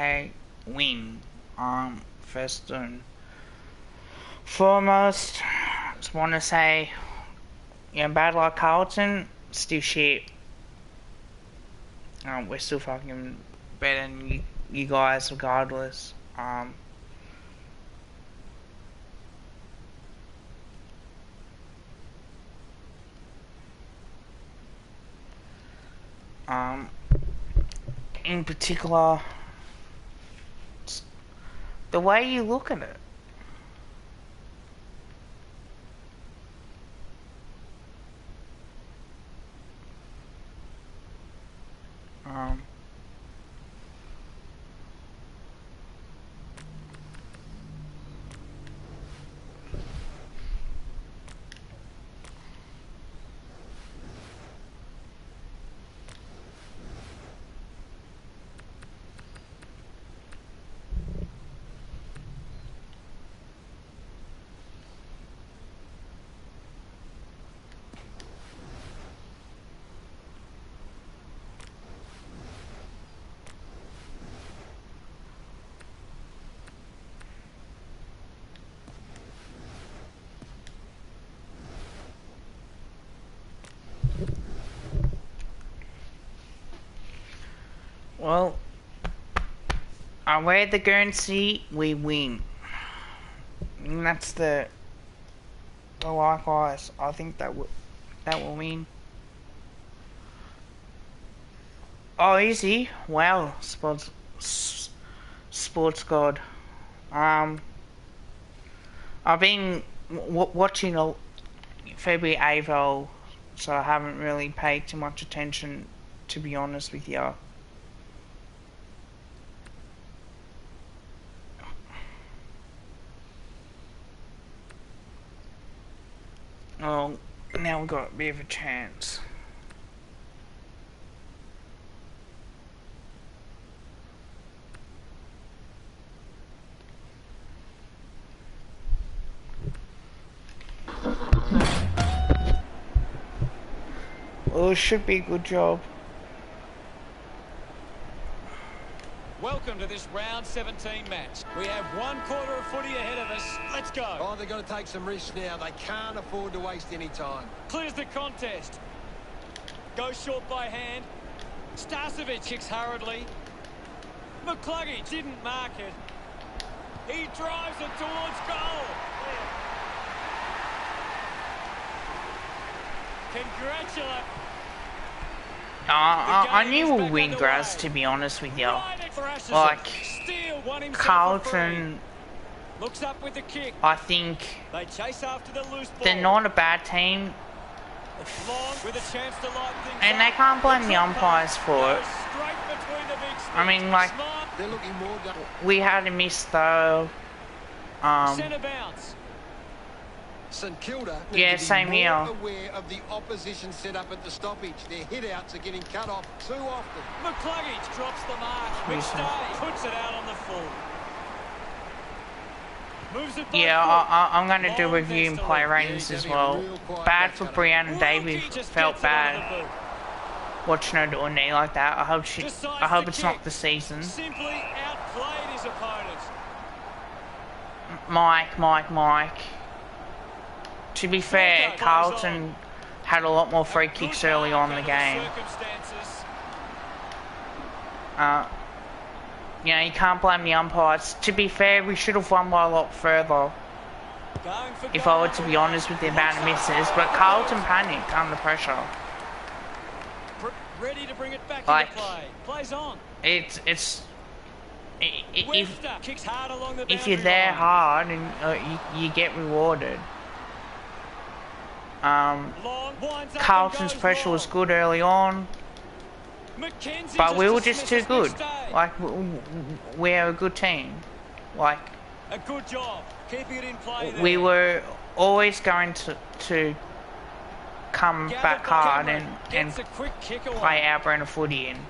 say win. First and foremost, just want to say, bad luck Carlton, still shit. We're still fucking better than you guys regardless. In particular, the way you look at it. Well, I wear the Guernsey, we win. And that's the likewise. I think that will win. Oh, easy! Wow, sports god. I've been watching a February AVO, so I haven't really paid too much attention, to be honest with you. Well, now we've got a bit of a chance. Well, it should be a good job. Welcome to this round 17 match. We have 1 quarter of footy ahead of us. Let's go. Oh, they've got to take some risks now. They can't afford to waste any time. Clears the contest. Goes short by hand. Starcevic kicks hurriedly. McCluggage didn't mark it. He drives it towards goal. Congratulate. I knew we'd win, Graz, to be honest with you. Like, Carlton, looks up with the kick. I think they chase after the loose ball. They're not a bad team. With a chance to light things and they can't blame the umpires for it. I mean, like, we had a miss though. Centre bounce. St Kilda yeah, same here. Aware of the opposition set up at the stoppage. Their hit-outs are getting cut off too often. McCluggage drops the mark. McStay puts it out on the full. Moves it I'm going to do review and play ratings as well. Bad for Brianna Davis. Felt bad watching her do a knee like that. I hope it's not the season. Simply outplayed his opponent. Mike. To be fair, Carlton had a lot more free kicks early on in the game. You can't blame the umpires. To be fair, we should have won by a lot further, if I were to be honest with the amount of misses. But Carlton panicked under pressure. Ready to bring it back like, into play. Plays on. If you're there hard and you get rewarded. Carlton's pressure was good early on, but we were just too good. Like, we're a good team. Like, a good job keeping it in play there. We were always going to come back hard and play our brand of footy, and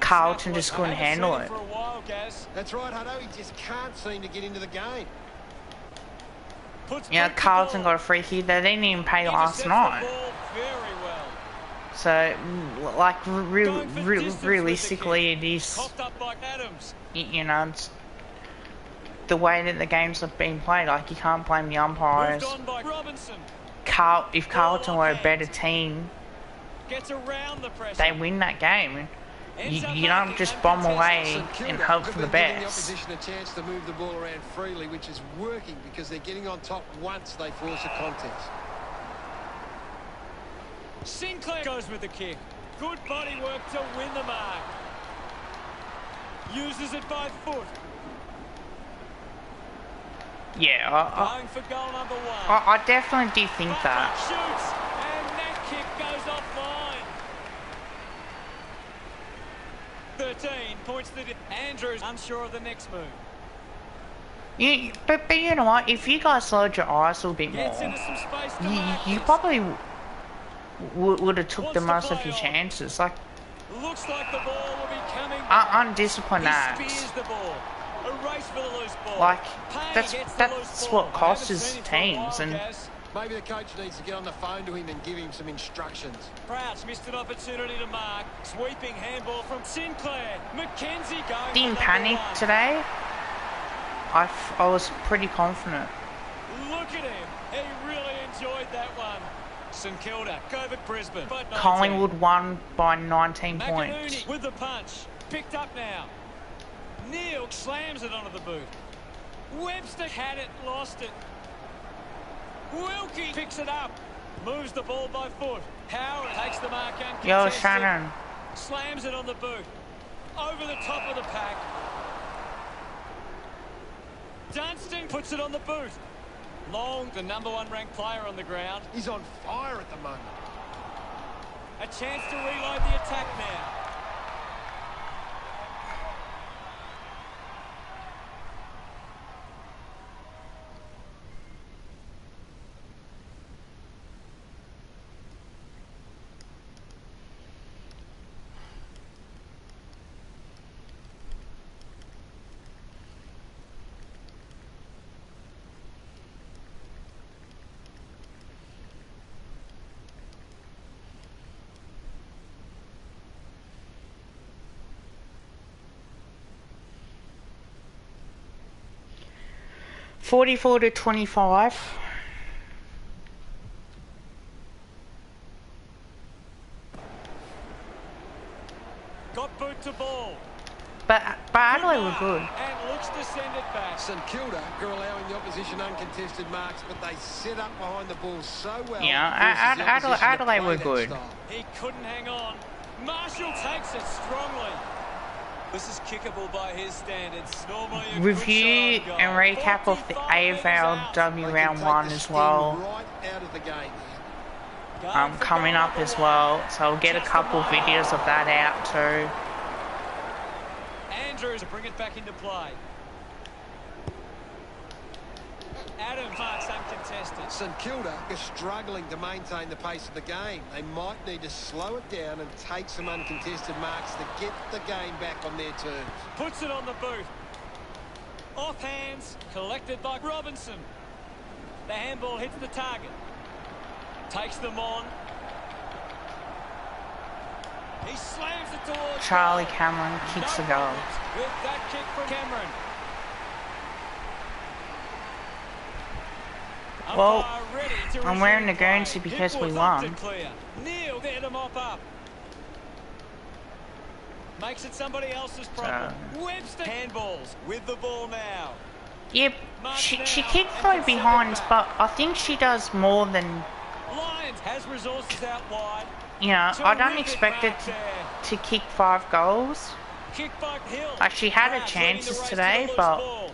Carlton just couldn't handle it. That's right, Hutto. He just can't seem to get into the game. Carlton got a free kick. They didn't even pay last night. So, like, realistically, it is by Adams. You know, it's the way that the games have been played. Like, you can't blame the umpires. Moved on by Robinson. If Carlton were a better team, Gets around the pressure. they win that game. You don't just bomb away and hope for the Giving the best. opposition a chance to move the ball around freely, which is working because they're getting on top once they force a contest. Sinclair goes with the kick. Good body work to win the mark. Uses it by foot. Yeah, Going for goal number 1. I definitely do think that. Shoots, and that kick goes offline. 13 points to Andrews, unsure of the next move. But you know what? If you guys slowed your eyes a little bit Gets more, into some space to you probably would have took the most of your chances. Like, looks like the ball will be coming. undisciplined He acts. spears the ball. A race for the loose ball. Like, Payne that's gets the loose ball. what costs I haven't his seen him for a while, teams. And Gaz. Maybe the coach needs to get on the phone to him and give him some instructions. Crouch missed an opportunity to mark. Sweeping handball from Sinclair. McKenzie going. didn't for panic number 1. today. I was pretty confident. Look at him. He really enjoyed that one. St Kilda over Brisbane. But 19. Collingwood won by 19 points. McInerney with the punch. Picked up now. Neal slams it onto the boot. Webster had it, lost it. Wilkie picks it up. Moves the ball by foot. Howard takes the mark uncontested. Yo, Shannon. Slams it on the boot. Over the top of the pack. Dunstan puts it on the boot. Long, the number 1 ranked player on the ground. He's on fire at the moment. A chance to reload the attack now. $44 to $25. Got boot to ball. But Adelaide were good. And looks to send it back. St Kilda are allowing the opposition uncontested marks, but they set up behind the ball so well. Yeah, it forces the opposition to Adelaide play were that good. style. He couldn't hang on. Marshall takes it strongly. This is kickable by his standards. Normally a Review good shot on and goal. recap of the 45 metres out. AFLW They can round take 1 the as sting well. right out of the game. Going for Coming goal up number as 1. well. So I'll get a Just couple a mile. videos of that out too. Andrews to bring it back into play. Adams marks uncontested. St Kilda are struggling to maintain the pace of the game. They might need to slow it down and take some uncontested marks to get the game back on their terms. Puts it on the boot. Off hands, collected by Robinson. The handball hits the target. Takes them on. He slams it towards Charlie goal. Cameron kicks No a goal. problems with that kick from Cameron. Well, Umpire ready to I'm wearing resume the Guernsey play. because It we was up to won. clear. Neal there to mop up. Makes it somebody else's problem. Webster handballs with the ball now. Yep, she kicked from behind, but I think she does more than, Lions has resources out wide. you know, I don't Terrific expect it mark there. to kick 5 goals. Kick by Hill. Like, she had her Crouch leading the chances race today, to the loose but ball.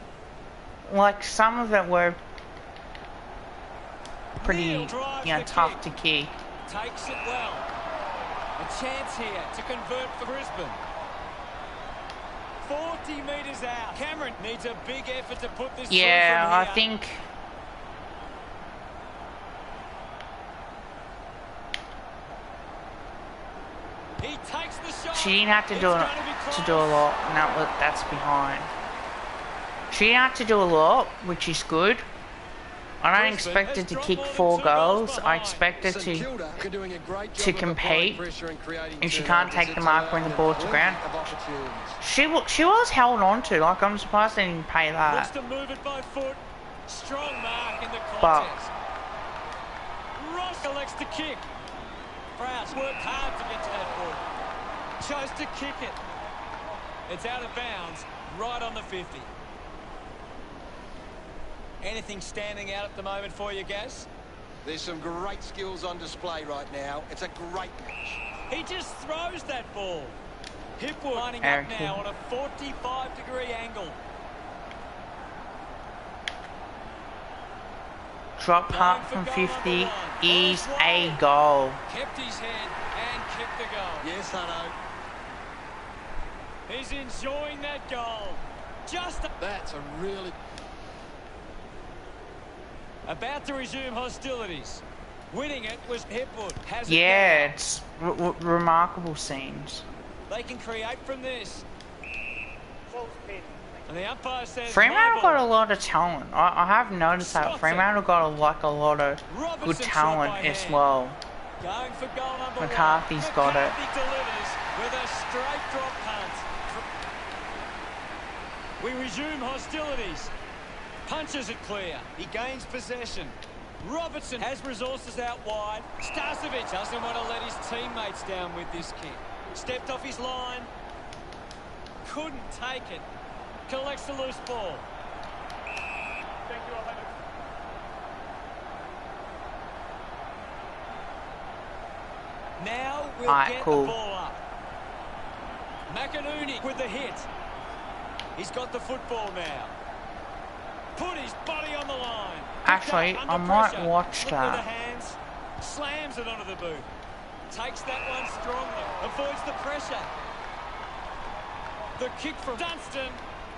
like some of it were pretty, Neal drives you know, the tough kick. to kick. Takes it well. A chance here to convert for Brisbane. 40 metres out. Cameron needs a big effort to put this Yeah, through I from here. think He takes the shot. she didn't have to It's do gonna it be to do a close. lot, and that's behind. She didn't have to do a lot, which is good. I don't expect it to kick 4 goals. I expect it to compete. If she can't take the mark when the ball to ground, she was held on to. Like, I'm surprised they didn't pay that. Looks to move it by foot. Strong mark in the But contest. Ross elects to kick. Prowse worked hard to get to that ball. Chose to kick it. It's out of bounds, right on the 50. Anything standing out at the moment for you, Gaz? There's some great skills on display right now. It's a great match. He just throws that ball. Hipwood lining up now on a 45-degree angle. drop punt from 50 is a goal. Kept his head and kicked the goal. Yes, Hutto. He's enjoying that goal. That's a really... About to resume hostilities. Winning it was Hipwood. Yeah, it's remarkable scenes. They can create from this. And the umpire says Fremantle got a lot of talent. I have noticed that Fremantle got a lot of good talent as well. Going for goal number McCarthy's got it. McCarthy delivers with a straight drop punt. We resume hostilities. Punches it clear. He gains possession. Robertson has resources out wide. Starcevic doesn't want to let his teammates down with this kick. Stepped off his line. Couldn't take it. Collects the loose ball. Thank you, I'll have it. Now we'll get the ball up. McInerney with the hit. He's got the football now. Put his body on the line. Actually, I might watch that. Hands, slams it onto the boot. Takes that one strongly. Avoids the pressure. The kick from Dunstan.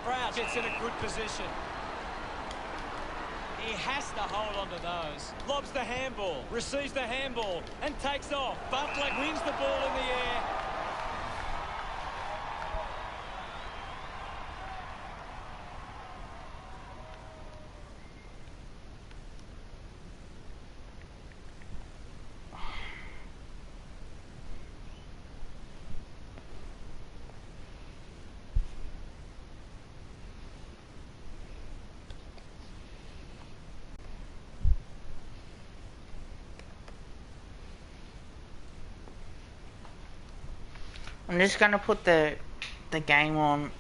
Prowse gets in a good position. He has to hold on to those. Lobs the handball, receives the handball, and takes off. Butler wins the ball in the air. I'm just gonna put the game on.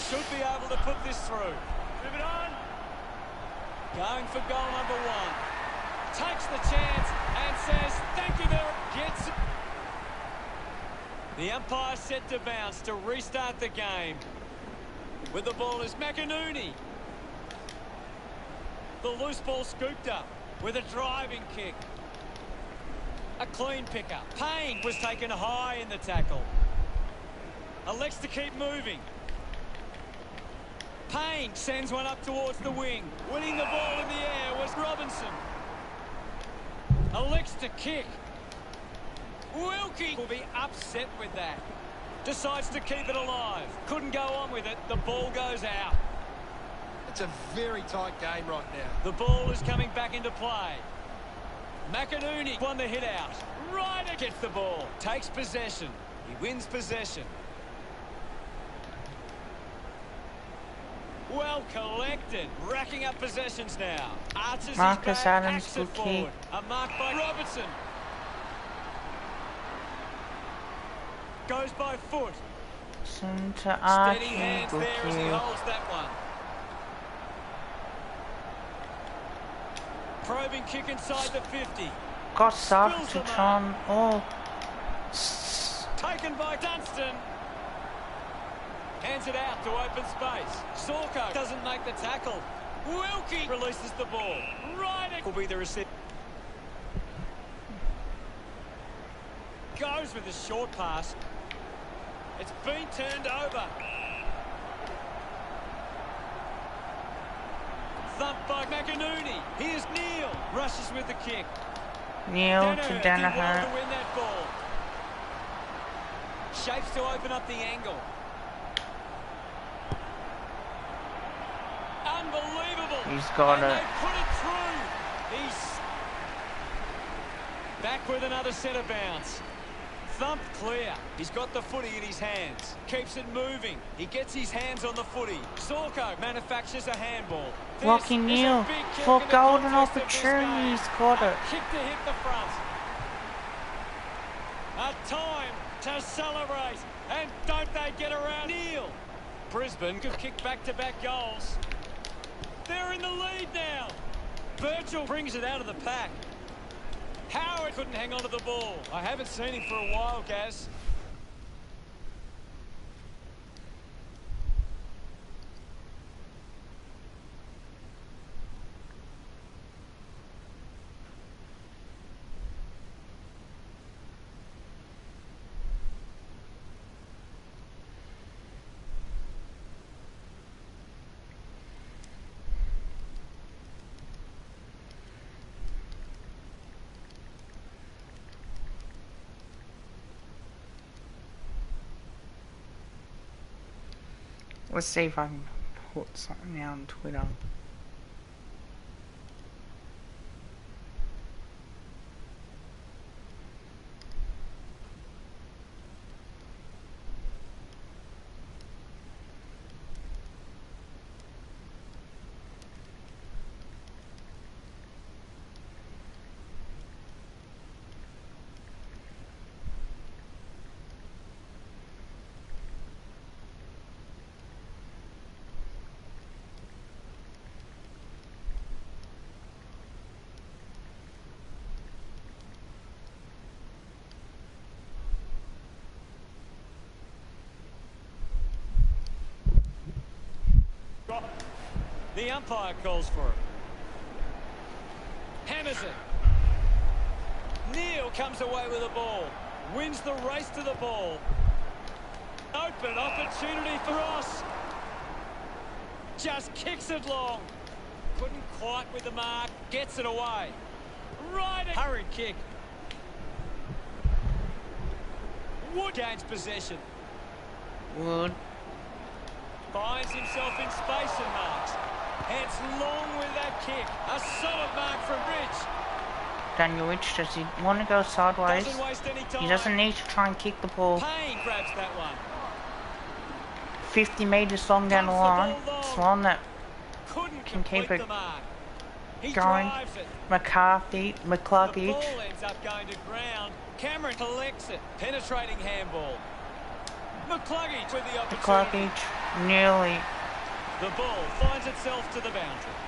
Should be able to put this through. Move it on. Going for goal number 1. Takes the chance and says, thank you very much. Gets it. The umpire set to bounce to restart the game. With the ball is McInerney. The loose ball scooped up with a driving kick. A clean pickup. Payne was taken high in the tackle. Elects to keep moving. Payne sends one up towards the wing. Winning the ball in the air was Robinson. Elects to kick. Wilkie will be upset with that. Decides to keep it alive. Couldn't go on with it. The ball goes out. It's a very tight game right now. The ball is coming back into play. McInerney won the hit out. Ryder gets the ball. Takes possession. He wins possession. Well collected. Racking up possessions now. Arches Marcus Adams hacks it forward. A mark by Robertson. Goes by foot. Centre Steady hands there as he holds that one. Probing kick inside the 50. Got stuff to try and... Oh. Taken by Dunstan. Hands it out to open space. Zorko doesn't make the tackle. Wilkie releases the ball. Right will be the receiver. Goes with a short pass. It's been turned over. Thumped by McInerney. Here's Neal. Rushes with the kick. Neal to Danaher. Well to win that ball. Shapes to open up the angle. Unbelievable. He's got and it. They put it through. He's back with another centre bounce. Thumped clear. He's got the footy in his hands. Keeps it moving. He gets his hands on the footy. Zorko manufactures a handball. Lockie Neal for golden opportunity. He's got it. Kick to hit the front. A time to celebrate. And don't they get around Neal? Brisbane could kick back-to-back goals. They're in the lead now. Birchall brings it out of the pack. Howard couldn't hang on to the ball. I haven't seen him for a while, Gaz. Let's see if I can put something out on Twitter. The umpire calls for it. Hammers it. Neal comes away with the ball. Wins the race to the ball. Open opportunity for Ross. Just kicks it long. Couldn't quite with the mark. Gets it away. Right. Hurried kick. Wood gains possession. Wood. Finds himself in space and marks. Heads long with that kick. A solid mark from Ridge. Daniel Rich, does he want to go sideways? Doesn't waste any time. He doesn't need to try and kick the ball Payne grabs that one. 50 metres long down the line. It's one that Couldn't can keep complete it the mark. He going. drives it. McCarthy, The McCluggage. ball ends up going to ground. Cameron collects it. Penetrating handball. McCluggage with the opportunity. McCluggage nearly. The ball finds itself to the boundary.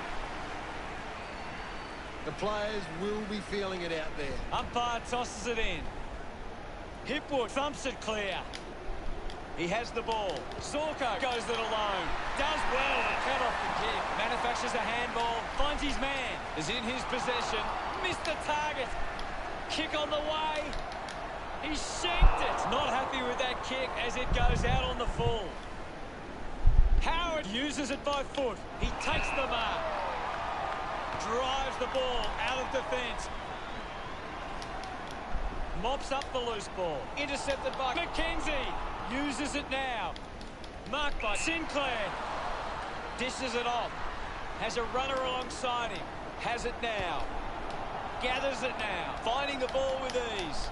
The players will be feeling it out there. Umpire tosses it in. Hipwood thumps it clear. He has the ball. Zorko goes it alone. Does well to cut off the kick. Manufactures a handball. Finds his man. Is in his possession. Missed the target. Kick on the way. He shanked it. Not happy with that kick as it goes out on the full. Howard uses it by foot. He takes the mark. Drives the ball out of defence. Mops up the loose ball. Intercepted by McKenzie. Uses it now. Marked by Sinclair. Dishes it off. Has a runner alongside him. Has it now. Gathers it now. Finding the ball with ease.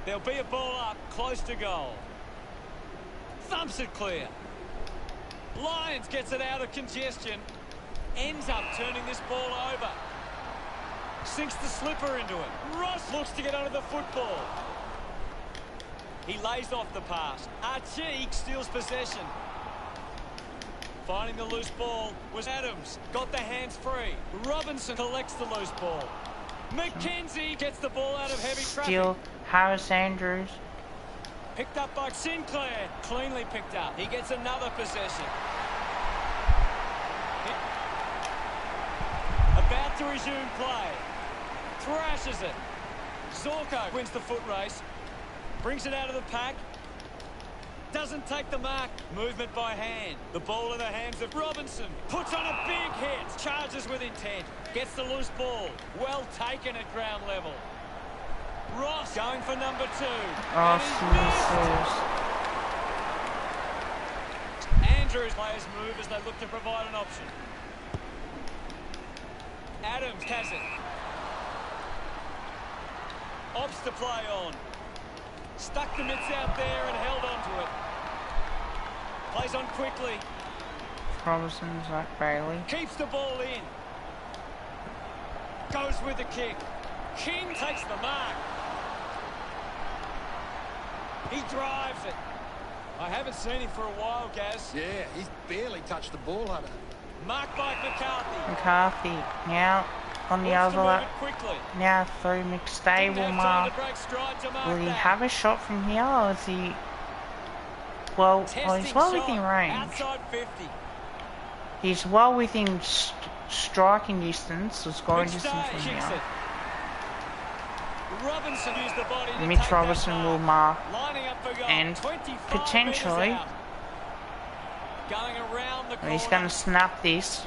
There'll be a ball up close to goal. Thumps it clear. Lyons gets it out of congestion. Ends up turning this ball over. Sinks the slipper into it. Ross looks to get under the football. He lays off the pass. Archie steals possession. Finding the loose ball was Adams. Got the hands free. Robinson collects the loose ball. McKenzie gets the ball out of heavy traffic. Still Harris Andrews. Picked up by Sinclair. Cleanly picked up. He gets another possession. About to resume play. Thrashes it. Zorko wins the foot race. Brings it out of the pack. Doesn't take the mark. Movement by hand. The ball in the hands of Robinson. Puts on a big hit. Charges with intent. Gets the loose ball. Well taken at ground level. Ross going for number 2. Oh, Jesus. Andrews players move as they look to provide an option. Adams has it. Opts to play on. Stuck the mitts out there and held on to it. Plays on quickly. Robinson, Zach Bailey. Keeps the ball in. Goes with the kick. King takes the mark. He drives it. I haven't seen him for a while, Gaz. Yeah, he's barely touched the ball, Hunter. Marked by McCarthy. McCarthy now on the other lap. Now through McStable mark. Will he have a shot from here, or is he... Well, he's well within range. Outside 50. He's well within striking distance, or scoring distance from here. Robinson used the body to Mitch Robinson will mark, and potentially going around the corner. He's going to snap this.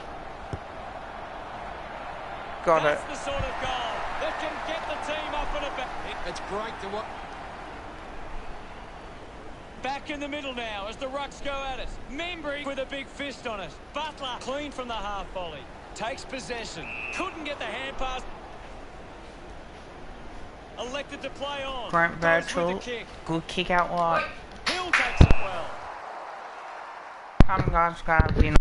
Got That's it. the sort of goal that can get the team up and about. It's great to watch. Back in the middle now as the Rucks go at it. Membry with a big fist on it. Butler clean from the half volley. Takes possession. Couldn't get the hand pass. Elected to play on. Grant Virtual. Good kick out wide. Hill takes it well. Come guys, gotta win.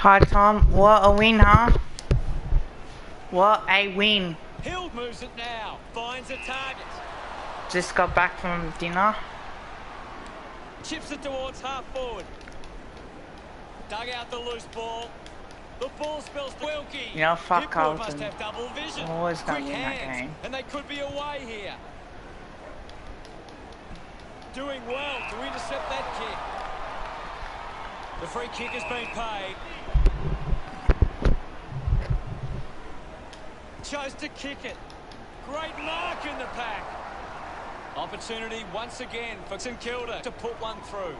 Hi Tom, what a win, huh? What a win. Hill moves it now, finds a target. Just got back from dinner. Chips it towards half forward. Dug out the loose ball. The ball spells to Wilkie. You know, fuck Carlton must Carlton. have double vision. Always gonna Quick win that hands, game. and they could be away here. Doing well to intercept that kick. The free kick has been paid. Chose to kick it. Great mark in the pack. Opportunity once again for St Kilda to put one through.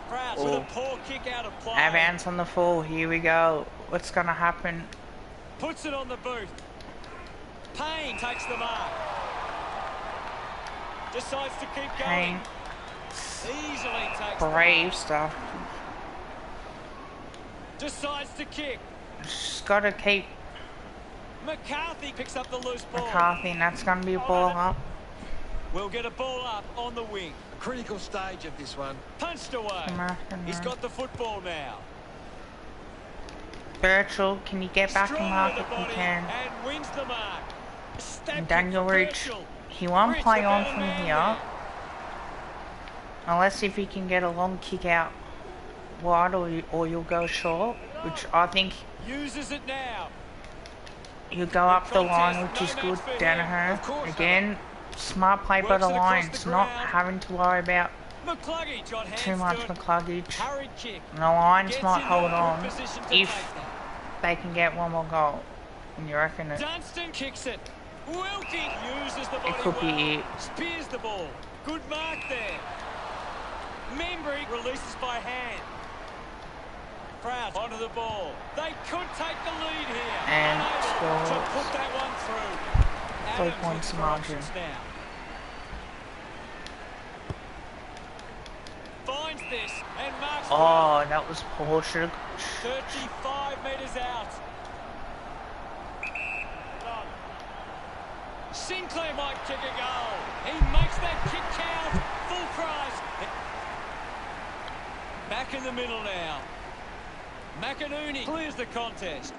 Prowse with a poor kick out of play. Advance on the full, here we go. What's gonna happen? Puts it on the boot. Payne takes the mark. Decides to keep going. Payne. Easily takes Brave stuff. Decides to kick. Just gotta keep McCarthy picks up the loose ball. McCarthy, and that's gonna be a ball up. We'll get a ball up on the wing. Critical stage of this one. Punched away. He's got the football now. Birchall, can you get back Strong and mark with if the you body can? and wins the mark. Step And Daniel kick for Rich, Birchall. he won't Rich play the on better from man here. there. Unless if he can get a long kick out wide or you'll go short, which I think Uses it now. he'll go up the line, which is good. Danaher, again, smart play by the Lions, not having to worry about McCluggage got hands too much to it. McCluggage. Hurried kick. And the Lions Gets might in hold the on position to if take that. they can get one more goal. And you reckon it Dunstan kicks it. Wilkie uses the body could be well. it. Spears the ball. Good mark there. Membry releases by hand. Proud onto the ball. They could take the lead here. And unable to scores. put that one through. 3 Adams points with margin. options now. Finds this and marks. Oh, that was poor. Should've 35 metres out. Sinclair might kick a goal. He makes that kick count. Full prize. Back in the middle now. McInerney clears the contest.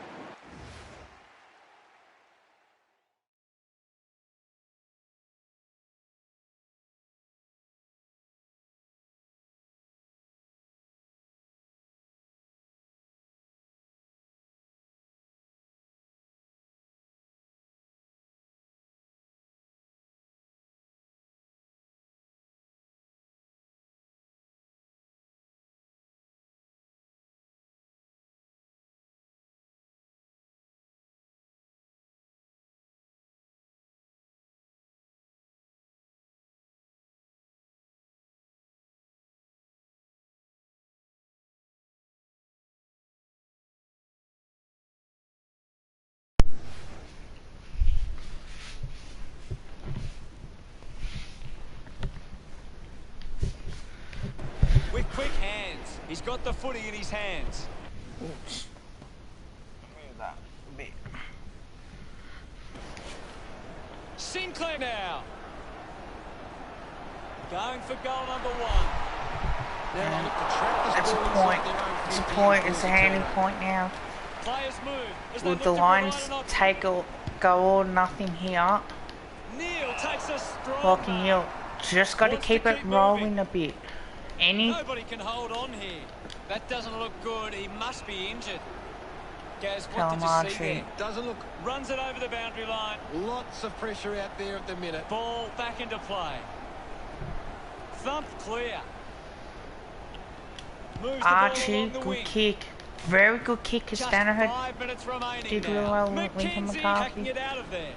With quick hands. He's got the footy in his hands. Oops. Move that a bit. Sinclair now. Going for goal number one. Now look to track this It's a ball point. inside their own It's a 50 point. and It's a force handy it. point now. Players move. As they Would look the to provide Lions an option. take or go or nothing here? Neil takes a strong Locking mark. Hill. Just got to Wants to keep it keep rolling moving. a bit. Any Nobody can hold on here. That doesn't look good. He must be injured. Gaz, what did you see Telemarchi. there? Doesn't look Runs it over the boundary line. lots of pressure out there at the minute. Ball back into play. Thumped clear. Moves the ball Archie, along the good wing. kick. Very good kick because Just Danaher 5 minutes remaining did now. really well with Lincoln McKenzie McCarthy. hacking it out of there.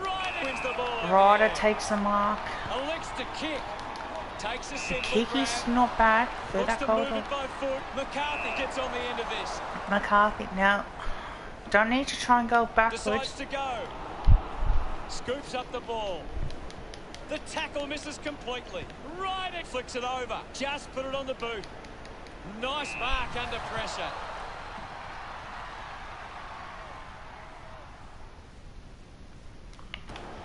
Ryder wins the ball. over Ryder there. takes the mark. Elects to kick. Takes a The simple kick grab. is not bad for Looks that to goal. move it by foot. McCarthy gets on the end of this. McCarthy, now, don't need to try and go Decides backwards. to go. Scoops up the ball. The tackle misses completely. Ryder flicks it over. Just put it on the boot. Nice mark under pressure.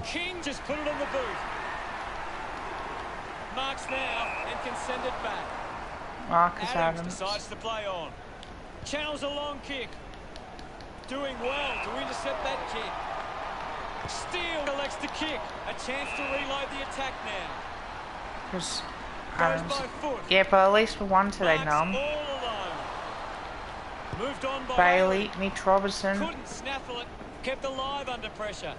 King just put it on the boot. Marks now and can send it back. Marcus Adams Adams. decides to play on. Channels a long kick. Doing well to intercept that kick. Steele elects to kick. A chance to reload the attack now. Just, Goes by foot. yeah, but at least for one today, Marks Num. all alone. Moved on by Bailey, Mitch Robertson. Couldn't snaffle it. Kept alive under pressure.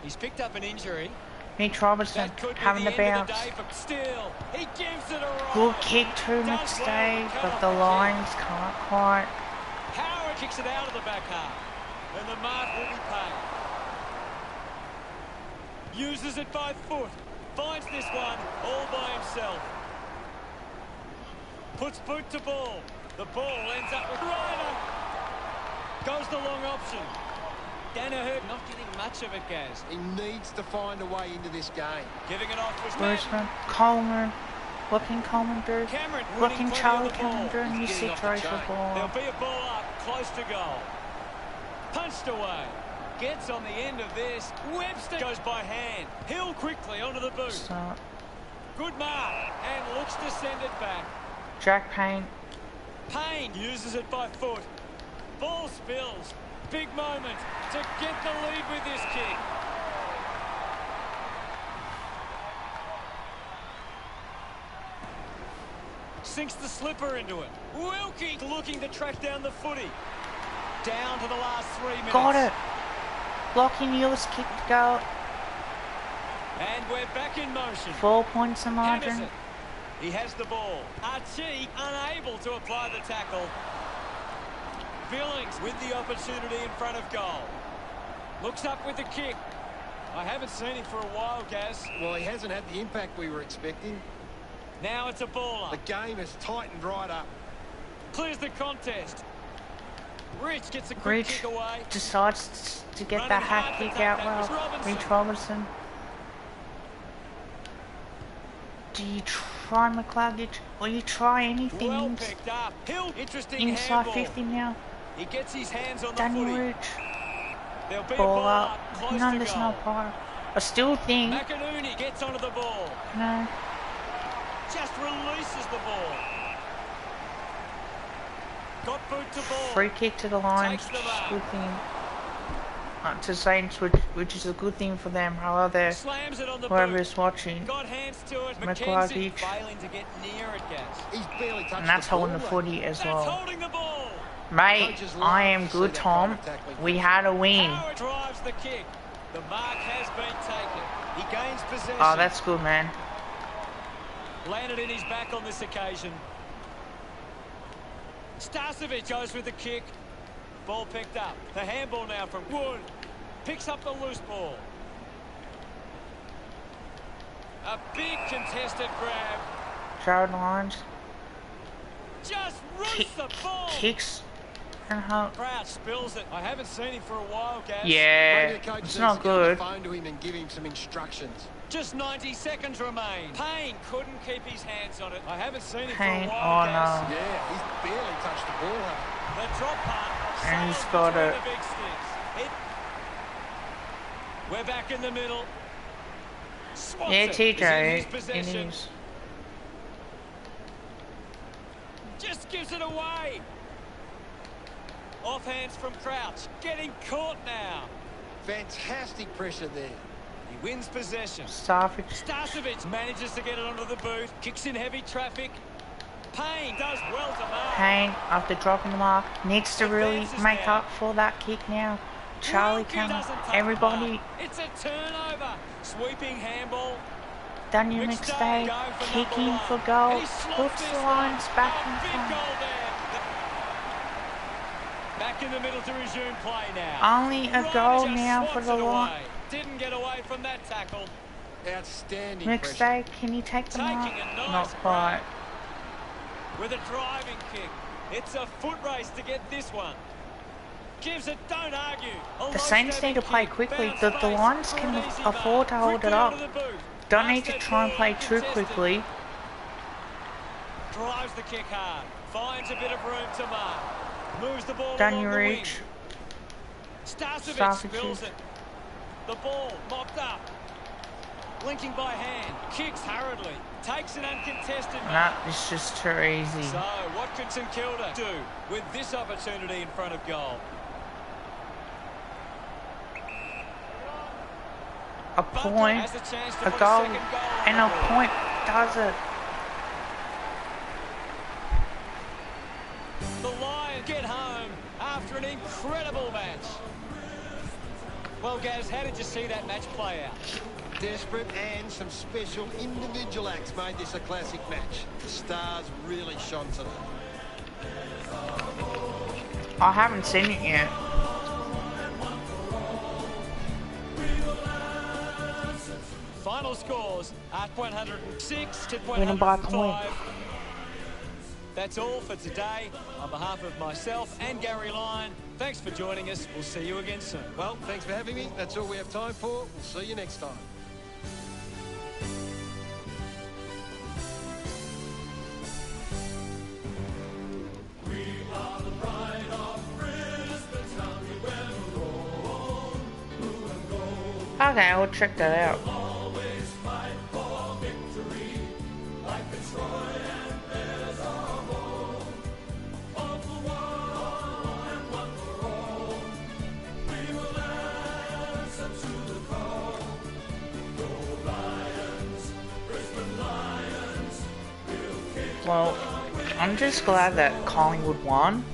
He's picked up an injury. Mitch Robertson having the bounce. Still, he gives it a ride. Good kick to next day, but the Lions can't quite. Howard kicks it out of the back half, and the mark will be paid. Uses it by foot. Finds this one all by himself. Puts boot to ball. The ball ends up with Ryder. Goes the long option. Danaher not getting much of it, Gaz. He needs to find a way into this game. Giving it off was Brisbane, Coleman. What can Coleman do? Cameron What can winning Charlie plenty of the Cameron do in He's this getting off the situation? chain. There'll be a ball up, close to goal. Punched away. Gets on the end of this. Webster goes by hand. Hill quickly onto the boot. So, Good mark. And looks to send it back. Jack Payne. Payne uses it by foot. Ball spills. Big moment to get the lead with this kick. Sinks the slipper into it. Wilkie looking to track down the footy. Down to the last 3 minutes. Got it. Lockie Neal's kick to go. And we're back in motion. 4 points in margin. Anderson. He has the ball. Archie unable to apply the tackle. Billings with the opportunity in front of goal. Looks up with the kick. I haven't seen him for a while, Gaz. Well, he hasn't had the impact we were expecting. Now it's a ball up. The game has tightened right up. Clears the contest. Rich gets a quick Rich kick away. decides to get that hat kick out well. Rich Robertson. Do you try McCluggage? Or you try anything Well picked up. Hill, interesting inside handball. 50 now? He gets his hands on the Daniel footy. Rich. There'll be a Ball ball up. up close No, to there's goal. no power. I still think. McInerney gets onto the ball. No. Just releases the ball. Got boot to ball. Free kick to the Lions. Takes the mark. Good thing. To Saints, which is a good thing for them. However, Slams it on the whoever boot. is watching, Got hands to it. McCluggage. McKenzie failing to get near it, Gaz. He's barely touched and that's the ball. holding the footy as That's well. holding the ball. Mate, Coaches love I am to see good, that Tom. kind of tackling. We had a win. Howard drives the kick. The mark has been taken. He gains possession. Oh, that's good, man. Landed in his back on this occasion. Starcevic goes with the kick. Ball picked up. The handball now from Wood. Picks up the loose ball. A big contested grab. Jared Lyons Just roots the ball. kicks and how. Crouch spills it. I haven't seen him for a while, Gaz. Yeah, Maybe the coach it's needs not to get on the good. phone to him and give him some instructions. Just 90 seconds remain. Payne couldn't keep his hands on it. I haven't seen him Payne, for a while, oh Gaz. no. Yeah, he's barely touched the ball. The drop punt. And he's sails got between it. the big sticks. We're back in the middle. Swats Yeah, it. He's in his TJ, it possession. is. Just gives it away. Off hands from Crouch. Getting caught now. Fantastic pressure there. He wins possession. Starfish. Starcevic manages to get it onto the boot. Kicks in heavy traffic. Payne does well to mark. Payne, after dropping the mark, needs to really Advances make now. up for that kick now. Charlie Wilkie Cameron, doesn't touch everybody, mark. It's a turnover. Sweeping handball. Daniel McStay McStay, going for kicking number for one. goal, He slots puts this the one. Lions back Oh, in big front. goal there. Back in the middle to resume play now. Only a Ryder goal just now swats for the it away. Lions. Didn't get away from that tackle. Outstanding pressure. McStay, can you take the mark? Taking a nice Not quite. With a driving kick. It's a foot race to get this one. Gives it, don't argue. The Saints need to play quickly. The Lions can afford to hold it up. Don't need to try and play too quickly. Drives the kick hard. Finds a bit of room to mark. Moves the ball Daniel along the wing. Reach. Starcevic Starcevic. spills it. The ball mopped up. Linking by hand, kicks hurriedly, takes an uncontested Nah, mark. it's just too easy. So, what could St Kilda do with this opportunity in front of goal? A point, a goal, and a point does it. The Lions get home after an incredible match. Well, Gaz, how did you see that match play out? Desperate, and some special individual acts made this a classic match. The stars really shone today. I haven't seen it yet. Final scores at 106 to Winning by a point. 105. That's all for today. On behalf of myself and Gary Lyon, thanks for joining us. We'll see you again soon. Well, thanks for having me. That's all we have time for. We'll see you next time. Okay, I'll check that out. Well, I'm just glad that Collingwood won.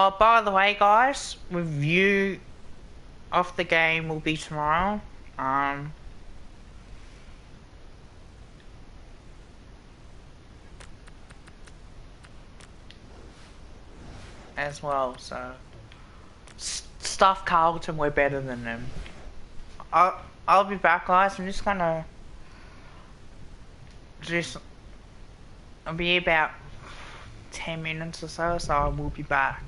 Oh, by the way, guys, review of the game will be tomorrow. As well, so stuff Carlton, we're better than them. I'll be back, guys. I'm just gonna I'll be about 10 minutes or so, so I will be back.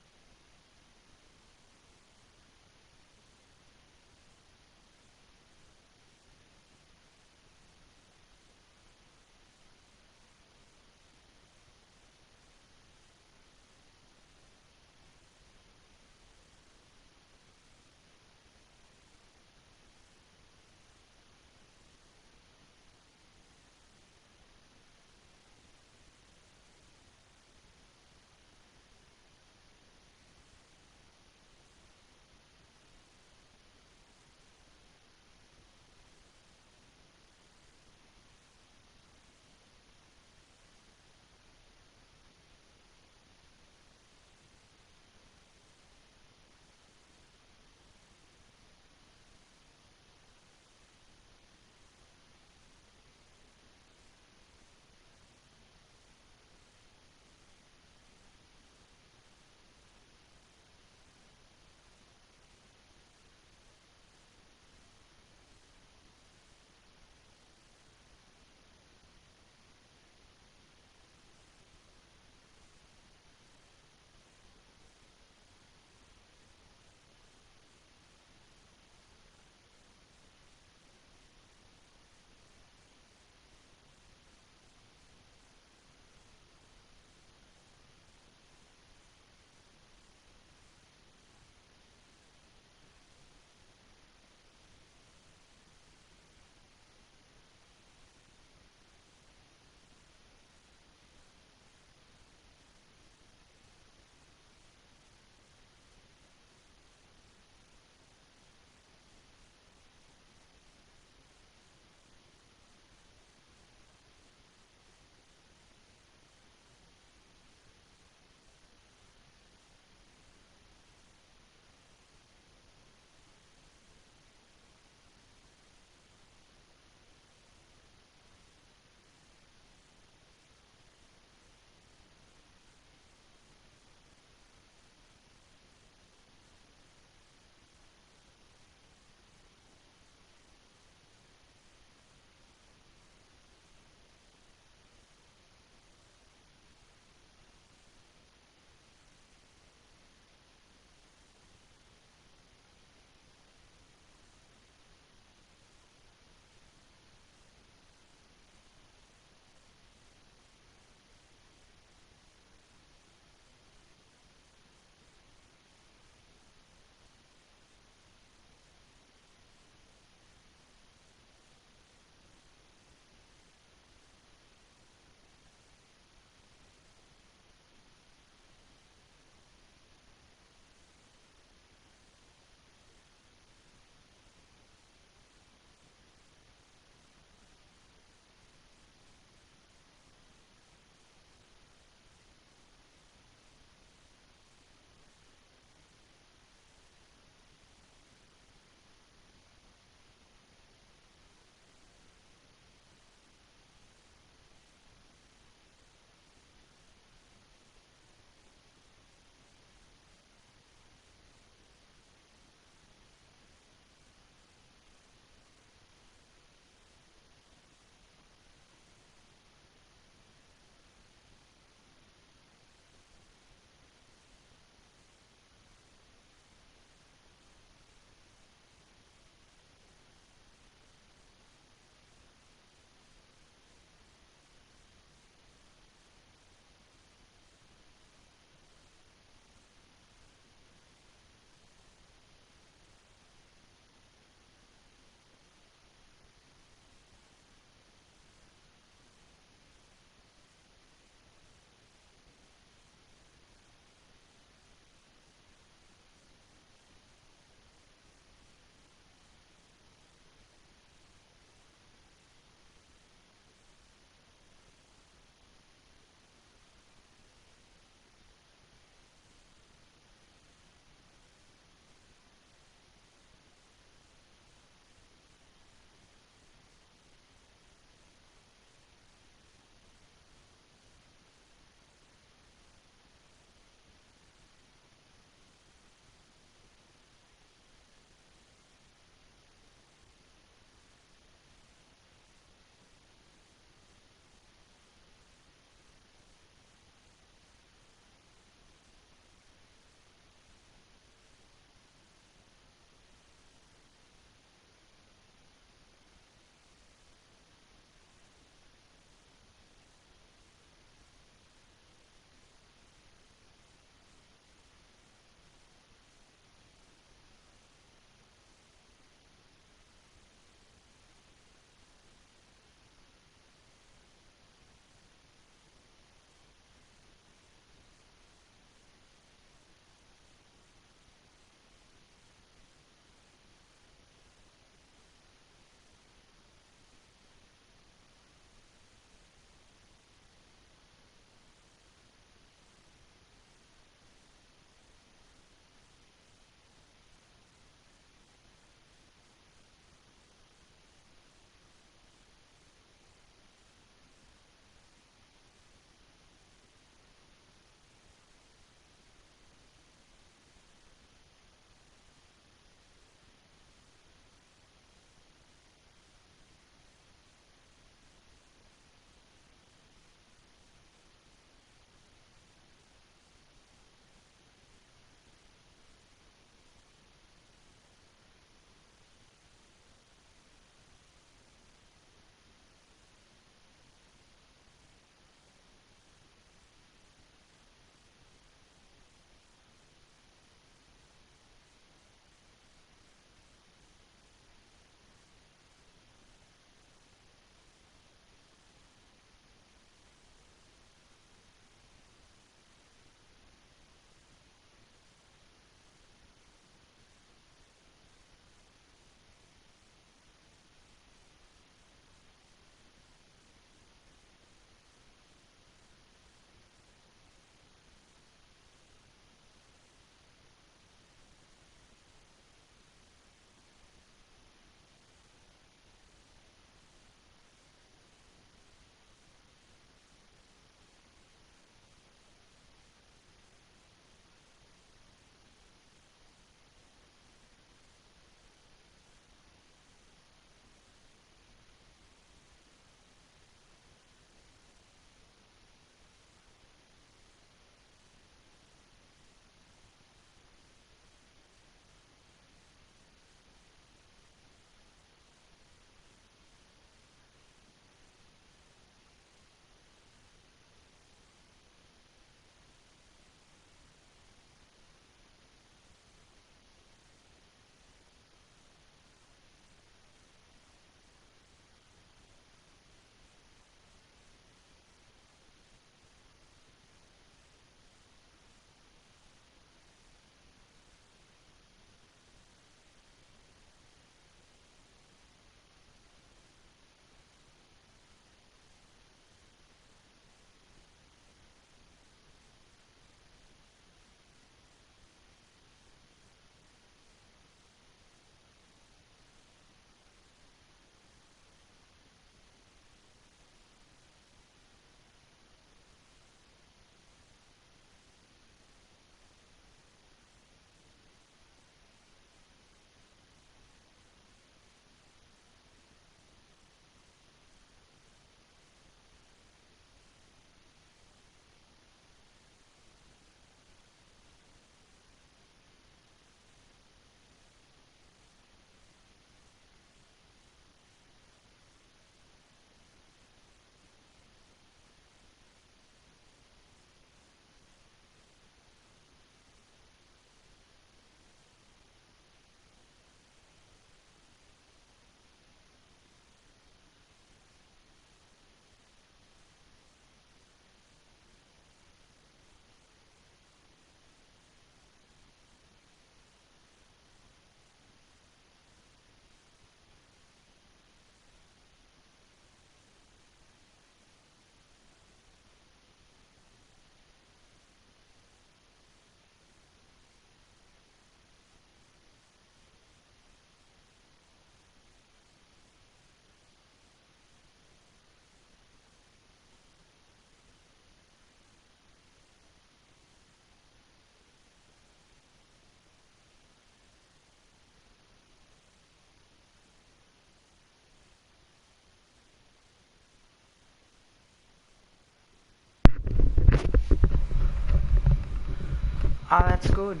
Oh, that's good.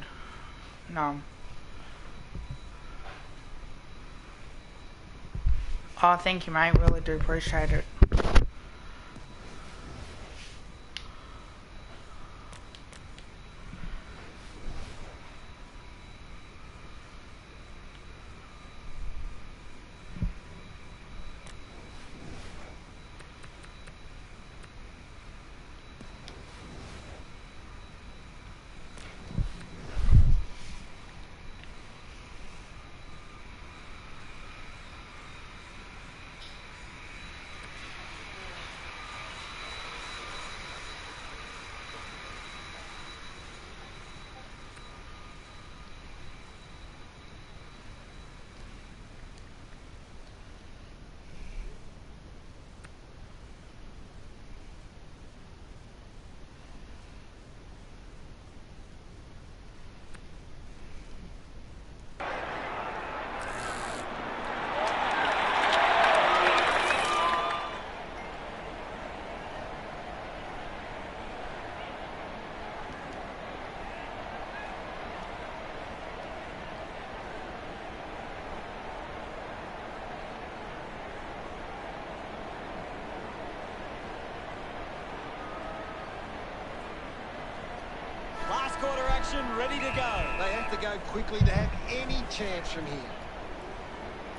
No. Oh, thank you, mate. Really do appreciate it. Last quarter action, ready to go. They have to go quickly to have any chance from here.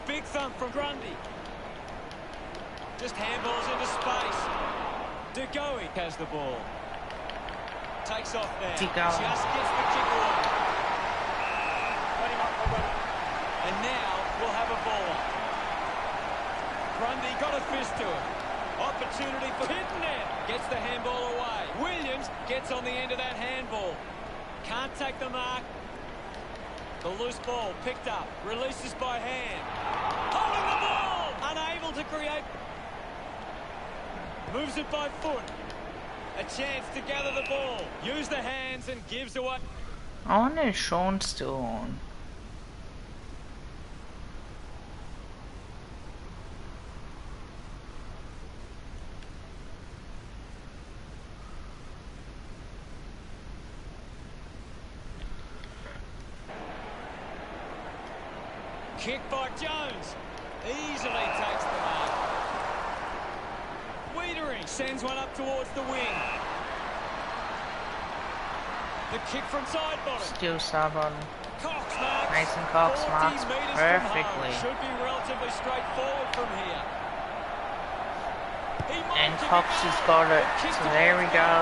Big thump from Grundy. Just handballs into space. DeGoey has the ball. Takes off there. DeGoey. Just gets the kick away. And now we'll have a ball up. Grundy got a fist to it. Opportunity for hitting it. Gets the handball away. Williams gets on the end of that handball. Can't take the mark. The loose ball picked up. Releases by hand. Holding the ball. Unable to create. Moves it by foot. A chance to gather the ball. Use the hands and gives away. I wonder if Sean's still on. Kick by Jones. Easily takes the mark. Wiedering sends one up towards the wing. The kick from side bottom. Still sub on. Cox marks. Mason Cox 40 marks metres perfectly. from home. Should be relatively straightforward from here. And Cox has got it. So there we go.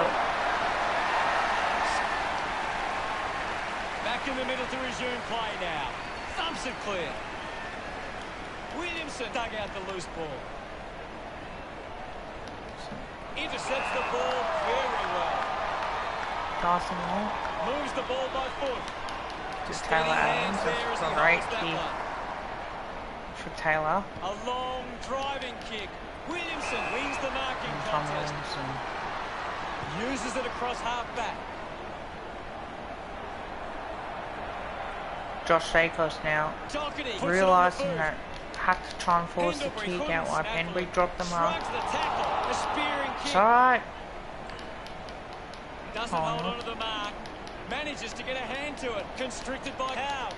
Back in the middle to resume play now. Thumps it clear. Williamson dug out the loose ball. Intercepts the ball very well. Dawson Moore. Moves the ball by foot. Just Steady Taylor hands Adams. there as That's he a great holds that kick one. for Taylor. A long driving kick. Williamson wins the marking And Tom contest. Williamson. Uses it across half back. Josh Sakos now Doherty puts realising it on the that had to try and force the Pendlebury kick couldn't out while snap Pendlebury it. dropped them up. Shrugs the tackle. A spearing kick. It's alright. Doesn't hold on to the mark. Manages to get a hand to it. Constricted by Howe.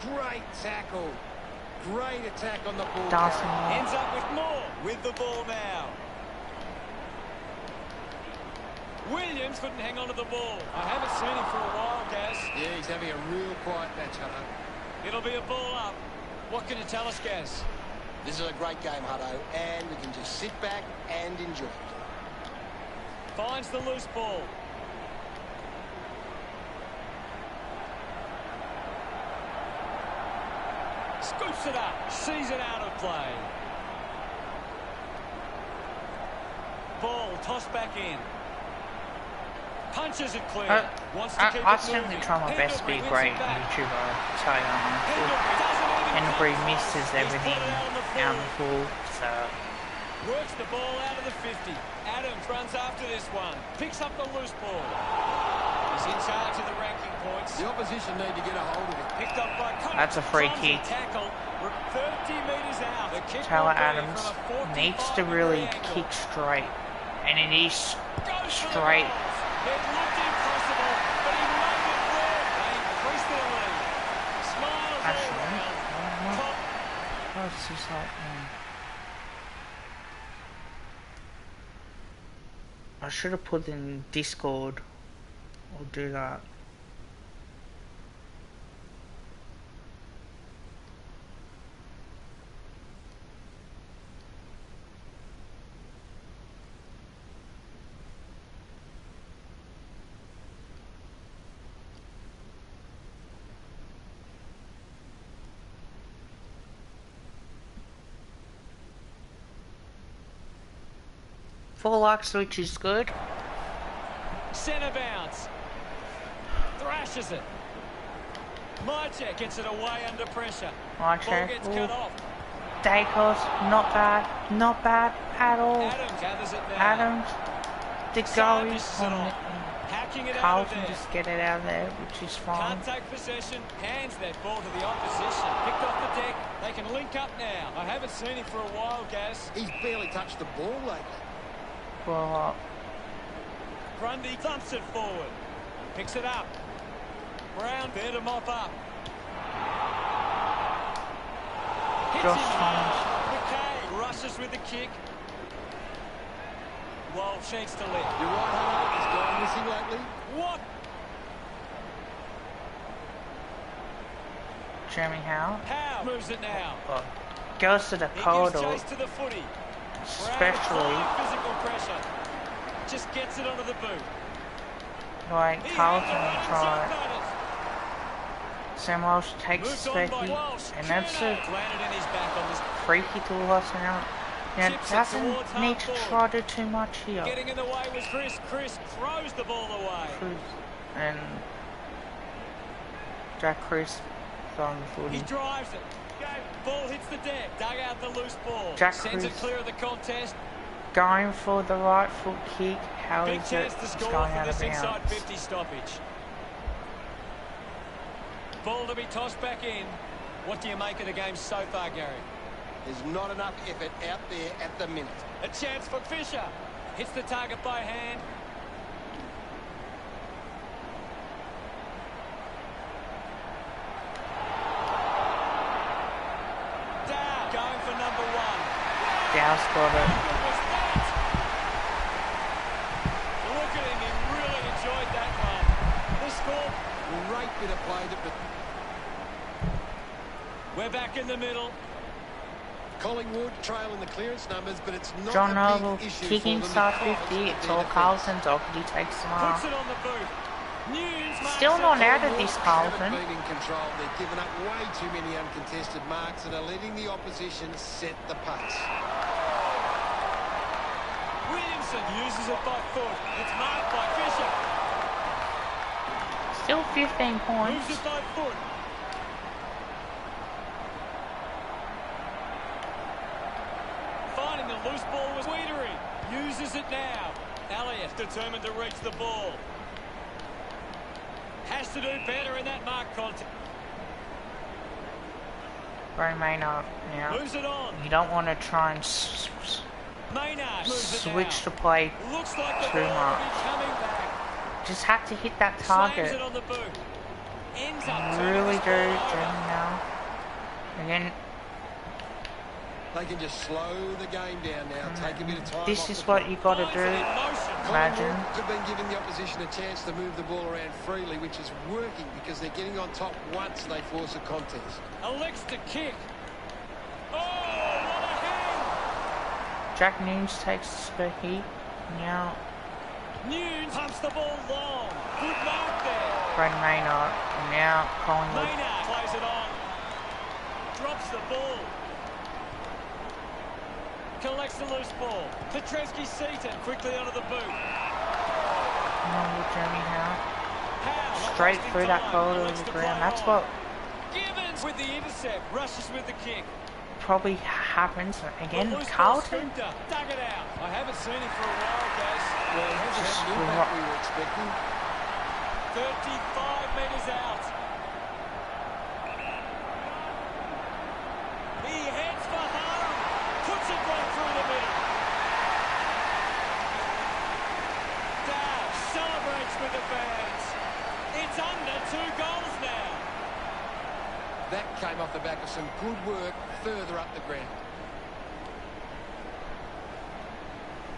Great tackle. Great attack on the ball. Dawson carrier. Moore. Ends up with Moore with the ball now. Williams couldn't hang on to the ball. I haven't seen him for a while, Gaz. Yeah, he's having a real quiet match, Hutto. It'll be a ball up. What can you tell us, Gaz? This is a great game, Hutto, and we can just sit back and enjoy it. Finds the loose ball. Scoops it up. Sees it out of play. Ball tossed back in. Punches it clear. Wants to keep I it certainly moving. try my best to be a great YouTuber, I tell you. Pendlebury misses everything out the pool, so... Works the ball out of the 50. Adams runs after this one. Picks up the loose ball. He's in charge of the ranking points. The opposition need to get a hold of it. Picked up by Collingwood. That's a free Clumsy kick. Tackle. 30 metres out. The kick Taylor will be Adams from a needs to really 45-degree angle. kick straight, and it is Goes for the straight. goals. It looked impossible, but he made it work. This is like, I should have put in Discord. I'll do that. Full Lux, which is good. Centre bounce. Thrashes it. Mychek gets it away under pressure. Ball gets cut off. Dacos, not bad at all. Adams gathers it now. Adams, the goal is Dishes it on off. Hacking it out of Carlton, there. just get it out of there, which is fine. Can't take possession. Hands that ball to the opposition. Picked off the deck. They can link up now. I haven't seen him for a while, Gaz. He's barely touched the ball lately. Well, Grundy thumps it forward. Picks it up. Brown there to mop up. Hits Josh him Thomas. hard. McKay rushes with the kick. Walsh needs to lift. You're right, Hunter. He's gone missing lately. What? Jeremy Howe. Howe moves it now. Goes to the He gives corridor, chase to the footy. especially Brown, physical pressure. Just gets it onto the boot. like He Carlton had the try. runs up. Sam Walsh takes Moved on by Specky, Walsh. and that's Kerner a landed in his back on this. free kick to us now. Now Chips it doesn't towards need half to forward. try to do too much here. Getting in the way was Chris. Chris throws the ball away. And Jack Chris on the He footy. drives it. Ball hits the deck. Dug out the loose ball. Jack Sends it Cruz. clear of the contest. Going for the right foot kick. How Big is it? chance to It's score going from out of this inside bounds. 50 stoppage. Ball to be tossed back in. What do you make of the game so far, Gary? There's not enough effort out there at the minute. A chance for Fisher. Hits the target by hand. Dow going for number one. Dow's got it. How good was that? Look at him. He really enjoyed that one. The score. Great bit of play. We're back in the middle. Collingwood trailing the clearance numbers, but it's not John a Noble big issue kicking for them start because 50. of It's their all defence. Carlton's. Doherty takes them Puts off. it on the boot. Nunes Still marks not it. out of this, Haven't Carlton. been in control. They've given up way too many uncontested marks and are letting the opposition set the pace. Williamson uses it by foot. It's marked by Fisher. Still 15 Moves points. it by foot. Finding the loose ball was Weedery. Uses it now. Elliott determined to reach the ball. Has to do better in that mark contest. Ray Maynard now. Moves it on. You don't want to try and Maynard moves it switch now. to play. Looks like the too ball will much. be coming back. Just have to hit that Slams target. it on the boot. Ends up turning Really this do, ball over. Jeremy now. Again, They can just slow the game down now, take a bit of time this off is the what clock. you got to Finds do. it in motion. Imagine. Collingwood have been giving the opposition a chance to move the ball around freely, which is working because they're getting on top once they force a contest. Elects to kick. Oh, what a hang! Jack Nunes takes the heat. Now, Nunes pumps the ball long. Good mark there. Brad Maynard. And now, Collingwood. Maynard plays it on. Drops the ball. Collects the loose ball. Petreski-Seaton quickly onto the boot. Number Jeremy Howe. Howe, Straight not through wasting that time, corridor elects of the to ground. play That's on. what Gibbons with the intercept. Rushes with the kick. probably happens. Again, The loose ball Carlton. scooter. Dug it out. I haven't seen him for a while, guys. Well, it hasn't had the impact we were expecting. 35 metres out. He heads for home. Puts it right through the middle. Dow celebrates with the fans. It's under 2 goals now. That came off the back of some good work further up the ground.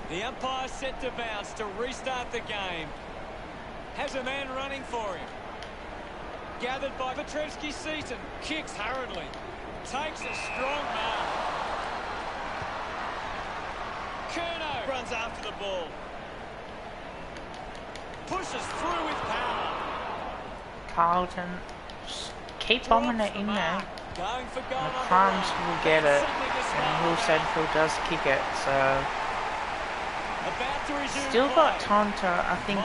The umpire set to bounce to restart the game. Has a man running for him. Gathered by Petrevski-Seaton. Kicks hurriedly. Takes a strong mark. Curnow runs after the ball. Pushes through with power. Carlton, just keep bombing it in there. Going for goal. The Crumbs will get it, and Will Sedfield does kick it, so still got time to, I think,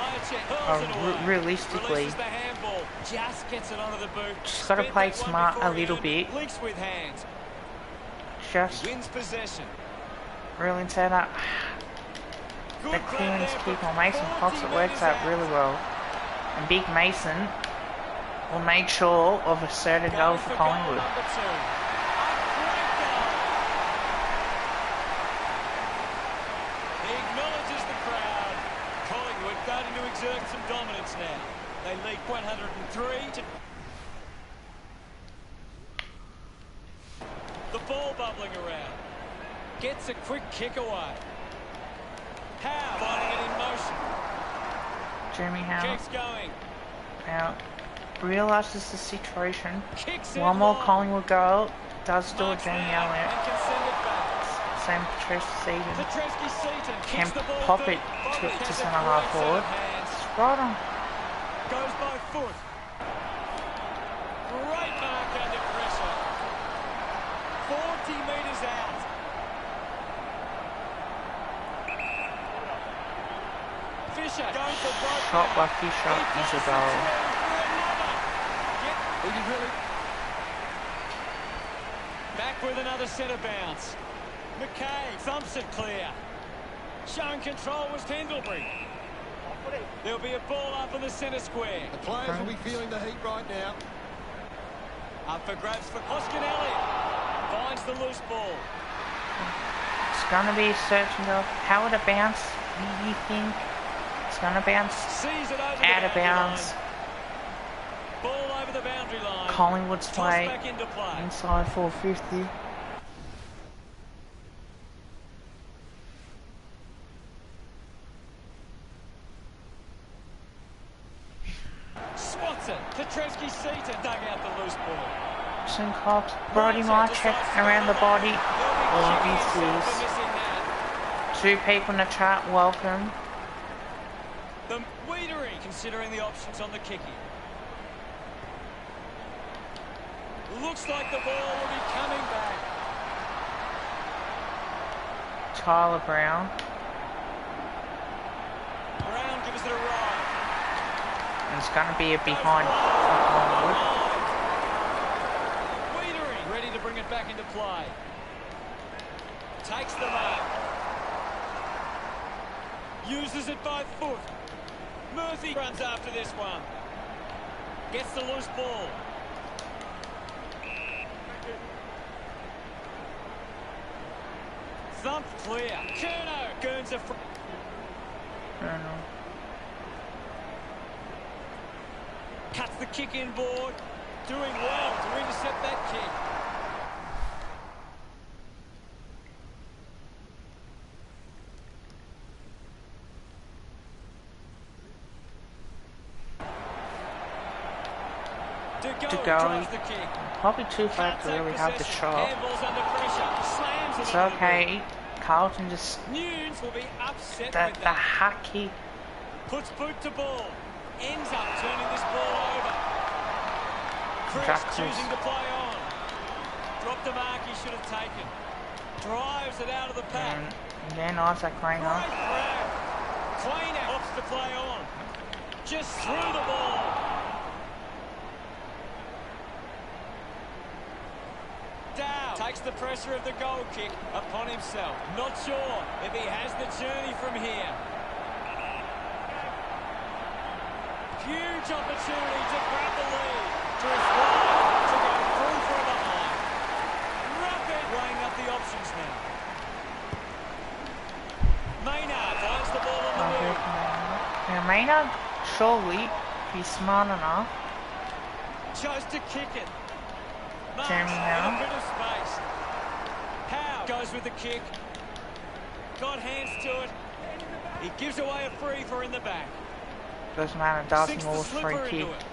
realistically, just gets it onto the boot. Just got to play smart a little bit. Just wins possession. really set up the clearance kick on Mason Cox. It works out really well. And Big Mason will make sure of a certain goal for Collingwood. He acknowledges the crowd. Collingwood starting to exert some dominance now. They lead 103 to... The ball bubbling around. Gets a quick kick away. Howe finding it in motion. Jeremy Howe Keeps going. now realises the situation. Kicks One it more long. Collingwood goal. Does do it, Jamie And Elliott. can send it back. Same Petrevski-Seaton. Petrevski-Seaton Can kicks the ball pop deep. it Bobby to has a centre great half set forward. of hands. It's right on. Goes by foot. Great mark under pressure. 40 metres out. Fisher going for both. Shot by Fisher is a goal. He did really... Back with another centre bounce. McKay thumps it clear. Showing control was Pendlebury. There'll be a ball up in the centre square. The players will be feeling the heat right now. Up for grabs for Hoskin Elliott. Finds the loose ball. It's gonna be searching goal. How would it bounce? Do you think it's gonna bounce Sees it over out the of boundary bounds? line. Ball over the boundary line. Collingwood's Tossed way back into play. inside 450. Spots it. Petrevski-Seaton dug out the loose ball. Mason Cox, Brody Marchek around the body. Oh, this is two people in the chat. Welcome. The Weedery considering the options on the kicking. Looks like the ball will be coming back. Tyler Brown. Brown gives it a ride. And it's going to be a behind for Collingwood. Weedery ready to bring it back into play. Takes the mark. Uses it by foot. Murphy runs after this one. Gets the loose ball. Thumped clear. Curnow goons a... I don't know. Cuts the kick in board. Doing well to intercept that kick. To go, probably too far to really have the shot. It's okay. Carlton just Nunes will be upset the with that. hack kick. Puts boot to ball. Ends up turning this ball over. Chris Jackals. choosing to play on. Dropped the mark he should have taken. Drives it out of the pack. And then Isaac Craner. Great grab. Cleaner opts to play on. Just threw the ball. Dow takes the pressure of the goal kick upon himself. Not sure if he has the journey from here. Huge opportunity to grab the lead. Drift wide to go through from behind. Rapid weighing up the options now. Maynard finds the ball on the move. Now Maynard, surely, if he's smart enough, Chose to kick it. Jeremy in a now. bit of space. Howe goes with the kick. Got hands to it. He gives away a free for in the back. Doesn't matter, Darcy Sinks the Moore's free slipper kick. into it.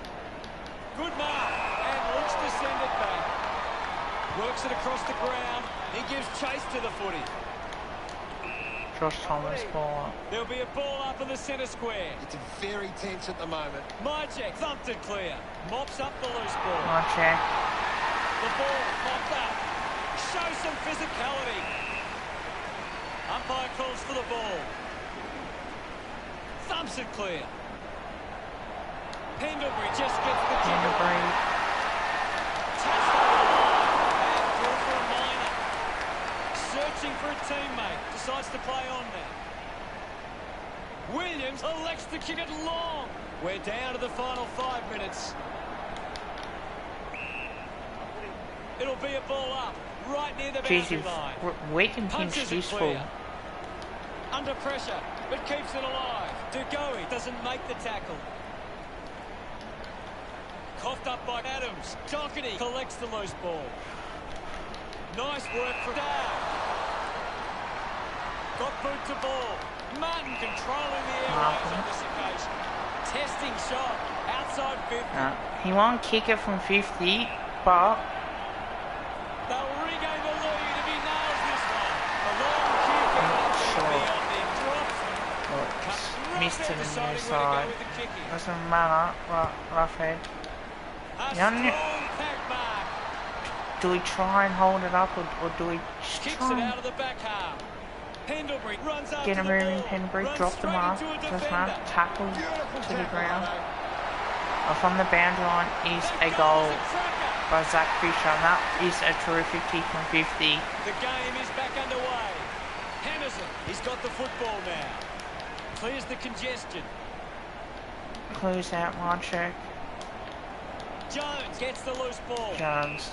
Good mark. And looks to send it back. Works it across the ground. He gives chase to the footy. Josh Thomas ball up. There'll be a ball up in the centre square. It's very tense at the moment. Myjek thumped it clear. Mops up the loose ball. Not check. The ball mopped up. Shows some physicality. Umpire calls for the ball. Thumps it clear. Pendlebury just gets the kick away. And through for a minor. Searching for a teammate. Decides to play on now. Williams elects to kick it long. We're down to the final 5 minutes. It'll be a ball up. Right near the boundary line. We can pinch Punches it this clear. full. Under pressure, but keeps it alive. Dugowie doesn't make the tackle. Coughed up by Adams. Doherty collects the loose ball. Nice work from Dow. Got boot to ball. Martin controlling the airways on this occasion. Testing shot. Outside 50. He won't kick it from 50, but they'll regain the lead if he nails this one. A long kick beyond him. Drops. missed to the near side. Doesn't matter. Rough head. Do we try and hold it up, or do we just try and get him moving? Pendlebury, drop the mark. Doesn't matter. Tackle to the ground. Off on the boundary line is a goal by Zach Fisher. And that is a terrific kick from 50. The game is back underway. Henderson, he's got the football now. Clears the congestion. Close out Marchek. Jones gets the loose ball. Jones.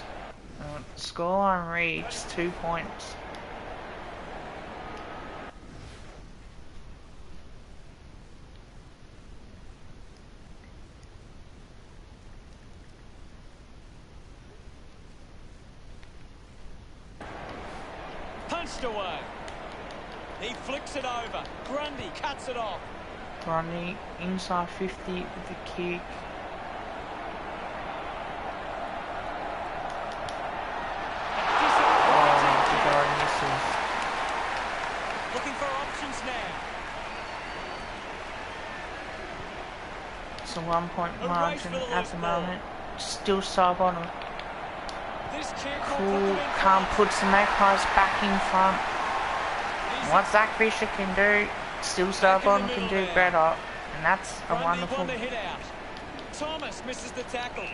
Scoreline reads 2 points. Punched away. He flicks it over. Grundy cuts it off. Grundy inside 50 with the kick. Looking for options now. It's a 1 point margin at the moment. Still sub on him. Cool, Calm puts the Magpies back in front. What Zach Fisher can do, still sub on can do better. And that's a wonderful. Thomas misses the tackle.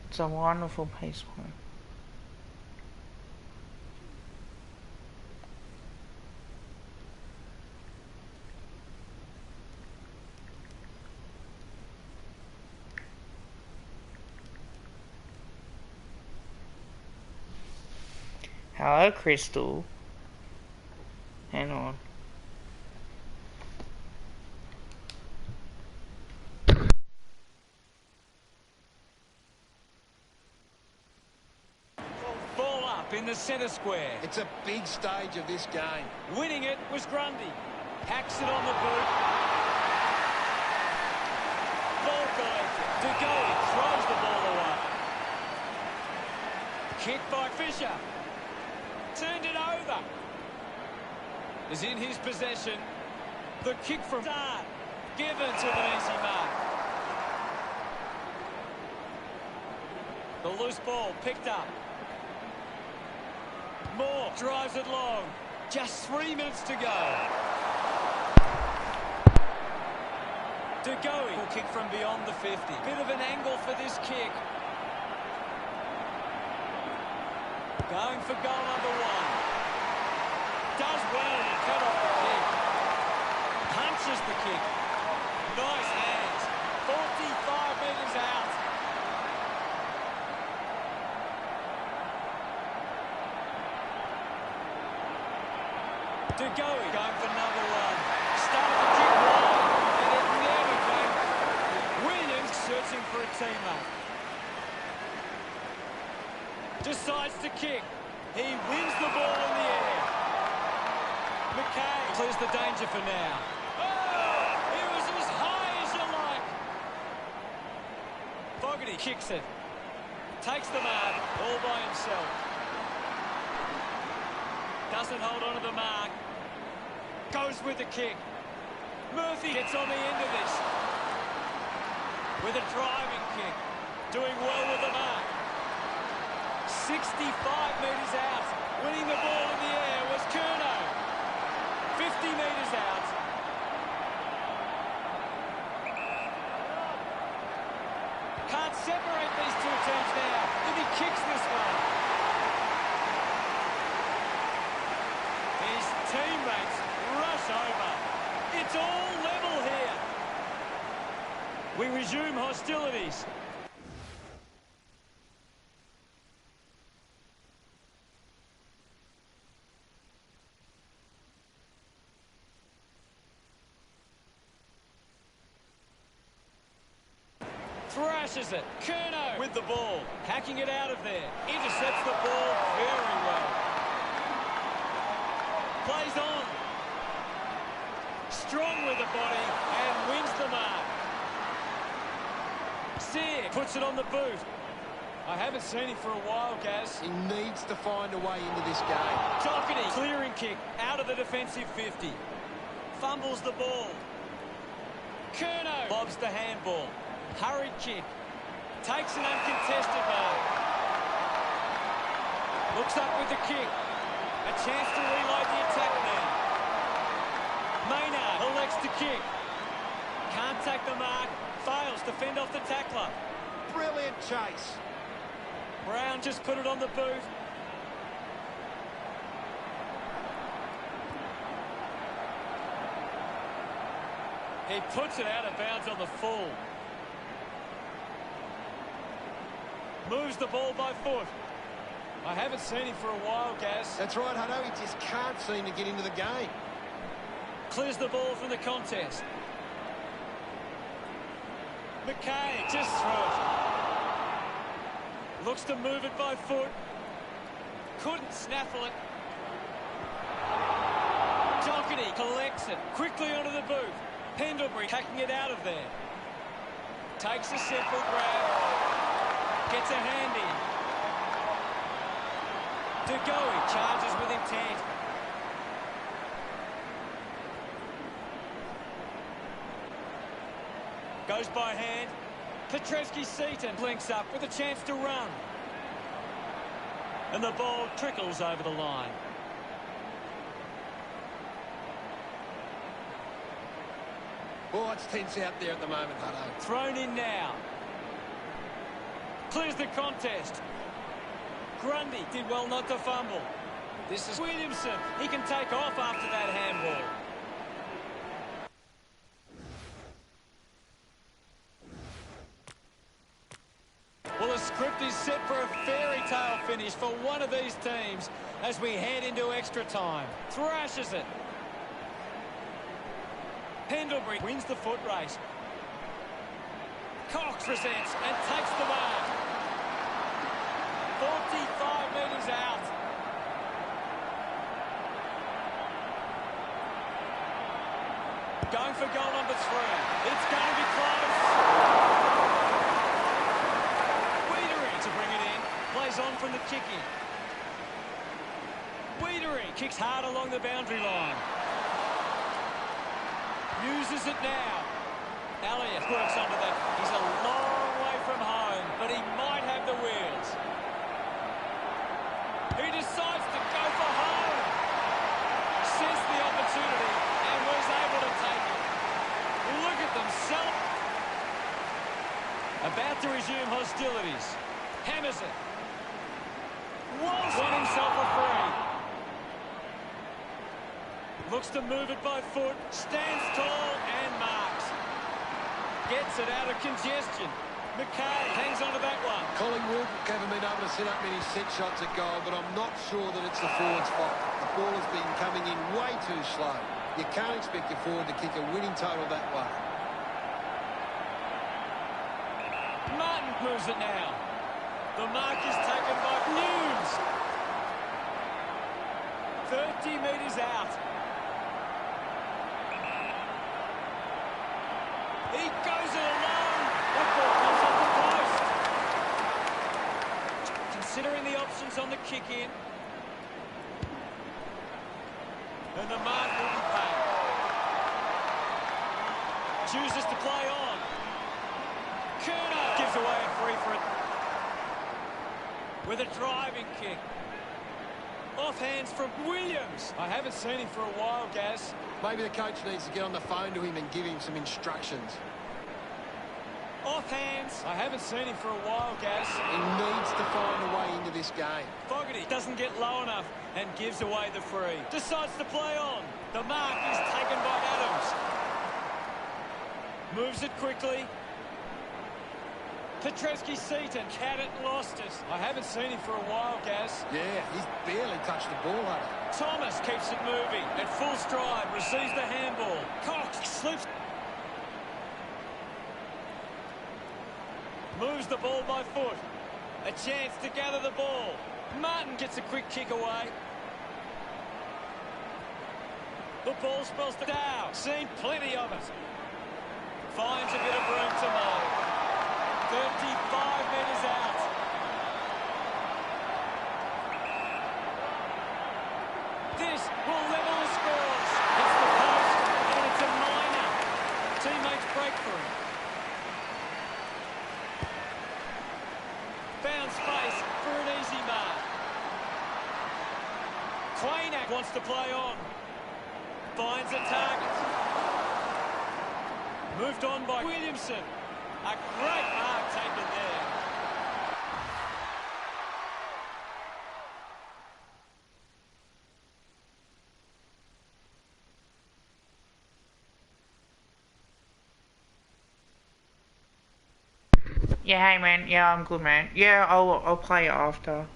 It's a wonderful pace point. Hello, Crystal. Hang on. Ball up in the centre square. It's a big stage of this game. Winning it was Grundy. Hacks it on the boot. Ball collected. Dugowie throws the ball away. Kick by Fisher. Turned it over. Is in his possession. The kick from Dart. Given to an easy mark. The loose ball picked up. Moore drives it long. Just 3 minutes to go. Dugowie will kick from beyond the 50. Bit of an angle for this kick. Going for goal number 1. Does well to cut off the kick. Punches the kick. Nice hands. 45 metres out. Dugowie going for number 1. Started the kick wide, and it never came. Williams searching for a teammate. Decides to kick. He wins the ball in the air. McKay clears the danger for now. Oh, he was as high as you like. Fogarty kicks it. Takes the mark all by himself. Doesn't hold on to the mark. Goes with the kick. Murphy gets on the end of this. With a driving kick. Doing well with the mark. 65 metres out. Winning the ball in the air was Curnow. 50 metres out. Can't separate these two teams now if he kicks this one. His teammates rush over. It's all level here. We resume hostilities. Thrashes it. Curnow with the ball. Hacking it out of there. Intercepts the ball very well. Plays on. Strong with the body and wins the mark. Sear puts it on the boot. I haven't seen him for a while, Gaz. He needs to find a way into this game. Doherty, clearing kick out of the defensive 50. Fumbles the ball. Curnow lobs the handball. Hurried kick. Takes an uncontested mark. Looks up with the kick. A chance to reload the attack now. Maynard elects to kick. Can't take the mark. Fails to fend off the tackler. Brilliant chase. Brown just put it on the boot. He puts it out of bounds on the full. Moves the ball by foot. I haven't seen him for a while, Gaz. That's right, Hutto. He just can't seem to get into the game. Clears the ball from the contest. McKay just through it. Looks to move it by foot. Couldn't snaffle it. Doherty collects it quickly onto the boot. Pendlebury taking it out of there. Takes a simple grab. Gets a hand in. De Goey charges with intent. Goes by hand. Petreski-Seaton links up with a chance to run. And the ball trickles over the line. Oh, it's tense out there at the moment, Hutto. Thrown in now. Clears the contest. Grundy did well not to fumble. This is Williamson. He can take off after that handball. Well, the script is set for a fairy tale finish for one of these teams as we head into extra time. Thrashes it. Pendlebury wins the foot race. Cox presents and takes the mark. 45 metres out. Going for goal number 3. It's going to be close. Wiedering to bring it in. Plays on from the kicking. Wiedering kicks hard along the boundary line. Uses it now. Elliott works under that. He's a long way from home, but he might have the wheels. He decides to go for home. Sensed the opportunity and was able to take it. Look at them sell. About to resume hostilities. Hammers it. Walsh won himself a free. Looks to move it by foot. Stands tall and marks. Gets it out of congestion. McKay hangs on to that one. Collingwood haven't been able to set up many set shots at goal, but I'm not sure that it's the forward's fault. The ball has been coming in way too slow. You can't expect your forward to kick a winning total that way. Martin moves it now. The mark is taken by News. 30 metres out. He goes it alone. That ball comes off the post. Considering the options on the kick in. And the mark will be paid. Chooses to play on. Kerno gives away a free for it. With a driving kick. Off hands from Williams. I haven't seen him for a while, Gaz. Maybe the coach needs to get on the phone to him and give him some instructions. Off hands. I haven't seen him for a while, Gaz. He needs to find a way into this game. Fogarty doesn't get low enough and gives away the free. Decides to play on. The mark is taken by Adams. Moves it quickly. Petrevski-Seaton, had it, lost it. I haven't seen him for a while, Gaz. Yeah, he's barely touched the ball, hasn't he? Thomas keeps it moving. At full stride, receives the handball. Cox slips. Moves the ball by foot. A chance to gather the ball. Martin gets a quick kick away. The ball spells to Dow. Seen plenty of it. Finds a bit of room to mow. 35 metres out. This will level the scores. It's the post, and it's a minor. Teammates break through. Found space for an easy mark. Quainak wants to play on. Finds a target. Moved on by Williamson. A great mark taken there. Yeah, hey man. Yeah, I'm good, man. Yeah, I'll play it after.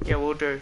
Yeah, we'll do.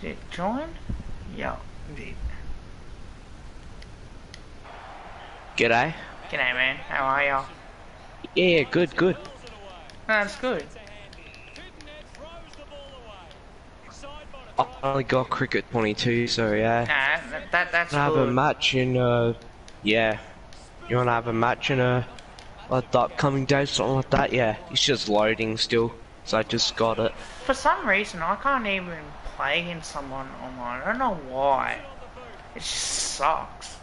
Did it join? Yeah, indeed. G'day. G'day, man. How are ya? Yeah, good, good. That's good. I only got cricket 22, so yeah. Nah, that's Have a good. match in yeah. You wanna have a match in like the upcoming days, something like that? Yeah. It's just loading still, so I just got it. For some reason, I can't even play against someone online. I don't know why. It just sucks.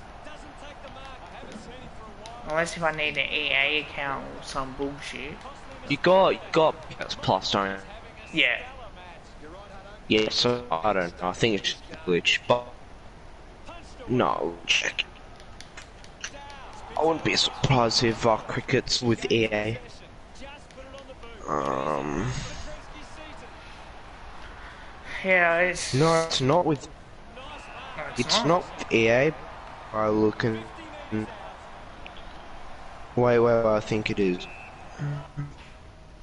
Unless if I need an EA account or some bullshit. You got PS Plus, don't you? Yeah. Yeah, so I don't know. I think it's just a glitch, but no, check. I wouldn't be surprised if cricket's with EA. Yeah, it's... No, it's not with. No, It's not with EA. By looking. Wait, I think it is.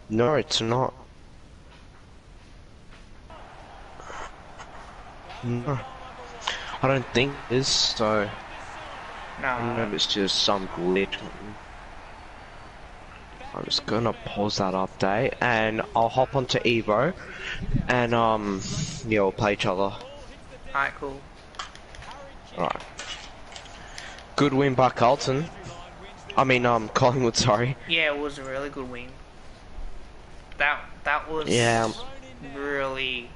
No, it's not. No. I don't think it is, so I don't know No. if it's just some glitch. I'm just gonna pause that update and I'll hop onto Evo and yeah, we'll play each other. Alright, cool. Alright. Good win by Carlton. I mean Collingwood, sorry. Yeah, it was a really good win. That was really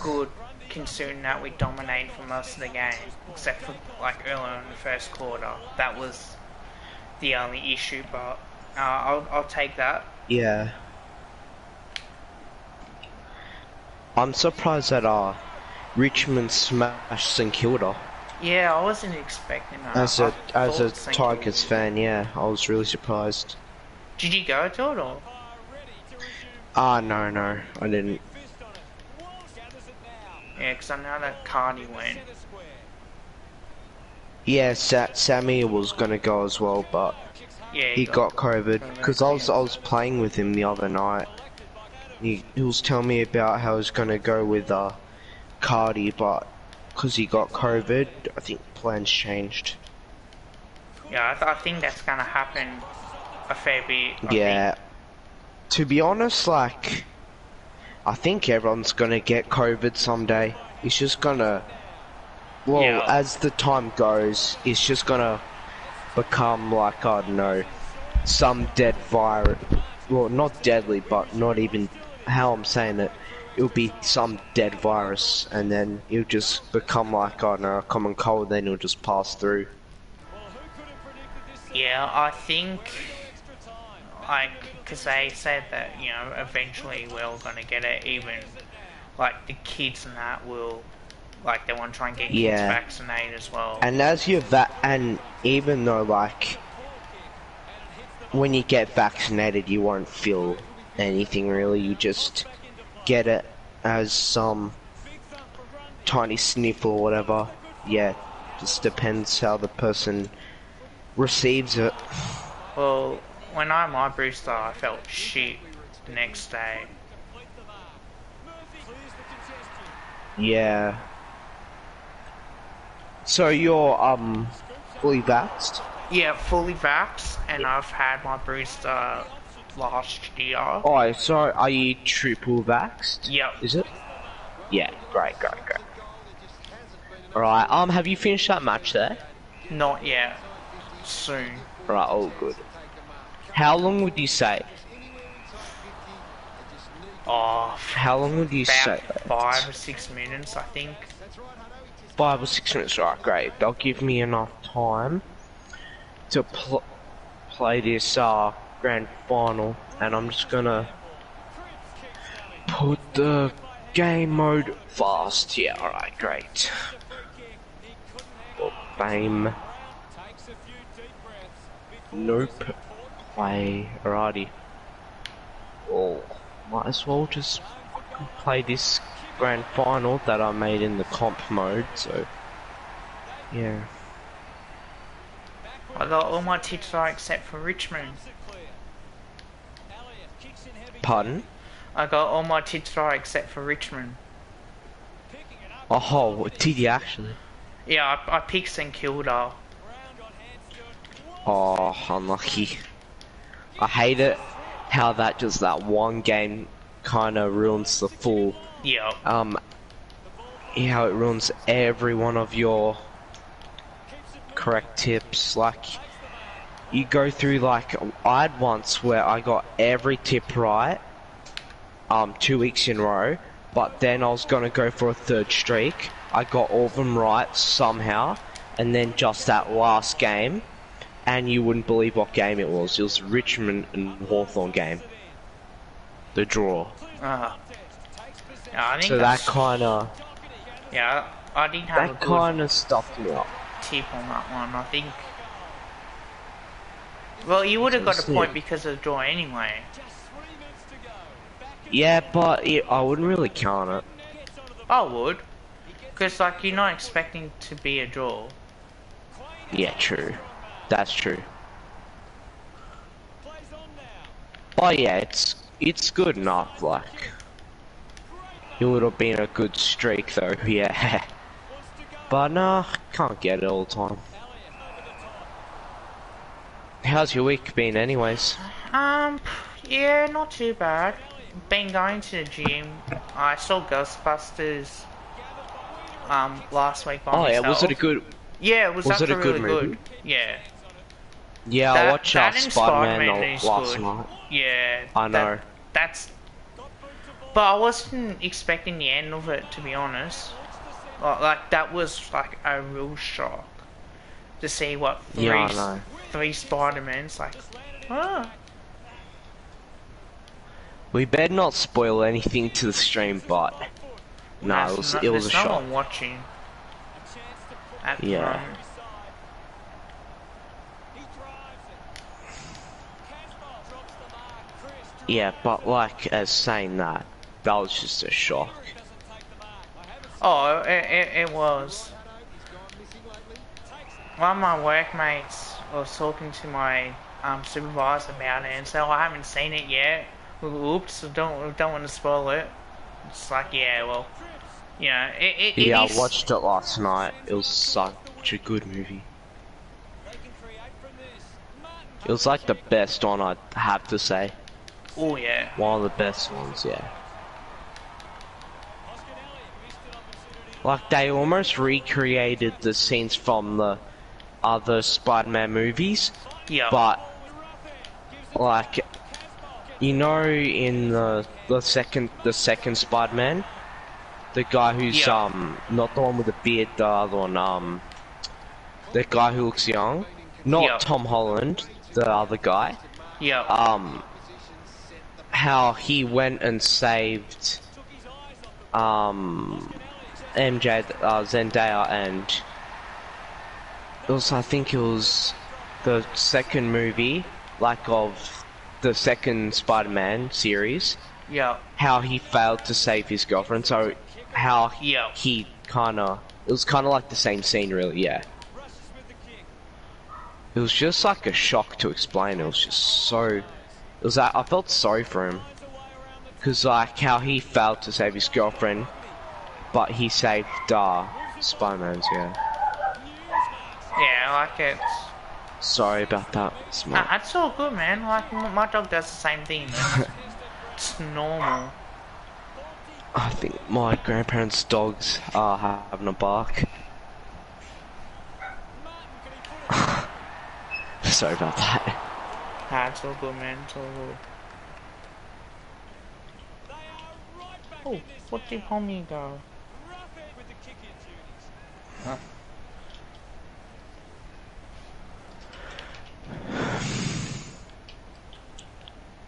good, considering that we dominated for most of the game, except for like earlier in the first quarter. That was the only issue, but I'll take that. Yeah. I'm surprised that Richmond smashed St Kilda. Yeah, I wasn't expecting that. As I a thought St. Kilda Tigers would. fan, yeah, I was really surprised. Did you go to it or? No, I didn't. Yeah, because I know that Cardi went. Yeah, Sammy was gonna go as well, but Yeah, he got COVID. Because I was playing with him the other night. He was telling me about how he's gonna go with Cardi, but because he got COVID, I think plans changed. Yeah, I think that's gonna happen a fair bit. I Yeah. To be honest, like, I think everyone's gonna get COVID someday. It's just gonna, well, Yeah. as the time goes, it's just gonna become like, I don't know, some dead virus. Well, not deadly, but not even how I'm saying it. It'll be some dead virus, and then it'll just become like, I don't know, a common cold, then it'll just pass through. Yeah, I think, like, because they said that, you know, eventually we're all gonna get it, even, like, the kids and that will, like, they want to try and get kids Yeah. vaccinated as well. And as you're and even though, like, when you get vaccinated, you won't feel anything really, you just get it as some tiny sniff or whatever. Yeah, just depends how the person receives it. Well, when I had my booster, I felt shit the next day. Yeah. So you're fully vaxxed? Yeah, fully vaxxed, and I've had my booster last year. Oh, so are you triple vaxxed? Yep. Is it? Yeah, great. Alright, have you finished that match there? Not yet. Soon. Right, all good. How long would you say? Oh, How long would you say? about 5 or 6 minutes, I think. 5 or 6 minutes, right, great. That'll give me enough time to play this grand final, and I'm just gonna put the game mode fast. Yeah, alright, great. Bam. Nope. Play. Alrighty. Oh, might as well just play this grand final that I made in the comp mode, so yeah. I got all my tips right except for Richmond. Pardon? I got all my tips right except for Richmond. Oh, did you actually? Yeah, I picked St Kilda. Oh, unlucky. I hate it how that one game kind of ruins the full. Yeah. Yeah, how it ruins every one of your correct tips. Like, you go through, like, I had once where I got every tip right, 2 weeks in a row, but then I was gonna go for a third streak. I got all of them right somehow, and then just that last game, and you wouldn't believe what game it was. It was Richmond and Hawthorn game. The draw. Yeah, I think So that kinda... Yeah, I didn't have a That good kinda stuffed me up. tip on that one, I think. Well, you would have got a point because of the draw anyway. Yeah, but I wouldn't really count it. I would. Because, like, you're not expecting to be a draw. Yeah, true. That's true. But yeah, it's good enough, like. It would have been a good streak though, yeah. But nah, can't get it all the time. How's your week been anyways? Yeah, not too bad. Been going to the gym. I saw Ghostbusters, last week by myself. Yeah, was it a good... Yeah, it was actually really good. Yeah. Yeah, I watched that and Spider-Man is last good. night. Yeah. I know. That's... But I wasn't expecting the end of it, to be honest. Like, that was, like, a real shock. To see what three Spider-Mans, like... Ah. We better not spoil anything to the stream, but... No, it was a shock. There's no one watching. Yeah. Yeah, but like, as saying that was just a shock. Oh, it was. One of my workmates was talking to my supervisor about it and said, I haven't seen it yet. Oops, don't want to spoil it. It's like, yeah, well, you know, it yeah, is... I watched it last night. It was such a good movie. It was like the best one, I'd have to say. Oh yeah. One of the best ones, yeah. Like, they almost recreated the scenes from the other Spider-Man movies. Yeah. But, like, you know, in the second Spider-Man, the guy who's not the one with the beard, the other one, the guy who looks young, not Tom Holland, the other guy. Yeah. How he went and saved MJ, Zendaya, and it was, I think it was the second movie, like, of the second Spider-Man series. Yeah. How he failed to save his girlfriend, so how he kinda, it was kinda like the same scene, really, yeah. It was just like a shock to explain. It was just so, it was like, I felt sorry for him, cause like how he failed to save his girlfriend, but he saved Spider-Man's, yeah. Yeah, like it. Sorry about that. Smart. That's all good, man. Like, my dog does the same thing. It's normal. I think my grandparents' dogs are having a bark. Sorry about that. It's all good, man. It's all good. Oh, what did homie go? Huh.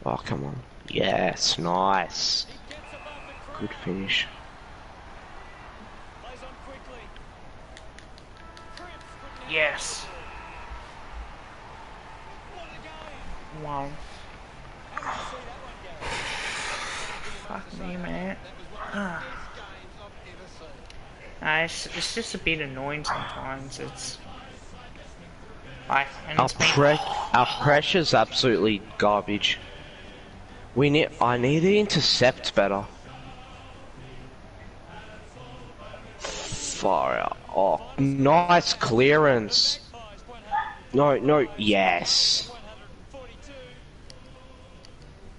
Oh, come on. Yes, nice. Good finish. Yes. Wow. Fuck me, man. It's just a bit annoying sometimes. It's like, and our pressure's absolutely garbage. I need to intercept better. far out. Oh, nice clearance. No, no, yes.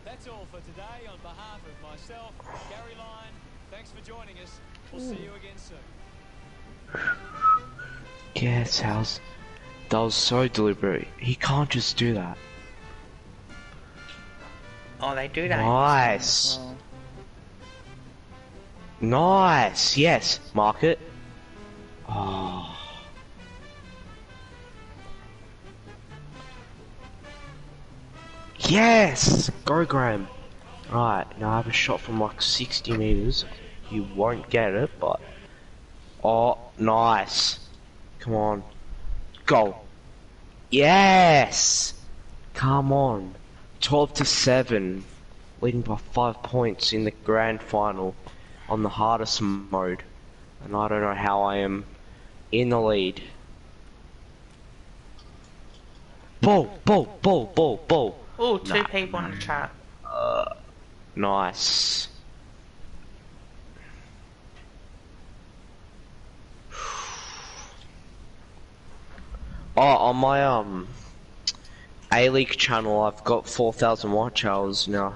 That's all for today. On behalf of myself, Gary Lyon, thanks for joining us. We'll see you again soon. Yes, House. That was so deliberate. He can't just do that. Oh, they do that. Nice. Well. Nice. Yes. Mark it. Oh. Yes. Go, Graham. Right. Now I have a shot from like 60 meters. You won't get it, but. Oh, nice. Come on. Go. Yes. Come on. 12-7. Leading by 5 points in the grand final on the hardest mode. And I don't know how I am in the lead. Ball, ball, ball, ball, ball. Oh, two people in the chat. Nice. Oh, on my A-League channel, I've got 4,000 watch hours now.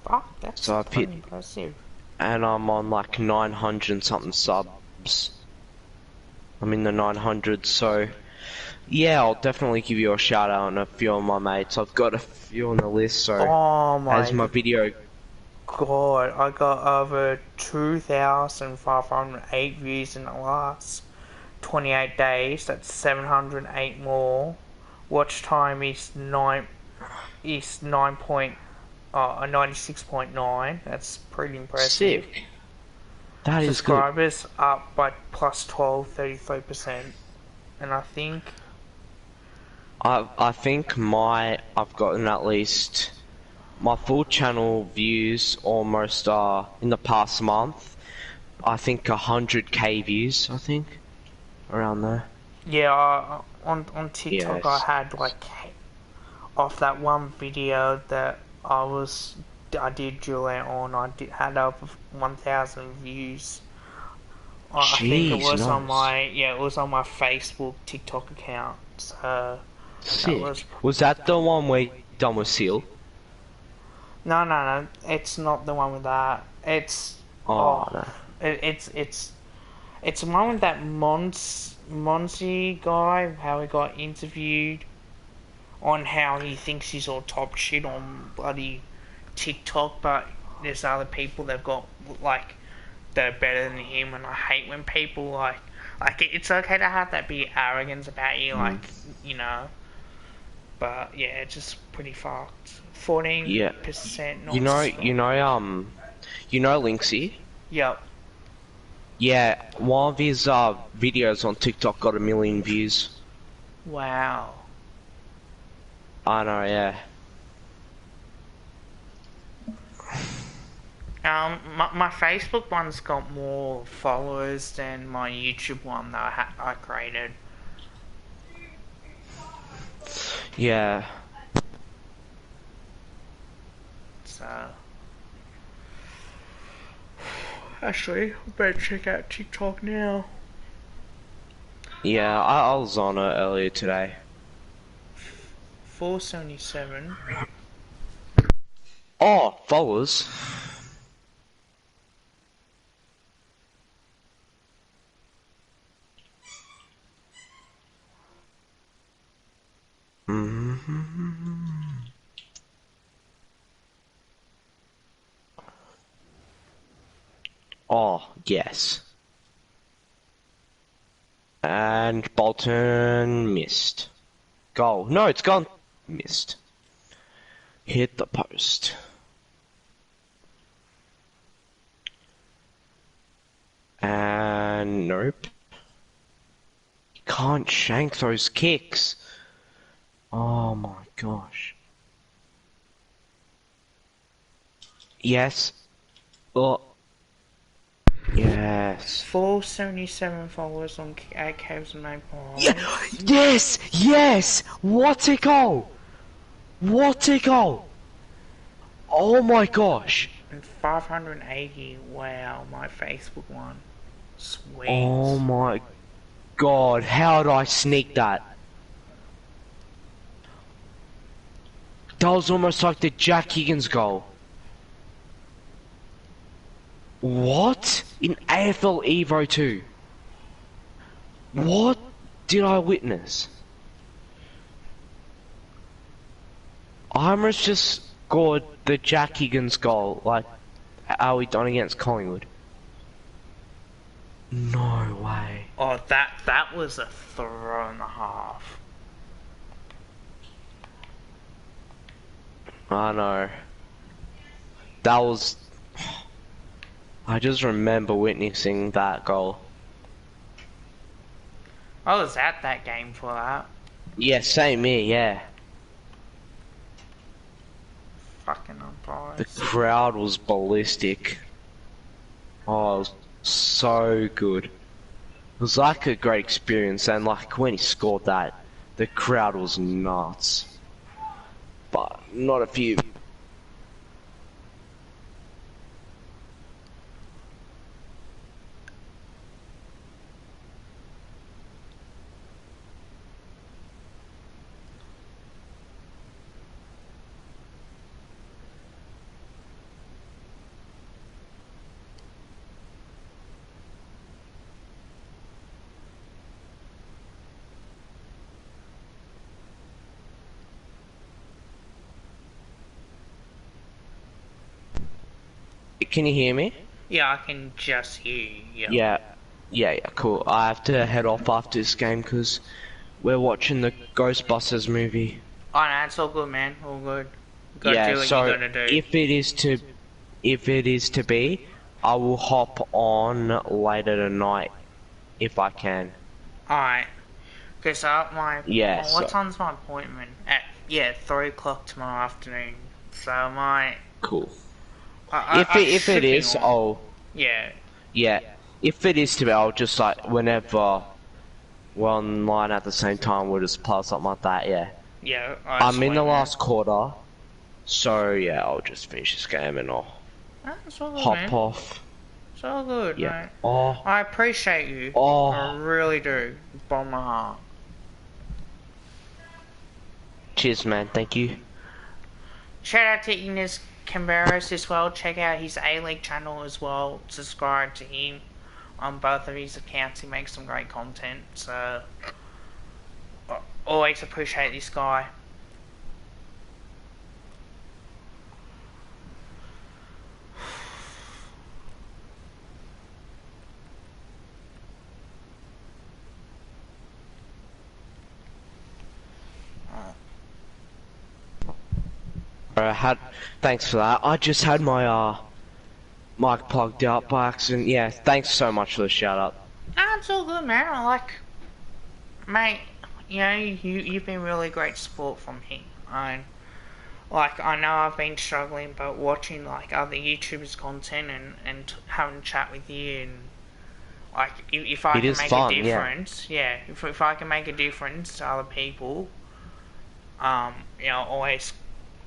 Fuck, that's So I've pretty hit, impressive. and I'm on like 900 and something subs. I'm in the 900s, so yeah, I'll definitely give you a shout out and a few of my mates. I've got a few on the list, so Oh as my video. God, I got over 2,508 views in the last 28 days. That's 708 more. Watch time is 96.9. That's pretty impressive. Sick. That is good. Subscribers up by plus 33%, and I think I think I've gotten at least my full channel views almost in the past month. I think 100k views. I think around there. yeah, on TikTok Yes. I had like off that one video that I did Juliet on. Had over 1,000 views. I think it was on nice. it was on my Facebook TikTok account. So Sick. that Was that the one where you done with Seal? no, it's not the one with that. It's No. it's the one with that Monsi guy. How he got interviewed on how he thinks he's all top shit on bloody TikTok, but there's other people that've got like that are better than him, and I hate when people like it's okay to have that big arrogance about you, like you know. But yeah, it's just pretty fucked. 14%. Yeah. Not You know Linksy? Yep. Yeah, one of his videos on TikTok got 1 million views. Wow. I know, yeah. My Facebook one's got more followers than my YouTube one that I created. Yeah. So actually, I better check out TikTok now. Yeah, I was on it earlier today. 477. Oh, followers. Oh, yes. And Bolton missed. Goal. No, it's gone. Missed. Hit the post. And nope. You can't shank those kicks. Oh my gosh. Yes. Oh. Yes. 477 followers on Cavs and Maple. Yeah. Yes! Yes! What a goal! What a goal! Oh my gosh! And 580. Wow, my Facebook one. Sweet. Oh my god, how did I sneak that? That was almost like the Jack Higgins goal. What? In AFL Evo 2? What did I witness? I almost just scored the Jack Higgins goal, like how we done against Collingwood. No way. Oh, that was a throw and a half. I know. That was... I just remember witnessing that goal. I was at that game for that. Yeah, same here, yeah. Fucking umpires. The crowd was ballistic. Oh, it was so good. It was like a great experience, and like when he scored that, the crowd was nuts. But not a few. Can you hear me? Yeah, I can just hear you. Yeah, cool. I have to head off after this game because we're watching the Ghostbusters movie. Oh, no, it's all good, man. All good. Gotta Yeah, do what so you gotta do. if it is to be, I will hop on later tonight if I can. Alright. Because Yeah, what so- time's my appointment? At 3 o'clock tomorrow afternoon. So I might... Cool. I If should it be is, on. I'll... Yeah. If it is to be, I'll just like, whenever we're online at the same time, we'll just play something like that, yeah. Yeah, I'm in the last quarter, so yeah, I'll just finish this game and I'll It's all good, hop man. off. It's all good, Yeah. mate. Oh, I appreciate you. Oh. I really do. From my heart. cheers, man. Thank you. Shout out to Ines Camberos as well. Check out his A-League channel as well. Subscribe to him on both of his accounts. He makes some great content. So, always appreciate this guy. Thanks for that. I just had my mic plugged out by accident. Yeah, thanks so much for the shout out. Nah, it's all good, man. Mate, you know, you've been really great support from me. I know I've been struggling, but watching like other YouTubers' content and having a chat with you and like if I It can is make fun, a difference, if I can make a difference to other people, you know, always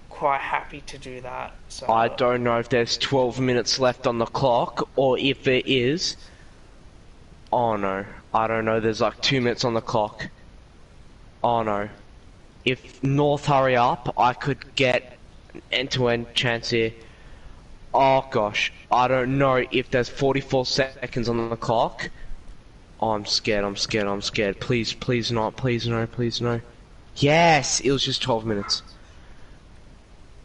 quite happy to do that. So I don't know if there's 12 minutes left on the clock, or if it is. Oh no, I don't know, there's like 2 minutes on the clock. Oh no. If North hurry up, I could get an end-to-end chance here. Oh gosh, I don't know if there's 44 seconds on the clock. Oh, I'm scared. Please not, please no, please no. Yes, it was just 12 minutes.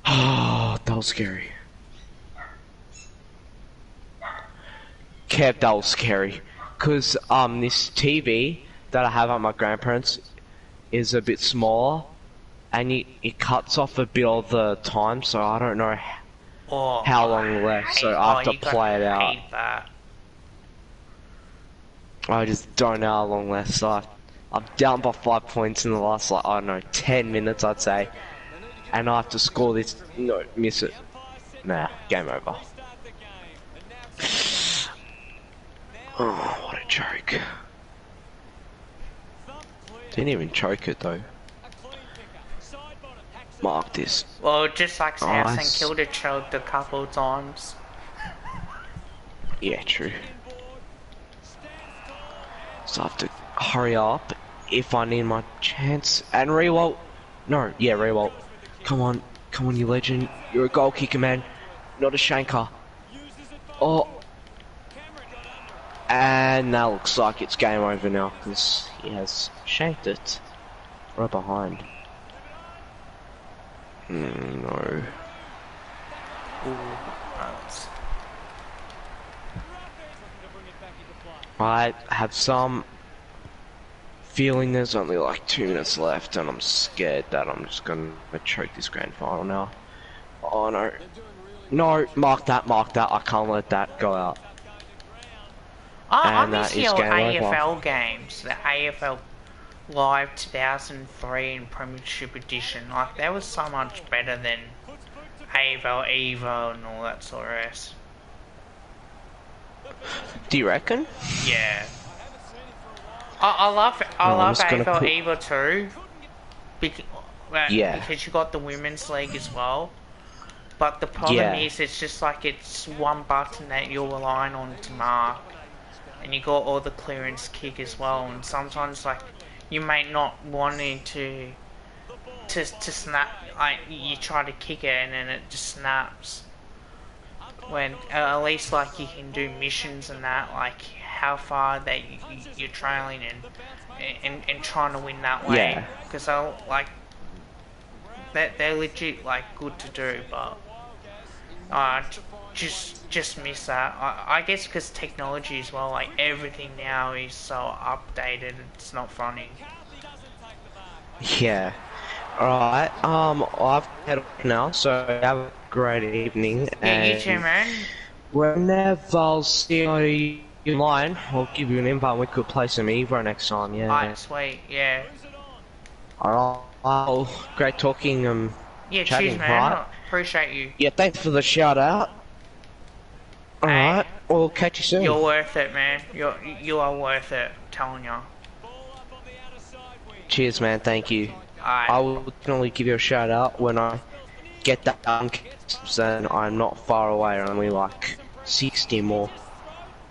Oh, that was scary. Kev, that was scary. Cause this TV that I have at my grandparents is a bit smaller, and it cuts off a bit of the time, so I don't know how long left. So I have to play it out. That. I just don't know how long left. So I'm down by 5 points in the last, like, I don't know, 10 minutes, I'd say. And I have to score this. No, miss it. Nah, game over. Oh, what a joke. Didn't even choke it though. Mark this. Well, just like South Nice. St Kilda choked a couple times. Yeah, true. So I have to hurry up if I need my chance. And Rewalt. No, yeah, Rewalt. Come on, you legend. You're a goal kicker, man. Not a shanker. Oh. And that looks like it's game over now because he has shanked it right behind. No. I have some feeling there's only like 2 minutes left and I'm scared that I'm just gonna choke this grand final now. Oh no. No, mark that, I can't let that go out. I And miss that is the old game over. AFL games, the AFL Live 2003 and Premiership Edition. Like, that was so much better than AFL Evo and all that sort of rest. Do you reckon? Yeah. I love AFL Evo too. Because you got the women's league as well. But the problem is, it's just like it's one button that you're relying on to mark. And you got all the clearance kick as well. And sometimes, like, you may not wanting to snap. Like, you try to kick it and then it just snaps. When at least, like, you can do missions and that, like how far that you're trailing and trying to win that way. Because they're legit, like, good to do, but just miss that. I guess because technology as well, like, everything now is so updated, it's not funny. Yeah. Alright, I've head off now, so have a great evening. Yeah, you too, man. Whenever I'll see you online, I'll give you an invite and we could play some Evo next time, yeah. Alright, sweet, yeah. Alright, well, great talking yeah, chatting, cheers, man. right? Appreciate you. Yeah, thanks for the shout out. Alright, we'll catch you soon. You're worth it, man. You are worth it, I'm telling you. Cheers, man, thank you. Alright. I will definitely give you a shout out when I get that done, and I'm not far away, only like 60 more.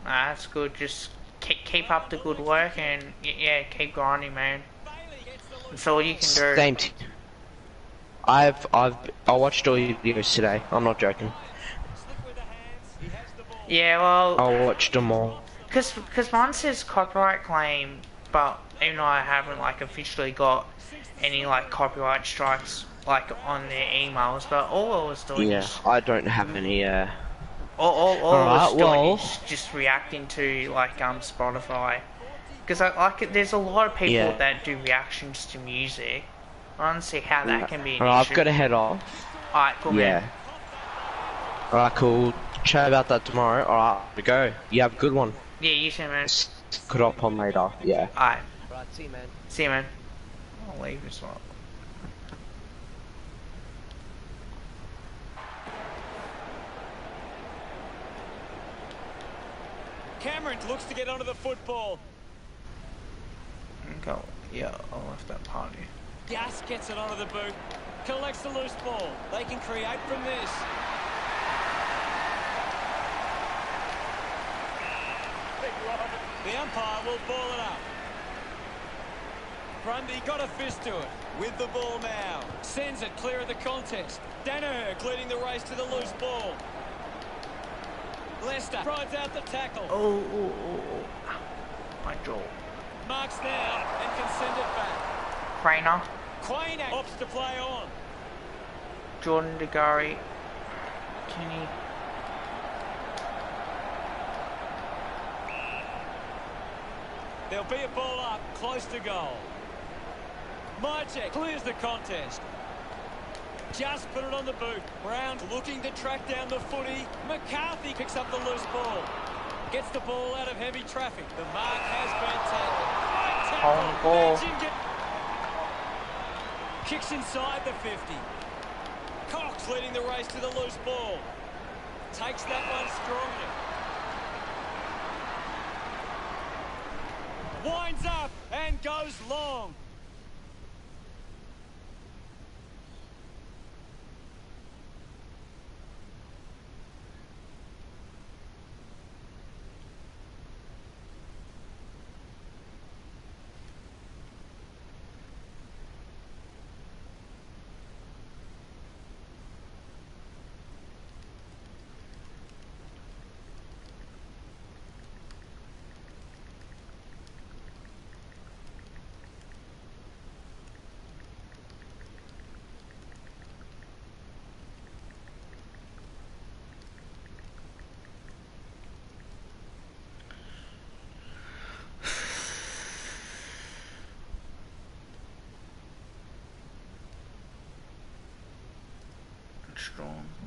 That's good, just keep up the good work and yeah, keep grinding, man. That's all you can do. Same I watched all your videos today, I'm not joking. Yeah, well, I watched them all. Cause mine says copyright claim, but even though I haven't, like, officially got any, like, copyright strikes, like, on their emails, but all I was doing is... I don't have any, all I was doing is just reacting to, like, Spotify. Because, there's a lot of people that do reactions to music. I don't see how that can be an issue. I've got to head off. Alright, cool, man. Alright, cool. Chat about that tomorrow. Alright, we go. You have a good one. Yeah, you too, man. Could hop on later. Yeah. Alright. Right, see you, man. See you, man. I'll leave as well. Cameron looks to get onto the football. Go. Yeah, I left that party. Gas gets it onto the boot. Collects the loose ball. They can create from this. The umpire will ball it up. Grundy got a fist to it. With the ball now. Sends it clear of the contest. Danaher leading the race to the loose ball. Leicester rides out the tackle. Oh. My jaw. Marks now and can send it back. Craner. Quain opts to play on. Jordan DeGari. Kenny. There'll be a ball up, close to goal. Mychek clears the contest. Just put it on the boot. Brown looking to track down the footy. McCarthy picks up the loose ball. Gets the ball out of heavy traffic. The mark has been taken. On ball. Kicks inside the 50. Cox leading the race to the loose ball. Takes that one strongly. Winds up and goes long.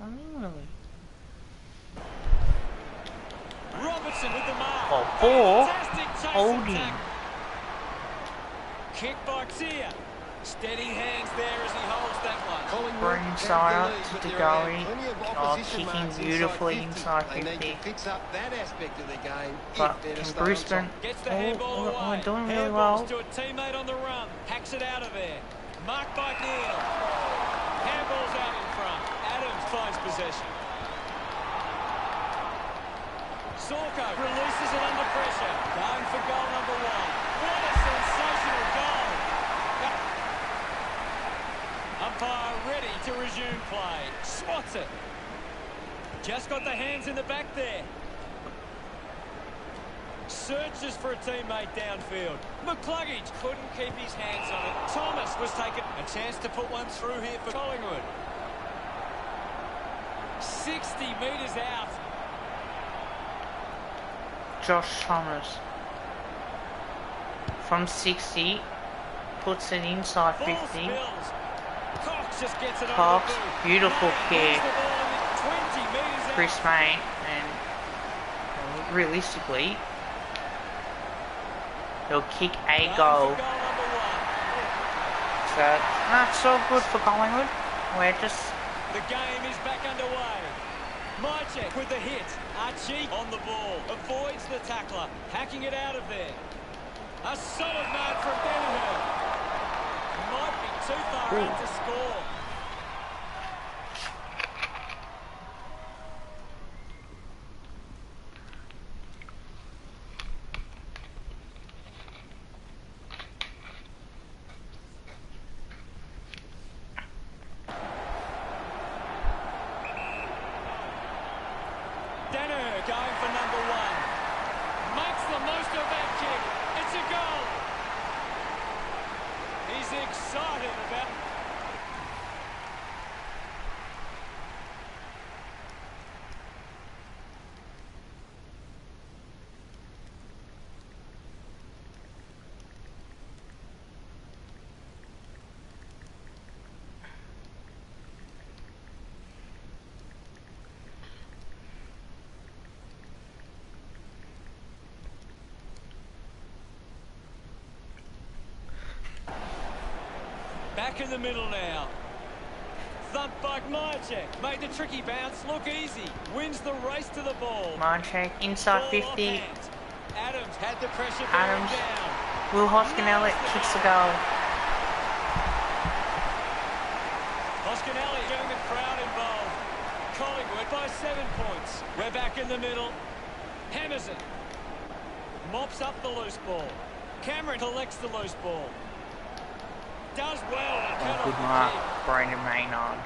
I mean, really. Robertson with the mark. Oh, four. Fantastic chase and Holding. tackle. Kick by Xia. Steady hands there as he holds that one. Collingwood Bring carried Sire the lead, to but the there are goalie. plenty of Oh, opposition kicking marks beautifully inside They need 50. to fix up that aspect of their game But if they're to can stay on Brisbane? top. Gets the handball away. Doing really Handballs well. to a teammate on the run. Hacks it out of there. Marked by Neal. Handball's out in front. Adams finds possession. Sorko releases it under pressure. Going for goal number one. What a sensational goal. Umpire ready to resume play. Swats it. Just got the hands in the back there. Searches for a teammate downfield. McCluggage couldn't keep his hands on it. Thomas was taken. A chance to put one through here for Collingwood. 60 metres out. Josh Thomas from 60 puts it inside 50. Cox just gets it Cox, over the boot. beautiful kick. Moves the ball in 20 metres out. Chris Main, and realistically, he'll kick a Going goal. for goal number one. So that's so good for Collingwood. We're just The game is back underway. Mychek with the hit. Archie on the ball. Avoids the tackler. Hacking it out of there. A solid mark from Danaher. Might be too far out to score. Danaher going for number one. Makes the most of that kick. It's a goal. He's excited about it. Back in the middle now. Thumped by Mychek. Made the tricky bounce look easy. Wins the race to the ball. Mychek inside Ball off 50. hands. Adams had the pressure Adams. bearing down. Will Hoskinelli kicks the goal. Hoskinelli getting the crowd involved. Collingwood by 7 points. We're back in the middle. Hammers it. Mops up the loose ball. Cameron collects the loose ball. Does well and cannot Good mark, Brandon Maynard.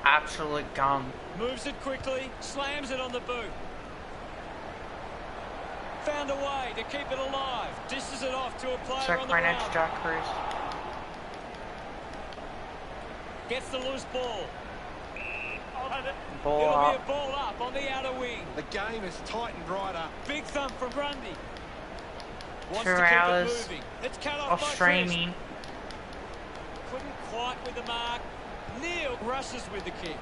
Absolute gun. moves it quickly, slams it on the boot. Found a way to keep it alive. Dishes it off to a player Check on the right next to run. Jack Cruz. Gets the loose ball. Ball It'll up. be a ball up on the outer wing. The game has tightened right up. Big thump from Grundy. Wants 2 to keep hours it moving. It's cut off of by Chris. streaming. Couldn't quite with the mark. Neal rushes with the kick.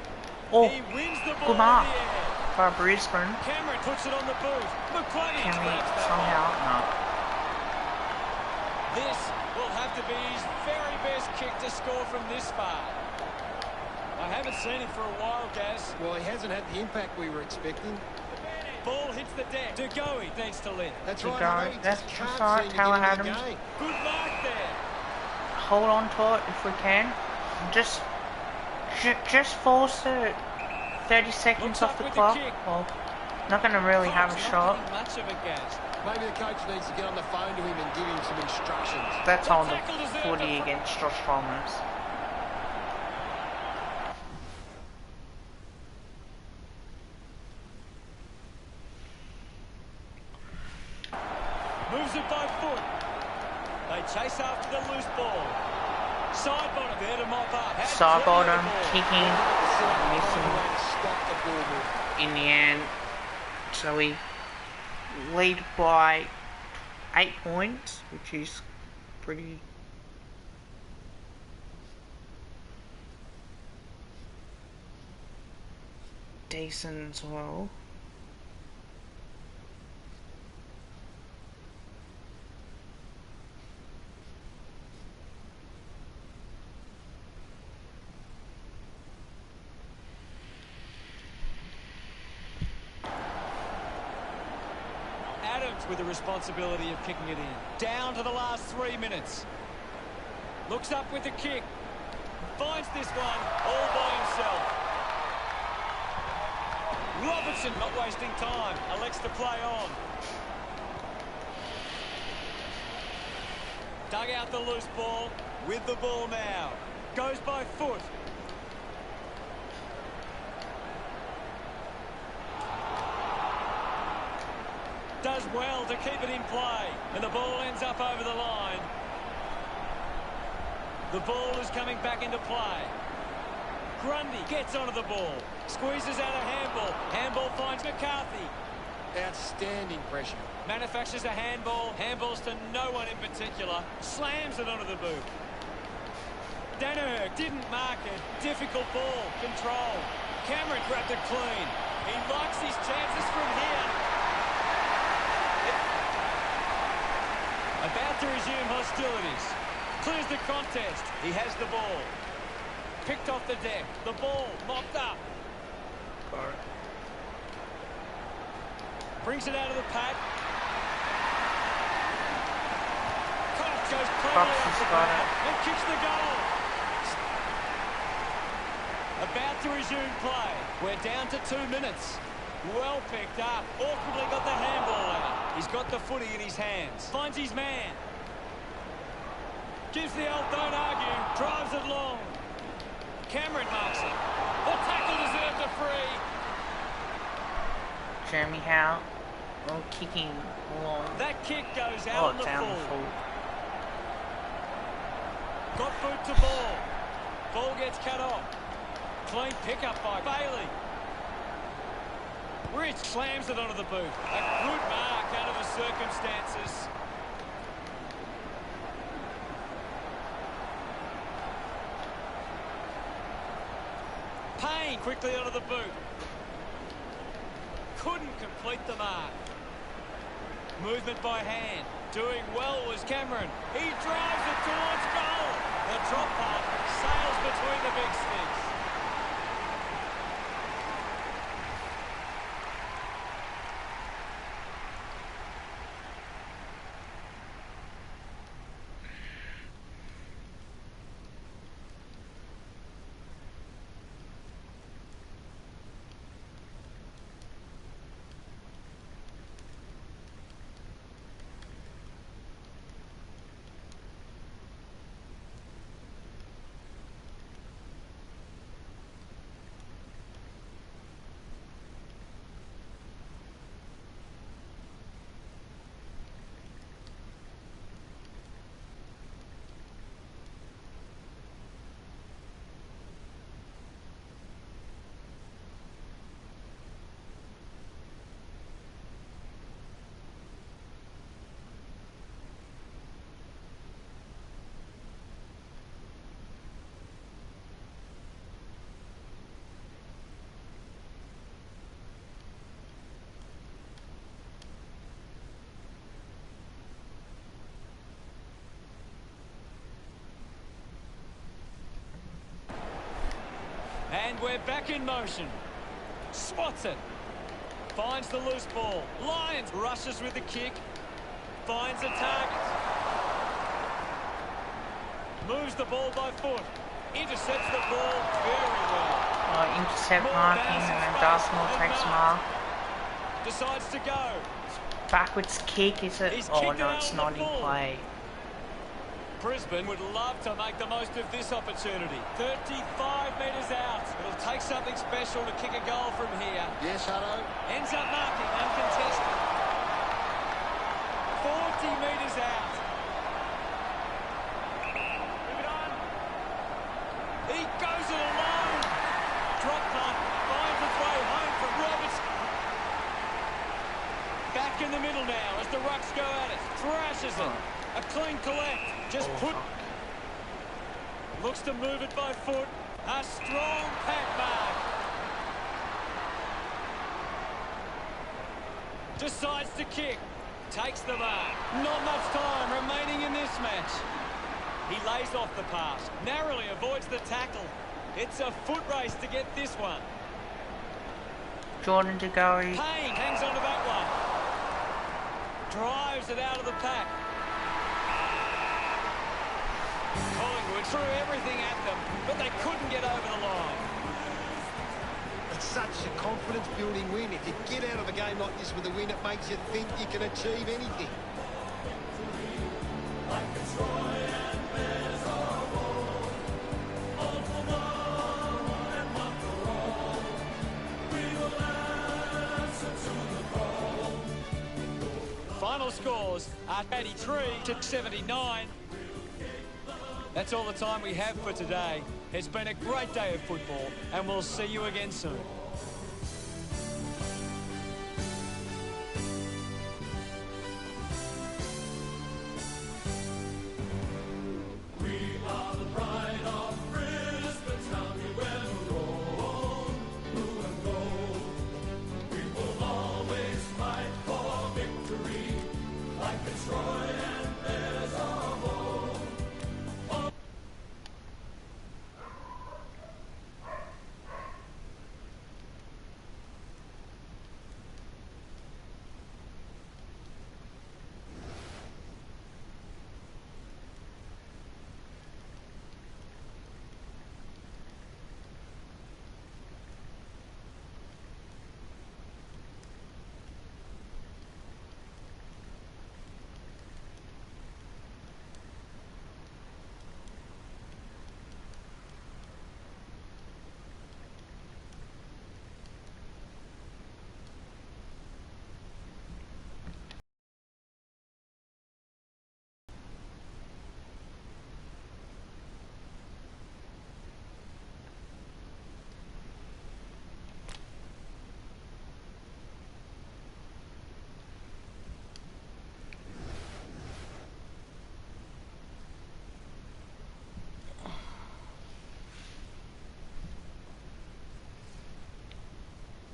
Oh, He wins the ball good mark in the air. by Brisbane. Cameron puts it on the boot. McCluggage Can we grabs that somehow? one. This will have to be his very best kick to score from this far. I haven't seen it for a while, Gaz. Well, he hasn't had the impact we were expecting. Ball hits the deck. Dugowie needs to lift. That's To right, go. Harry, he That's just can't sorry, seem to Taylor get in the Adams. game. Good mark there. Hold on to it if we can. Just force it. 30 seconds Looks off up the with the clock. kick. Well, not going to really have a Cox not shot. getting much of a gas. Maybe the coach needs to get on the phone to him and give him some instructions. That's on the tackle deserved footy a- against Josh Thomas. Moves it by foot. They chase after the loose ball. Side bottom there to mop up. Had Side plenty of bottom, the ball. kicking, missing Stop the ball move. in the end. So we lead by 8 points, which is pretty. decent as well. With the responsibility of kicking it in. Down to the last 3 minutes. Looks up with the kick. Finds this one all by himself. Robertson, not wasting time, elects to play on. Dug out the loose ball. With the ball now. Goes by foot. Does well to keep it in play, and the ball ends up over the line. The ball is coming back into play. Grundy gets onto the ball, squeezes out a handball. Handball finds McCarthy. Outstanding pressure. Manufactures a handball. Handballs to no one in particular. Slams it onto the boot. Danaher didn't mark it. Difficult ball. Control. Cameron grabbed it clean. He likes his chances from here. About to resume hostilities. Clears the contest. He has the ball. Picked off the deck. The ball mopped up. Brings it out of the pack. Cox goes cleanly off the ground and kicks the goal. About to resume play. We're down to 2 minutes. Well picked up. Awkwardly got the handball out. He's got the footy in his hands. Finds his man. Gives the old don't argue. Drives it long. Cameron marks it. The tackle deserved a free. Jeremy Howe. Oh, kicking long. That kick goes out on the down full. full. Got boot to ball. Ball gets cut off. Clean pickup by Bailey. Rich slams it onto the boot. A good mark under the circumstances. Payne quickly onto the boot. Couldn't complete the mark. Movement by hand. Doing well was Cameron. He drives it towards goal. The drop punt sails between the big sticks. And we're back in motion. Swats it. Finds the loose ball. Lyons rushes with the kick. Finds a target. Moves the ball by foot. Intercepts the ball very well. Intercept marking and then Dartmoor takes mark. Decides to go. Backwards kick, is it? Oh no, it's not in play. Brisbane would love to make the most of this opportunity. 35 metres out. It'll take something special to kick a goal from here. Yes, Hutto. Ends up marking uncontested. 40 metres out. Move it on. He goes it alone. Drop punt. Finds its way home from Roberts. Back in the middle now as the Rucks go at it. Thrashes it. A clean collect. Just put. Looks to move it by foot. A strong pack mark. Decides to kick. Takes the mark. Not much time remaining in this match. He lays off the pass. Narrowly avoids the tackle. It's a foot race to get this one. Jordan to go. Payne hangs on to that one. Drives it out of the pack. Collingwood threw everything at them, but they couldn't get over the line. It's such a confidence-building win. If you get out of a game like this with a win, it makes you think you can achieve anything. Final scores are 83 to 79. That's all the time we have for today. It's been a great day of football, and we'll see you again soon.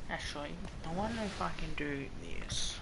Actually, I wonder if I can do this.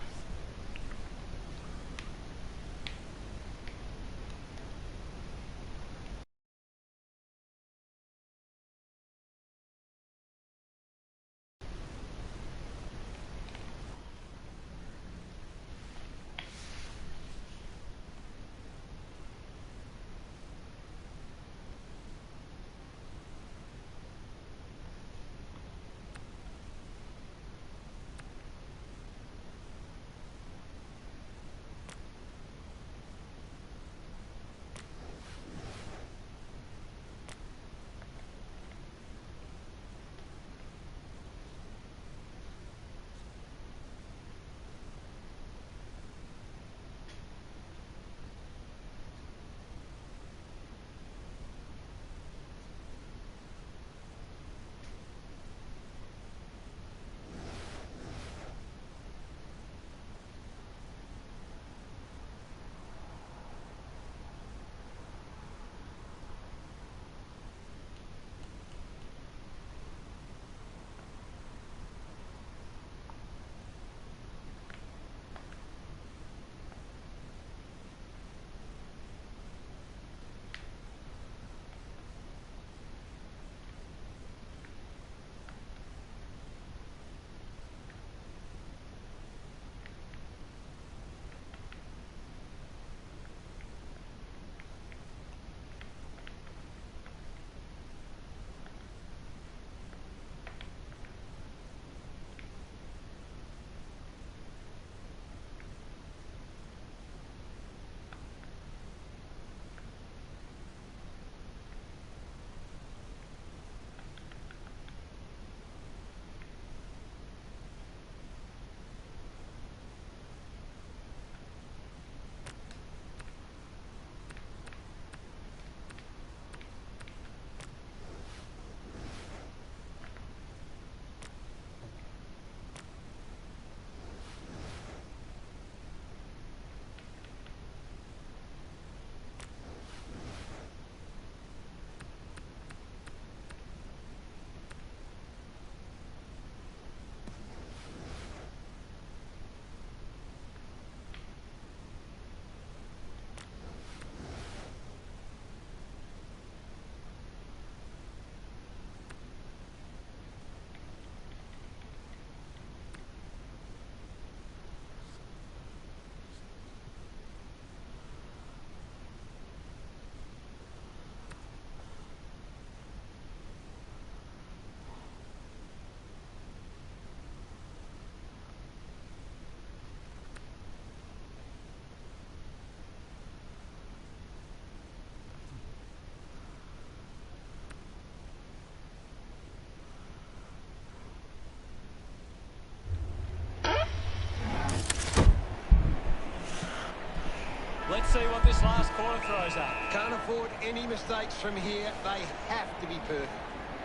see what this last quarter throws up. Can't afford any mistakes from here. They have to be perfect.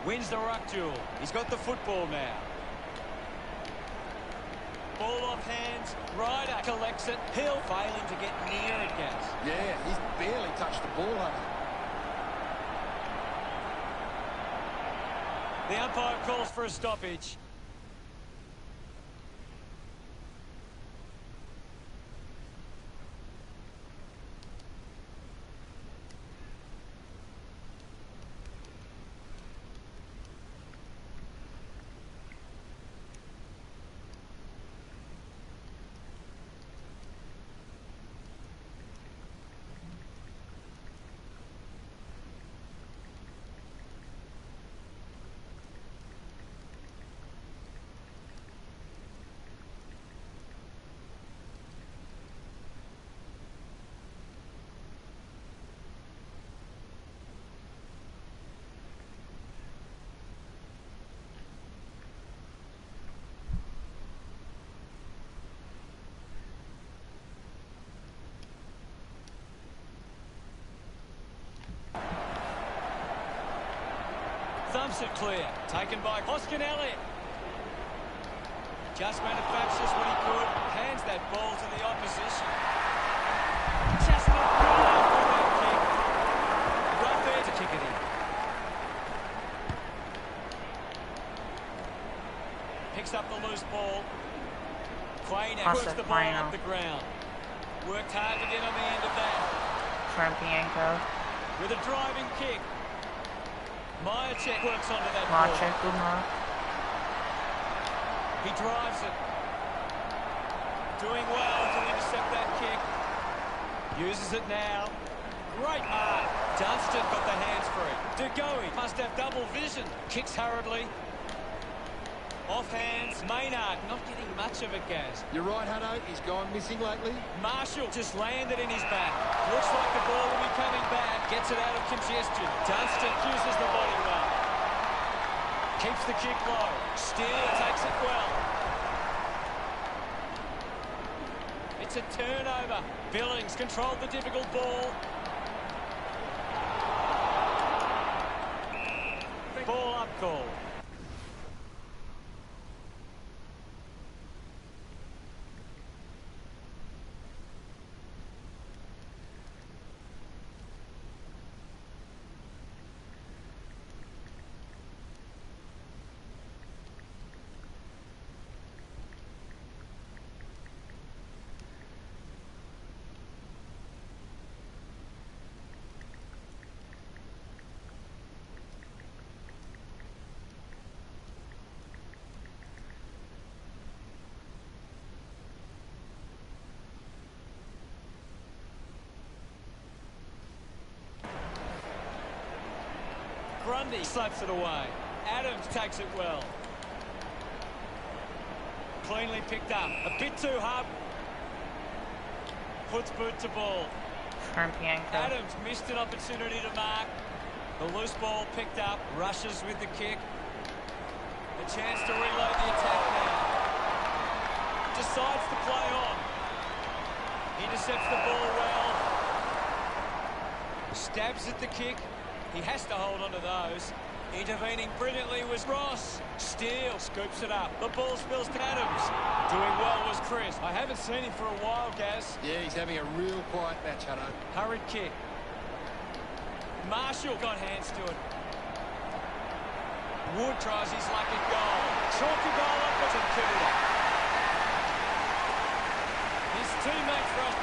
Wins the ruck duel. He's got the football now. Ball off hands. Ryder collects it. Hill failing to get near it, Gaz. Yeah, he's barely touched the ball, hasn't he? The umpire calls for a stoppage. Thumps it clear. Taken by Hoskin-Elliott. Just manufactures what he could. Hands that ball to the opposition. Just not good enough for that kick. Right there to kick it in. Picks up the loose ball. Quainer works the ball up the ground. Worked hard to get on the end of that. Trampienko. With a driving kick. Myercheck works onto that Myercheck, ball. good mark. He drives it. Doing well to intercept that kick. Uses it now. Great mark. Dunstan got the hands free. De Goey must have double vision. Kicks hurriedly. Off hands. Maynard not getting much of it, Gaz. You're right, Hutto. He's gone missing lately. Marshall just landed in his back. Looks like the ball will be coming back. Gets it out of congestion. Dunstan uses the body well. Keeps the kick low. Steele takes it well. It's a turnover. Billings controlled the difficult ball. Ball up call. Grundy slaps it away. Adams takes it well. Cleanly picked up. A bit too hard. Puts boot to ball. Trampienko. Adams missed an opportunity to mark. The loose ball picked up. Rushes with the kick. A chance to reload the attack now. Decides to play on. Intercepts the ball well. Stabs at the kick. He has to hold on to those. Intervening brilliantly was Ross. Steele scoops it up. The ball spills to Adams. Doing well was Chris. I haven't seen him for a while, Gaz. Yeah, he's having a real quiet match, Hutto. Hurried kick. Marshall got hands to it. Wood tries his luck at goal. Chalky goal up with Kuda. His teammates rush.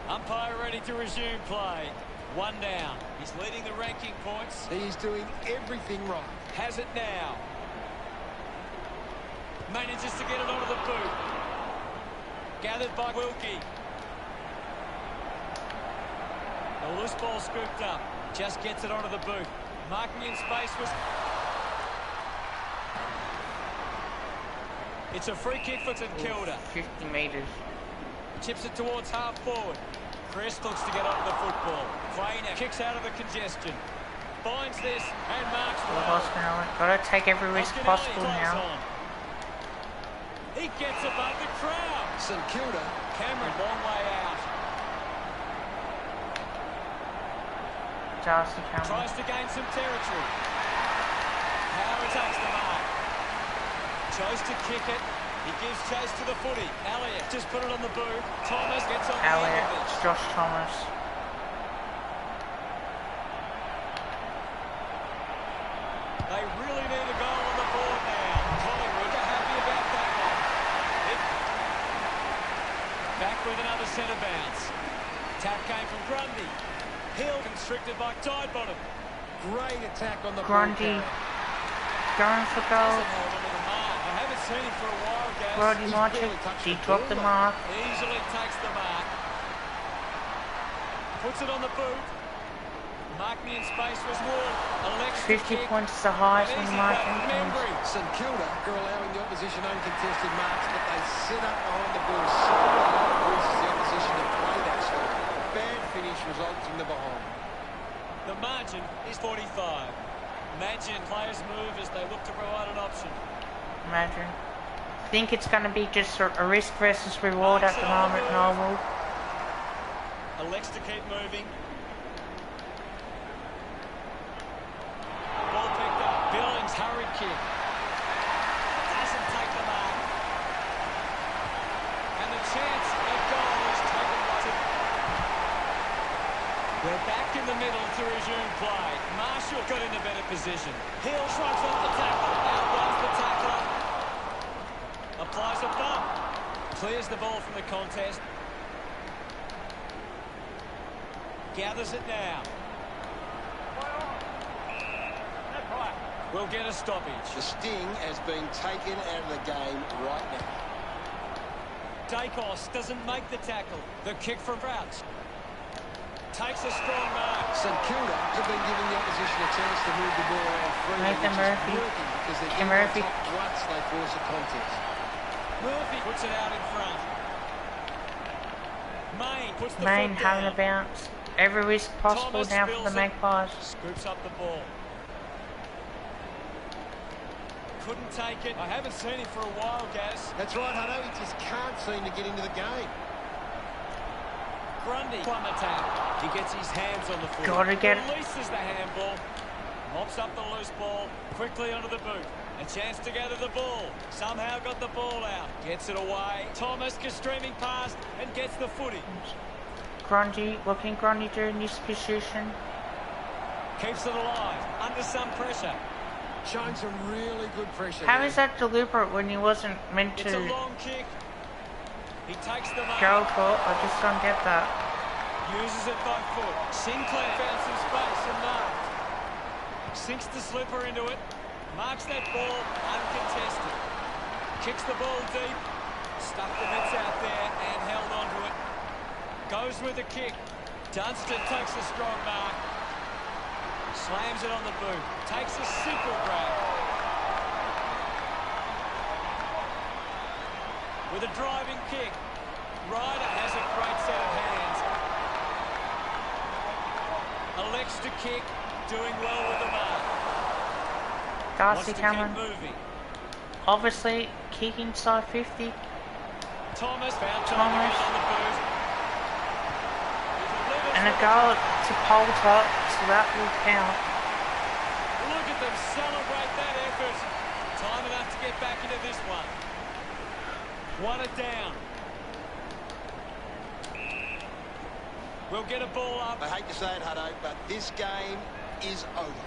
Umpire ready to resume play. One down. He's leading the ranking points. He's doing everything right. Has it now. Manages to get it onto the boot. Gathered by Wilkie. The loose ball scooped up. Just gets it onto the boot. Marking in space was... It's a free kick for St Kilda. 50 metres. Chips it towards half forward. Chris looks to get onto the football. Fainer kicks out of the congestion. Finds this and marks well. Gotta take every risk possible now. On. He gets above the crowd. St Kilda. Cameron, long way out. Darcy Cameron. Tries to gain some territory. Howard takes the mark. Chose to kick it. He gives chase to the footy. Elliott just put it on the boot. Thomas gets on the end of it. It's Josh Thomas. They really need a goal on the board now. Collingwood are happy about that one. Back with another centre bounce. Tap came from Grundy. Hill constricted by Tidebottom. Great attack on the Grundy going for goal. I haven't seen him for a while, guys. Roddy Martin, he dropped the mark. Easily takes the mark. Puts it on the boot. Marking in space was Ward. 50 points is the highest on the marking. St Kilda are allowing the opposition uncontested marks, but they sit up behind the ball so well it forces the opposition to play that style. Bad finish results in the behind. The margin is 45. Imagine players move as they look to provide an option. Imagine. Think it's going to be just a risk versus reward at the moment, Noble. Elects to keep moving. Ball picked up. Billings hurried kick. Doesn't take the mark. And the chance of goal is taken by it. We're back in the middle to resume play. Marshall got in a better position. Hill shrugs off the tackle. Outruns the tackler. Applies a bump. Clears the ball from the contest. Gathers it now. We'll get a stoppage. The sting has been taken out of the game right now. Dacos doesn't make the tackle. The kick from Crouch. Takes a strong mark. St Kilda have been giving the opposition a chance to move the ball around freely, Nathan Murphy. because they're getting Murphy. on top once they force a contest. Murphy puts it out in front. Main puts the Main foot having a down. bounce. Every risk possible Thomas now for spills the it. Magpies. Scoops up the ball. Couldn't take it. I haven't seen him for a while, Gaz. That's right, Hutto. He just can't seem to get into the game. Grundy, plum attack. He gets his hands on the foot. Gotta get it. Releases the handball. Mops up the loose ball. Quickly onto the boot. A chance to gather the ball. Somehow got the ball out. Gets it away. Thomas goes streaming past and gets the footy. Grundy, what can Grundy do in this position? Keeps it alive. Under some pressure. Showing some really good pressure. How there. is that deliberate when he wasn't meant It's a to long kick. He takes the mark. go for it? I just don't get that. Uses it by foot. Sinclair found some space and marked. Sinks the slipper into it. Marks that ball uncontested. Kicks the ball deep. Stuck the mitts out there and held onto it. Goes with the kick. Dunstan takes a strong mark. Slams it on the boot. Takes a simple grab. With a driving kick. Ryder has a great set of hands. Elects to kick. Doing well with the mark. Darcy Wants to Cameron, keep moving. obviously kick inside 50. Thomas found time to get on the boot. And a goal to Poulter, so that will count. Look at them celebrate that effort. Time enough to get back into this one. Won it down. We'll get a ball up. I hate to say it, Hutto, but this game is over.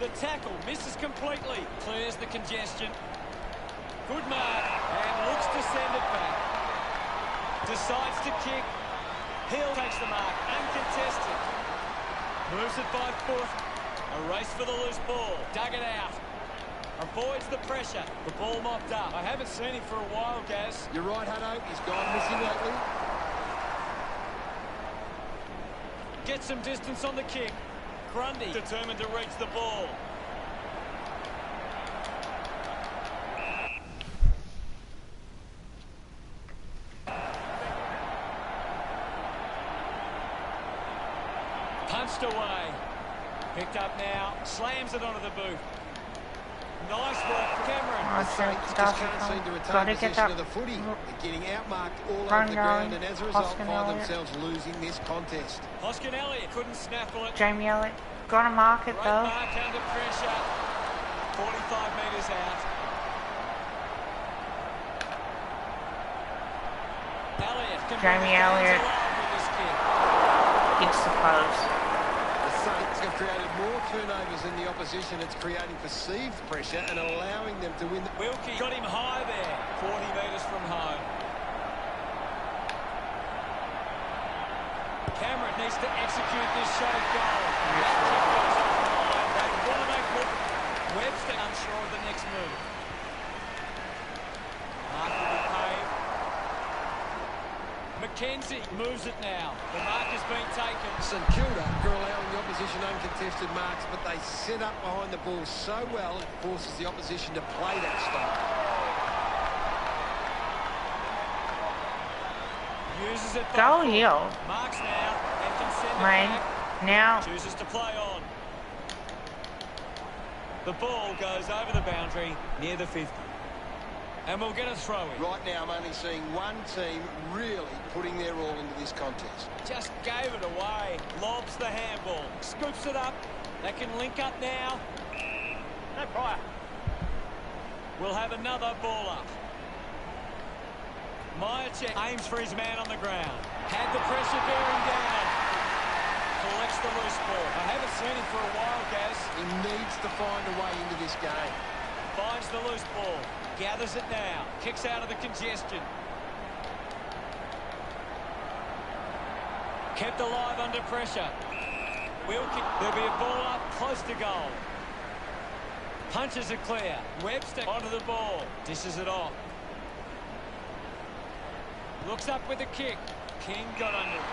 The tackle misses completely. Clears the congestion. Good mark. And looks to send it back. Decides to kick. Hill takes the mark. Uncontested. Moves it by foot. A race for the loose ball. Dug it out. Avoids the pressure. The ball mopped up. I haven't seen him for a while, Gaz. You're right, Hutto. He's gone missing lately. Get some distance on the kick. Grundy determined to reach the ball. Punched away. Picked up now. Slams it onto the boot. Nice work, Cameron. The Saints just can't seem to retain possession of the footy. They're getting outmarked all over the ground, and as a result find themselves losing this contest. Hoskin Elliott couldn't snaffle it. Jamie Elliott. Got to mark it Great though. mark under pressure. 45 metres out. Elliott can Jamie Elliott with this kick. hits the post. The Saints have created more turnovers than the opposition. It's creating perceived pressure and allowing them to win. Wilkie got him high there. 40 metres from home. Cameron needs to execute this shot at goal. That kick goes off the line. They want to make look. Webster unsure of the next move. Mark will be paid. McKenzie moves it now. The mark has been taken. St Kilda are allowing the opposition uncontested marks, but they set up behind the ball so well it forces the opposition to play that style. Uses it. Go here. Marks now and can send it Mate, back. now. Chooses to play on. The ball goes over the boundary near the 50. And we'll get a throw in. Right now I'm only seeing one team really putting their all into this contest. Just gave it away. Lobs the handball. Scoops it up. They can link up now. No prior. We'll have another ball up. Myercheck aims for his man on the ground. Had the pressure bearing down. Collects the loose ball. I haven't seen him for a while, Gaz. He needs to find a way into this game. Finds the loose ball. Gathers it now. Kicks out of the congestion. Kept alive under pressure. Wilkie. There'll be a ball up close to goal. Punches it clear. Webster onto the ball. Dishes it off. Looks up with a kick. King got under it.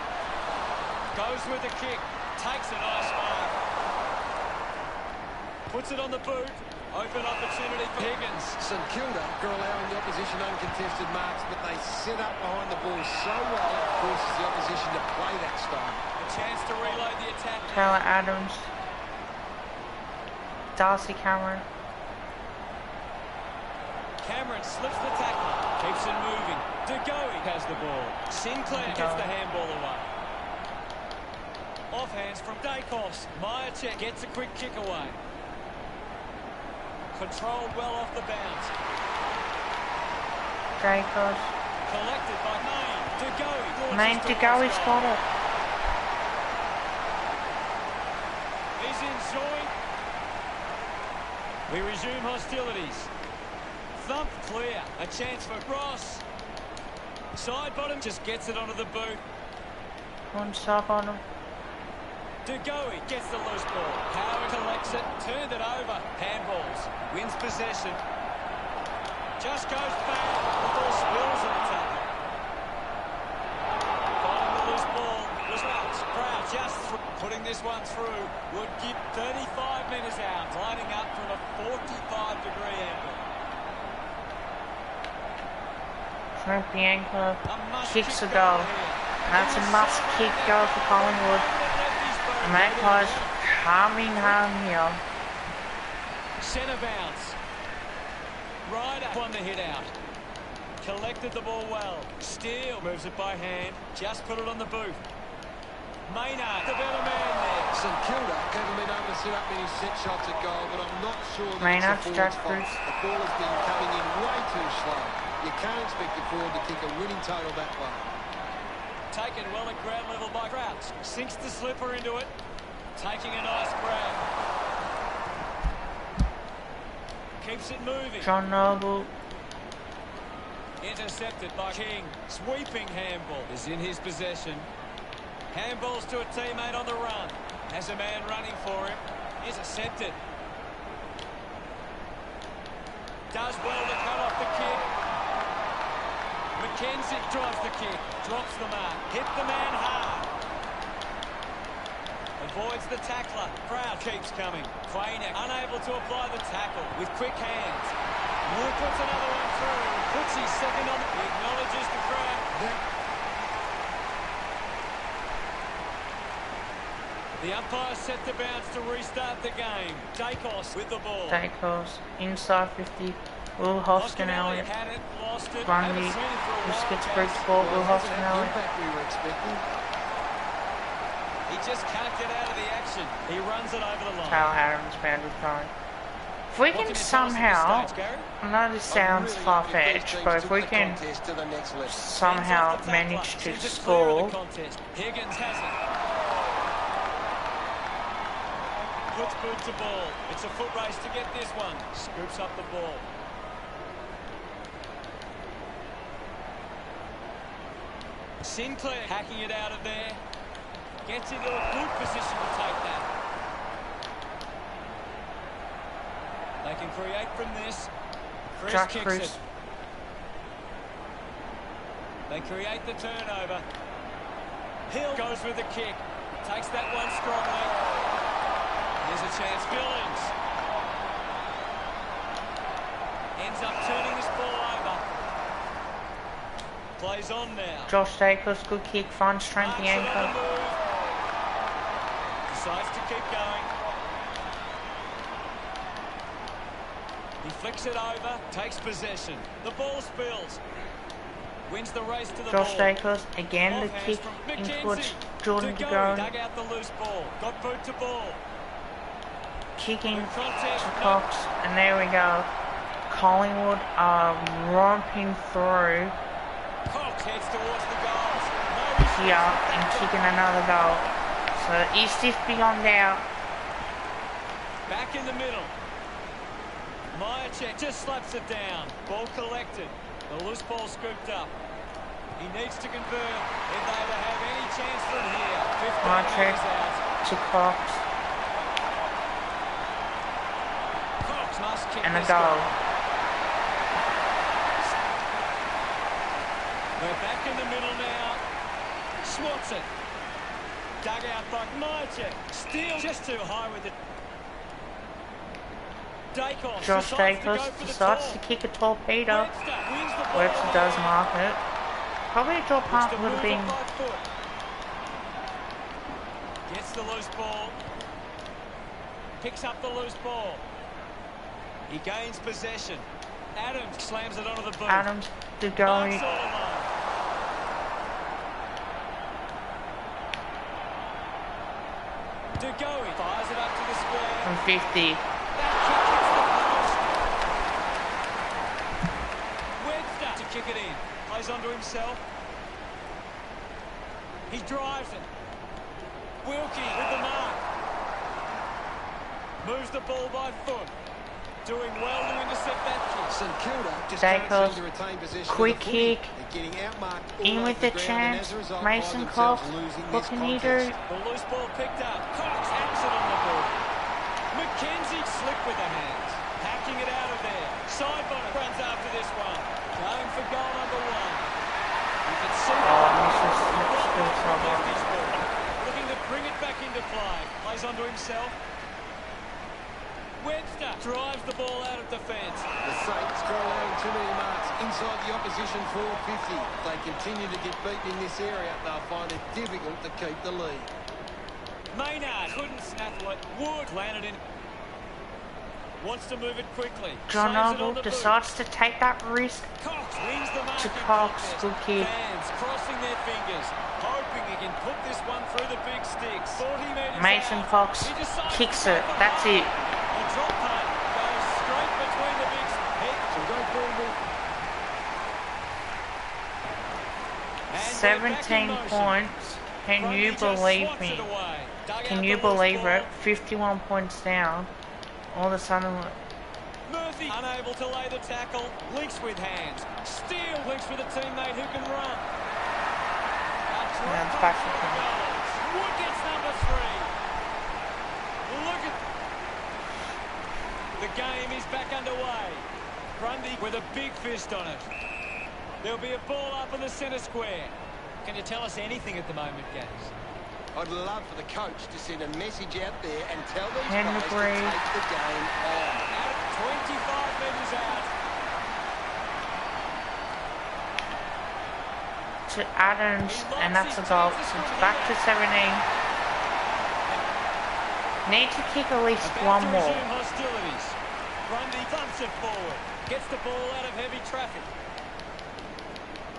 Goes with a kick. Takes a nice mark. Puts it on the boot. Open opportunity for Higgins. St Kilda are allowing the opposition uncontested marks, but they set up behind the ball so well it forces the opposition to play that style. A chance to reload the attack. Taylor Adams. Darcy Cameron. Cameron slips the tackle. Keeps it moving. De Goey has the ball. Sinclair gets the handball away. Offhands from Dacos. Myercheck gets a quick kick away. Controlled well off the bounce. Dracos. Collected by Maine. De Goey. Maine De Goey's got it. He's in joint. We resume hostilities. Thump clear. A chance for Ross. Side bottom just gets it onto the boot. One stop on him. De Goey gets the loose ball. Howard collects it. Turned it over. Handballs. Wins possession. Just goes back. The ball spills on the tackle. Finding the loose ball. Was Sprout just putting this one through. Would give 35 metres out. Lining up from a 45-degree angle. Frank Bianco kicks the goal. That's a must kick goal for Collingwood. And Magpies coming home here. Centre bounce. Ryder won the hit out. Collected the ball well. Steele moves it by hand. Just put it on the boot. Maynard, the better man there. St Kilda haven't been able to set up many set shots at goal, but I'm not sure that Maynard's it's the forward's fault. Jack The ball has been coming in way too slow. You can't expect your forward to kick a winning total that way. Taken well at ground level by Crouch. Sinks the slipper into it. Taking a nice grab. Keeps it moving. John Noble. Intercepted by King. Sweeping handball is in his possession. Handballs to a teammate on the run. Has a man running for him. Intercepted. Does well to cut off the kick. McKenzie drives the kick. Drops the mark. Hit the man hard. Avoids the tackler. Crowd keeps coming. Quayner unable to apply the tackle with quick hands. Moore puts another one through. Puts his second on. He acknowledges the crowd. The umpire set to bounce to restart the game. Dacos with the ball. Dacos inside 50. Will Hoskin Elliott. Grundy just gets break ball. Will Hoskin Elliott. He just can't get out of the action. He runs it over the line. Taylor Adams boundary prone. If we can somehow, I know this sounds far-fetched, but if we can somehow manage to score, Higgins has it. Puts boot to ball. It's a foot race to get this one. Scoops up the ball. Sinclair hacking it out of there. Gets into a good position to take that. They can create from this. Chris kicks it. They create the turnover. Hill goes with the kick. Takes that one strongly. Here's a chance. Billings ends up turning this ball over. Plays on now. Josh Dacos, good kick, fine strength, the anchor. Decides to keep going. He flicks it over, takes possession. The ball spills. Wins the race to the Josh ball. Dacos, again the kick in towards Jordan De Goey. Dug out the loose ball. Got boot to ball. Kicking to Cox, and there we go. Collingwood are romping through Cox heads towards the goals. here and kicking another goal. So is this beyond doubt? Back in the middle. Myercheck just slaps it down. Ball collected. The loose ball scooped up. He needs to convert if they ever have any chance from here. 15 Myercheck out. to Cox. Cox must kick And a this goal. We're back in the middle now. Swats it. Dug out by Myercheck. Still just too high with it. Dacos Josh Dacos decides to kick a torpedo. Webster does mark it. Probably a drop punt would have been. Gets the loose ball. Picks up the loose ball. He gains possession. Adams slams it onto the boot. Adams, De Goey. De Goey fires it up to the square. From 50. That kick hits the post. Webster to kick it in. Plays onto himself. He drives it. Wilkie with the mark. Moves the ball by foot. Doing well to intercept that kick. St Kilda just Dacos, can't seem to retain possession. quick of the footy. kick. They're getting outmarked all In over with the ground, and chance. as a result, Mason find Cox. themselves losing What this can he contest. do? The loose ball picked up. Cox hacks it on the ball. McKenzie slick with the hands. Hacking it out of there. Sidebottom runs after this one. Going for goal number one. You can see looking to bring it back into play. Plays onto himself. Webster drives the ball out of defence. The Saints are allowing too many marks inside the opposition 450. If they continue to get beaten in this area, they'll find it difficult to keep the lead. Maynard couldn't snaffle it. Wood landed in. Wants to move it quickly. John Saves it on Noble the boot. decides to take that risk. Cox wins the mark To and Cox, contest. good kick. Fans crossing their fingers, hoping he can put this one through the big sticks. 40 metres Mason out. Cox He decides kicks to it. go for That's goal. it. The drop punt goes straight between the big sticks. So go forward. And they're back in 17 motion. points. Can Grundy you just believe swats me? it away. Dug Can out you the loose believe ball. it? 51 points down. All of a sudden, Murphy unable to lay the tackle. Links with hands. Steele links with a teammate who can run. Yeah, it's back to him. Wood gets number 3. Look at... The game is back underway. Grundy with a big fist on it. There'll be a ball up in the centre square. Can you tell us anything at the moment, Gaz? I'd love for the coach to send a message out there and tell these 10 guys to degrees. take the game on. Out 25 metres out. To Adams, and that's a goal. So it's back to 17. Need to kick at least one more. Hostilities. Grundy thumps it forward. Gets the ball out of heavy traffic.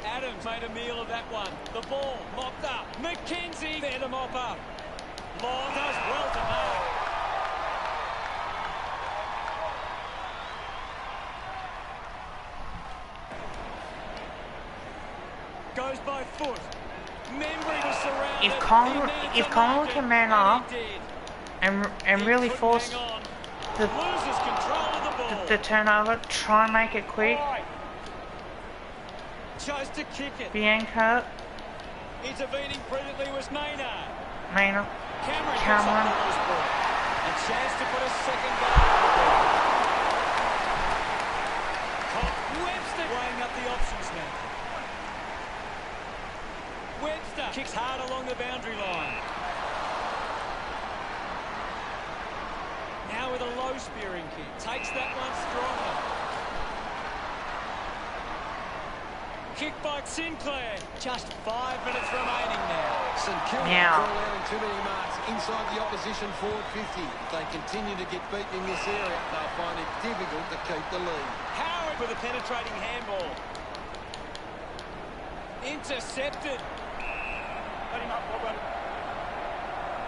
Adams made a meal of that one. The ball mopped up. McKenzie there to mop up. Long does well to mark. Goes by foot. Membry was surrounded. If Collingwood can man up and really force the turnover, try and make it quick. Chose to kick it. Bianca. Intervening brilliantly was Maynard. Maynard. Cameron. A chance to put a second goal. Webster weighing up the options now. Webster kicks hard along the boundary line. Now with a low spearing kick. Takes that one strongly. Kick by Sinclair. Just 5 minutes remaining now. St Kilda Now. allowing too many marks inside the opposition forward 50. If they continue to get beaten in this area, they'll find it difficult to keep the lead. Howard with a penetrating handball. Intercepted.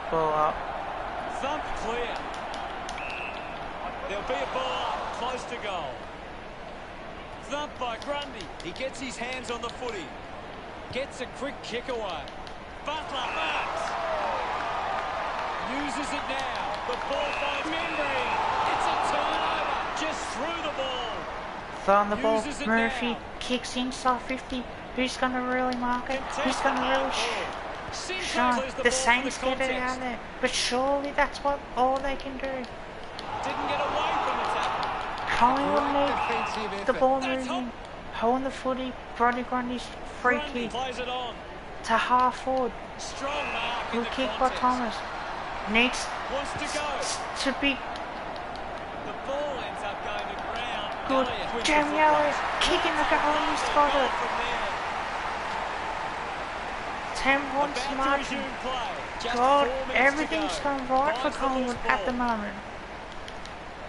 Ball up. Thump clear. There'll be a ball up, close to goal. Thump by Grundy. He gets his hands on the footy. Gets a quick kick away. Butler marks. Uses it now. The ball finds Membry. It's a turnover. Just through the ball. Throw the ball. Uses it Murphy now. kicks inside 50. Who's going to really mark it? Who's going to really Sinclair shine? clears The ball Saints from get it out context. there. But surely that's what all they can do. Didn't get away from the tackle. Collingwood Great need defensive the effort. ball That's moving. Holding the footy. Brody Grundy's free Grundy kick plays it on. to half forward. Strong mark in Good the kick by contest. Thomas. Needs Wants to go. to be The ball ends up going to ground. good. Elliott wins Jamie the foot Elliott race. kicking the goal. He's got it. From there. 10 points About to margin. resume play. Just God, 4 minutes everything's to go. going right for Finds the Collingwood loose at the ball. moment.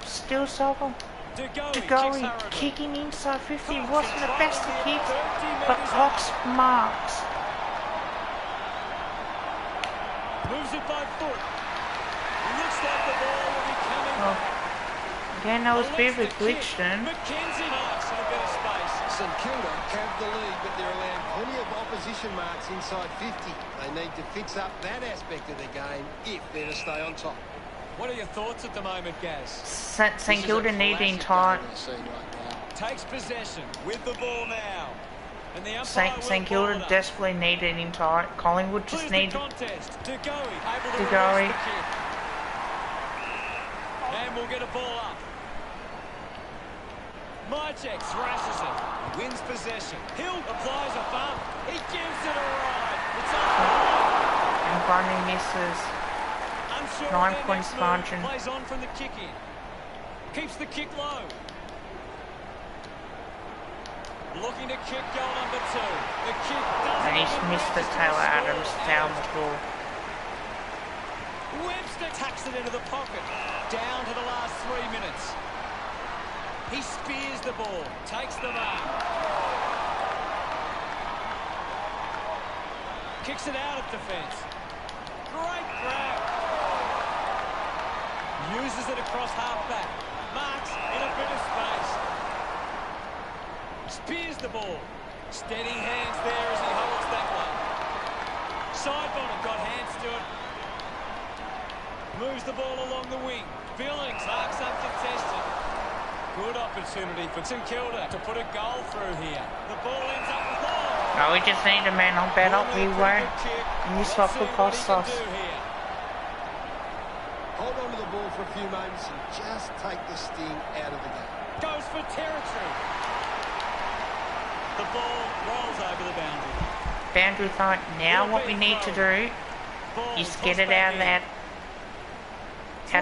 Still Sokol. De To Goey go kicks in, hurriedly. kicking inside 50 Cox wasn't the best of controls kicks, it 30 but metres Cox out. marks. Moves it by foot. Looks like the ball will be coming. Oh, again, that was a bit of a glitch then. McKenzie marks in a bit of space. St Kilda have the lead, but they're allowing plenty of opposition marks inside 50. They need to fix up that aspect of their game if they're to stay on top. What are your thoughts at the moment, Gaz? St Kilda needing time. Takes possession with the ball now. And the umpire will St call Kilda it up. desperately needed in tight. Collingwood just Clears the need contest. De Goey able to De Goey. reverse the kick. And we'll get a ball up. Mychek thrashes it. Wins possession. Hill applies a bump. He gives it a ride. It's off. and Grundy misses. Unsure 9 of their points next move. margin. Plays on from the kick in. Keeps the kick low. Looking to kick goal number 2. The kick doesn't And he's even missed the register Taylor score. Adams down the floor. Webster tucks it into the pocket. Down to the last 3 minutes. He spears the ball. Takes the mark. Kicks it out of defence. Great grab. Uses it across half-back. Marks in a bit of space. Spears the ball. Steady hands there as he holds that one. Sidebottom got hands to it. Moves the ball along the wing. Billings marks uncontested. Good opportunity for St Kilda to put a goal through here. The ball ends up long. No, we just need a man on better. We won't. And this one could cost us. Hold on to the ball for a few moments and just take the sting out of the game. Goes for territory. The ball rolls over the boundary. Boundary fight. Now what we need to do is get it out of that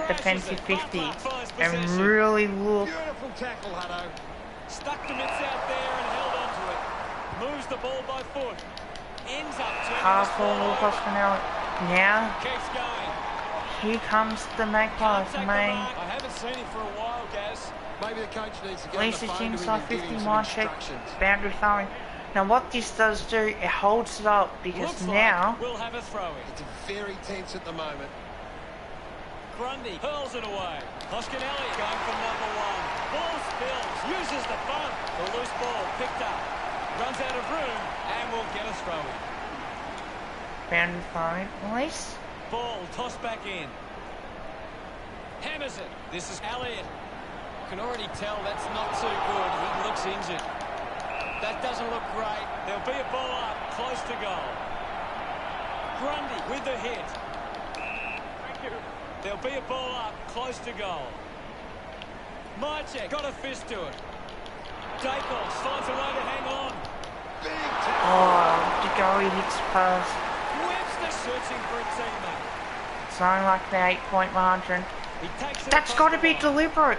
defensive 50 and really look. Beautiful tackle, Hutto. Stuck the mitts out there and held onto it. Moves the ball by foot. Ends up turning Half this ball ball will over. Hoskinelli. Now, Keeps going. here comes the Magpies, Can't take the mate. mark. I haven't seen him for a while, Gaz. Maybe the coach needs to At get on the least it's phone to him inside and give 50, him some mind check, instructions. boundary throwing. Now what this does do, it holds it up because Looks now, like we'll have a throw-in. It's very tense at the moment. Grundy hurls it away. Hoskinelli going for number one. Ball spills, uses the bump. The loose ball picked up. Runs out of room and will get a throw-in. boundary throwing, release. Ball tossed back in. Hammers it. This is Elliott. Can already tell that's not too good. He looks injured. That doesn't look great. There'll be a ball up, close to goal. Grundy with the hit. Thank you. There'll be a ball up, close to goal. Mychek got a fist to it. Dacos finds a way to hang on. Big tackle. Oh, DeGoey hits pass. Webster searching for a teammate. It's only like the 8-point margin. He takes it That's across got to the be line. deliberate.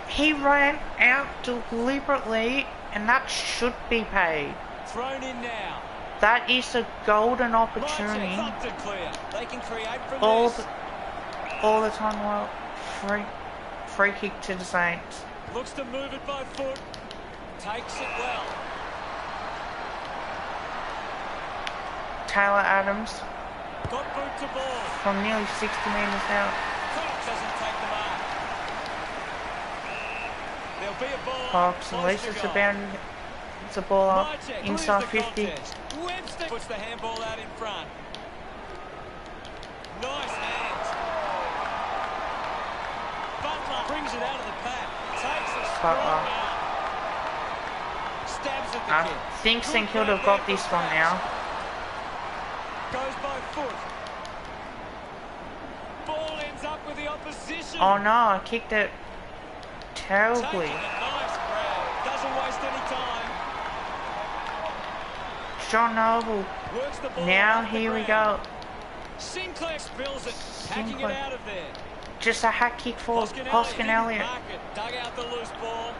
He ran out deliberately, and that should be paid. Thrown in now. That is a golden Mychek opportunity. bumped it clear. They can create from All this. all the time. Well, free kick to the Saints. Looks to move it by foot. Takes it well. Taylor Adams Got boot to ball. from nearly 60 metres out. Cox doesn't take the mark. There'll be a ball. Cox, at close least to it's a goal. boundary. It's a ball up Mychek inside wins the 50. contest. Webster puts the handball out in front. Nice hands. Butler brings it out of the pack. Takes a strong Butler. out. Stabs at the I kid. think St Kilda have got this one now. Goes by foot. Ball ends up with the opposition. Oh no, I kicked it Taking terribly. a nice grab. Doesn't waste any time. John Noble. Works the ball Now off the here we ground. go. Sinclair spills it, hacking it Sinclair. out of there. Just a hack kick for Hoskin Elliott. Dug out the loose ball.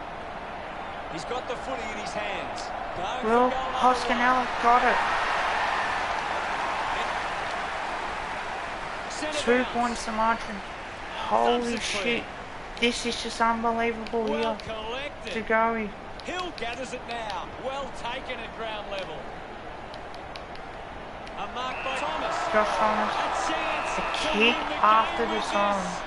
He's got the footy in his hands. Going Well, for goal Hoskin line. Elliott got it. Centre 2 bounce. points to margin. Holy Dumps it shit. clear. This is just unbelievable Well here. collected. To go. Hill gathers it now. Well taken at ground level. A mark by Thomas. Josh Thomas. A chance The to kick win the after game the with song. this.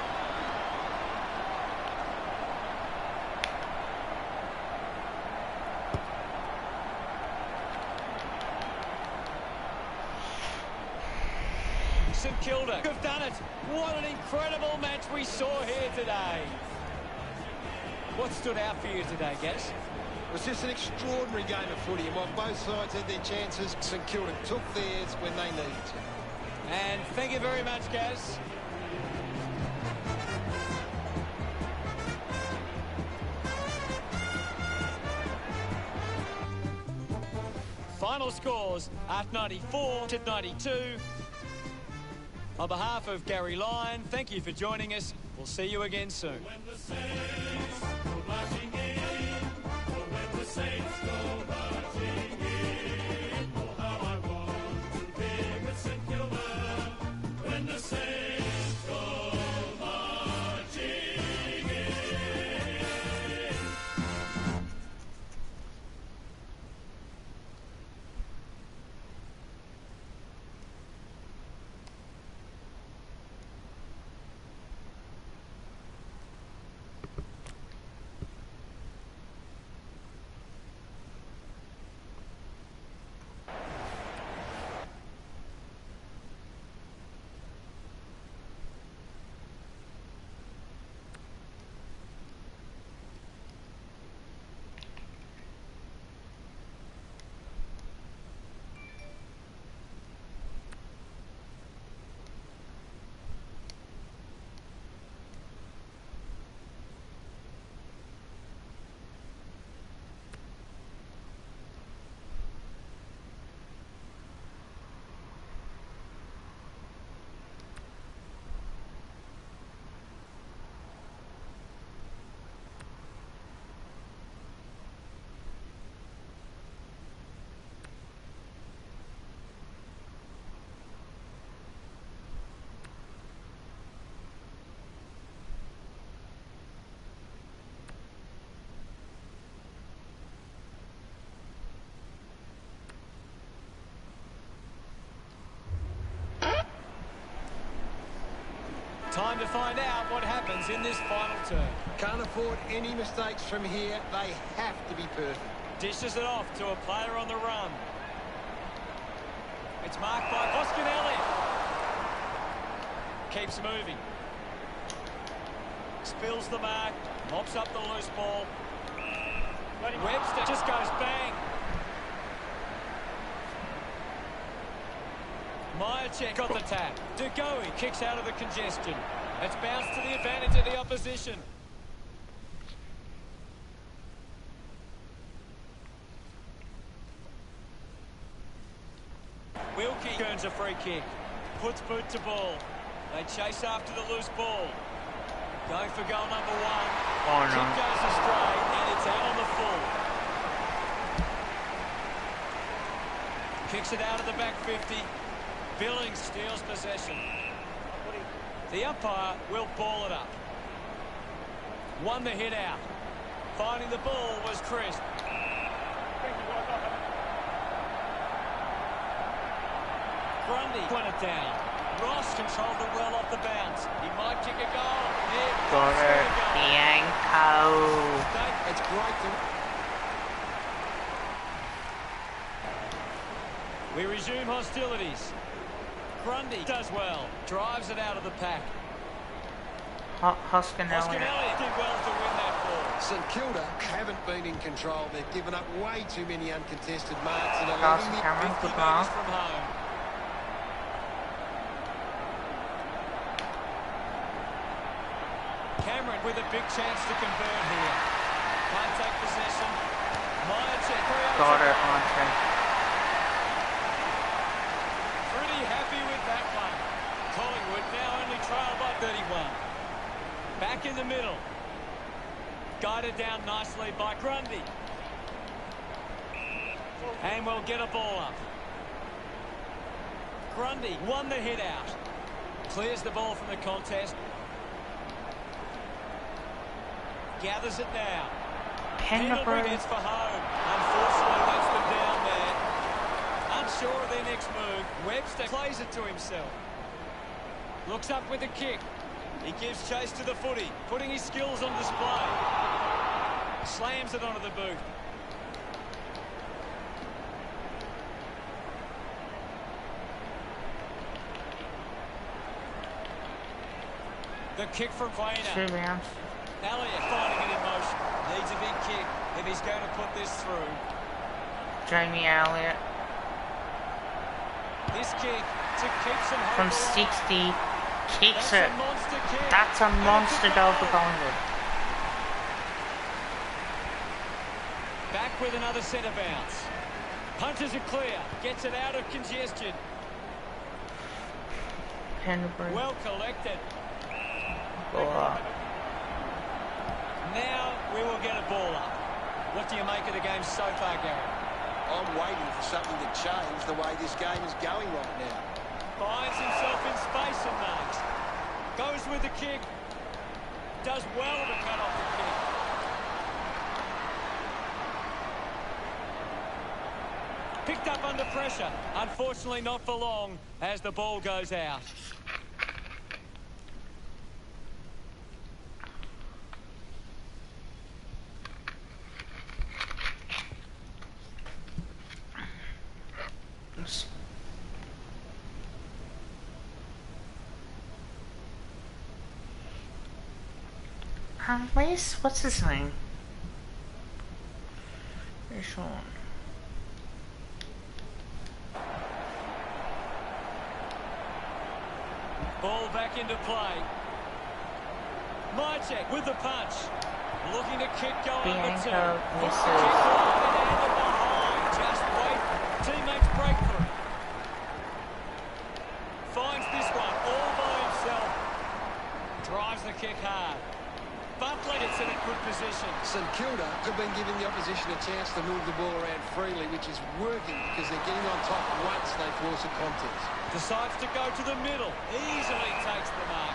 St Kilda have done it. What an incredible match we saw here today. What stood out for you today, Gaz? It was just an extraordinary game of footy, and while both sides had their chances, St Kilda took theirs when they needed to. And thank you very much, Gaz. Final scores at 94 to 92. On behalf of Gary Lyon, thank you for joining us. We'll see you again soon. Time to find out what happens in this final turn. Can't afford any mistakes from here. They have to be perfect. Dishes it off to a player on the run. It's marked by Hoskin-Elliott. Keeps moving. Spills the mark. Mops up the loose ball. Webster just goes bang. Myercheck got the tap. Degoe kicks out of the congestion. It's bounced to the advantage of the opposition. Wilkie earns a free kick. Puts boot to ball. They chase after the loose ball. Going for goal number one. Oh, no. Kick goes astray and it's out on the full. Kicks it out of the back 50. Billings steals possession. The umpire will ball it up. Won the hit out. Finding the ball was Crisp. Grundy went it down. Ross controlled it well off the bounce. He might kick a goal. Got it. Bianco. It's great to... We resume hostilities. Grundy does well. Drives it out of the pack. Hoskin-Elliott. Hoskin-Elliott did well to win that ball. St Kilda haven't been in control. They've given up way too many uncontested marks and are Carlton, letting Cameron, 50 good metres mark. from home. Cameron with a big chance to convert here. Can't take possession. Myercheck. Got it, Monte. Pretty happy with that one. Collingwood now only trail by 31. Back in the middle. Guided down nicely by Grundy. And we'll get a ball up. Grundy won the hit out. Clears the ball from the contest. Gathers it now. Pendlebury gets for home. Unfortunately, lets them down there. Unsure of their next move. Webster plays it to himself. Looks up with a kick. He gives chase to the footy, putting his skills on display. Slams it onto the boot. The kick from Quainer. Elliott finding it in motion. Needs a big kick if he's going to put this through. Jamie Elliott. This kick to keep some hope From alive. 60. Kicks it. That's a monster kick. That's a monster goal for Collingwood. Back with another centre bounce. Punches it clear. Gets it out of congestion. Pendlebury. Well collected. Oh. Now we will get a ball up. What do you make of the game so far, Gary? I'm waiting for something to change the way this game is going right now. Finds himself in space and marks. Goes with the kick. Does well to cut off the kick. Picked up under pressure. Unfortunately not for long as the ball goes out. What's his name? Which one? Ball back into play. Myercheck with the punch. Looking to kick going under two. Bianco misses. Kick wide and in behind. Just wait. Teammates break through. Finds this one all by himself. Drives the kick hard. Bumplet, it's in a good position. St Kilda have been giving the opposition a chance to move the ball around freely, which is working because they're getting on top once they force a contest. Decides to go to the middle. Easily takes the mark.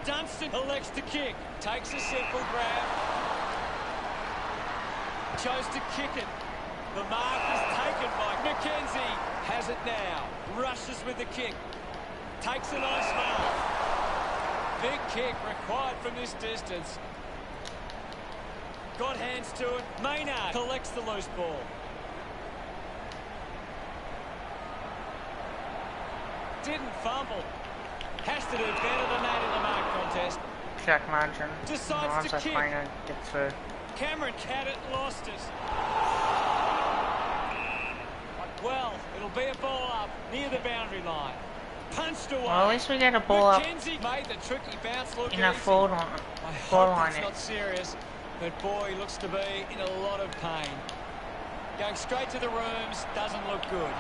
Dunstan elects to kick. Takes a simple grab. Chose to kick it. The mark is taken by McKenzie. Has it now. Rushes with the kick. Takes a nice mark. Big kick required from this distance. Got hands to it. Maynard collects the loose ball. Didn't fumble. Has to do better than that in the mark contest. Jack margin. Decides to kick. Gets through. Cameron had it, lost it. Well, it'll be a ball up near the boundary line. Punched away. Well, at least we get a ball up McKenzie made the tricky bounce look in a easy. forward line. I hope it's not serious, but boy, he looks to be in a lot of pain. Going straight to the rooms doesn't look good.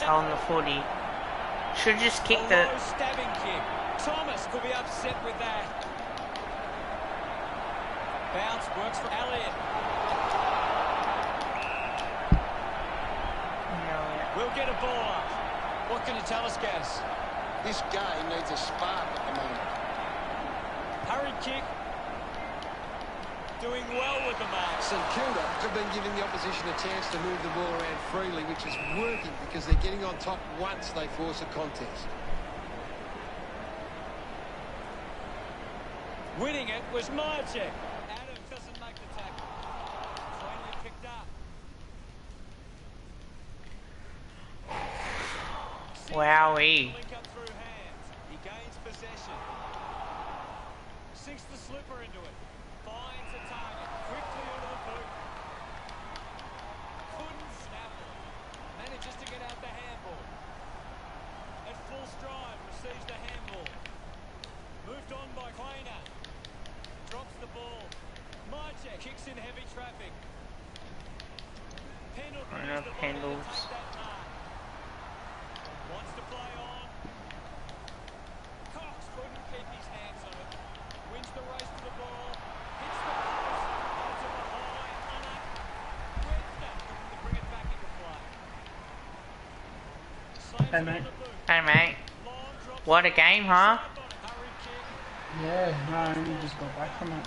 On the footy. Should just kick the low stabbing kick. Thomas could be upset with that. Bounce works for Elliott. We'll get a ball up. What can you tell us, Gaz? This game needs a spark at the moment. Hurried kick. Doing well with the mark. St Kilda have been giving the opposition a chance to move the ball around freely, which is working because they're getting on top once they force a contest. Winning it was Marchek. Adam doesn't make the tackle. Finally picked up. Wowee. Link up through hands. He gains possession. Sinks the slipper into it. Finds a target. Quickly into the boot. Couldn't snap it. Manages to get out the handball. At full stride, receives the handball. Moved on by Quainer. Drops the ball. Marchek kicks in heavy traffic. Penalty. Pendles. Wants to play on. Cox couldn't keep his hands on it. Wins the race to the ball. Hits the post. Goes to the high. Unat. Webster looking to bring it back into play. Hey, mate. Hey mate. What a game, huh? Yeah, no, you just got back from it.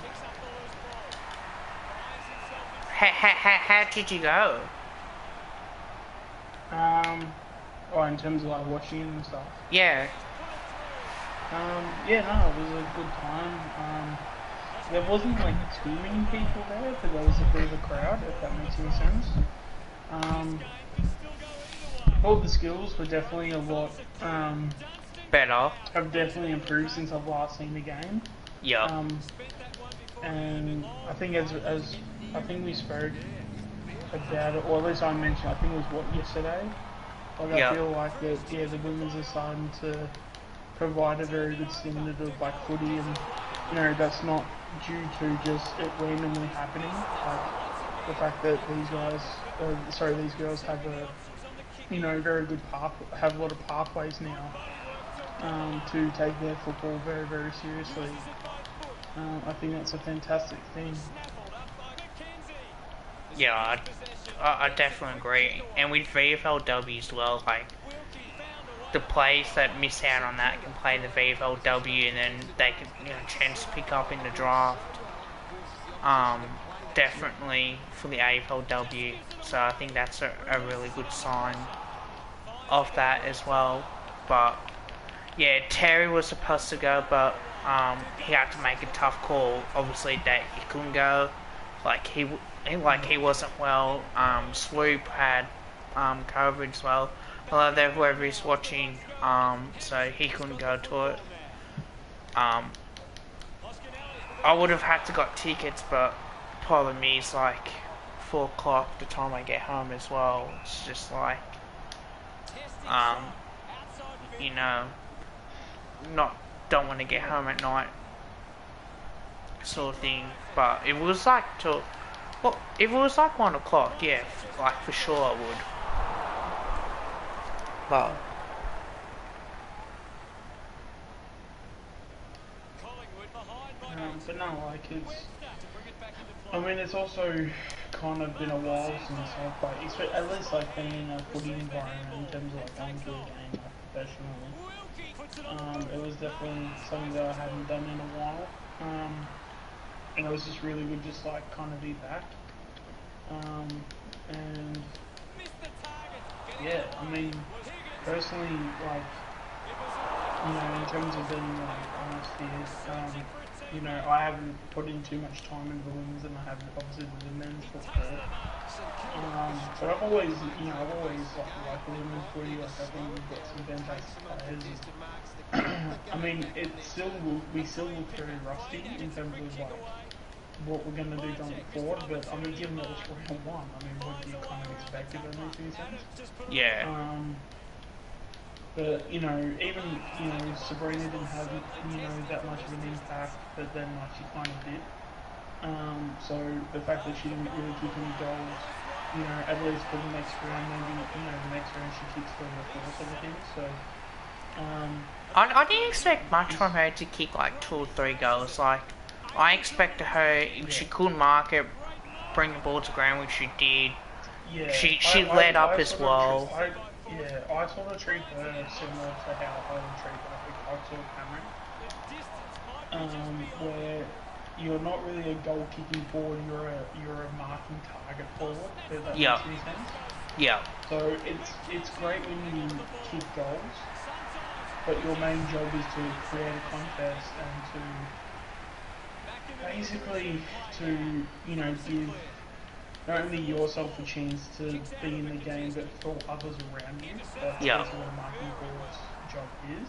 How did you go? Oh, in terms of like watching and stuff. Yeah. Yeah, no, it was a good time. There wasn't like too many people there, but there was a bit of a crowd, if that makes any sense. All the skills were definitely a lot, Better. have definitely improved since I've last seen the game. Yeah. And I think as I think we spoke about it, or at least I mentioned, I think it was yesterday. Like I feel like that, yeah, the women's are starting to provide a very good standard of like footy, and you know that's not due to just it randomly happening. Like the fact that these girls have a very good have a lot of pathways now to take their football very, very seriously. I think that's a fantastic thing. Yeah, I definitely agree. And with VFLW as well, like, the players that miss out on that can play the VFLW and then they can, chance to pick up in the draft. Definitely for the AFLW. So I think that's a really good sign of that as well. But, yeah, Terry was supposed to go, but he had to make a tough call. Obviously, that he couldn't go. He wasn't well. Swoop had COVID as well. Hello there, whoever is watching. So he couldn't go to it. I would have had to got tickets, but problem is like 4 o'clock the time I get home as well. It's just like, don't want to get home at night, sort of thing. But it was like if it was like 1 o'clock, yeah, like for sure I would. But no, like it's also kind of been a while since I've like, at least like being in a footy environment in terms of like going to a game like professionally. It was definitely something that I hadn't done in a while. And it was just really good, just like kind of be back. And yeah, I mean, personally, like, you know, in terms of being like honest here, you know, I haven't put in too much time into the women's, and I have obviously the men's football. But I've always, you know, liked the women's footy. Like, I think we've got some fantastic players. I mean, we still look very rusty in terms of like what we're going to do going forward. But I mean, given that it's round one, I mean, what do you kind of expect if that makes any sense? Yeah. But, you know, even, you know, Sabrina didn't have, you know, that much of an impact, but then, like, she kind of did. So the fact that she didn't really kick any goals, you know, at least for the next round, maybe, you know, the next round she kicks for the four sort of thing, so... I didn't expect much from her to kick, like, 2 or 3 goals. Like, I expected her, if she couldn't mark it, bring the ball to ground, which she did. Yeah, She led up as well. I sort of treat her similar to how I would treat like a Cox or Cameron, where you're not really a goal kicking forward, you're a marking target forward. If that makes any sense. Yeah. So it's great when you kick goals, but your main job is to create a contest and to basically you know, give not only yourself a chance to be in the game, but for others around you. That's basically what a marking forward's job is.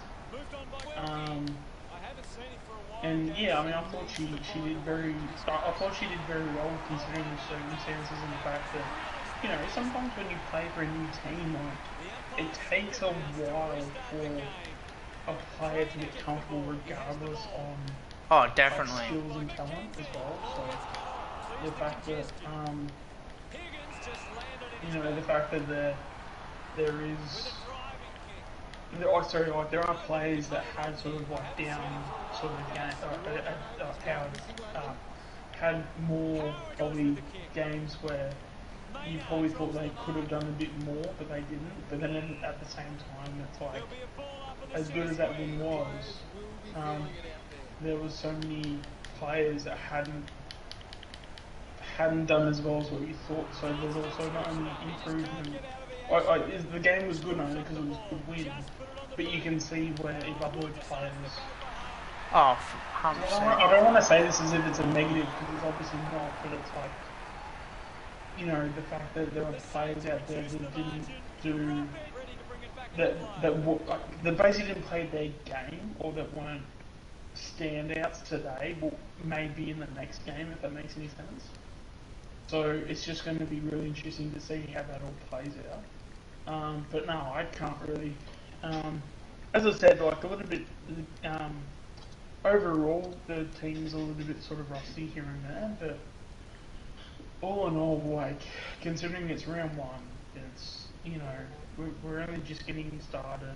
And yeah, I mean, I thought she did very well considering the circumstances and the fact that, you know, sometimes when you play for a new team, like, it takes a while for a player to get comfortable, regardless on definitely skills and talent as well. So the fact that you know, the fact that there are players that had sort of like down sort of game, had more probably games where you probably thought they could have done a bit more, but they didn't. But then at the same time, it's like, as good as that win was, there was so many players that hadn't done as well as what you thought. So there's also not only improvement. The game was good only because it was a good win, but you can see where if other players. Oh, 100%. I don't want to say this as if it's a negative, because it's obviously not. But it's like, you know, the fact that there are players out there that didn't do that basically didn't play their game, or that weren't standouts today, but maybe in the next game, if that makes any sense. So it's just going to be really interesting to see how that all plays out. But no, I can't really. As I said, like a little bit. Overall, the team's a little bit sort of rusty here and there, but all in all, like, considering it's round one, it's, you know, we're only just getting started.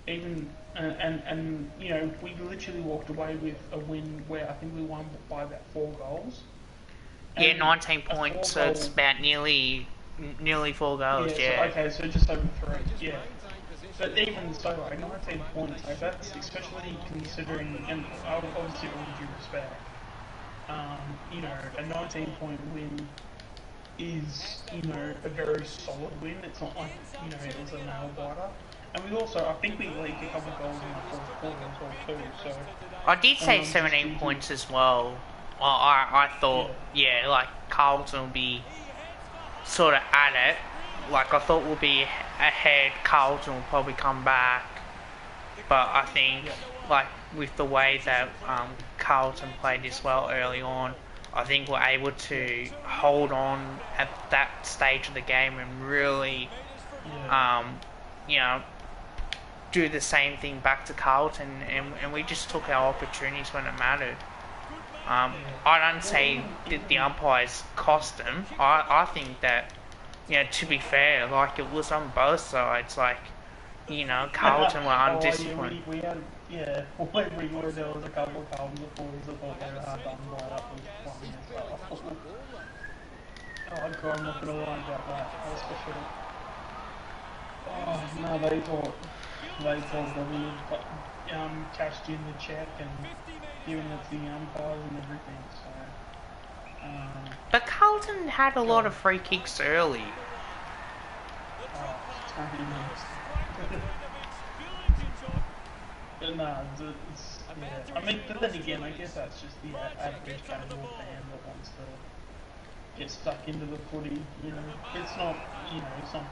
Even and you know, we literally walked away with a win where I think we won by about 4 goals. Yeah, 19 points, so it's about nearly 4 goals, yeah. So, okay, so just over 3, yeah. But even so, like, 19 points, like, that's especially considering, and obviously all due respect, you know, a 19-point win is, you know, a very solid win. It's not like, you know, it was a nail biter. And we also, I think we leaked a couple of goals in the fourth quarter as well too, so... I did say 17 points as well. I thought, yeah, like, Carlton will be sort of at it. Like, I thought we'll be ahead, Carlton will probably come back. But I think, like, with the way that Carlton played as well early on, I think we're able to hold on at that stage of the game and really, you know, do the same thing back to Carlton, and we just took our opportunities when it mattered. I don't say that the umpires cost them. I think that, you know, to be fair, like, it was on both sides. Like, you know, Carlton were undisciplined. We had, when we were, there was a couple of Carlton reporters that thought they were hard done by that was funny as well. I'm not going to lie about that, that's for sure. Oh, no, they thought that we had cashed in the check and given it to the umpires and everything, so... But Carlton had a lot of free kicks early. But no, it's, yeah. I mean, but then again, I guess that's just the average casual fan that wants to get stuck into the footy. You know, it's not, it's not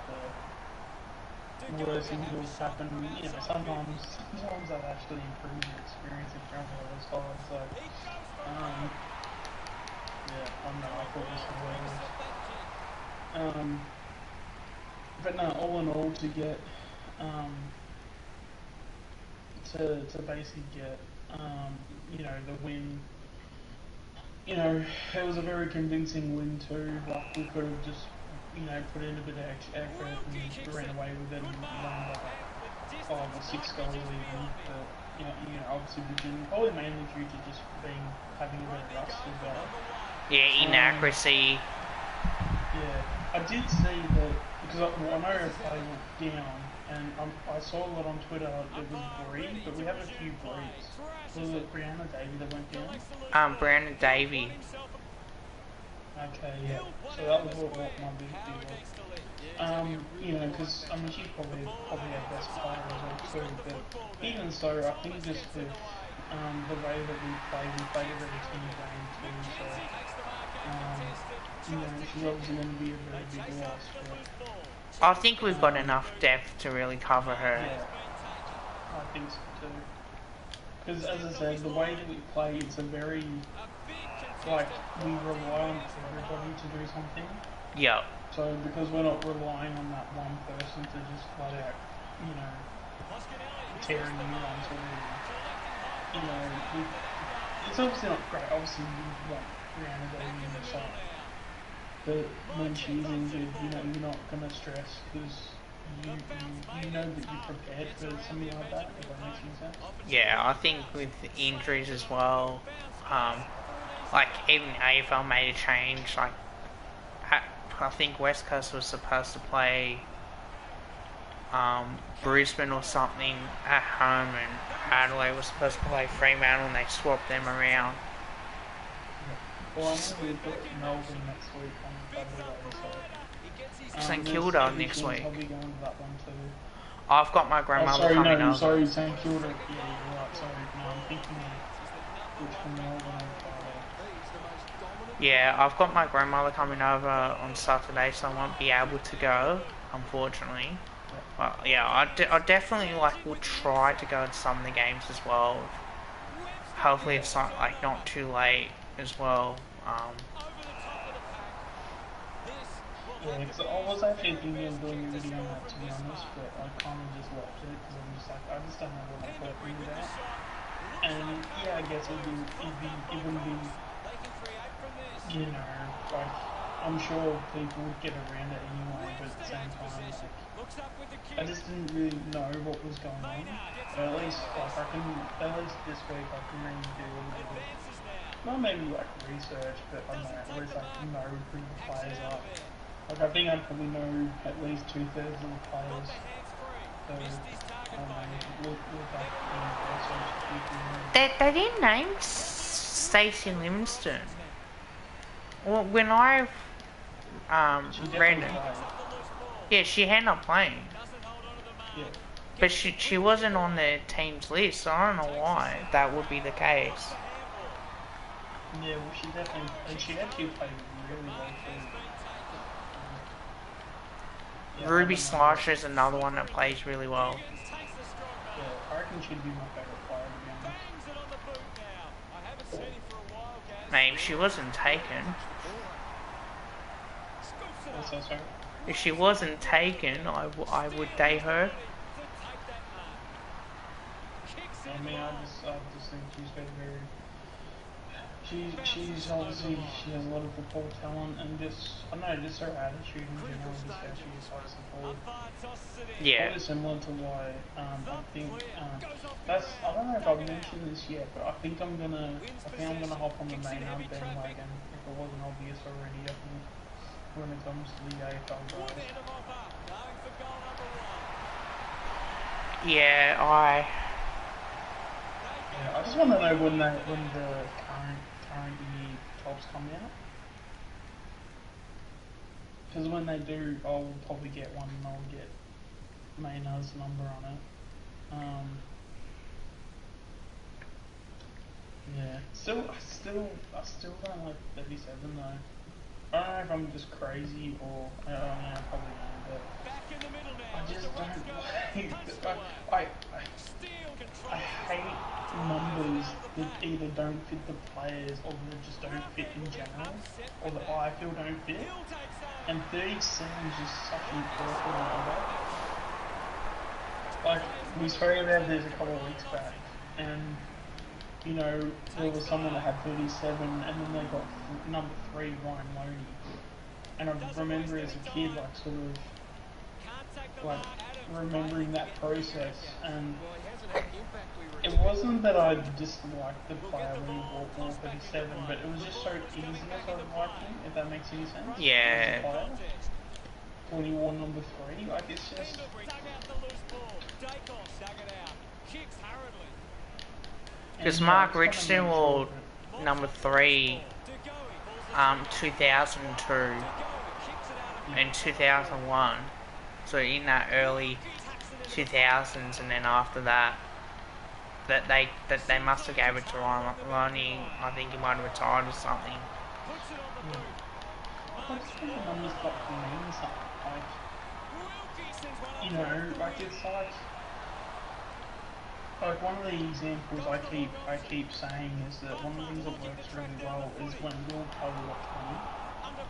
the worst thing that's happened. You know, sometimes that actually improves your experience in front of those guys. So, yeah, I don't know. I thought this was hilarious. But no, all in all, to get to basically get the win. You know, it was a very convincing win too. Like, we could have just put in a bit of effort and ran away with it and won by 5 or 6 goals even. But obviously we didn't. Probably mainly due to just having a bit of rust as well. Yeah, inaccuracy. Yeah, I did see that because I know our play went down, and I saw a lot on Twitter. It was Bree, but we have a few Brees. Was it Brianna Davey that went down? Brianna Davey. Okay, yeah. So that was what my big deal was. Because I mean she's probably our best player as well too. But even so, I think just with the way that we played a very team game too. So she's obviously going to be a very big loss. But I think we've got enough depth to really cover her. Yeah, I think so too. Because as I said, the way that we play, it's a very, we rely on everybody to do something. Yep. So because we're not relying on that one person to just flat out, tear a new one to it's obviously not great. Obviously we want Brianna Davey in the side. But when she's injured, you're not going to stress because you know that you're prepared for something like that, if that makes any sense. Yeah, I think with injuries as well, even AFL made a change, I think West Coast was supposed to play Brisbane or something at home, and Adelaide was supposed to play Fremantle, and they swapped them around. Well, I'm going to put Melbourne next week on Saturday, so... St Kilda next week. I'll be going to that one too. I've got my grandmother coming over. Sorry, St Kilda. Yeah, you're right, sorry. No, I'm thinking which one Melbourne on Friday. Yeah, I've got my grandmother coming over on Saturday, so I won't be able to go, unfortunately. Yeah. But yeah, I definitely will try to go to some of the games as well. Hopefully it's not too late as well. Yeah, because I was actually thinking of doing a video on that, to be honest, but I kind of just left it because I'm just I just don't know what I thought we would out. And yeah, I guess it wouldn't be, I'm sure people would get around it anyway, but at the same time, I just didn't really know what was going on. But at least, at least this week I can maybe do a little bit of, not maybe research, but I don't know, at least know who the players are. I think I probably know at least 2/3 of the players. So, look up They didn't name Stacey Livingston. Well, when I read it, yeah, she ended up playing. Yeah. But she wasn't on the team's list, so I don't know why that would be the case. Yeah, well, she actually played really well too. Yeah, Ruby Slasher is another one that plays really well. Yeah, I reckon she'd be my favourite player, to be honest. Name, she wasn't taken. What's that, sorry? If she wasn't taken, I would date her. I mean, I just think she's been very... She's obviously, she has a lot of football talent, and just, I don't know, just her attitude in general, just how she decides to forward. Yeah. Probably similar to why, I think, I don't know if I've mentioned this yet, but I think I'm gonna hop on the Maynard bandwagon, if it wasn't obvious already, I think, when it comes to the AFL guys. Yeah, I just want to know when the current year tops come out. Because when they do, I'll probably get one and I'll get Maynard's number on it. Yeah. I still don't like 37 though. I don't know if I'm just crazy or I don't know, I probably am, but I just don't like. I hate numbers that either don't fit the players or that just don't fit in general, or that I feel don't fit. And 37 is just such an awful number. Like, we spoke about this a couple of weeks back, and you know, there was someone that had 37 and then they got number 3, Ryan Loney. And I remember as a kid, like, sort of, like, remembering that process, and it wasn't that I disliked the player when he wore ball 37, but it was just so easy as I liked him, if that makes any sense. Yeah. When he wore number 3, like, it's just... Because Mark Richardson wore number 3, 2002 and 2001. So in that early 2000s, and then after that, that they must have gave it to Ronnie. I think he might have retired or something. I just think the numbers got to mean something. Like, you know, like it's like one of the examples I keep saying is that one of the things that works really well is when Will Kelly got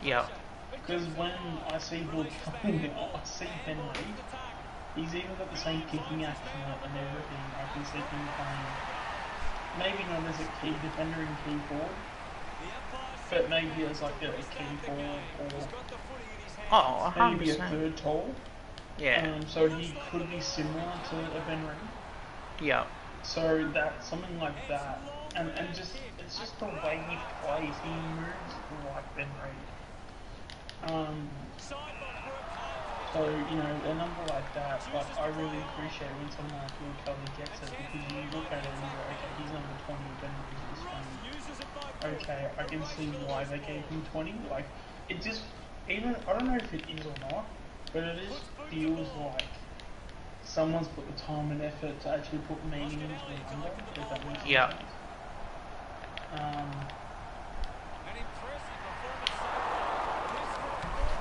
20. Yep. Because when I see Will Kelly now, I see Ben Reid. He's even got the same kicking action and everything. I can see him playing, maybe not as a key defender and key forward, but maybe as like a key forward or maybe a third tall. Yeah. So he could be similar to a Ben Reid. Yeah. So that something like that, and just it's just the way he plays. He moves like Ben Reid. So you know, a number like that, like I really appreciate when someone like Will Kelly gets it, because you look at it and you go, okay, he's number 20, Ben Reid is 20. Okay, I can see why they gave him 20. Like it just even I don't know if it is or not, but it just feels like someone's put the time and effort to actually put meaning into the number, if that makes sense.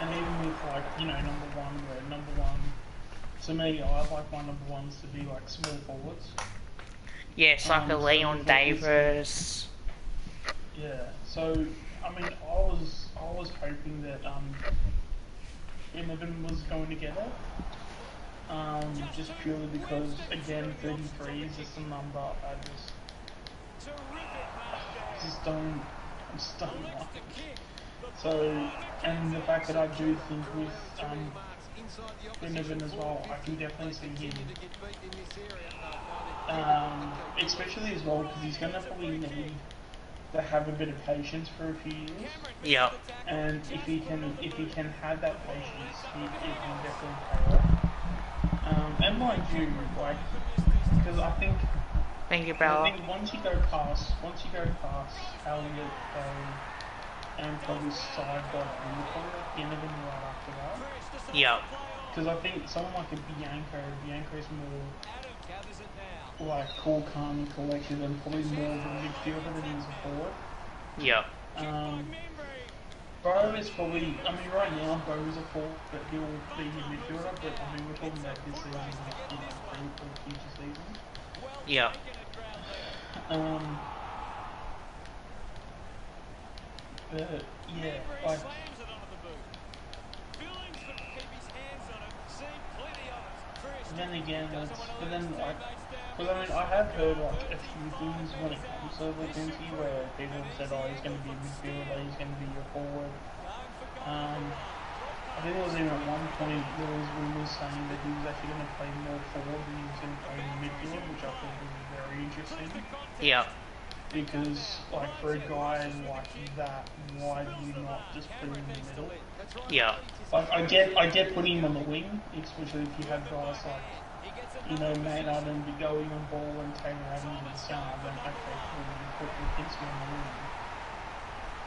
And even with like, you know, number one, to me, I like my number ones to be like small forwards. Yes, like a Leon Davis. Yeah, so, I mean, I was hoping that Imogen was going to get it. Just purely because, again, 33 is just a number I just don't like. So, and the fact that I do think with Imogen as well, I can definitely see him, especially as well because he's going to probably need to have a bit of patience for a few years. Yep. And if he can have that patience, it can definitely pay off. And mind you, like, because I think, thank you, Bella. I think once you go past Elliot, and probably Sidebot, and you're probably at the end of the right after that. Yep. Because I think someone like a Bianco's more like cool, calm, and collected, and probably more of a midfielder than he is a forward. Yep. Bo is probably, I mean right now Bo is a forward, but he'll be a midfielder, but I mean we're talking about this season, next year, or future seasons. Yep. But yeah, like, then again, but then like, because I mean I have heard like a few things when it comes to Lagunsky where people have said, oh, he's going to be a midfielder, he's going to be a forward. I think it was even at one point there was rumours saying that he was actually going to play more forward than he was going to play in midfield, which I thought was very interesting. Yep. Because, like, for a guy like that, why do you not just put him in the middle? Yeah. Like, I get putting him on the wing, especially if you have guys like, you know, Maynard and Bigoe on ball and Taylor Adams and Scar, then okay, cool, you put Lagunsky on the wing.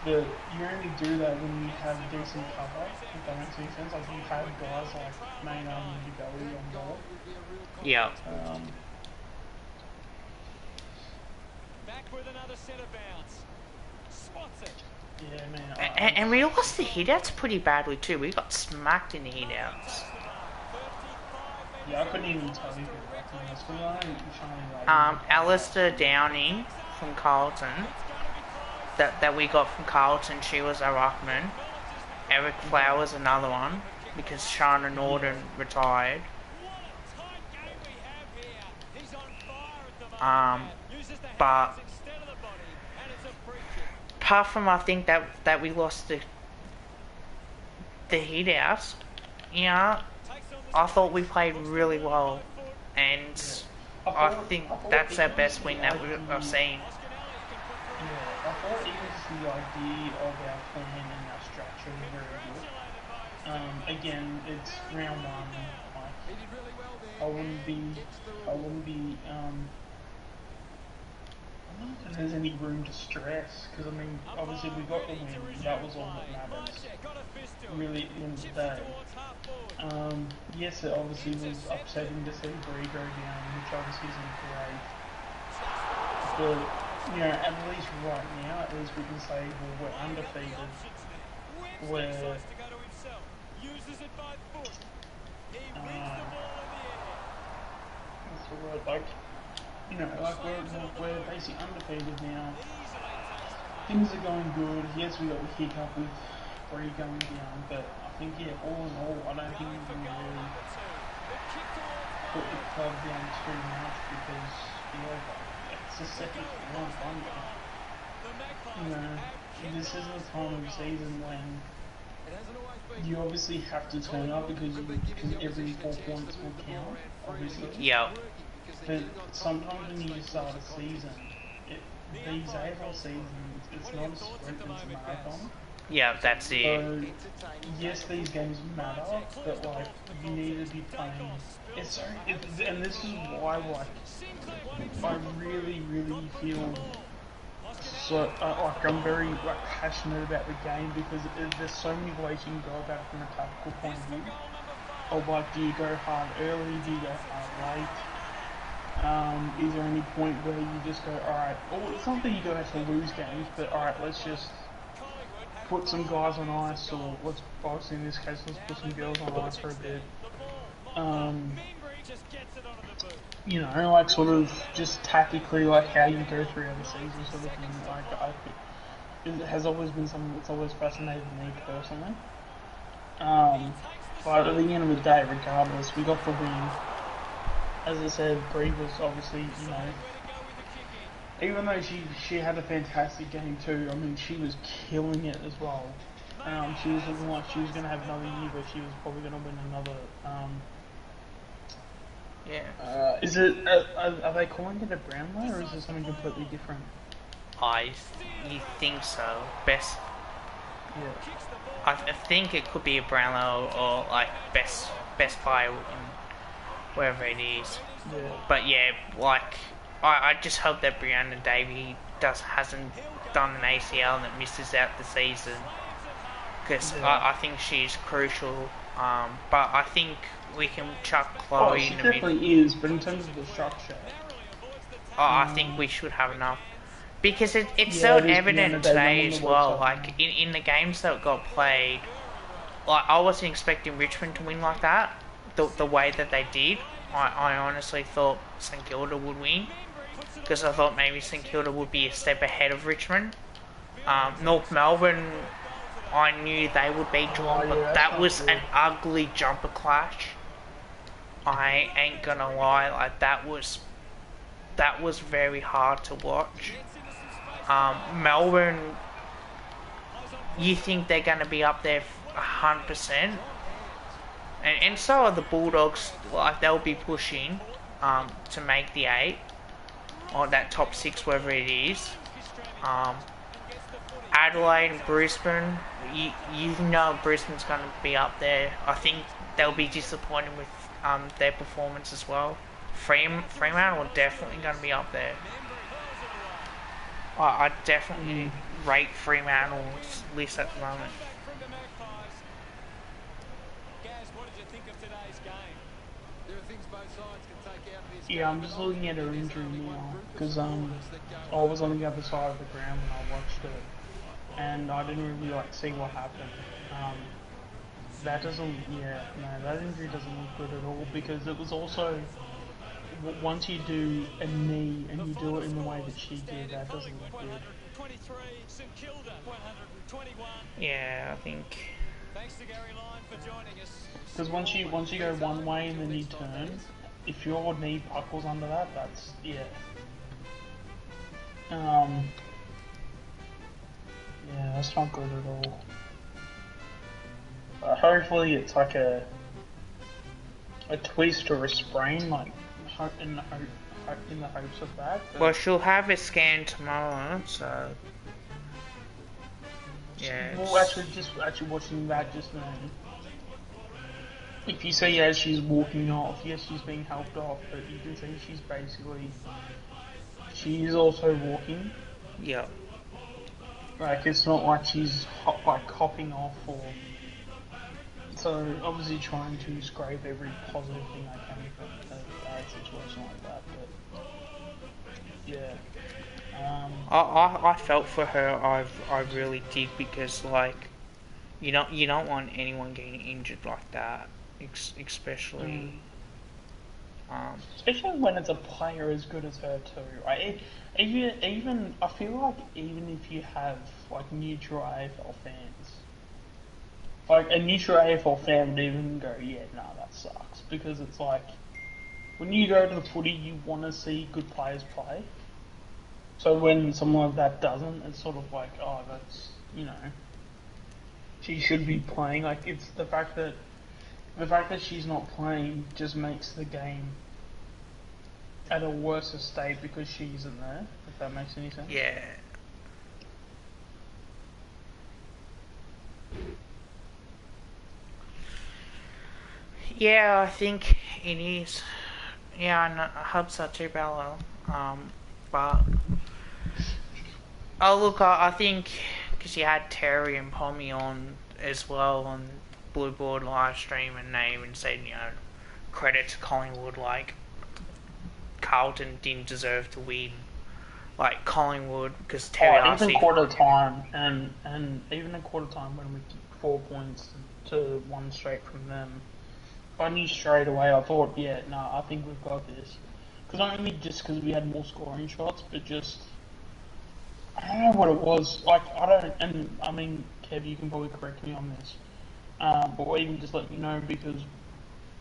But you only do that when you have decent cover, if that makes any sense. Like you have guys like Maynard and Ugali on ball. Yeah. Back with another centre bounce. Spots it. Yeah, man. And we lost the hit-outs pretty badly too. We got smacked in the hit-outs. Yeah, I couldn't even tell you who was. Alistair Downing from Carlton. That we got from Carlton, she was a ruckman. Eric Flowers, another one, because Shana Norton retired. But apart from I think that we lost the hit out, yeah, I thought we played really well, and I think that's our best win that we've seen. Yeah, I thought even just the idea of our plan and our structure was very good. Again, it's round one. Like, I wouldn't be. I don't know if there's any room to stress, because I mean, obviously we got the win. That was all that matters. Really, at the end of the day. Yes, it obviously was upsetting to see Bree go down, which obviously isn't great. But you know, at least right now, at least we can say, well, we're undefeated. We're what's the word? Like, you know, like we're basically undefeated now. Things are going good. Yes, we got the hiccup with Bree going down, but I think all in all, I don't think we can really put the club down too much because it's the second one. You know, this is the time of the season when you obviously have to turn up because every 4 points will count, obviously. Yeah. But sometimes when you start a season, these AFL seasons, it's not a sprint, it's a marathon. Yeah, that's it. So, yes, these games matter, but like you need to be playing. And this is why, like, I really feel so like I'm very like passionate about the game because there's so many ways you can go about it from a tactical point of view. Or like, do you go hard early? Do you go hard late? Is there any point where you just go, alright, it's not that you go out to lose games, but alright, let's just put some guys on ice, or let's, obviously in this case, let's put some girls on ice for a bit. You know, like sort of just tactically, like how you go throughout the season sort of thing. Like, it has always been something that's always fascinated me personally. But at the end of the day, regardless, we got the win. As I said, Bree was obviously, you know, even though she had a fantastic game too, I mean, she was killing it as well. She was looking like she was going to have another year where she was probably going to win another, is it, are they calling it a Brownlow, or is it something completely different? You think so. Best. Yeah. I think it could be a Brownlow or like best player in wherever it is. Yeah. But yeah, like I just hope that Brianna Davey hasn't done an ACL and it misses out the season, because I think she's crucial. But I think we can chuck Chloe she in the middle. definitely is, but in terms of the structure, I think we should have enough. Because it's so evident today as well, like in the games that got played, like I wasn't expecting Richmond to win like that, the way that they did. I honestly thought St Kilda would win, because I thought maybe St Kilda would be a step ahead of Richmond. North Melbourne, I knew they would beat Geelong, but that was an ugly jumper clash. I ain't gonna lie, like that was very hard to watch. Melbourne, you think they're going to be up there 100%, and so are the Bulldogs. Like they'll be pushing to make the 8 or that top 6, wherever it is. Adelaide and Brisbane, you know Brisbane's going to be up there. I think they'll be disappointed with their performance as well. Fremantle are definitely going to be up there. I definitely rate Fremantle's list at the moment. From the Magpies. Gaz, what did you think of today's game? There are things both sides can take out of this Yeah, game, I'm but just looking at her ultimately injury there's only one now, group of because supporters that go I was on home. the other side of the ground when I watched it, and I didn't really like see what happened. That doesn't, yeah, no, that injury doesn't look good at all, because it was also, once you do a knee and you do it in the way that she did, that doesn't look good. 123, St Kilda 121. Yeah, I think. Thanks to Gary Lyon for joining us. Because once you go one way and then you turn, if your knee buckles under that, that's, yeah. Yeah, that's not good at all. Hopefully it's like a twist or a sprain, like in the hopes of that. Well, she'll have a scan tomorrow, so yeah. Well, actually watching that just then, if you see as she's walking off, yes, she's being helped off, but you can see she is also walking. Yeah. Like, it's not like she's hopping off, or so obviously trying to scrape every positive thing I can from a bad situation like that. But yeah, I felt for her. I really did, because like you don't want anyone getting injured like that, especially. Especially when it's a player as good as her too. Right? Even I feel like even if you have like neutral AFL fans, like a neutral AFL fan would even go, yeah, nah, that sucks, because it's like when you go to the footy, you want to see good players play. So when someone like that doesn't, it's sort of like, oh, that's, you know, she should be playing. Like, it's the fact that she's not playing just makes the game at a worse state because she isn't there, if that makes any sense. Yeah. Yeah, I think it is. Yeah, I know, hubs are too parallel. But oh look, I think because you had Terry and Pommy on as well on Blue Board live stream, and they even said, you know, credit to Collingwood, like Carlton didn't deserve to win. Like Collingwood, because Terry even quarter time, and even in quarter time when we kicked 4 points to one straight from them, I knew straight away. I thought, yeah, no, I think we've got this. Because not only just because we had more scoring shots, but just I don't know what it was. Like I don't, and I mean, Kev, you can probably correct me on this, or even just let me know, because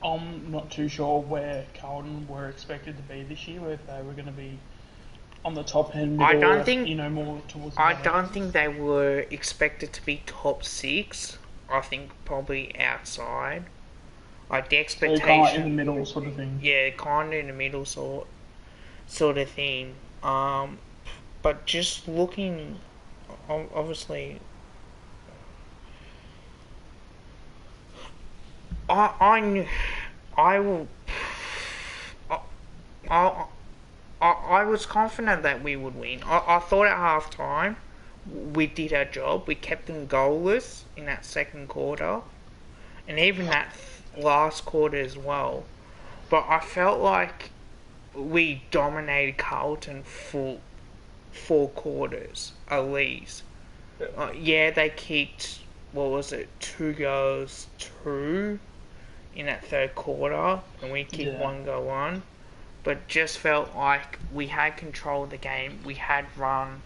I'm not too sure where Carlton were expected to be this year. If they were going to be on the top end, I don't or, think, you know, more towards the I bottom. don't think they were expected to be top 6. I think probably outside. Like the expectation, so kind of in the middle, sort of thing. Yeah, kind of in the middle, sort of thing. But just looking, obviously, I will. I was confident that we would win. I thought at half time we did our job. We kept them goalless in that second quarter, and even that last quarter as well. But I felt like we dominated Carlton for 4 quarters at least. Yeah, they kicked, what was it, 2 goals, 2 in that third quarter, and we kicked 1 goal, 1. But just felt like we had control of the game. We had run.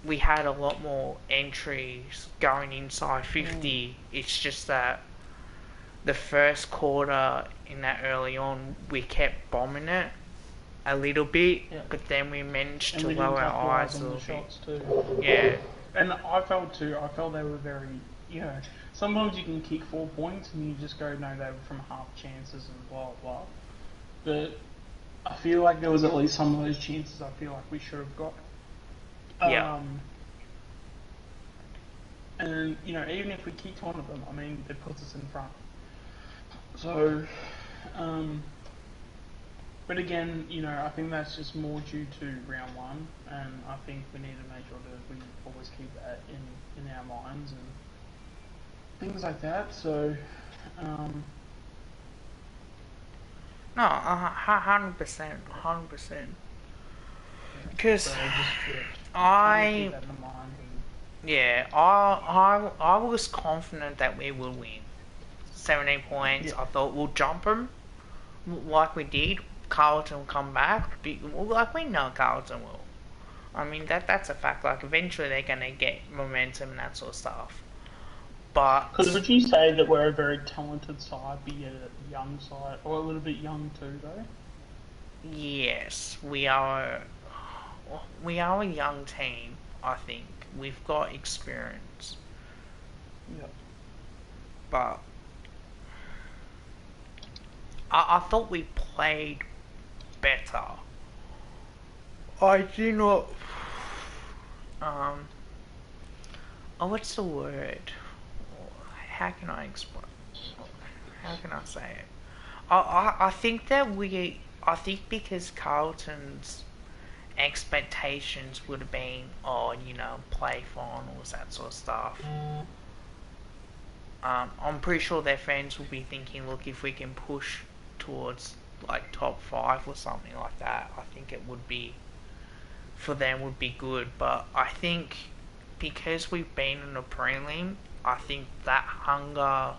We had a lot more entries going inside 50. It's just that the first quarter in that early on, we kept bombing it a little bit, but then we managed to lower our eyes a little bit. Yeah. And I felt too, they were very, you know, sometimes you can kick 4 points and you just go, no, they were from half chances and blah, blah. But I feel like there was at least some of those chances I feel like we should have got. Yeah. And, you know, even if we kicked one of them, I mean, it puts us in front. So, But again, you know, I think that's just more due to round one, and I think we need to make sure that we always keep that in our minds and things like that. So, no, 100%, 100%. Because so just, I, keep that in mind. yeah, I was confident that we will win. 17 points. Yeah. I thought we'll jump them like we did. Carlton will come back. Like we know Carlton will. I mean that's a fact. Like eventually they're gonna get momentum and that sort of stuff. But Because would you say that we're a very talented side, be it a young side, or a little bit young too, though? yes, we are a young team. I think we've got experience, Yeah. but I thought we played better. I do not. Oh, what's the word? How can I explain? How can I say it? I think that I think because Carlton's expectations would have been, oh, you know, play finals, that sort of stuff. I'm pretty sure their fans will be thinking, look, if we can push towards like top 5 or something like that, I think it would be, for them would be good. But I think because we've been in a prelim, I think that hunger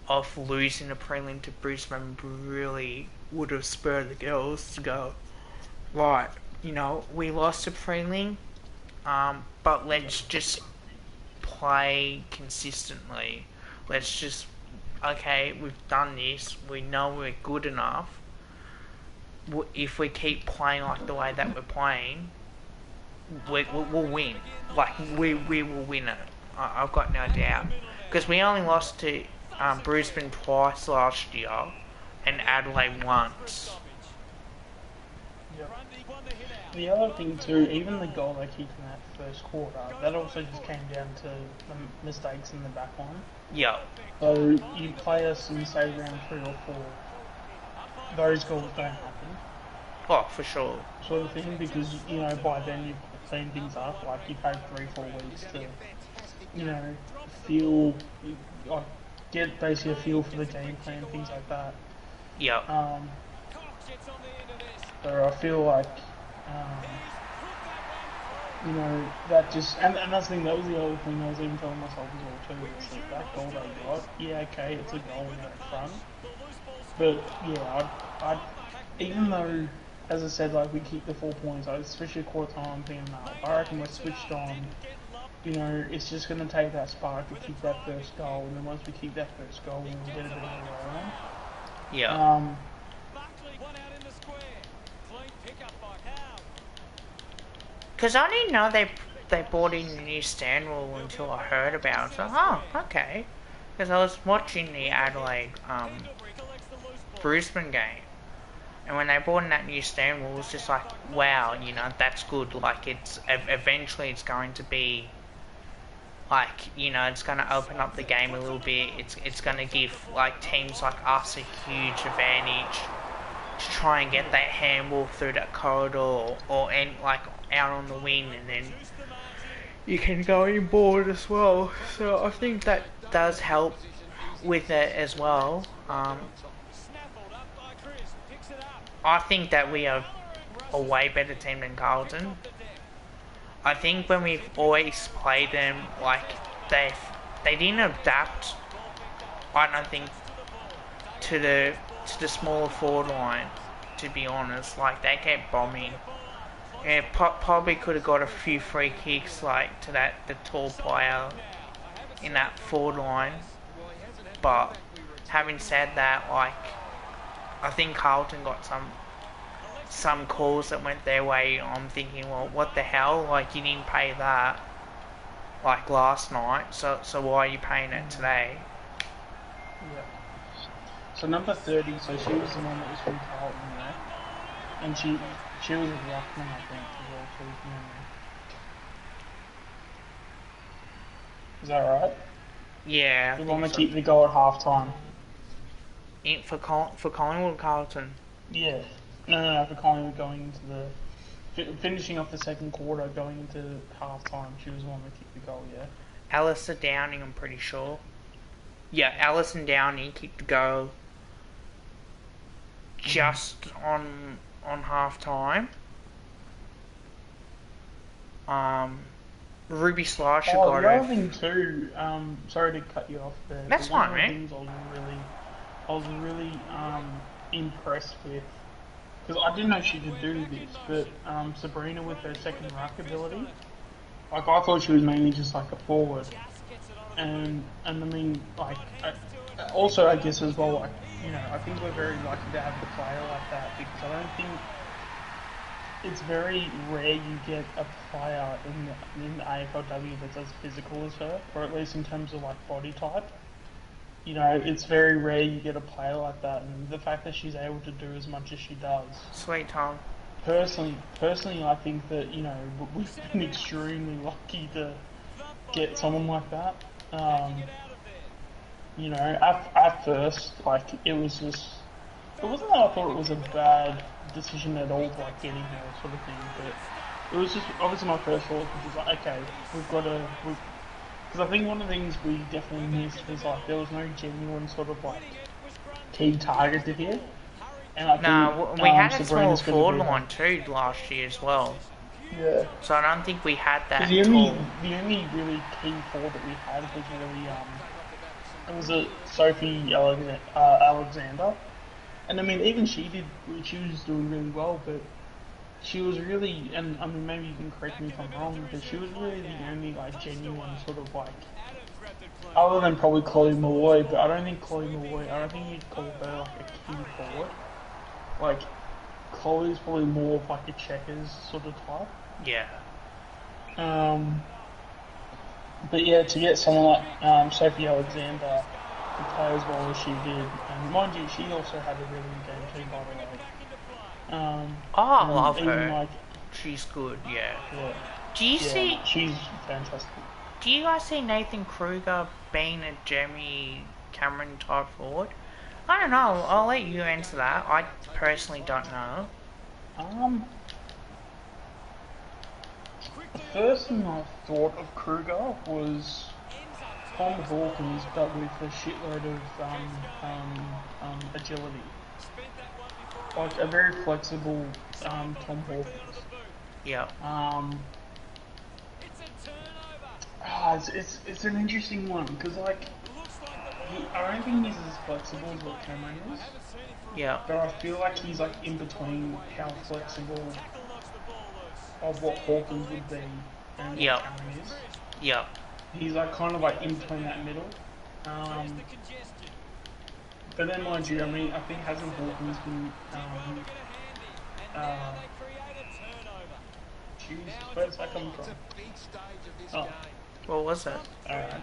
of losing a prelim to Brisbane really would have spurred the girls to go, right, you know, we lost a prelim, but let's just play consistently. Let's just, okay, we've done this, we know we're good enough. If we keep playing like the way that we're playing, we'll win. Like, we will win it. I've got no doubt. Because we only lost to Brisbane twice last year and Adelaide once. Yeah. The other thing too, even the goal they kicked in that first quarter, that also just came down to the mistakes in the back line. Yeah. So you play us in say round 3 or 4, those goals don't happen. Oh, for sure. Sort of thing, because you know by then you've cleaned things up. Like you've had 3-4 weeks to, you know, feel, like get basically a feel for the game plan, things like that. Yeah. So I feel like, you know, that just, and that's the thing, that was the other thing I was even telling myself as well too, is that goal they got, yeah, okay, it's a goal in that front, but yeah, I'd even though, as I said, like we keep the 4 points, especially quarter time, I'm thinking, no, I reckon we're switched on. You know, it's just going to take that spark to keep that first goal, and then once we keep that first goal, we'll get a bit of a roll on. Yeah. Because I didn't know they brought in the new stand rule until I heard about it. So, oh, okay. Because I was watching the Adelaide Brisbane game, and when they brought in that new stand rule, it was just like, wow, you know, that's good. Like, it's eventually it's going to be, like, you know, it's going to open up the game a little bit. It's going to give like teams like us a huge advantage to try and get that handball through that corridor or like out on the wing, and then you can go inboard as well. So I think that does help with it as well. I think that we are a way better team than Carlton. I think when we've always played them, like they didn't adapt, I don't think, to the smaller forward line, to be honest. Like, they kept bombing. Yeah, probably could have got a few free kicks, like, to the tall player in that forward line. But having said that, like, I think Carlton got some calls that went their way. I'm thinking, well, what the hell? Like, you didn't pay that, like, last night, so why are you paying it today? Yeah. So number 30, so she was the one that was from Carlton, yeah? And she was a ruckman, I think, as well, too, from memory. Is that right? Yeah. We want to keep the goal at half time. For Collingwood Carlton. Yeah. No, for Collingwood going into the finishing off the second quarter, going into half time, she was the one that kicked the goal. Yeah. Alistair Downing, I'm pretty sure. Yeah, Alison Downing kicked the goal just on half time. Ruby Slasher got the it. other thing too. Sorry to cut you off there. That's one fine, of the mate. things I was really impressed with, because I didn't know she could do this, but Sabrina with her second ruck ability, like I thought she was mainly just like a forward, and I mean like also I guess as well, like, you know, I think we're very lucky to have the player like that, because I don't think it's very rare you get a player in the AFLW that's as physical as her, or at least in terms of like body type. You know, it's very rare you get a player like that, and the fact that she's able to do as much as she does. Sweet Tom. Personally, I think that, you know, we've been extremely lucky to get someone like that. You know, at first, like, it wasn't that I thought it was a bad decision at all, like getting her sort of thing, but it was just obviously my first thought, which was like, okay, because I think one of the things we definitely missed was like there was no genuine sort of like key target to hit. And I think we had a small Sabrina's forward line too last year as well. Yeah. So I don't think we had that The at all. only really key forward that we had was really it was a Sophie Alexander, and I mean even she was doing really well, but she was really, and I mean maybe you can correct me if I'm wrong, but she was really the only like genuine sort of like, other than probably Chloe Malloy, but I don't think you'd call her like a key forward. Like Chloe's probably more of like a checkers sort of type. Yeah. But yeah, to get someone like Sophie Alexander to play as well as she did, and mind you, she also had a really good game too, by the way. I love her. Like, she's good, yeah. Yeah. She's fantastic. Do you guys see Nathan Kruger being a Jeremy Cameron type forward? I don't know. I'll let you answer that. I personally don't know. The first thing I thought of Kruger was Tom Hawkins, but with a shitload of agility. Like a very flexible Tom Hawkins. Yeah. It's an interesting one, because like I don't think he's as flexible as what Cameron is. Yeah. But I feel like he's like in between how flexible of what Hawkins would be and what Cameron is. Yeah. He's like kind of like in between that middle. But then mind you, I mean, I think hasn't Hawkins been where's that coming from? Oh. What was it? Alright.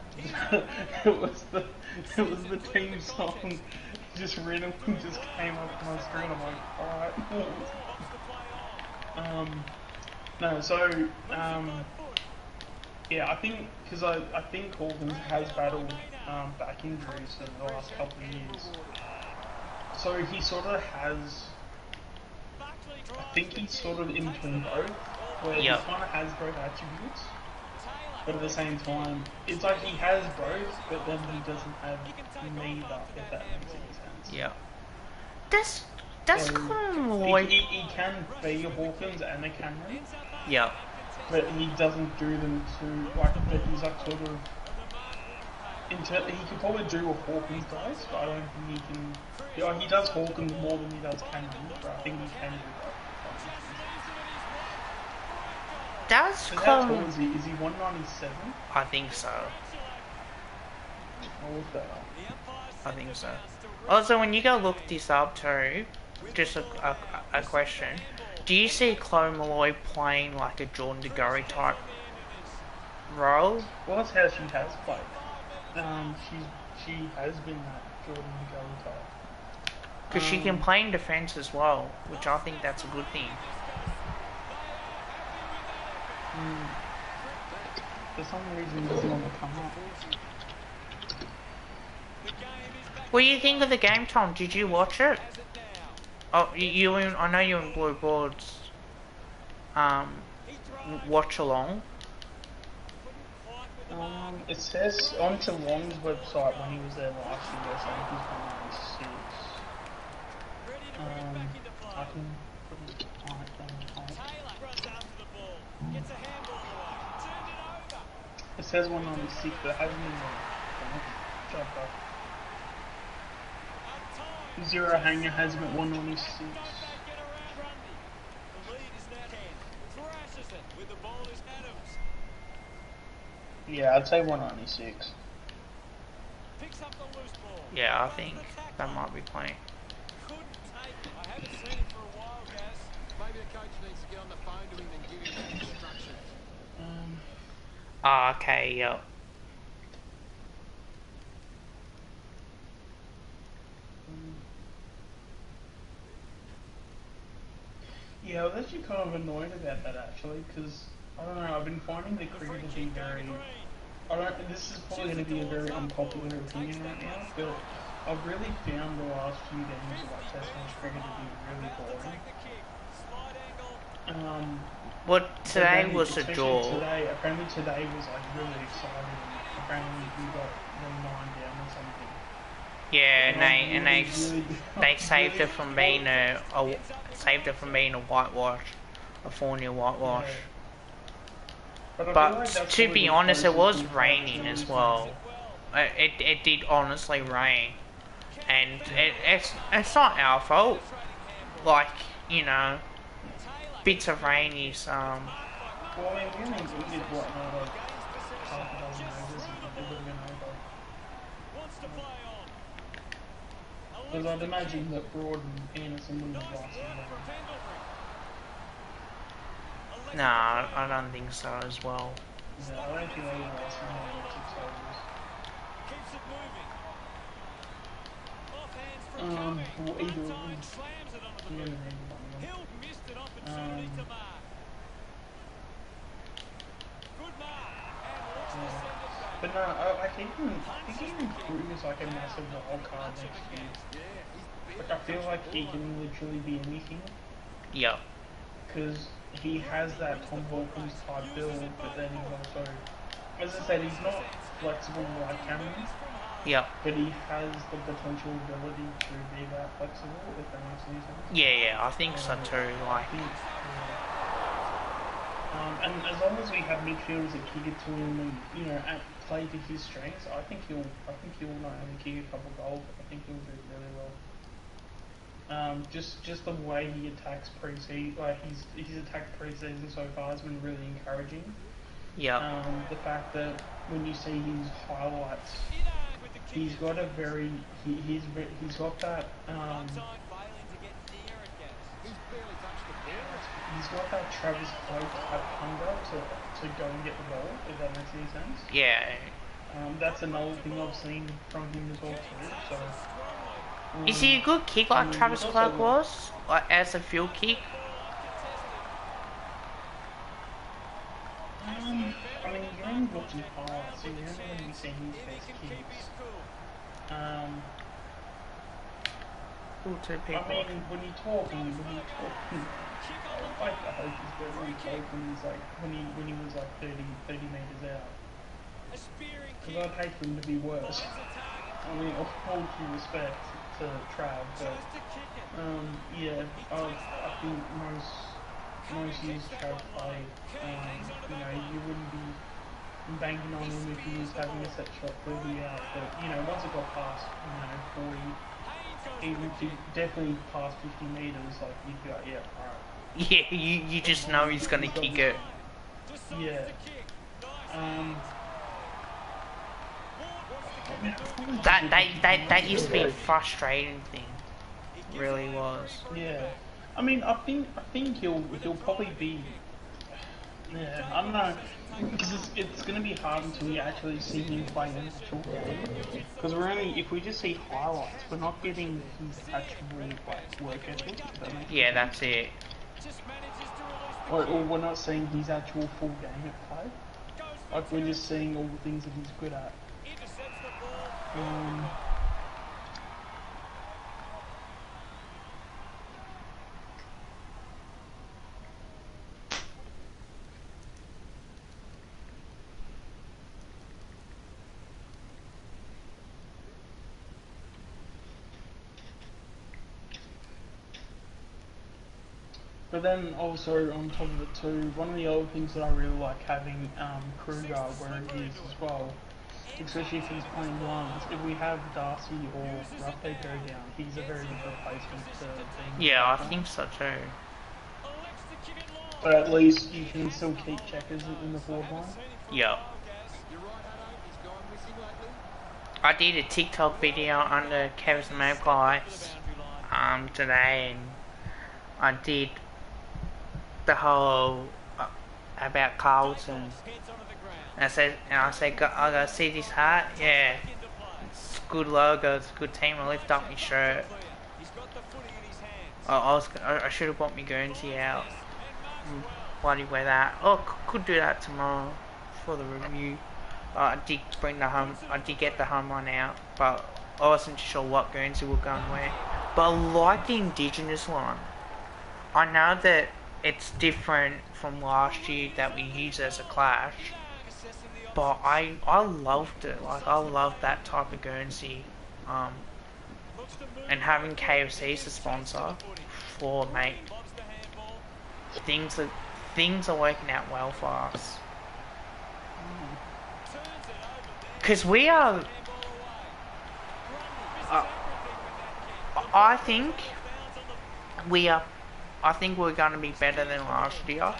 it was the team song just randomly just came up on my screen. I'm like, alright. No, so yeah, I think because I think Hawkins has battled back injuries in the last couple of years, so he sort of has. I think he's sort of in between both, where he kind of has both attributes, but at the same time, it's like he has both, but then he doesn't have neither, if that makes any sense. Yeah. That's Collingwood. He can be a Hawkins and a Cameron. Yeah. But he doesn't do them to, like, but he's like sort of, he could probably do what Hawkins does, but I don't think he can, he does Hawkins more than he does Cameron, but I think he can do that. That's so how tall is he? Is he 197? I think so. I'll look that up. I think so. Also, when you go look this up too, just a question. Do you see Chloe Malloy playing like a Jordan DeGorry type role? Well, that's how she has played. She has been that Jordan DeGorry type. Because she can play in defence as well, which I think that's a good thing. For some reason, it doesn't want to come up. What do you think of the game, Tom? Did you watch it? Oh, I know you and Blue Boards, watch along. It says on Geelong's website when he was there last year, they're saying he's 196. I can put his height down. It says 196, but it hasn't been jumped up. Zero Hanger has him at 196. Yeah, I'd say 196. Yeah, I think that might be plenty. Maybe the coach needs to get on the phone to him and give him some instructions. Okay, yeah. Yeah, I was actually kind of annoyed about that actually, because I don't know, I've been finding the cricket to be very. This is probably going to be a very unpopular opinion right now, but I've really found the last few games of like Test match cricket to be really boring. Well, today was a draw. Apparently today was like really exciting. Apparently we got them 9 down or something. Yeah, and they saved it from being a whitewash, a 4-0 whitewash. Yeah. But to be honest, it was raining as well. It did honestly rain, and it's not our fault. Like, you know, bits of rain is Well, I mean, we only did what, like half a dozen overs and it would have been over. Because I'd imagine that Broad and Anderson wouldn't have lasted over. Nah, I don't think so as well. Yeah, I don't think they would have lasted more than 6 overs. Well, either of them. But no, I think even Crew is like a massive wild card next year. Like, I feel like he can literally be anything. Yeah. Because he has that Tom Hawkins type build, but then he's also, as I said, he's not flexible like Cameron. Yeah. But he has the potential ability to be that flexible, if that makes any sense. Yeah, I think so too. Like. And as long as we have midfielders that kick it to him and, you know, play to his strengths, I think he'll not only kick a couple goals, I think he'll do really well. Just the way he attacks pre-season, like his attack pre-season so far has been really encouraging. Yeah. The fact that when you see his highlights, he's got a very he's got that he's got that Travis Cloak type hunger to go and get the ball, if that makes any sense. Yeah. That's another thing I've seen from him as well too. So. Is he a good kick like Travis Cloak was, like as a field kick? I mean, you're only watching highlights, so you're only going to be seeing his best kicks. Two people. I mean, when you talk, I hope he's very close when he's like when he was like 30 meters out. Because I'd hate for him to be worse. I mean, of all due respect to Trav, but yeah, I think most years Trav played, you know, you wouldn't be banking on him if he was having a set shot for the out. But you know, once it got past, you know, 40. Even definitely past 50 meters, like you'd be like, yeah, alright. Yeah, you just know he's gonna kick it. Yeah. That used to be a frustrating thing. It really was. Yeah. I mean, I think he'll probably be. Yeah, I don't know. Because it's going to be hard until we actually see him play an actual game. Because if we just see highlights, we're not getting his actual like work ethic. Yeah, that's it. Or we're not seeing his actual full game at play. Like we're just seeing all the things that he's good at. But then also on top of it too, one of the other things that I really like having Kruger where he is as well, especially if he's playing ones. If we have Darcy or Ruffy go down, he's a very good replacement to being. Yeah, I think so too. But at least you can still keep checkers in the forward line. Yeah. I did a TikTok video under Kev's Magpies today, and I did the whole about Carlton. And I said, I gotta see this hat. Yeah, it's a good logo. It's a good team. I lift up my shirt. I should have brought my Guernsey out. Bloody wear that. Oh, could do that tomorrow for the review. I did bring the home. I did get the home one out, but I wasn't sure what Guernsey would go and wear. But I like the Indigenous one. I know that it's different from last year that we used as a clash, but I loved it. Like, I loved that type of Guernsey, and having KFC as a sponsor for mate, things are working out well for us. Because we are, I think we're going to be better than last year.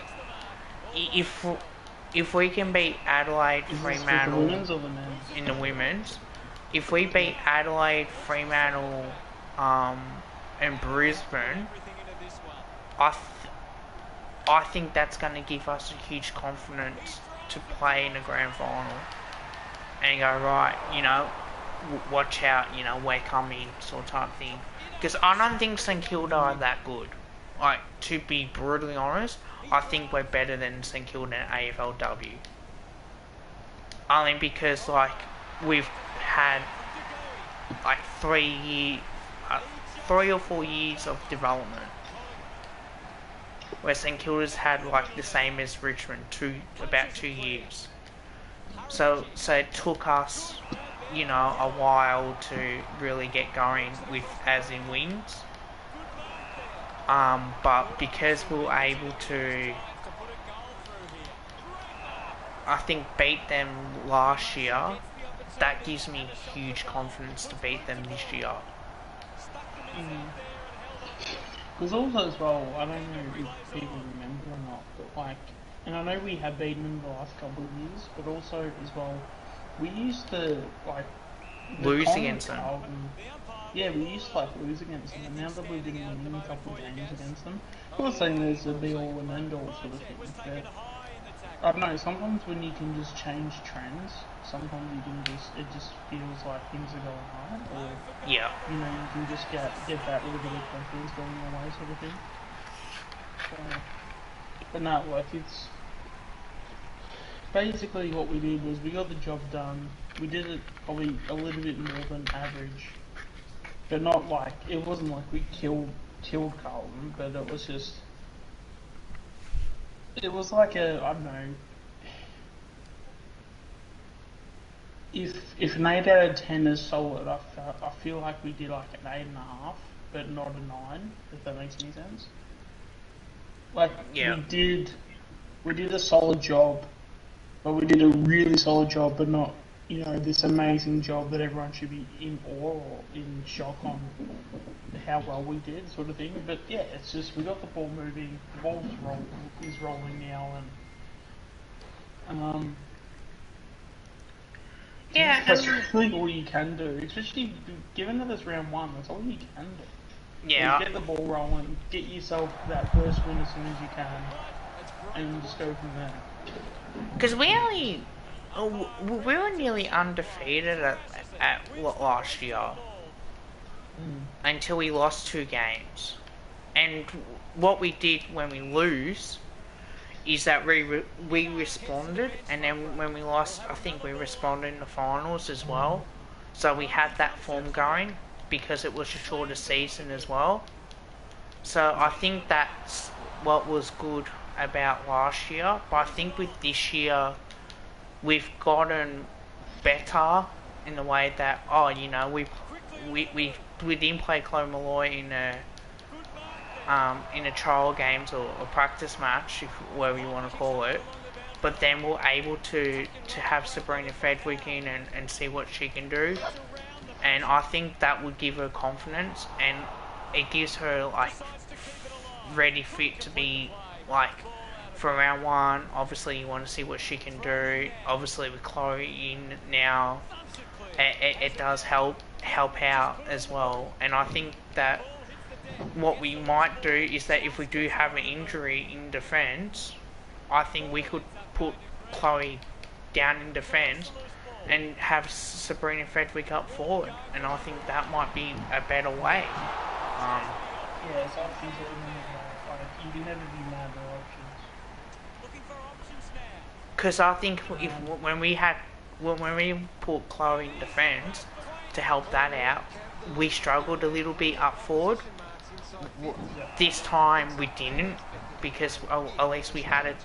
If we can beat Adelaide, Fremantle in the women's, if we beat Adelaide, Fremantle, and Brisbane, I think that's going to give us a huge confidence to play in the grand final and go, right, you know, watch out, you know, we're coming, sort of type thing. Because I don't think St Kilda are that good. Like, to be brutally honest, I think we're better than St Kilda and AFLW. Only because, like, we've had like 3 or 4 years of development, where St Kilda's had like the same as Richmond, about 2 years. So it took us, you know, a while to really get going with, as in wins. But because we were able to, I think, beat them last year, that gives me huge confidence to beat them this year. Because also as well, I don't know if people remember or not, but like, and I know we have beaten them the last couple of years, but also as well, we used to like lose against them. Yeah, we used to like lose against them, and now that we've been winning a couple of games against them, I'm not saying there's a be all and end all sort of thing, but I don't know, sometimes when you can just change trends, sometimes you can just, it just feels like things are going right, or, yeah, you know, you can just get that little bit of confidence going your way sort of thing. So, but no, like, it's, basically what we did was we got the job done, we did it probably a little bit more than average, but not like, it wasn't like we killed Carlton, but it was just, it was like a, I don't know, if an 8 out of 10 is solid, I feel like we did like an 8.5, but not a 9, if that makes any sense. Like, yeah, we did a solid job, but we did a really solid job, but not, you know, this amazing job that everyone should be in awe or in shock on how well we did, sort of thing. But yeah, it's just, we got the ball moving, the ball is rolling now, and yeah, that's really all you can do. Especially given that it's round 1, that's all you can do. yeah. Get the ball rolling, get yourself that first win as soon as you can, and just go from there. Because we were nearly undefeated at last year, until we lost 2 games. And what we did when we lose is that we responded, and then when we lost, I think we responded in the finals as well. So we had that form going because it was a shorter season as well. So I think that's what was good about last year. But I think with this year, we've gotten better in the way that, oh, you know, we didn't play Chloe Malloy in a trial games or practice match, if, whatever you want to call it. But then we're able to have Sabrina Fedwick in and see what she can do. And I think that would give her confidence, and it gives her like ready fit to be like for round one. Obviously you want to see what she can do. Obviously with Chloe in now, it does help out as well. And I think that what we might do is that if we do have an injury in defence, I think we could put Chloe down in defence and have Sabrina Fedwick up forward, and I think that might be a better way. Yeah, it's options that like you can never be mad at options. Because I think if when we put Chloe in defence to help that out, we struggled a little bit up forward. This time we didn't, because at least we had a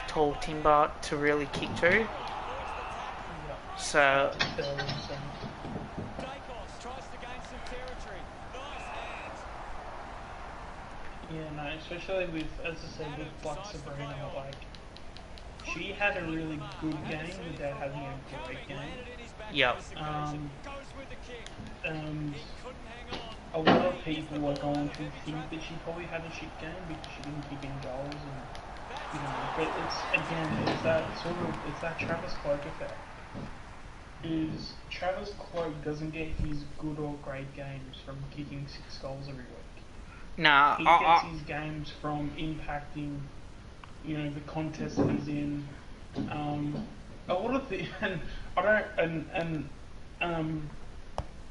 tall timber to really kick to. So yeah, no, especially with, as I said, with like Sabrina, like she had a really good game without having a great game. Yep. And a lot of people are going to think that she probably had a shit game because she didn't kick in goals, and you know, but it's that Travis Cloak effect. Is Travis Cloak doesn't get his good or great games from kicking 6 goals every week. No, he gets his games from impacting, you know, the contest that he's in. A lot of the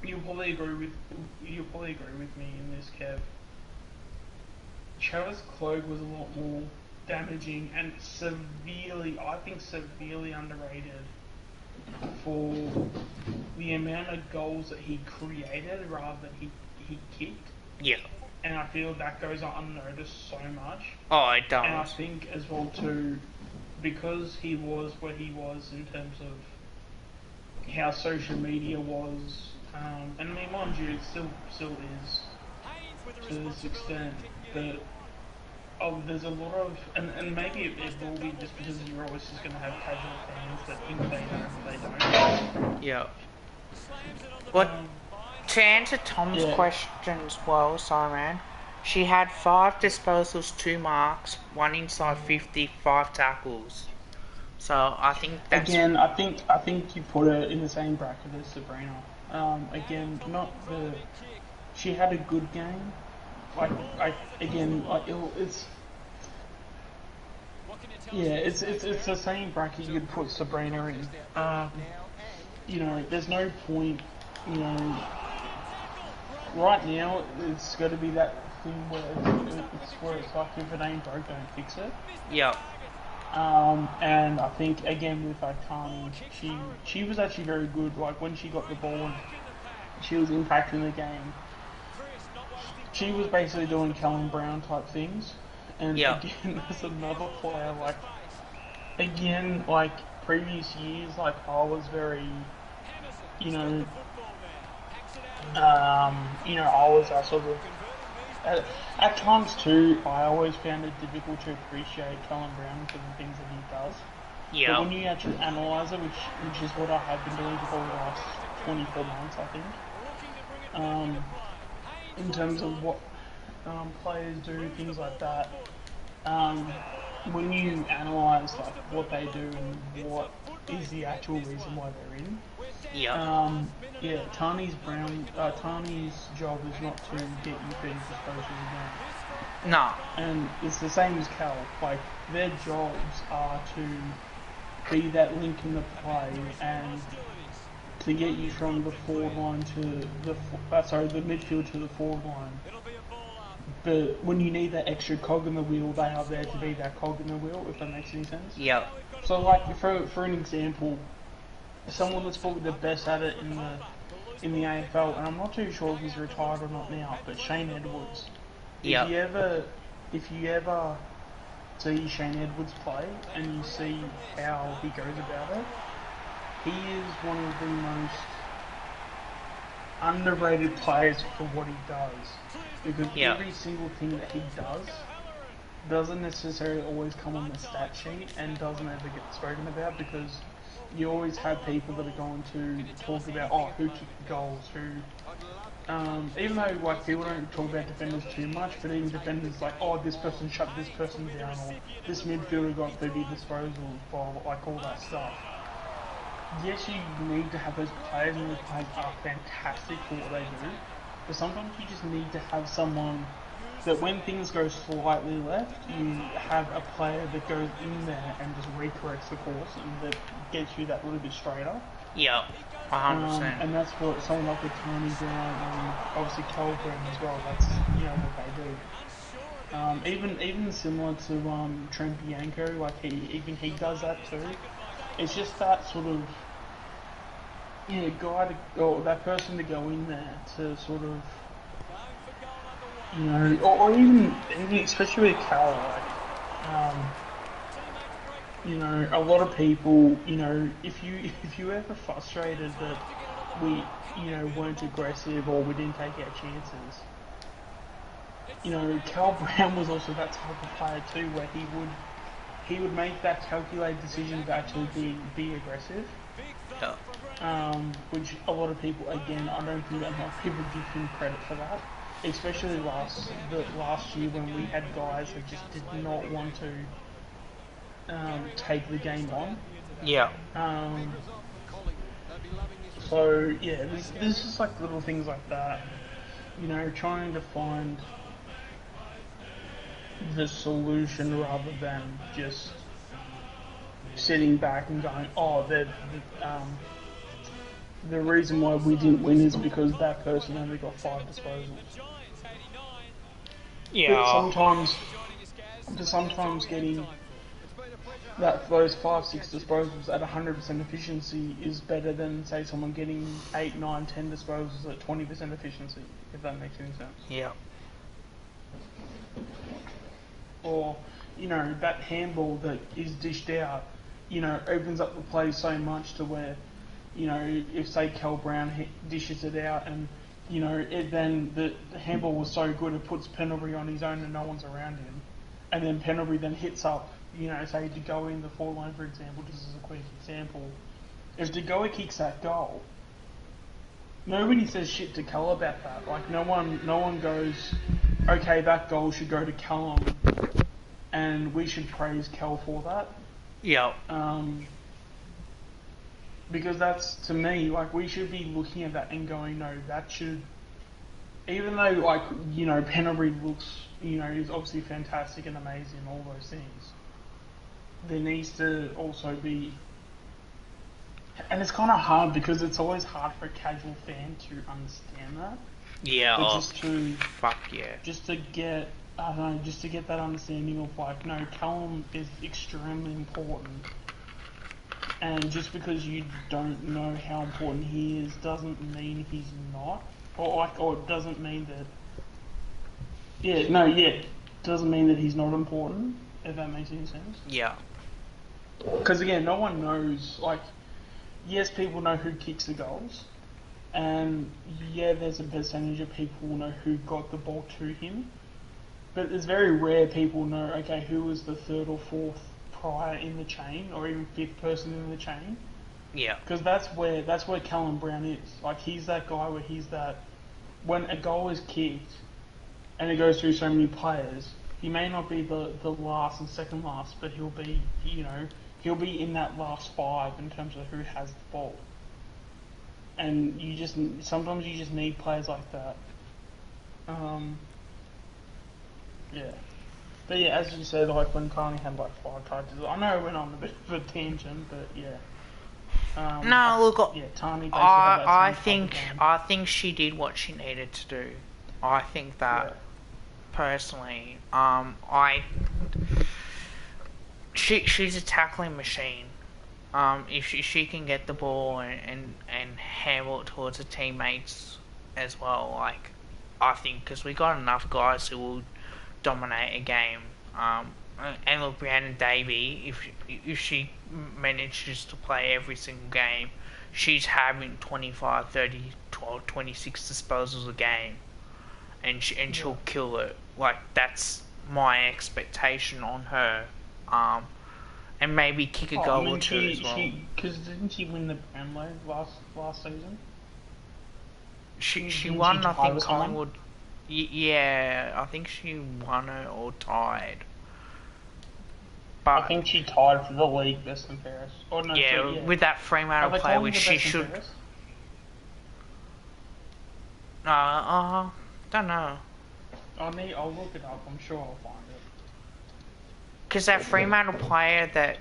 you'll probably agree with me in this, Kev. Travis Cloak was a lot more damaging and severely underrated for the amount of goals that he created rather than he kicked. Yeah. And I feel that goes unnoticed so much. Oh, it does. And I think as well too, because he was where he was in terms of how social media was, and I mean, mind you, it still is to this extent, but there's a lot of, and maybe it will be just because you're always just going to have casual fans that think they know but they don't. Yeah. But to answer Tom's question as well, Simon, she had 5 disposals, 2 marks, 1 inside 50, 5 tackles. So I think that's... Again, I think you put her in the same bracket as Sabrina. Again, she had a good game. It's the same bracket you'd put Sabrina in. You know, there's no point, you know, right now it's got to be that thing where it's like, if it ain't broke, don't fix it. Yep. And I think again with Tani, she was actually very good. Like when she got the ball and she was impacting the game, she was basically doing Callum Brown type things. And again, there's another player like previous years, like I was very, I was sort of. At times too, I always found it difficult to appreciate Callum Brown for the things that he does. Yeah. But when you actually analyse it, which is what I have been doing for the last 24 months, I think, in terms of what players do, things like that, when you analyse like what they do and what is the actual reason why they're in, Tani's job is not to get you 30 disposals again. No. And it's the same as Cal. Like, their jobs are to be that link in the play and to get you from the forward line to the midfield to the forward line. But when you need that extra cog in the wheel, they are there to be that cog in the wheel, if that makes any sense. Yep. So, like, for an example, someone that's probably the best at it in the AFL, and I'm not too sure if he's retired or not now, but Shane Edwards. Yep. If you ever see Shane Edwards play and you see how he goes about it, he is one of the most underrated players for what he does. Because Yeah. every single thing that he does doesn't necessarily always come on the stat sheet and doesn't ever get spoken about, because you always have people that are going to talk about, oh, who kicked the goals, who... even though like people don't talk about defenders too much, but even defenders like, oh, this person shut this person down, or this midfielder got 30 disposals, for like all that stuff. Yes, you need to have those players, and those players are fantastic for what they do, but sometimes you just need to have someone that when things go slightly left, you have a player that goes in there and just recorrects the course and that gets you that little bit straighter. Yeah, 100%. And that's what someone like the Tony Brown and obviously Carlton as well, that's, you know, what they do. Even similar to Trent Bianco, like he does that too. It's just that sort of, yeah, guy to, or that person to go in there to sort of, you know, or even especially with Cal, like, you know, a lot of people, you know, if you ever frustrated that we, you know, weren't aggressive or we didn't take our chances, you know, Cal Brown was also that type of player too, where he would make that calculated decision to actually be aggressive. Which a lot of people, again, I don't think that enough people give him credit for that. Especially last year when we had guys that just did not want to take the game on. Yeah. So yeah, there's just like little things like that. You know, trying to find the solution rather than just sitting back and going, oh, the reason why we didn't win is because that person only got 5 disposals. Yeah. But sometimes getting those 5-6 disposals at 100% efficiency is better than, say, someone getting 8, 9, 10 disposals at 20% efficiency, if that makes any sense. Yeah. Or, you know, that handball that is dished out, you know, opens up the play so much to where, you know, if say Cal Brown dishes it out and, you know, then the handball was so good it puts Pendlebury on his own and no one's around him. And then Pendlebury then hits up, you know, say De Goey in the forward line, for example, just as a quick example. If De Goey kicks that goal, nobody says shit to Cal about that. Like, no one goes, okay, that goal should go to Callum and we should praise Cal for that. Yeah. Because that's, to me, like, we should be looking at that and going, no, that should, even though, like, you know, Pendlebury looks, you know, he's obviously fantastic and amazing and all those things, there needs to also be, and it's kind of hard because it's always hard for a casual fan to understand that. Yeah. But just to, fuck yeah. Just to get, I don't know, just to get that understanding of, like, no, Callum is extremely important. And just because you don't know how important he is doesn't mean he's not, or doesn't mean that. Doesn't mean that he's not important. If that makes any sense. Yeah. Because again, no one knows. Like, yes, people know who kicks the goals, and yeah, there's a percentage of people who know who got the ball to him, but it's very rare people know. Okay, who was the third or fourth prior in the chain, or even 5th person in the chain. Yeah. Because that's where Callum Brown is. Like, he's that guy where he's that, when a goal is kicked and it goes through so many players, he may not be the last and second last, but he'll be, you know, he'll be in that last 5 in terms of who has the ball. And sometimes you just need players like that. Yeah. But yeah, as you said, like when Carney had like 5 touches, I know it went on a bit of a tangent, but yeah. No, look, Tani I think she did what she needed to do. I think that personally, she's a tackling machine. If she can get the ball and handle it towards her teammates as well, like, I think, because we got enough guys who will dominate a game. And look, Brandon Davey, if she manages to play every single game, she's having 25, 30, 12, 26 disposals a game, and she'll kill it. Like, that's my expectation on her. And maybe kick a goal or two as well. Because didn't she win the Brownlow last season? She won, I think, Collingwood. Yeah, I think she won it or tied. But I think she tied for the league best and fairest. Oh, no, yeah, with that Fremantle player, which she should. Don't know. I'll look it up. I'm sure I'll find it. Because that Fremantle player that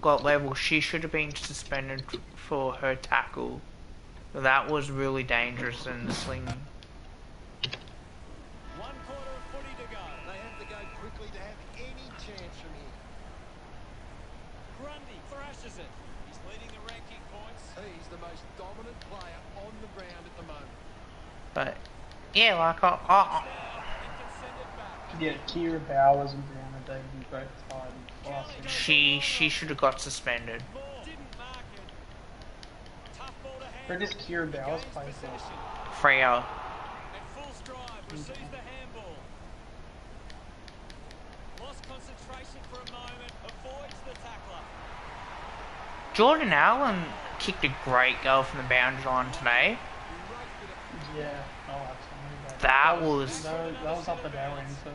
got level, she should have been suspended for her tackle. That was really dangerous in the sling. 1 quarter of footy to go. They have to go quickly to have any chance from here. Grundy thrashes it. He's leading the ranking points. He's the most dominant player on the ground at the moment. But yeah, like yeah, Kira Bowers and Brianna Davies both tied last season. She should have got suspended. Where does Kira Bowers play for? Freo. And full stride receives the handball. Lost concentration for a moment, avoids the tackler. Jordan Allen kicked a great goal from the boundary line today. Yeah, that was up at our end, so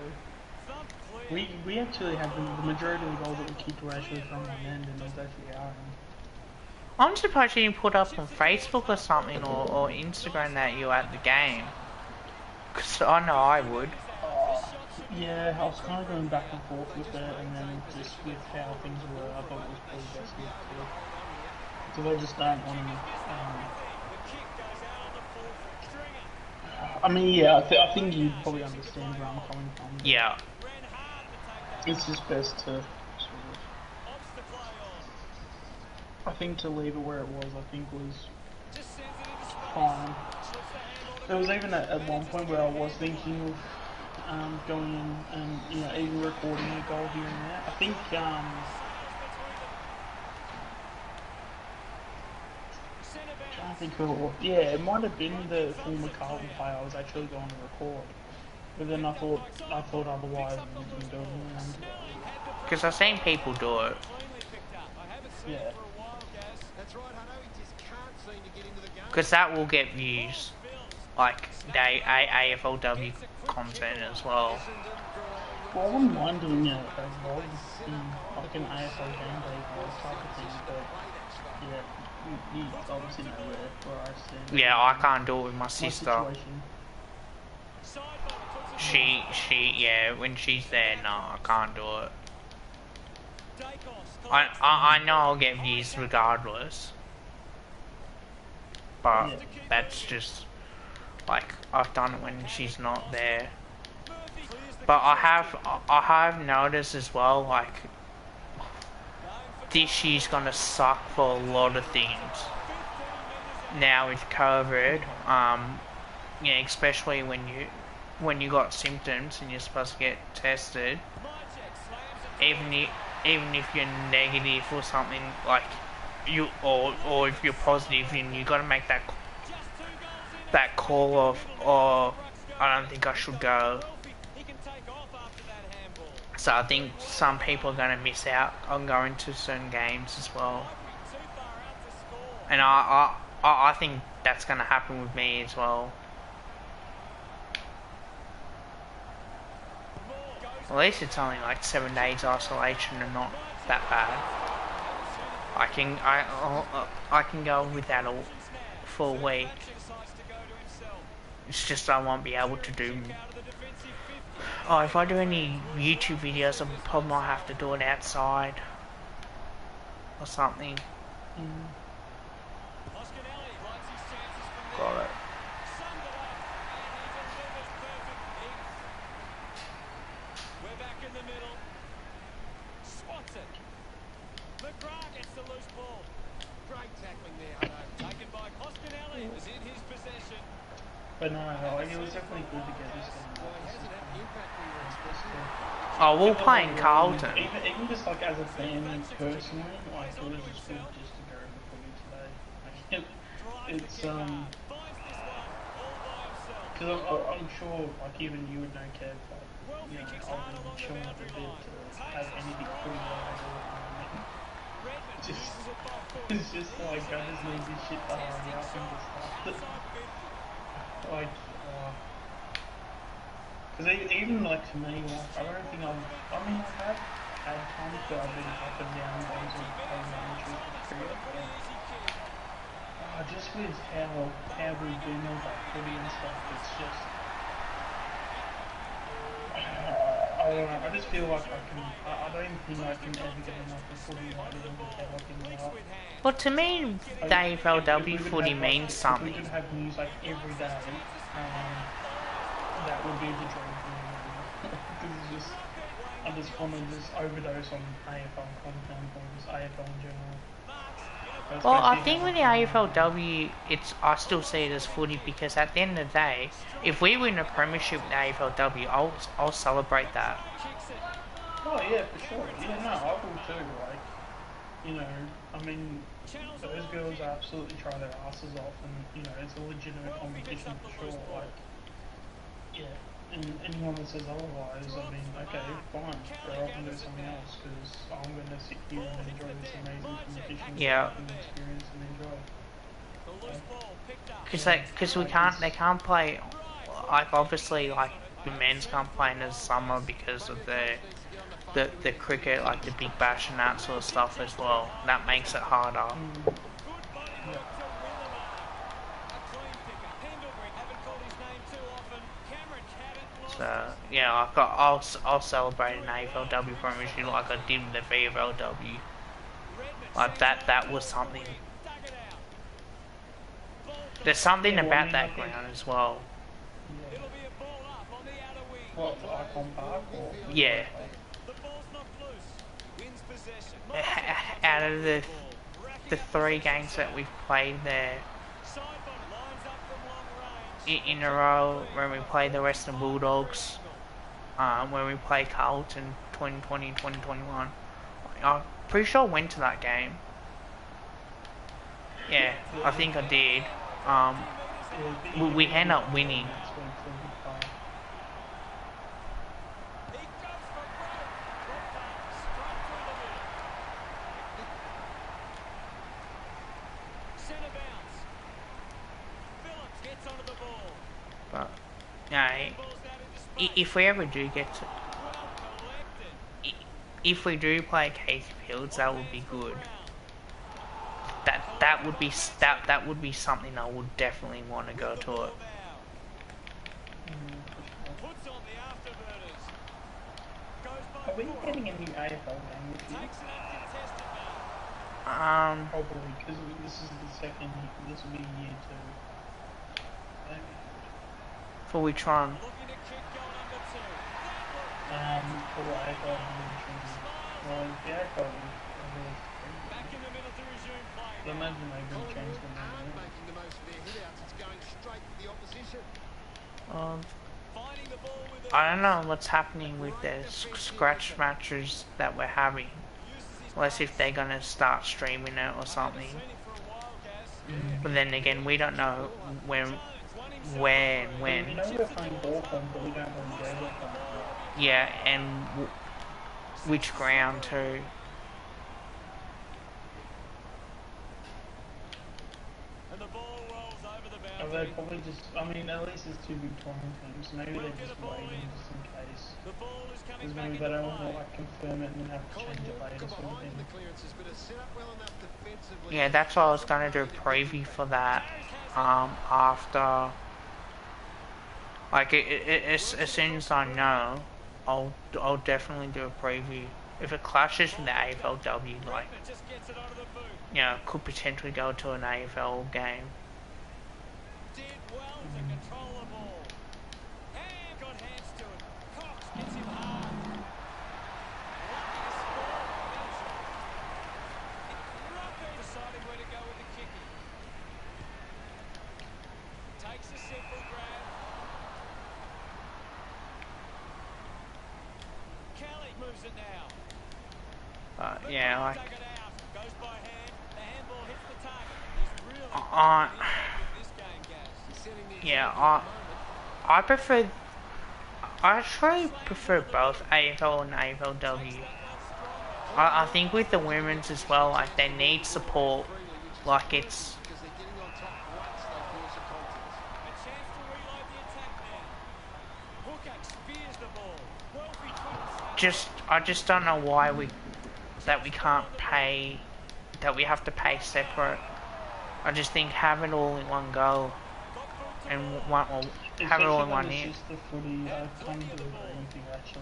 we actually had the majority of the goals that we kicked were actually from one end, and it was actually our end. I'm surprised you didn't put up on Facebook or something, or Instagram that you were at the game. Because I know I would. Yeah, I was kind of going back and forth with it, and then just with how things were, I thought it was probably best not to. Because I just don't want to. I mean, yeah, I think you probably understand where I'm coming from. Yeah. It's just best to. I think to leave it where it was, I think was fine. There was even at one point where I was thinking of going in and even recording a goal here and there. I think I think it might have been the former Carlton player I was actually going to record, but then I thought otherwise and didn't do it. Because I've seen people do it. Yeah. Because that will get views, like AFLW content as well. Well, I wouldn't mind doing a vlog like an AFL game day vlog type of thing, but yeah, you obviously know where I stand. Yeah, I can't do it with my sister. Yeah, when she's there, no, I can't do it. I know I'll get views regardless. But that's just like I've done it when she's not there. But I have noticed as well, like this year's gonna suck for a lot of things. Now with COVID, yeah, especially when you got symptoms and you're supposed to get tested, even if you're negative or something, like or if you're positive, and you got to make that call of, I don't think I should go. So I think some people are going to miss out on going to certain games as well, and I think that's going to happen with me as well. At least it's only like 7 days isolation and not that bad. I can go without a full week. It's just I won't be able to do. Oh, if I do any YouTube videos, I probably might have to do it outside or something. Got it. We're back in the middle. Swats it. McGrath gets the loose ball. Great tackling there, taken by Costinelli. It was in his possession. But no, it was definitely good to get this game. Oh, we'll play in Carlton. Even just like as a fan personally, like it was just good just to go to footy today. Like, it's because I'm sure, like, even you would know, Kev, like, you know, I've been chilling up a bit to have anything pretty related at the moment. It's just like, I just need this shit to hurry up and just start. Like, because even, like, to me, like, I don't think I mean, I have had times where I've been up and down days of playing managers with cricket, but just with how we do know about footy and stuff, it's just, I don't know, I just feel like I don't think I can ever get enough of footy like the how I can now. Well, to me, the AFLW footy means something. If we could have news like every day, that would be the dream for me. Because it's just, I just want to just overdose on AFL content or just AFL in general. Well, I think with the AFLW, I still see it as footy because at the end of the day, if we win a premiership with the AFLW, I'll celebrate that. Oh yeah, for sure. Yeah, no, I will too. Like, you know, I mean, those girls absolutely try their asses off, and you know, it's a legitimate competition for sure. Like, yeah. And anyone that says otherwise, I mean, okay, fine, go off and do something else, because I'm going to sit here and enjoy this amazing competition and experience and enjoy. Because they can't play, like, obviously, like, the men's can't play in the summer because of the cricket, like the Big Bash and that sort of stuff as well. That makes it harder. So, yeah, I'll celebrate an AFLW premiership like I did with the VFLW. Like, that was something. There's something about that ground as well. What, Icon Park? Or yeah. Out of the 3 games that we've played there in a row, when we play the Western Bulldogs, when we play Carlton 2020 and 2021, I'm pretty sure I went to that game. Yeah, I think I did. We end up winning. But, yeah, if we ever do get to, if we do play Casey Fields, that would be good. That would be something I would definitely want to go to it. Are we getting a new AFL game this year? Probably, because this is the second. This will be year 2. For which one? For AFL. Well, the AFL. I imagine they're going to change the name. Making the most of their hit-outs, it's going straight to the opposition. I don't know what's happening with the scratch matches that we're having. Unless if they're going to start streaming it or something. But then again, we don't know when. Yeah, and which ground too. They probably just, I mean, at least there's 2 big Toronto teams. Maybe they're just waiting just in case. Because maybe they don't want to like confirm it and then have to change it later sort of thing. Yeah, that's why I was going to do a preview for that. After, like, as soon as I know, I'll definitely do a preview. If it clashes with the AFLW, like, you know, could potentially go to an AFL game. Yeah, like, Yeah, I prefer. I actually prefer both AFL and AFLW. I think with the women's as well, like they need support. Like it's just, I just don't know why we can't pay, that we have to pay separate. I just think have it all in one go, and one, or have it all in one year. It's just the footy, I can't do anything actually.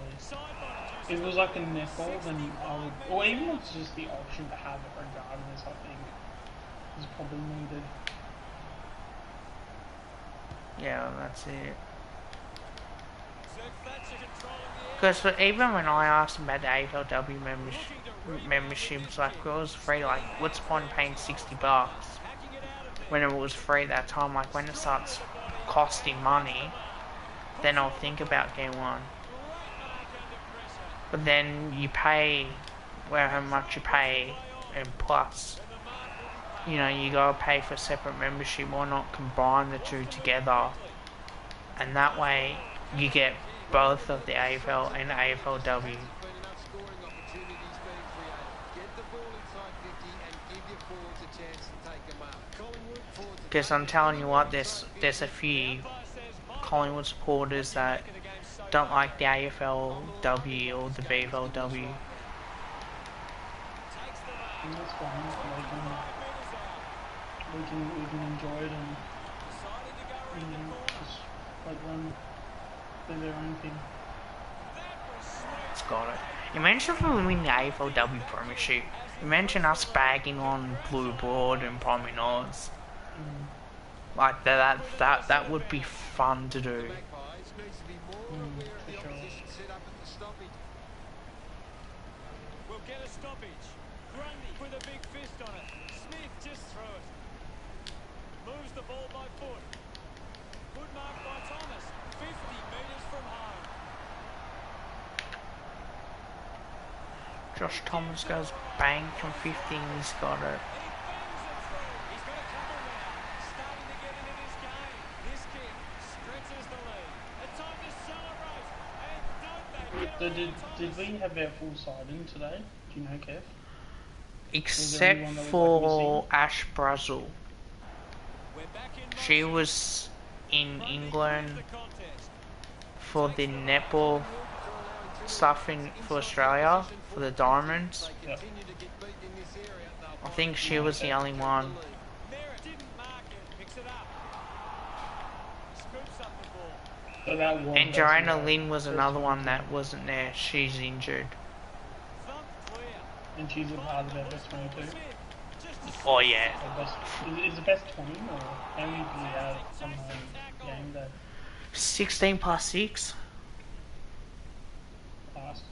If it was like a netball, then I would, or even if it's just the option to have it regardless, I think is probably needed. Yeah, that's it. Because even when I asked about the AFLW memberships, like it was free, like what's the point paying $60 when it was free that time? Like when it starts costing money, then I'll think about getting one. But then you pay how much you pay, and plus, you know, you gotta pay for separate membership. Why not combine the two together? And that way you get both of the AFL and AFLW. Because I'm telling you what, there's a few Collingwood supporters that don't like the AFLW or the BFLW. And that's fine. We can enjoy it and, you know, just like run, do their own thing. It's got it. Imagine if we win the AFLW premiership. Imagine us bagging on Blue Broad and Promenades. Like that would be fun to do. For sure. We'll get a stoppage. Grundy with a big fist on it. Smith just through it. Moves the ball by foot. Good mark by Thomas. 50 metres from home. Josh Thomas goes bang from 15, he's got it. So did we have our full siding today? Do you know, Kev? Except for Ash Brazel. She was in England for the netball stuff for Australia, for the Diamonds. Yep. I think she was the only one. So that one, And Joanna Lynn was another one that wasn't there. She's injured. And she's a part of our best 22. Oh yeah. Is it best 20 or how many do we have on the game day? 16 plus 6.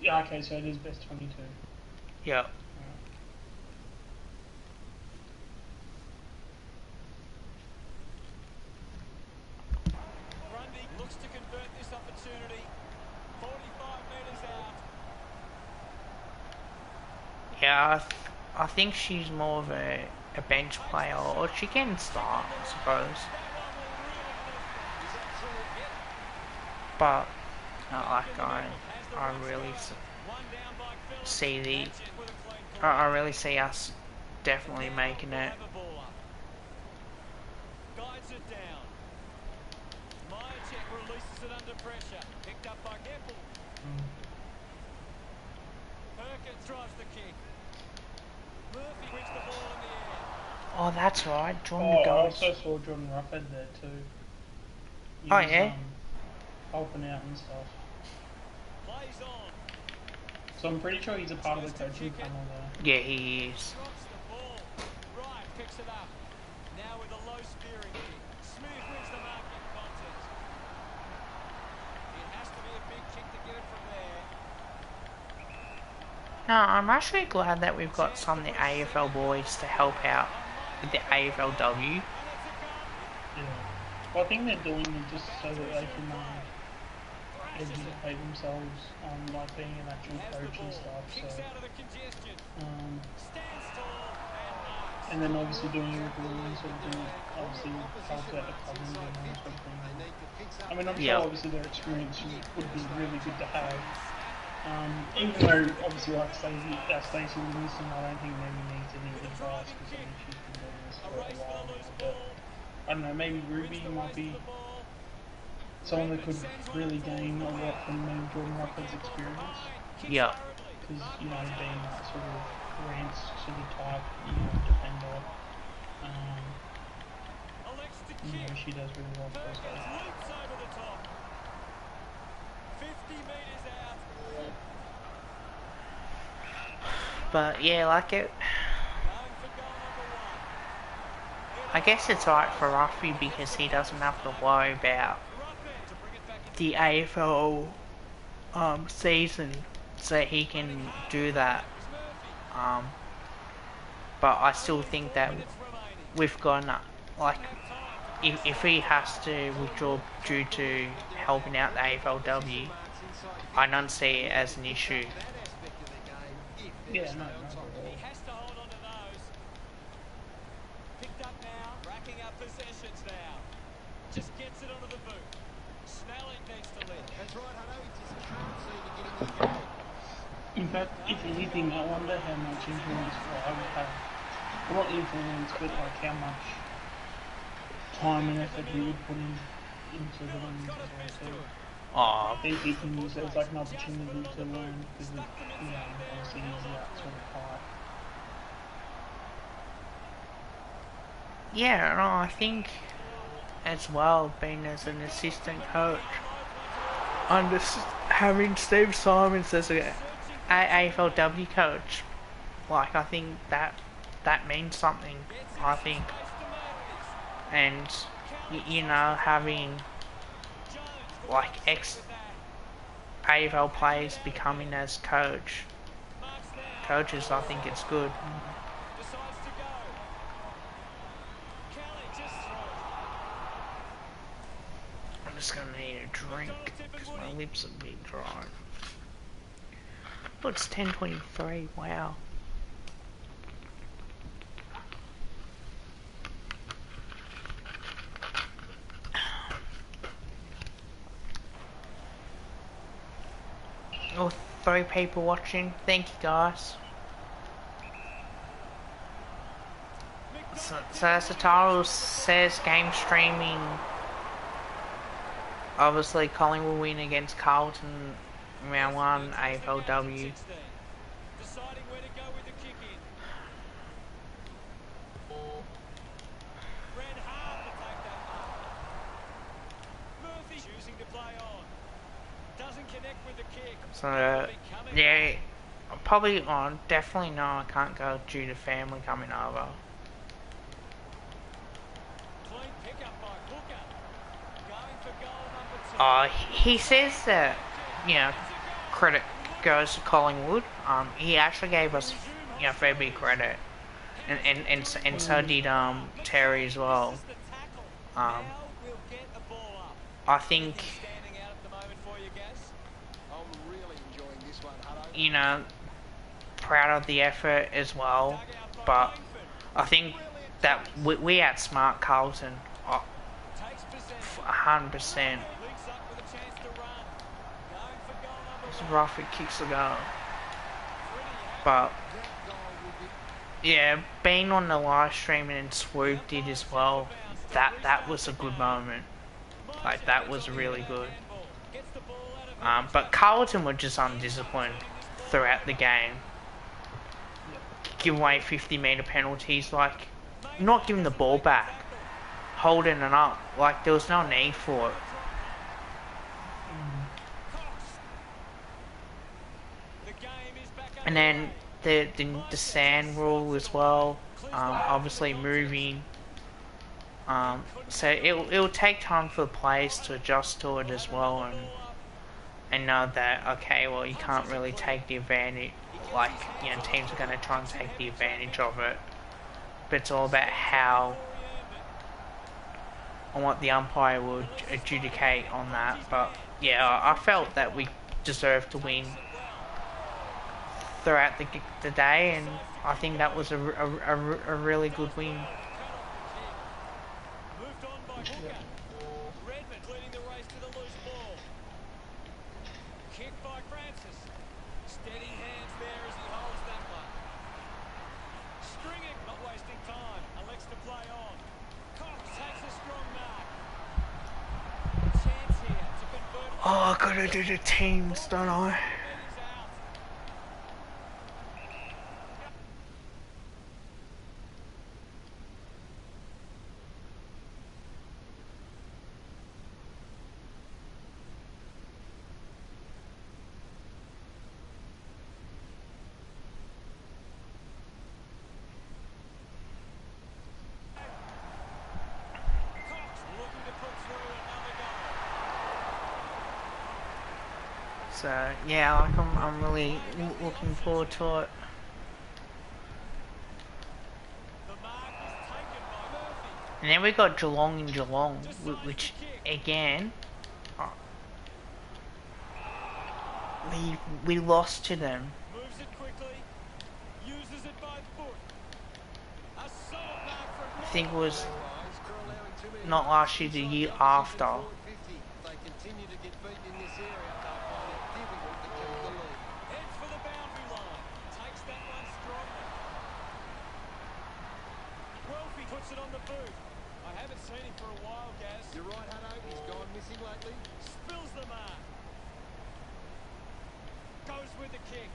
Yeah, okay, so it is best 22. Yep. Grundy looks to convert this opportunity. 45 metres out. Yeah, I think she's more of a bench player, or she can start, I suppose. But I really see I really see us definitely making it. Guides it down. Myercheck releases it under pressure. Picked up by Keppel. Perkins drives the kick. Murphy wins the ball in the air. Oh, that's right. John I goes. also saw Jordan Ruffhead there too. He Oh, was, yeah? helping out and stuff. Plays on. So I'm pretty sure he's a part of the coaching panel there. Yeah, he is. Drops the ball. Wright picks it up. Now with a low steering kick. Smith wins the marking contest. It has to be a big kick to get it from there. No, I'm actually glad that we've got some of the AFL boys to help out with the AFLW. Yeah. Well, I think they're doing it just so that they can educate themselves on like being an actual coach and stuff. So, and then obviously doing it with the women sort of thing, obviously helped out the Collingwood and all sort of thing. I mean, I'm sure obviously their experience would be really good to have. Even though obviously like Stacey Livingston, I don't think maybe needs any advice because I mean she's been doing this for a while now. But I don't know, maybe Ruby might be someone that could really gain a lot from Jordan Rockford's experience. Yeah. Because, you know, being that sort of Rance sort of type, you know, defender, you know, she does really well for us. But yeah, like it. I guess it's alright for Ruffy because he doesn't have to worry about the AFL season, so he can do that. But I still think that we've got like if he has to withdraw due to helping out the AFLW, I don't see it as an issue. Yeah, no. He has to hold on to those. Picked up now, racking up possessions now. Just gets it onto the boot. Snelling needs to lead. That's right, I know he just can't see to get in the game. In fact, if anything, I wonder how much influence I would have. Well, not influence, but like how much time and effort he would put into the women's as well too. I think he can use it as like an opportunity to learn because, you know, obviously he's that sort of height. Yeah, no, I think as well, being as an assistant coach, having Steve Simons as a AFLW coach, like I think that means something. I think, and you know, having like ex-AFL players becoming as coaches, I think it's good. I'm just gonna need a drink because my lips are a bit dry. Oh, it's 10:23, wow. Oh, 3 people watching. Thank you, guys. So as the title says, game streaming. Obviously, Collingwood win against Carlton, round 1, AFLW. Deciding where to go with the kick in. Ran hard to take that mark. Murphy choosing to play on. Doesn't connect with the kick. So, yeah, probably on. Definitely no, I can't go due to family coming over. Clean pickup by Hooker. Going for goal number 2. He says that, you know, credit goes to Collingwood. He actually gave us, you know, fair bit of credit, and so did Terry as well. I think, you know, proud of the effort as well, but I think that we outsmart Carlton 100%. Rough, it kicks the goal. But yeah, being on the live stream and Swoop did as well, that was a good moment. Like, that was really good. But Carlton were just undisciplined throughout the game. Give away 50-metre penalties, like not giving the ball back, holding it up, like there was no need for it. And then the sand rule as well, obviously moving. So it'll take time for the players to adjust to it as well, and know that, okay, well, you can't really take the advantage, like, you know, teams are going to try and take the advantage of it, but it's all about how and what the umpire would adjudicate on that. But yeah, I felt that we deserved to win throughout the day, and I think that was a really good win. Moved on by Hooker. Redmond leading the race to the loose ball. Kick by Francis. Steady hands there as he holds that one. Stringing, not wasting time. Elects to play on. Cox takes a strong mark. Chance here to convert. Oh, I gotta do the teams, don't I? Meters out. Cox looking to put through another goal. So yeah, like I'm really looking forward to it. The mark is taken by Murphy. And then we got Geelong in Geelong, which again, we lost to them. Moves it quickly. Uses it by foot. A solid mark for I think it was not last year, the year after. They continue to get beaten in this area. They'll find it difficult to keep the lead. heads for the boundary line. Takes that one strongly. Welfie puts it on the boot. I haven't seen him for a while, Gaz. You're right, Hutto. He's gone missing lately. Spills the mark. Goes with the kick.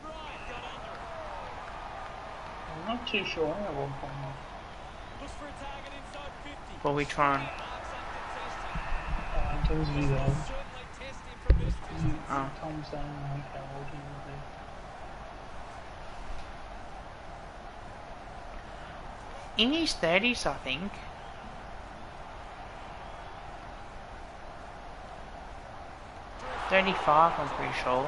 Right, got under it. I'm not too sure at one point. Looks for a target inside 50. What we trying? Marks uncontested. In terms of you Will though, certainly test him from this distance. Tom's saying like how old he will be. In his 30s, I think. $35, I'm pretty sure.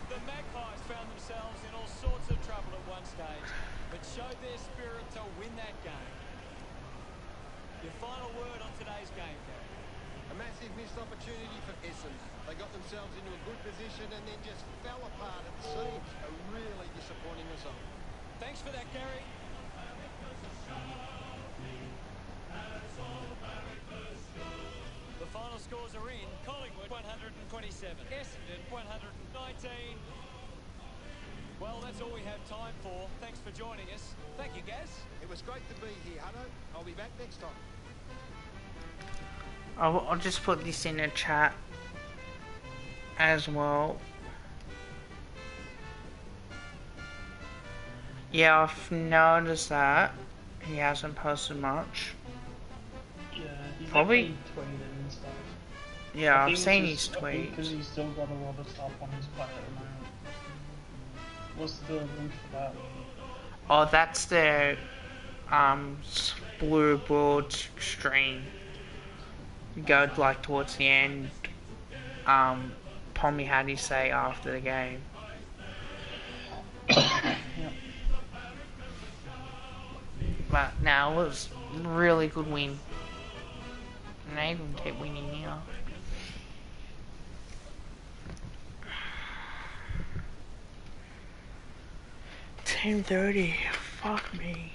The Magpies found themselves in all sorts of trouble at one stage, but showed their spirit to win that game. Your final word on today's game, Gary? A massive missed opportunity for Essendon. They got themselves into a good position and then just fell apart at the seams. A really disappointing result. Thanks for that, Gary. The final scores are in. Collingwood 127, Essendon 119. Well, that's all we have time for. Thanks for joining us. Thank you, Gaz. It was great to be here, Hutto. I'll be back next time. I'll just put this in the chat as well. Yeah, I've noticed that he hasn't posted much. Yeah, he's Probably- definitely tweeted and stuff. Yeah, I I've think seen it's his just- I think because tweets. he's still got a lot of stuff on his plate at the moment. What's the link for that? Oh, that's the blue broad stream. You go like towards the end. Pommy had his say after the game. Yeah. But now it was a really good win. And they even keep winning now. $10:30. Fuck me.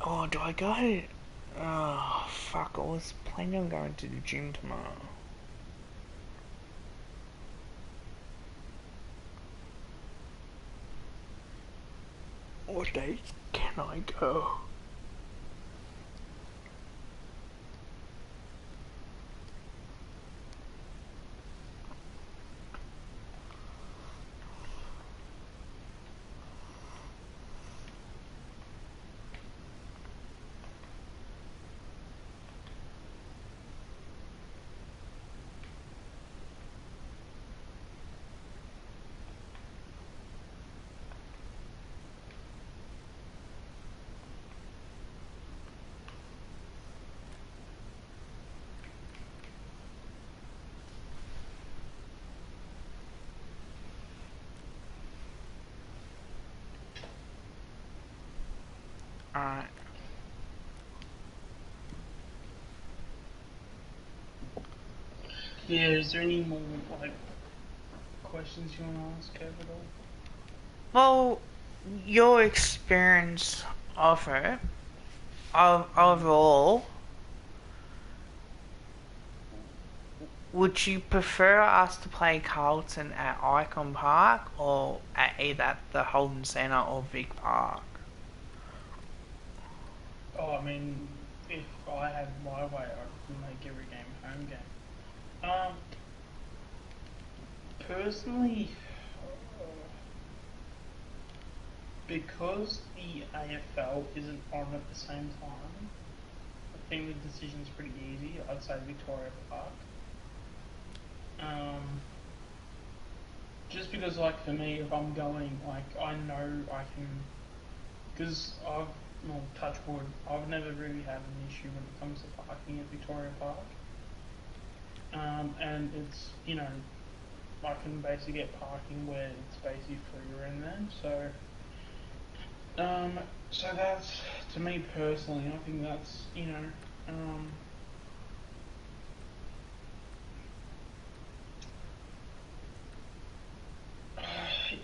Oh, do I go? Oh, fuck. I was planning on going to the gym tomorrow. What days can I go? Alright. Yeah, is there any more, like, questions you want to ask, Kev, at all? Well, your experience of it, overall, would you prefer us to play Carlton at Icon Park or at either the Holden Centre or Vic Park? Oh, I mean, if I had my way, I'd make every game a home game. Personally, because the AFL isn't on at the same time, I think the decision's pretty easy. I'd say Victoria Park. Just because, like, for me, if I'm going, like, I know I can, because touch wood, I've never really had an issue when it comes to parking at Victoria Park. And it's, you know, I can basically get parking where it's basically free around there, so that's, to me personally, I think that's, you know,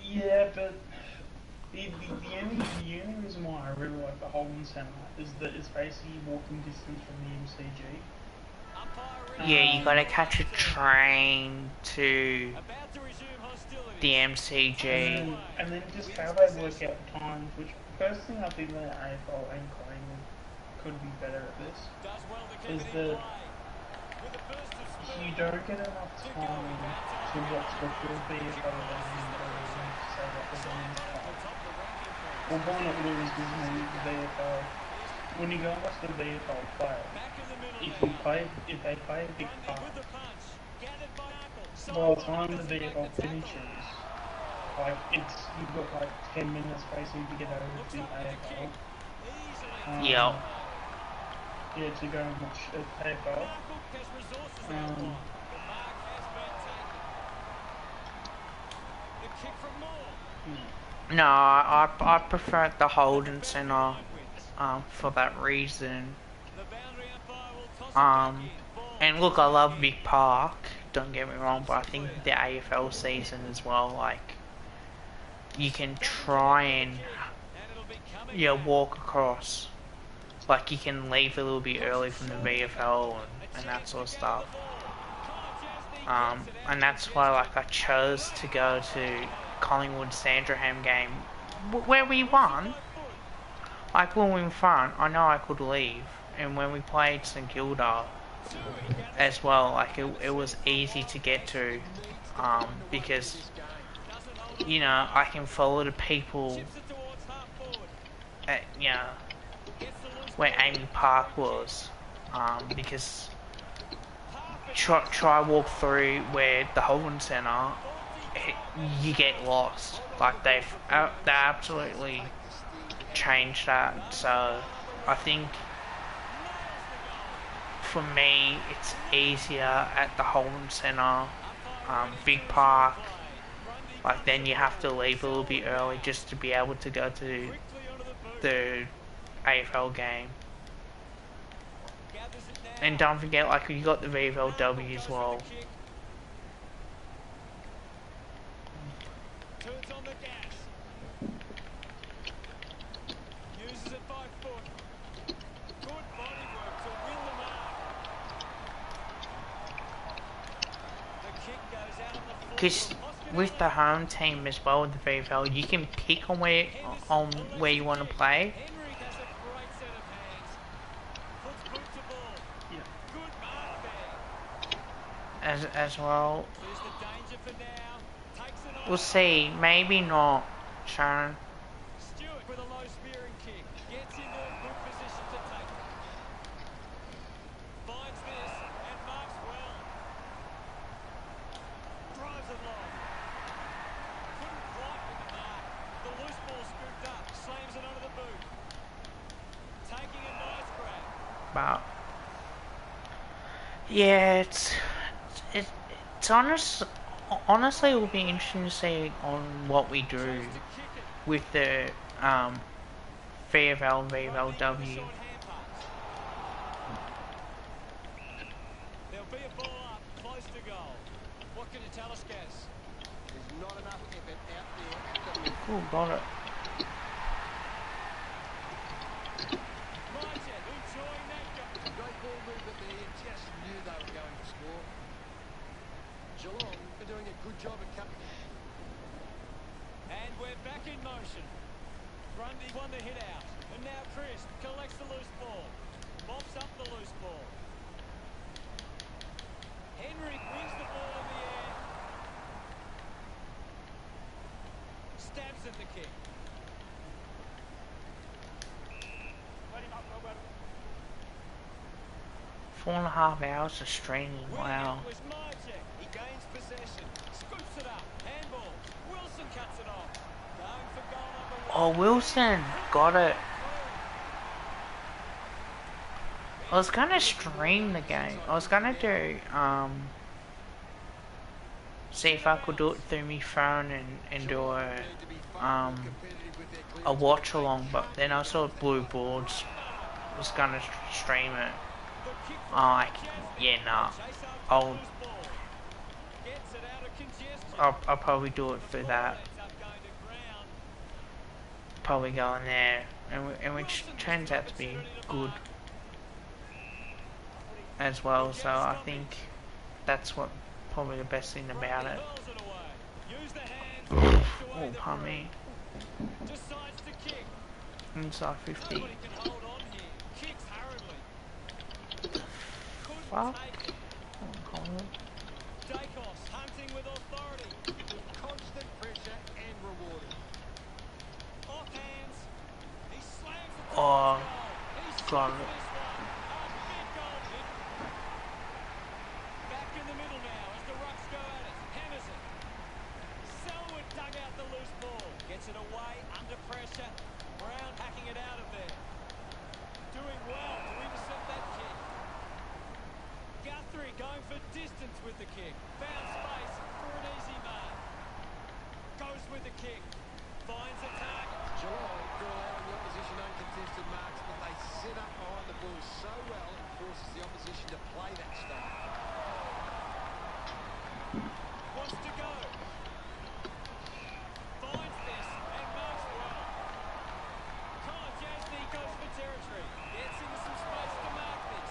yeah, but the only reason why I really like the Holden Centre is that it's basically walking distance from the MCG. Yeah, you gotta catch a train to the MCG. And then just how they work out the times, which personally I think the AFL and Collingwood could be better at this, is that you don't get enough time to watch the full VFL game to say that the game's played. Well, why not lose because maybe the VFL, when you go and watch the VFL play, if they play a big part, by the time the VFL finishes, like, you've got like 10 minutes basically to get over to the AFL. Yep. Yeah, to go and watch AFL. No, I prefer the Holden Centre for that reason. And look, I love Vic Park, don't get me wrong, but I think the AFL season as well, like, you can try and, yeah, walk across. Like, you can leave a little bit early from the VFL and that sort of stuff. And that's why, like, I chose to go to Collingwood Sandringham game, where we won. Like, when we were front, I know I could leave. And when we played St Kilda as well, like, it was easy to get to, because, you know, I can follow the people at, you know, where Amy Park was, because try walk through where the Holden Centre, you get lost. Like, they absolutely changed that. So I think for me it's easier at the Holden Centre. Big Park, like, then you have to leave a little bit early just to be able to go to the AFL game. And don't forget, like, you got the VFLW as well. Because with the home team as well, with the VFL, you can pick on where you want to play. As well. We'll see. Maybe not, Sharon. With a low spearing kick, gets into a good position to take it. Finds this and marks well. Drives it long. Couldn't quite with the mark. The loose ball scooped up, slams it under the boot. Taking a nice grab. But yeah, honestly, it will be interesting to see on what we do with the VFL, VFLW. Short hand pass. There'll be a ball up, close to goal. What can you tell us, Gaz? There's not enough effort out there at the moment. Ooh, got it. Myjet enjoying that goal. Great ball movement there. You just knew they were going to score. Geelong are doing a good job at cutting. And we're back in motion. Grundy won the hit out. And now Chris collects the loose ball. Mops up the loose ball. Henry wins the ball in the air. Stabs at the kick. 4.5 hours of streaming, wow. Was Myjet. He gains possession. Scoops it up. Handball. Wilson cuts it off. Going for goal number 1. Oh, Wilson, got it. I was gonna stream the game. I was gonna do, see if I could do it through my phone and do a watch along, but then I saw Blue Boards was gonna stream it. I'm like, yeah, nah, I'll probably do it for that. Probably go in there, and which turns out to be good as well. So I think that's what probably the best thing about it. Oh, pardon me. Inside 50. Fuck. Dacos hunting with authority. Constant pressure and rewarded. Off hands. He slams it. Oh, got it. Back in the middle now as the Rucks go at it. Hammers it. Selwood dug out the loose ball. Gets it away under pressure. Brown hacking it out of there. Doing well to intercept that kick. Guthrie going for distance with the kick. Found space for an easy mark. Goes with the kick. Finds a target. Geelong are allowing the opposition uncontested marks, but they set up behind the ball so well it forces the opposition to play that style. Wants to go. Finds this and marks well. Connor Jasny goes for territory. Gets into some space to mark this.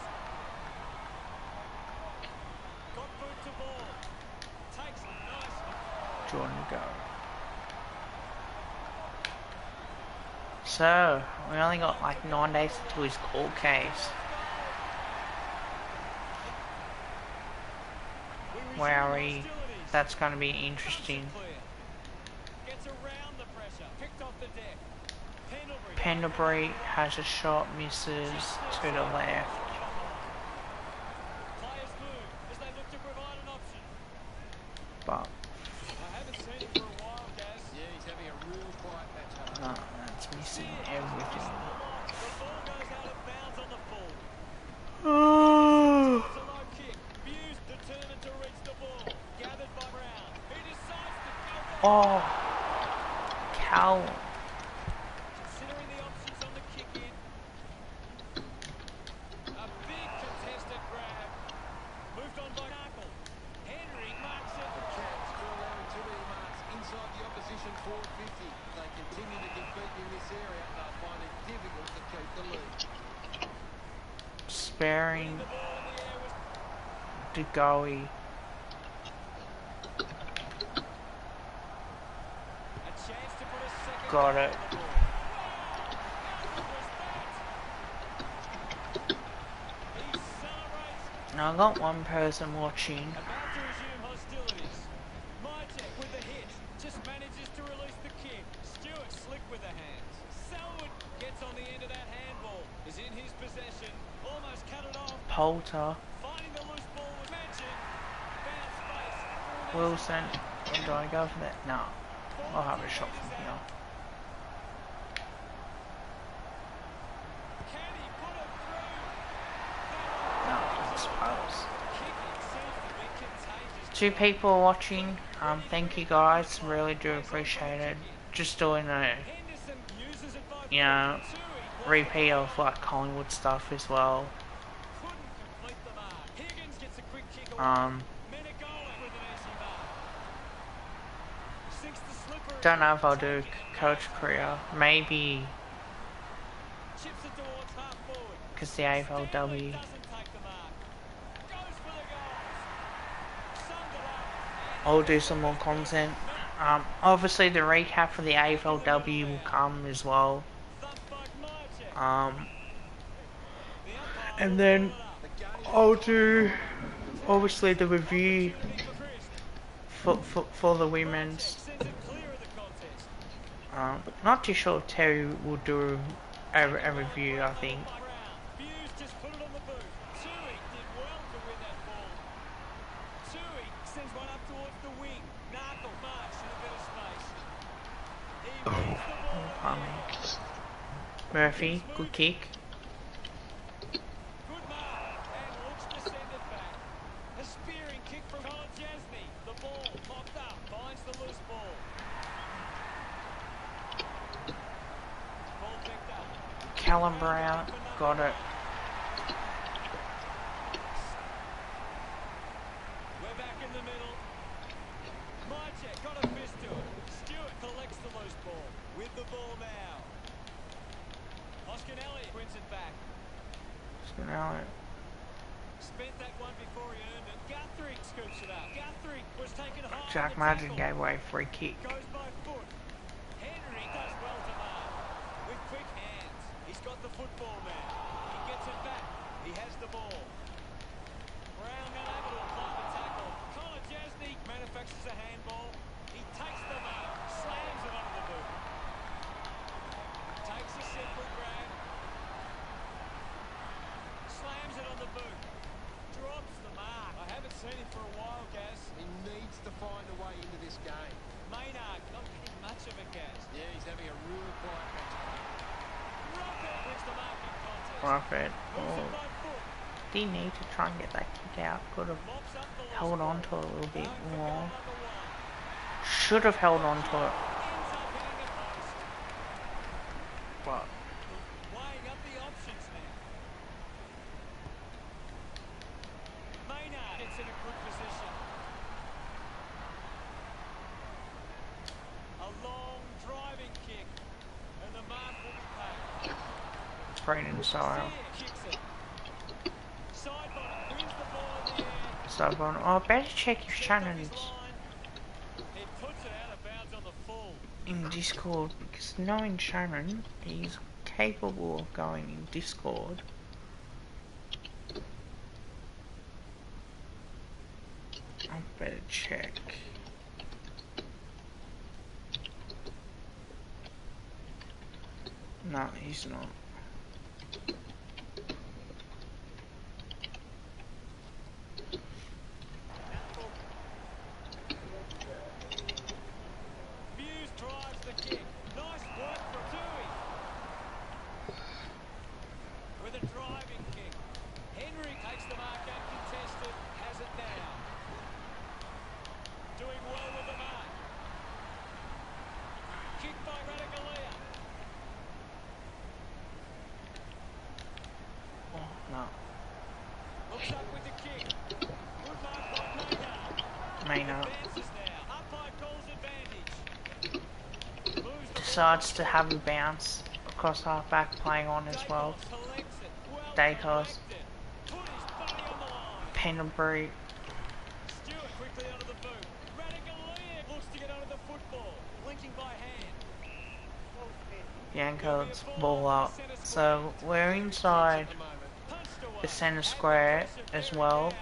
Got boot to ball. Takes it nicely. Jordan to go. So, we only got like 9 days to his court case. Wowie, that's going to be interesting. Gets around the pressure. Picked off the deck. Pendlebury has a shot, misses to the left. Players move as they look to provide an option. But, I haven't seen him for a while, Gaz. Yeah, he's having a real quiet match. no, that's missing everything. The ball goes out of bounds on the full. Oh, It's a low kick. Hughes determined to reach the ball. Gathered by Brown. He decides to go back. Cal. Considering the options on the kick in. A big contested grab. Moved on by Knuckle. Henry marks it. The Cats are allowing too many marks inside the opposition forward 50. If they continue to compete in this area, they'll find it difficult to keep the lead. Sparing The ball in the air was Degoe. a chance to put a second. Got it. on the board. He celebrates. Now I got one person watching. About to resume hostilities. Myjet with the hit. Just manages to release the kick. Stewart slick with the hands. Selwood gets on the end of that handball. Is in his possession. Almost cut it off. Poulter, Finding the loose ball with Mansion. Found space for an Wilson. Or do I go for that? No. I'll have a shot from here. Can he put it No, I suppose. through? Kicking seems to be contagious. 2 people watching. Thank you guys. Really do appreciate it. Just doing a, Henderson uses it by you know, two. repeat of like Collingwood stuff as well. Don't know if I'll do coach career. Maybe because the AFLW. I'll do some more content. Obviously the recap for the AFLW will come as well. And then I'll do obviously the review for the women's. Not too sure if Terry will do a review, I think. Murphy, good kick. Callum Brown, got it. We're back in the middle. Mycheck got a fist to it. Stewart collects the loose ball. With the ball now. Oscar Elliott wins it back. Oscar Spent that one before he earned it. Guthrie scoops it up. Guthrie was taken high. Jack Martin gave away a free kick. Goes by foot. Henry does well to mark. With quick hands. He's got the football now. He gets it back. He has the ball. Brown unable to apply the tackle. Connor Jasny manufactures a handball. He takes the mark. Slams it onto the boot. Takes a simple grab. Slams it on the boot. Drops the mark. I haven't seen him for a while, Gaz. He needs to find a way into this game. Maynard not getting much of it, Gaz. Yeah, he's having a real quiet match. Rocket wins the mark in contest. Profit. Moves it by foot. Did he need to try and get that kick out? Could have Mops up the loose held ball. on to it a little bit Going for more. goal number one. Should have held on to it. Ends up hitting a post. But Weighing up the options now. Maynard gets in a good position. A long driving kick. And the mark will be paid. Braden Sile. Kicks it. Side bottom wins the ball in the air. Stop on. Oh, better check if Stepped up his Shannon's line. He puts it out of bounds on the full. in Discord, because knowing Shannon, he's capable of going in Discord. I better check. No, he's not. Muse drives the kick. Nice work from Dewey. With a driving kick. Henry takes the mark uncontested. Has it now. Doing well with the mark. Kick by Radigalia. Oh, no. Looks up with the kick. Good mark by Maynard. Maynard Advances now. Umpire calls advantage. Moves the decides to have a bounce across half-back playing on as well. collects it. Well Dacos. collected. Put his body on the line. Pendlebury, Stewart quickly onto the boot. Radigalia looks to get onto the football. Linking by hand. Yanko's ball up. So we're inside Punched away. the centre square as well.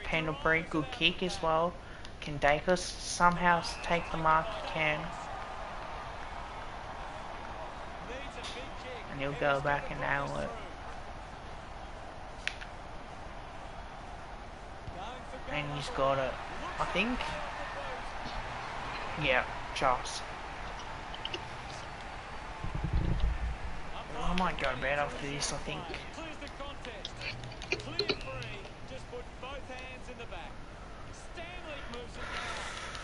Pendlebury, good kick as well. Can Dacos somehow take the mark? He can. Needs a big kick. And he'll go back and nail it. And he's got it. I think. Yeah, just. I might go to bed after this, I think. Clears the contest. Clear free. Just put both hands in the back. Stanley moves it now.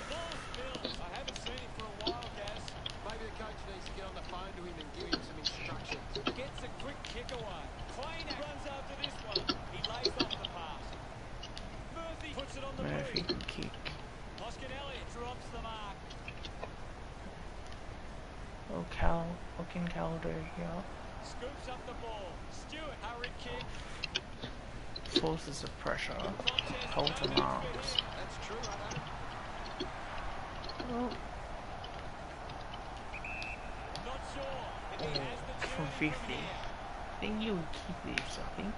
The ball spills. I haven't seen him for a while, Gaz. Maybe the coach needs to get on the phone to him and give him some instructions. Gets a Gives up the ball. Stewart, hurry kick. Forces of pressure. Colton marks. That's true, I know. Oh, Not sure if he has the from journey 50. from here. I think you would keep this, I think.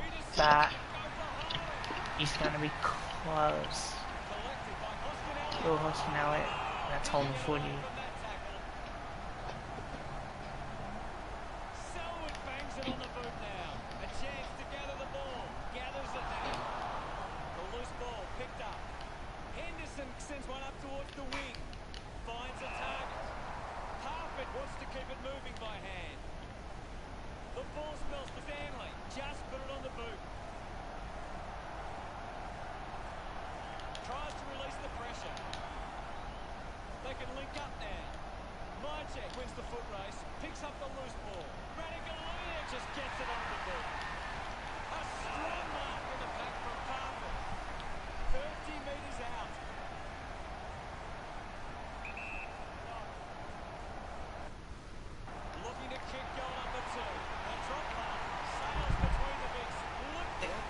He just That goes for Harden. is going to be close. Collected by Hoskinelli. Little Hoskinelli. That's holding footy. From that tackle. Selwood bangs it on the boot now. A chance to gather the ball. Gathers it now. The loose ball picked up. Henderson sends one up towards the wing. Finds a target. Harford wants to keep it moving by hand. The ball smells for Stanley. Just put it on the boot. Tries to release the pressure. They can link up now. Mychek wins the foot race. Picks up the loose ball. Radigalia just gets it on the boot. A strong mark in the pack from Carlton. 30 metres out. Looking to kick goal number 2. A drop pass. Sails between the bits. Look there.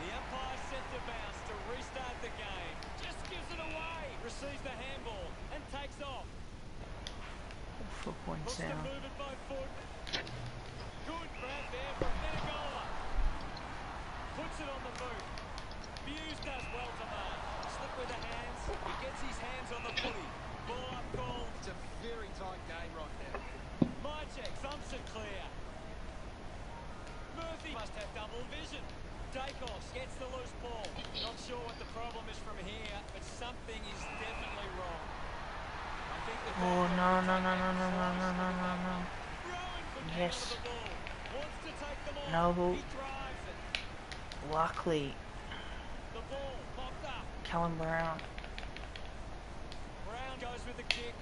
The umpire set to bounce to restart the game. Just gives it away. Receives the handball and takes off. 4 points Looks to down. move it by foot. Good grab there from Menegola. Puts it on the boot. Hughes does well to mark. Slip with the hands. He gets his hands on the footy. Ball up call. It's a very tight game right now. Mychek thumps it clear. Murphy must have double vision. Dacos gets the loose ball. Not sure what the problem is from here, but something is definitely wrong. I think the Oh, no, no, no, no, no, no, no, no, no, no. Rowan could Yes. handle the ball. Wants to take them on. No. He drives it. Luckily, The ball mopped up. Callum Brown Brown goes with the kick.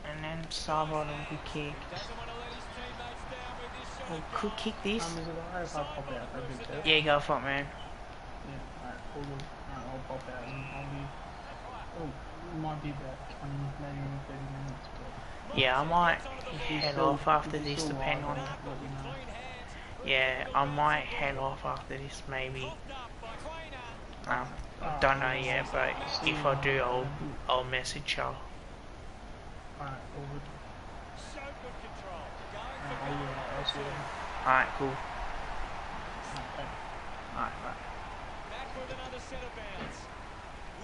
and then Starboard and good kick. Doesn't want to let his teammates down with this shot. Oh, at could goal. kick this. Is it alright if I pop out for a bit there? Yeah, go for it, man. Yeah, alright, all good. Alright, I'll pop out and I'll be... Oh, it might be about 20, maybe 30 minutes, but... Yeah, I might head still- off after if you're this, still depending live, on. I'll let you know. Clean hands. Yeah, I might head off after this, maybe. Popped up by Quainer. I don't know yet, but if I do, I'll message you. Alright, all good. So good control. Going Alright, for I'll goal. do that, I'll see you then. Alright, cool. Alright, thanks. Alright, bye. Back with another set of bounds.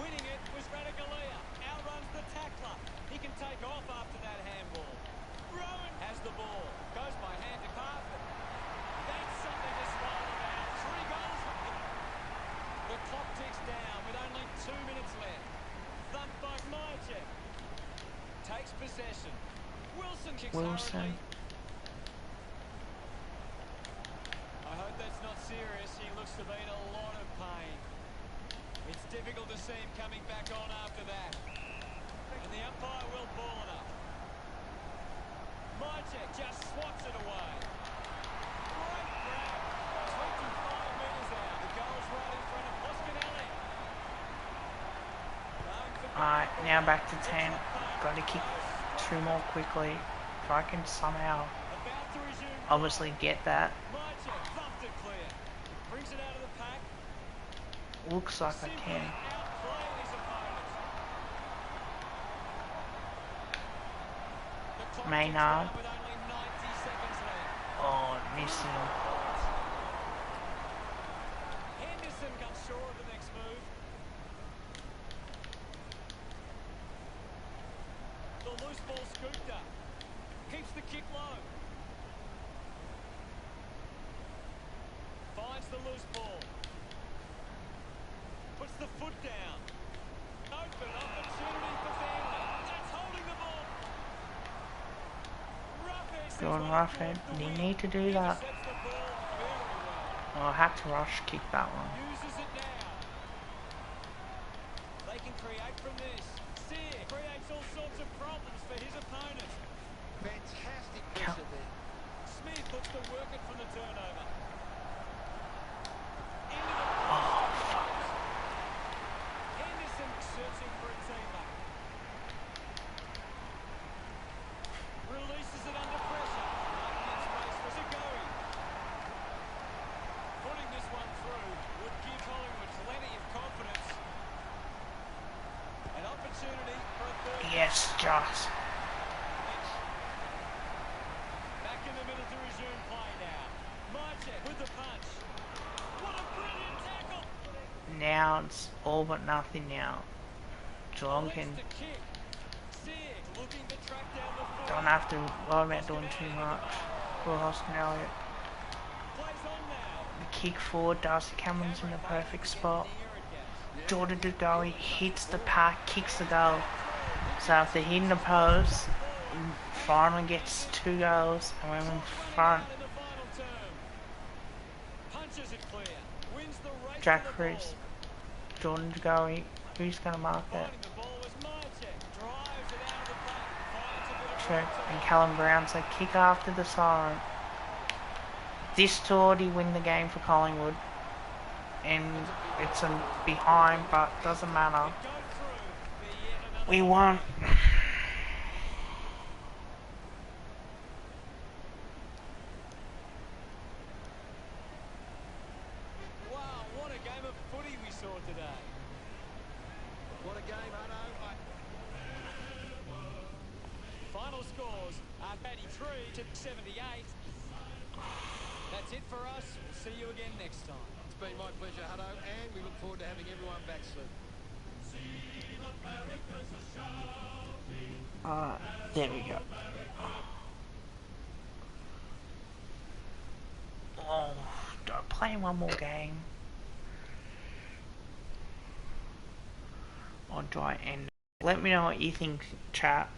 Winning it was Radigalia. Outruns the tackler. He can take off after that handball. Rowan has the ball. Goes by hand to Carlton. That's something to smile about. 3 goals. The clock ticks down with only 2 minutes left. Thumped by Mychek. Takes possession. Wilson kicks Wilson. hurriedly. I hope that's not serious. He looks to be in a lot of pain. It's difficult to see him coming back on after that. And the umpire will ball it up. Mychek just swats it away. Great grab. 25 metres out. The goal's right in front of Hoskinelli. Going for Alright, now back to 10. Gotta kick 2 more quickly. If I can somehow, about to resume. obviously, get that. Mychek thumped it clear. Brings it out of the pack. Looks like I Simply can. outplaying his opponent. The clock ticks Maynard. down with only 90 seconds left. Oh, missing. Henderson comes short of the next move. The loose ball scooped up. Keeps the kick low. Finds the loose ball. Puts the foot down. Open opportunity for Stanley. That's holding the ball. Roughhead Going sends one roughhead. towards the You wing. need to do that. Intercepts the ball very well. Oh, I had to rush kick that one. Uses it now. They can create from this. Sear creates all sorts of problems for his opponent. Fantastic Cal- pressure there. Smith looks to work it from the turnover. Into the Oh, fuck. Henderson searching for a teammate. Yes, Josh. Back in the middle to resume play now. Mycheck with the punch. What a brilliant tackle. Now it's all but nothing now. Geelong can don't have to worry about doing too much for Austin Elliott. The kick forward, Darcy Cameron's in the perfect spot. Jordan DeGoey hits the pack, kicks the goal. So after hitting the post, finally gets 2 goals and we're in front. Jack Cruz, Jordan DeGoey, who's going to mark it? And Callum Brown, so kick after the siren. This to already win the game for Collingwood, and it's a behind, but doesn't matter. We won. Wow, what a game of footy we saw today. What a game, Hutto. Final scores are 83 to 78. That's it for us. We'll see you again next time. It's been my pleasure, Hutto, and we look forward to having everyone back soon. There we go. Oh, do I play one more game? Or do I end it? Let me know what you think, chat.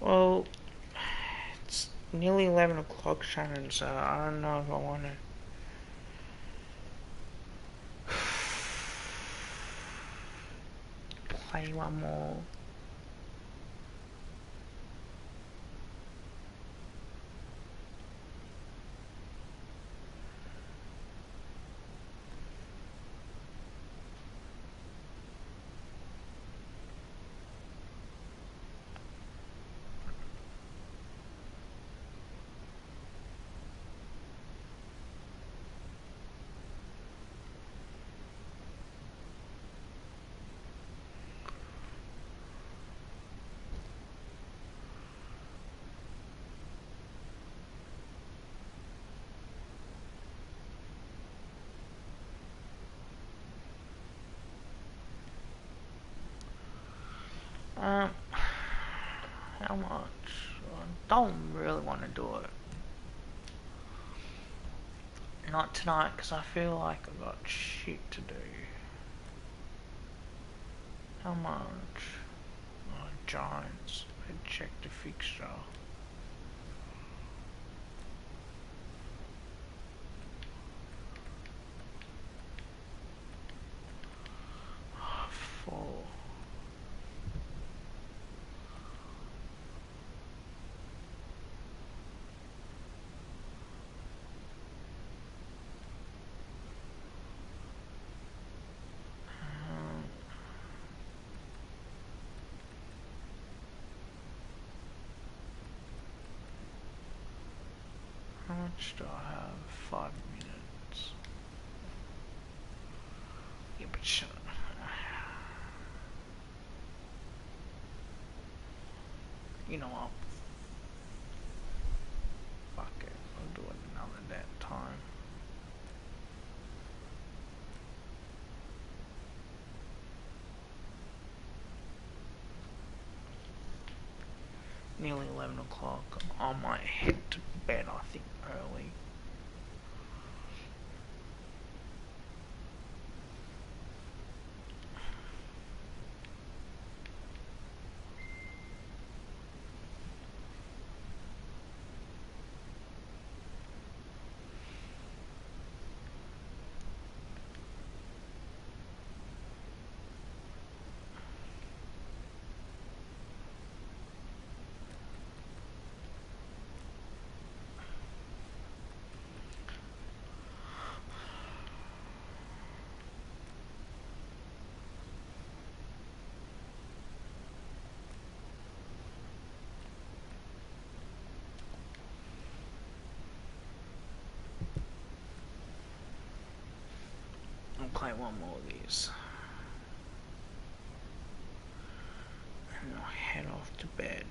Well, it's nearly 11 o'clock, Shannon, so I don't know if I want to play one more. How much? I don't really want to do it. Not tonight, because I feel like I've got shit to do. How much? Oh, Giants. I check the fixture. Oh, 4. How much do I have? 5 minutes. Yeah, but shut up. You know what? Fuck it. I'll do it another that time. Nearly 11 o'clock. I might head to bed, I think, early. one more of these. And I'll head off to bed.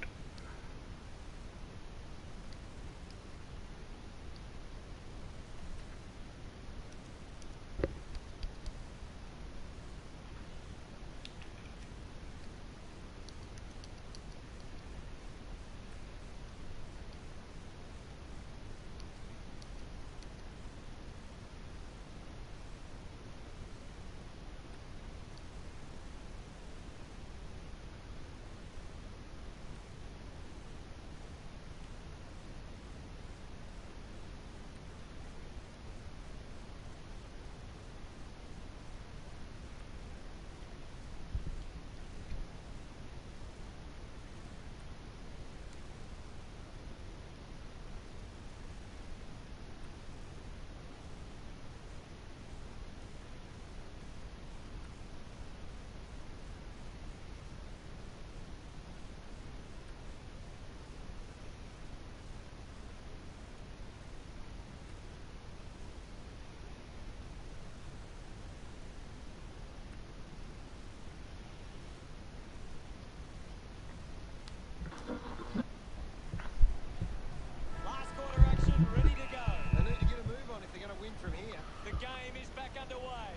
Last quarter action, ready to go. They need to get a move on if they're going to win from here. The game is back underway.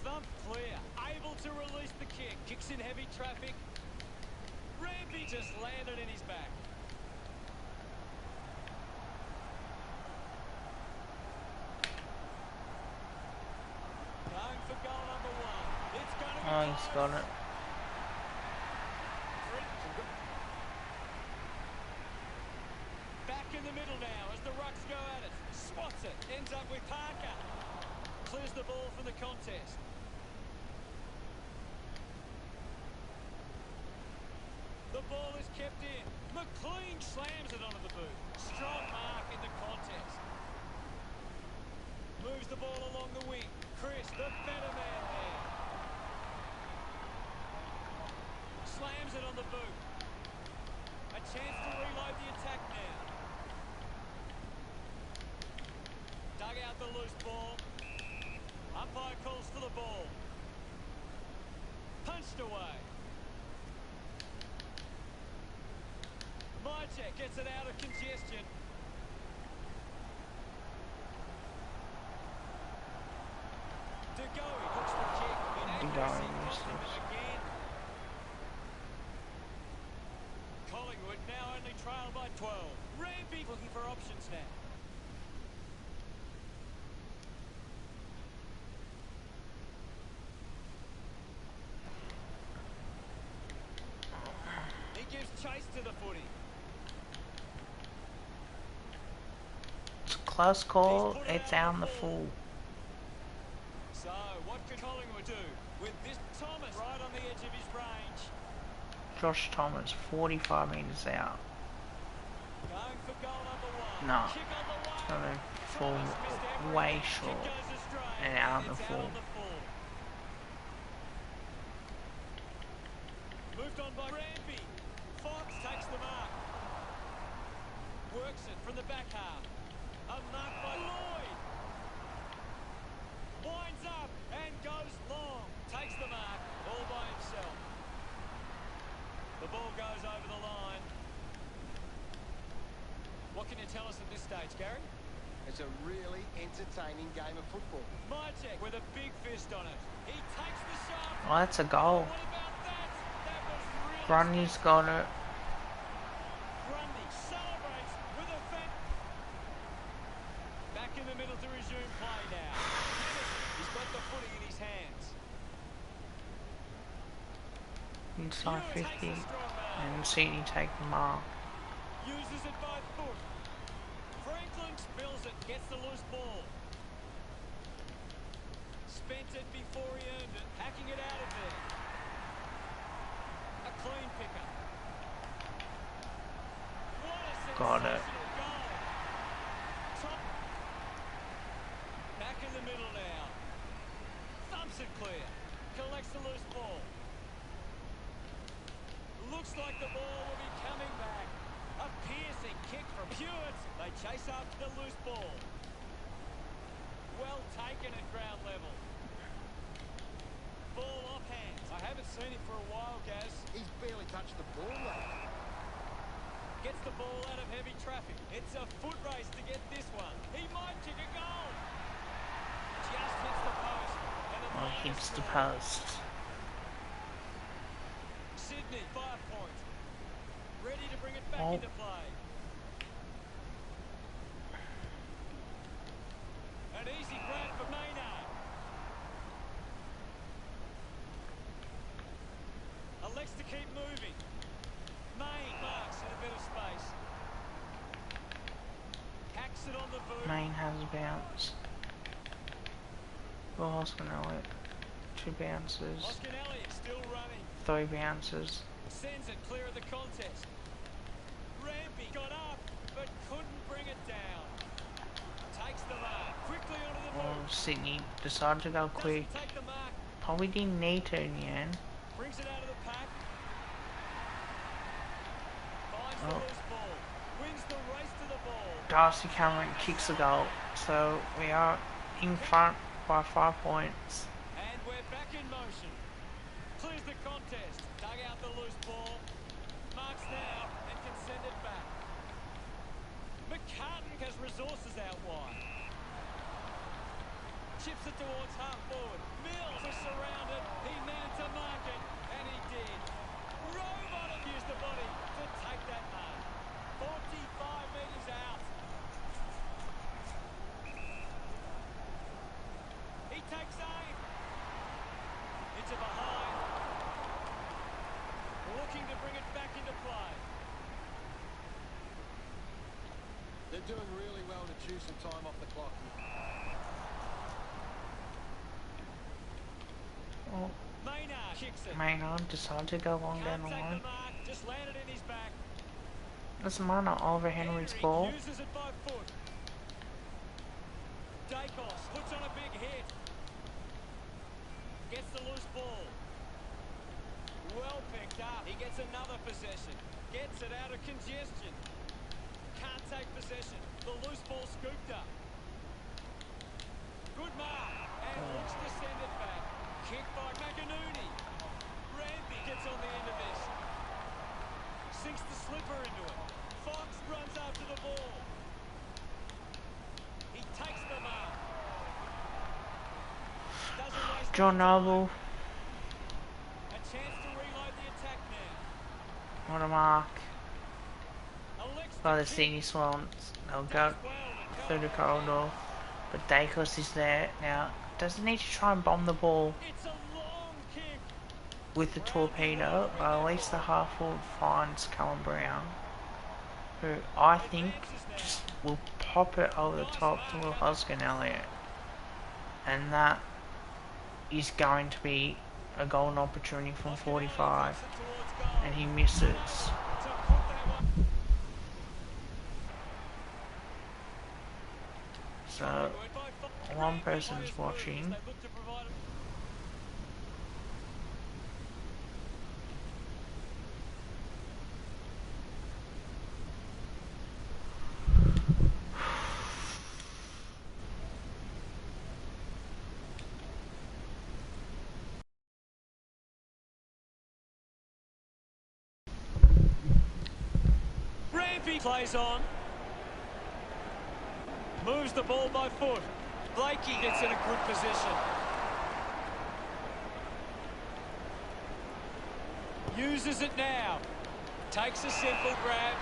Thump clear, able to release the kick. Kicks in heavy traffic. Rampy just landed in his back. Going for goal number one. It's going to be Oh, he's got it. Back in the middle now as the Rucks go at it. Swats it. Ends up with Parker. Clears the ball from the contest. The ball is kept in. McLean slams it onto the boot. Strong mark in the contest. Moves the ball along the wing. Chris, the better man there. Slams it on the boot. A chance to reload the attack now. Dug out the loose ball. Umpire calls for the ball. Punched away. Mychek gets it out of congestion. DeGoey hooks the kick. Inaccuracy cost him again. Collingwood now only trail by 12. Rampy looking for options now. He gives chase to the footy. It's a close call. It's out on the full. So, what can Collingwood do with this Thomas right on the edge of his range? Josh Thomas, 45 metres out. Going for goal number one. No, Kick on the it's way. going to fall Thomas missed every way kick short goes astray, and out on the it's full. on the full. Moved on by Rampy. Fox takes the mark. Works it from the back half. A mark by Lloyd. Winds up and goes long. Takes the mark all by himself. The ball goes over the line. What can you tell us at this stage, Gary? It's a really entertaining game of football. Mychek with a big fist on it. He takes the shot. Oh, that's a goal. What about that? That was really Grundy's got it. Grundy celebrates with a back in the middle to resume play now. He's got the footy in his hands. Inside 50. And City take the mark. Uses it by foot. Franklin spills it, gets the loose ball. Spent it before he earned it, hacking it out of there. A clean pickup. What a Got it. sensational goal. Top. Back in the middle now. Thumps it clear. Collects the loose ball. Looks like the ball will be coming back. A piercing kick from Hewitt. They chase after the loose ball. Well taken at ground level. ball off hands. I haven't seen it for a while, Gaz. He's barely touched the ball, though. Gets the ball out of heavy traffic. It's a foot race to get this one. He might kick a goal. Just hits the post. Oh, hits the post. Sydney, 5 points. Ready to bring it back into play. An easy grab for Maynard. Elects to keep moving. Main marks in a bit of space. Hacks it on the boot. Main has a bounce. Well, Oscar Elliott. 2 bounces. Oscar Elliott still running. 3 bounces. Sends it clear of the contest. Rampy got up, but couldn't bring it down. Takes the mark. Quickly onto the Oh, move. Sydney decided to go quick. Doesn't take the mark. Probably didn't need to in the end. Brings it out of the pack. Finds Oh. the loose ball. Wins the race to the ball. Darcy Cameron kicks the goal. So we are in front by 5 points. And we're back in motion. Clears the contest. Dug out the loose ball. Marks now and can send it back. McCartan has resources out wide. Chips it towards half forward. Mills is surrounded. He meant to mark it, and he did. Robot used the body to take that mark. 45 metres out. He takes aim. Into behind. Looking to bring it back into play. They're doing really well to chew some time off the clock. Oh, Maynard kicks it. Maynard decided to go long down Can't the take line. the mark. Just landed in his back. That's minor over Henry's Henry ball. uses it by foot. Dacos puts on a big hit. Gets the loose ball. Well picked up. He gets another possession. Gets it out of congestion. Can't take possession. The loose ball scooped up. Good mark. And looks to send it back. Kick by McInerney. Rampy gets on the end of this. Sinks the slipper into it. Fox runs after the ball. He takes the mark. Doesn't waste John any time. Noble. A chance to reload the attack now. What a mark Elects by to the kick. Sydney Swans. They'll go Does well to through the cover. corridor. But Dacos is there. Now, does he need to try and bomb the ball It's a long kick. with the torpedo? But at least the half forward finds Callum Brown, who I think just will pop it over the top to Will Hoskin Elliott. And that is going to be a golden opportunity from 45. Takes it towards goal. And he misses. To put that one. So, one person's watching. They look to provide Rampy plays on. Moves the ball by foot. Blakey gets in a good position. Uses it now. Takes a simple grab.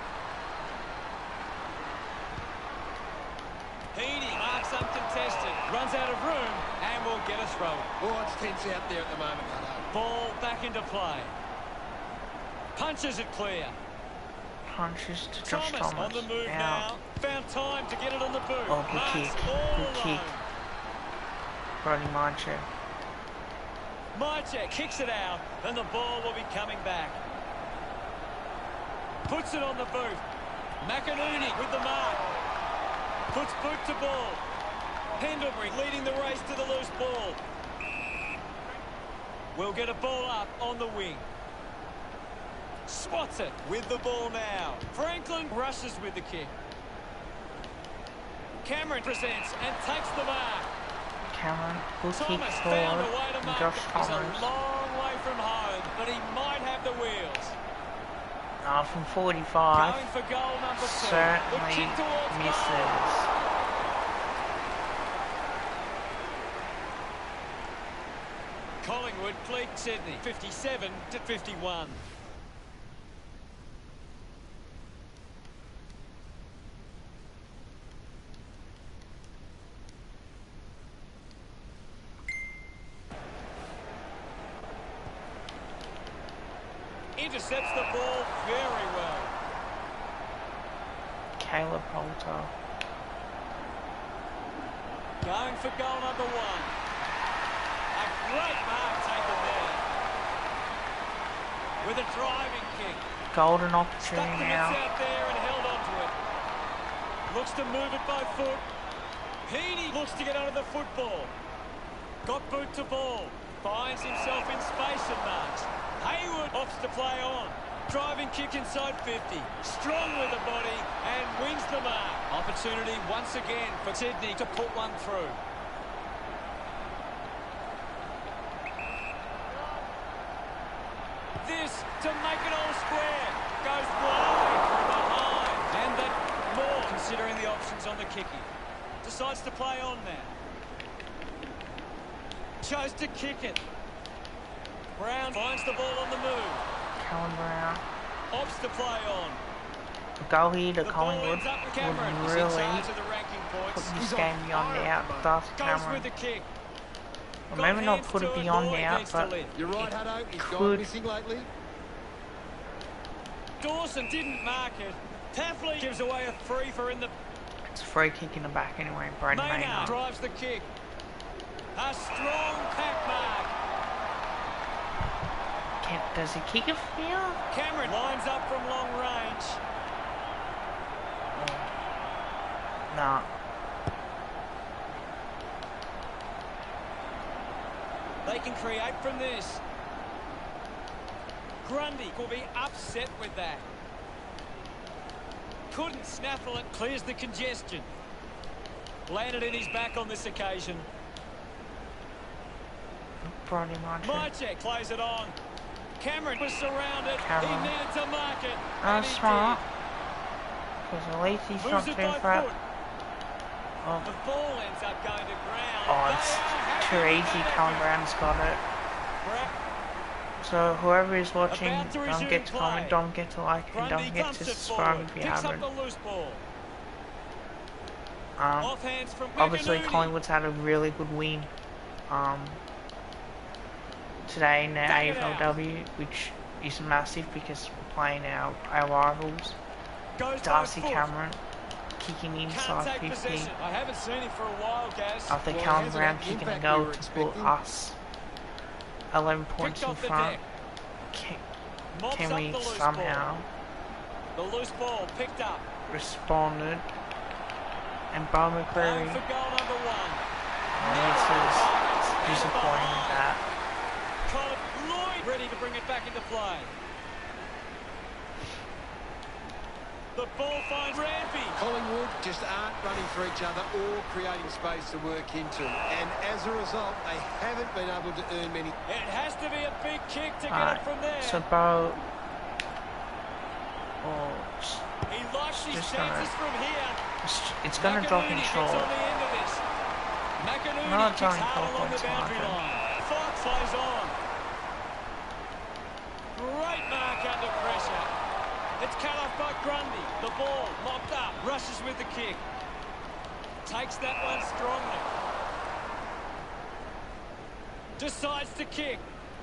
Heaney marks uncontested. Runs out of room and will get a throw. Oh, it's tense out there at the moment, Hutto. Ball back into play. Punches it clear. Punches to Josh Thomas on the move Out. now. Found time to get it on the boot. Oh, good Marks kick. all Good kick. alone. Brody Marcher. Mychek kicks it out, and the ball will be coming back. Puts it on the boot. McInerney with the mark. Puts boot to ball. Pendlebury leading the race to the loose ball. Will get a ball up on the wing. Swats it with the ball now. Franklin rushes with the kick. Cameron presents and takes the mark. Cameron, good kick Thomas forward, found a way to and make Josh it. He's Thomas. a long way from home, but he might have the wheels. From 45, Going for goal number 2. certainly The kick towards misses. goal. Collingwood lead Sydney 57-51. Intercepts the ball very well. Caleb Poulter. Going for goal number 1. A great mark taken there. With a driving kick. Golden Stuck opportunity the mitts now. out there and held onto it. Looks to move it by foot. Heaney looks to get under the football. Got boot to ball. Finds himself in space and marks. Hayward opts to play on. Driving kick inside 50. Strong with the body and wins the mark. Opportunity once again for Sydney to put one through. This to make it all square. Goes wide from behind. And that more considering the options on the kicking. Decides to play on now. Chose to kick it. Brown finds the ball on the move. Callum Brown. Opts to play on. A goal here to The ball Collingwood ends up with would Cameron. He's in really charge of the ranking put points. this game beyond doubt. Darcy Goes Cameron. with the kick. Or maybe not put it beyond doubt, but You're right, Hutto. He's gone could. missing lately. Dawson didn't mark it. Taffley gives away a free for in the... It's a free kick in the back anyway. Braden Maynard Maynard. drives the kick. A strong pack mark. Does he kick it from here? Cameron lines up from long range. Nah. They can create from this. Grundy will be upset with that. Couldn't snaffle it. Clears the congestion. Landed in his back on this occasion. Brody Martin. Mychek plays it on. Cameron was surrounded. Cameron. He needed to mark it. That's and he smart. did. Because at least he's not Moves too it by far. foot. Oh, The ball ends up going to ground. oh, it's too easy. Callum Brown's got it. So whoever is watching, About to don't resume get to play. comment, don't get to like, and Grundy don't forget dumps to it subscribe forward. if you Picks up haven't. the loose ball. Um, Off hands from obviously McInerney. Collingwood's had a really good win today in their Dug it out. AFLW, which is massive because we're playing our rivals. Goes by Darcy foot. Cameron kicking Can't inside take 50 possession. I haven't seen him for a while, Gaz. after Well, Callum hasn't Brown had the kicking a impact goal we were to put expecting. us 11 points Picked in off the front. deck. Can, Mops can up we the loose somehow ball. The loose ball picked up. responded? And Bo Going McCreary, for goal number 1. this is disappointing that. Colin Lloyd ready to bring it back into play. The ball finds Rampy. Collingwood just aren't running for each other or creating space to work into. And as a result, they haven't been able to earn many. It has to be a big kick to get Alright, it from there. so Bo, He likes his just chances from here. it's gonna drop in McInerney short. gets on the end of this. McInerney No, it's kicks only hard 12 along the points boundary margin. line. Fox plays on. Great mark under pressure. It's cut off by Grundy. The ball mopped up. Rushes with the kick. Takes that one strongly. Decides to kick.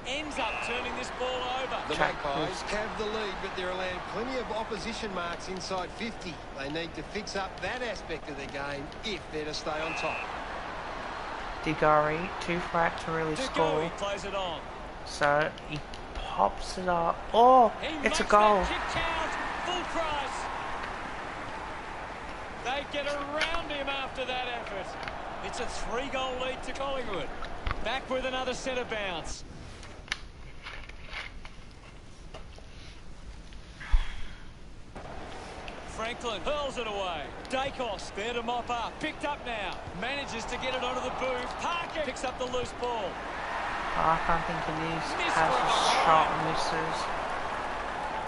Ends up turning this ball over. The Jack Magpies have the lead, but they're allowing plenty of opposition marks inside 50. They need to fix up that aspect of their game if they're to stay on top. Diggory, too flat to really score. He plays it on. So he pops it up. Oh, He it's a makes goal. that kick count. Full price. They get around him after that effort. It's a 3-goal lead to Collingwood. Back with another centre bounce. Franklin hurls it away. Dacos there to mop up. Picked up now. Manages to get it onto the boot. Parker picks up the loose ball. Oh, I can't think of these passes, shot misses.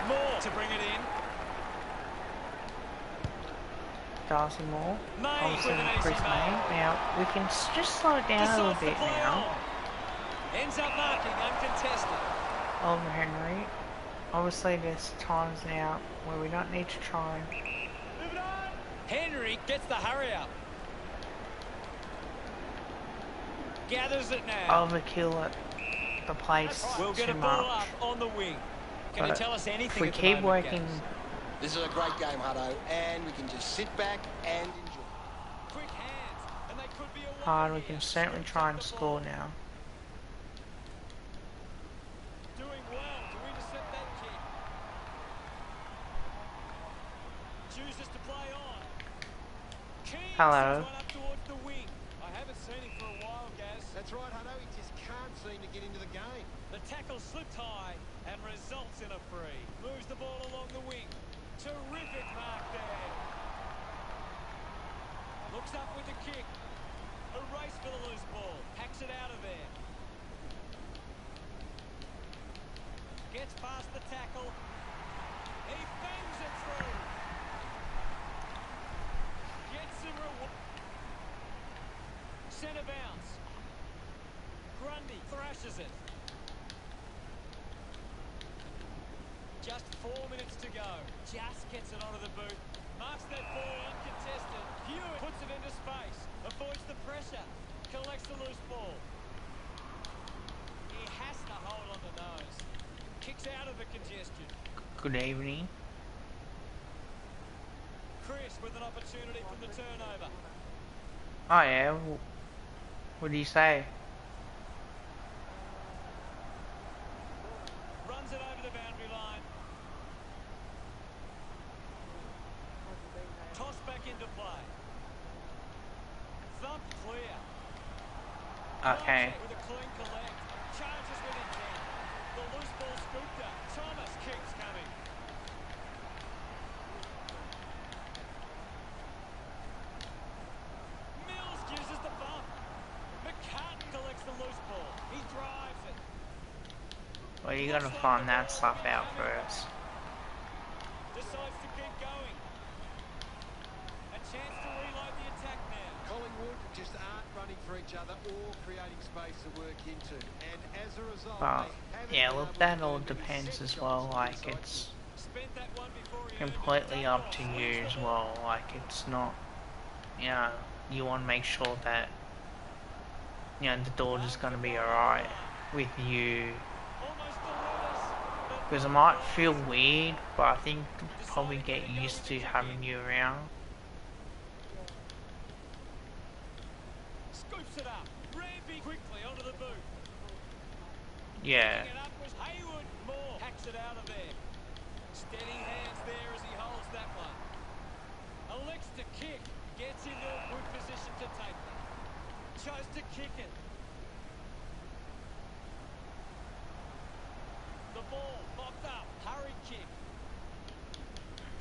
Moore to bring it in. Darcy Moore. May Obviously with an Chris easy May. mark. Now, we can just slow it down a little Decides to bit play now. on. Ends up marking uncontested. Oliver Henry. Obviously there's times now where we don't need to try and... Henry gets the hurry up. Gathers it now. overkill at the place We'll get too a ball much. up on the wing. Can you But tell us anything if we at the keep moment, working Gaz? This is a great game, Hutto, and we can just sit back and enjoy. Quick hands, and they could be a hard, we can certainly try and score now. Doing well to intercept that kick. Chooses to play on. King Hello. sends one up towards the wing. I haven't seen him for a while, Gaz. That's right, Hutto, he just can't seem to get into the game. The tackle slipped high and results in a free. Moves the ball along the wing. Terrific mark there. Looks up with the kick. A race for the loose ball. Hacks it out of there. Gets past the tackle. He bangs it through. Gets him reward. Centre bounce. Grundy thrashes it. Just 4 minutes to go. Just gets it onto the boot. Marks that ball uncontested. Hewitt puts it into space. Avoids the pressure. Collects the loose ball. He has to hold on the nose. Kicks out of the congestion. Good evening. Chris with an opportunity from the turnover. Oh yeah, what do you say? Runs it over the boundary line. Toss back into play. Thump clear. Okay. With a clean collect. Charges with intent. The loose ball scooped up. Thomas kicks coming. Mills gives us the bump. McCartan collects the loose ball. He drives it. Well, you gotta find that stuff out first. Decides to keep going. A chance to reload the attack now. Collingwood just aren't running for each other or creating space to work into. And as a result, But they haven't yeah, been look, able that to all turn many depends set as shots well. to Like, decisive it's Spent that one before he completely up to you as well. Like, it's not, you know, you want to make sure that, you know, the daughter's gonna be alright with you. Because it might feel weird, but I think you'll probably get used to having you around. Scoops it up. Rampy quickly onto the boot. Yeah. Picking it up was Hayward. Moore hacks it out of there. Steady hands there as he holds that one. Elects to kick. Gets into a good position to take them. Chose to kick it. The ball popped up. Hurry kick.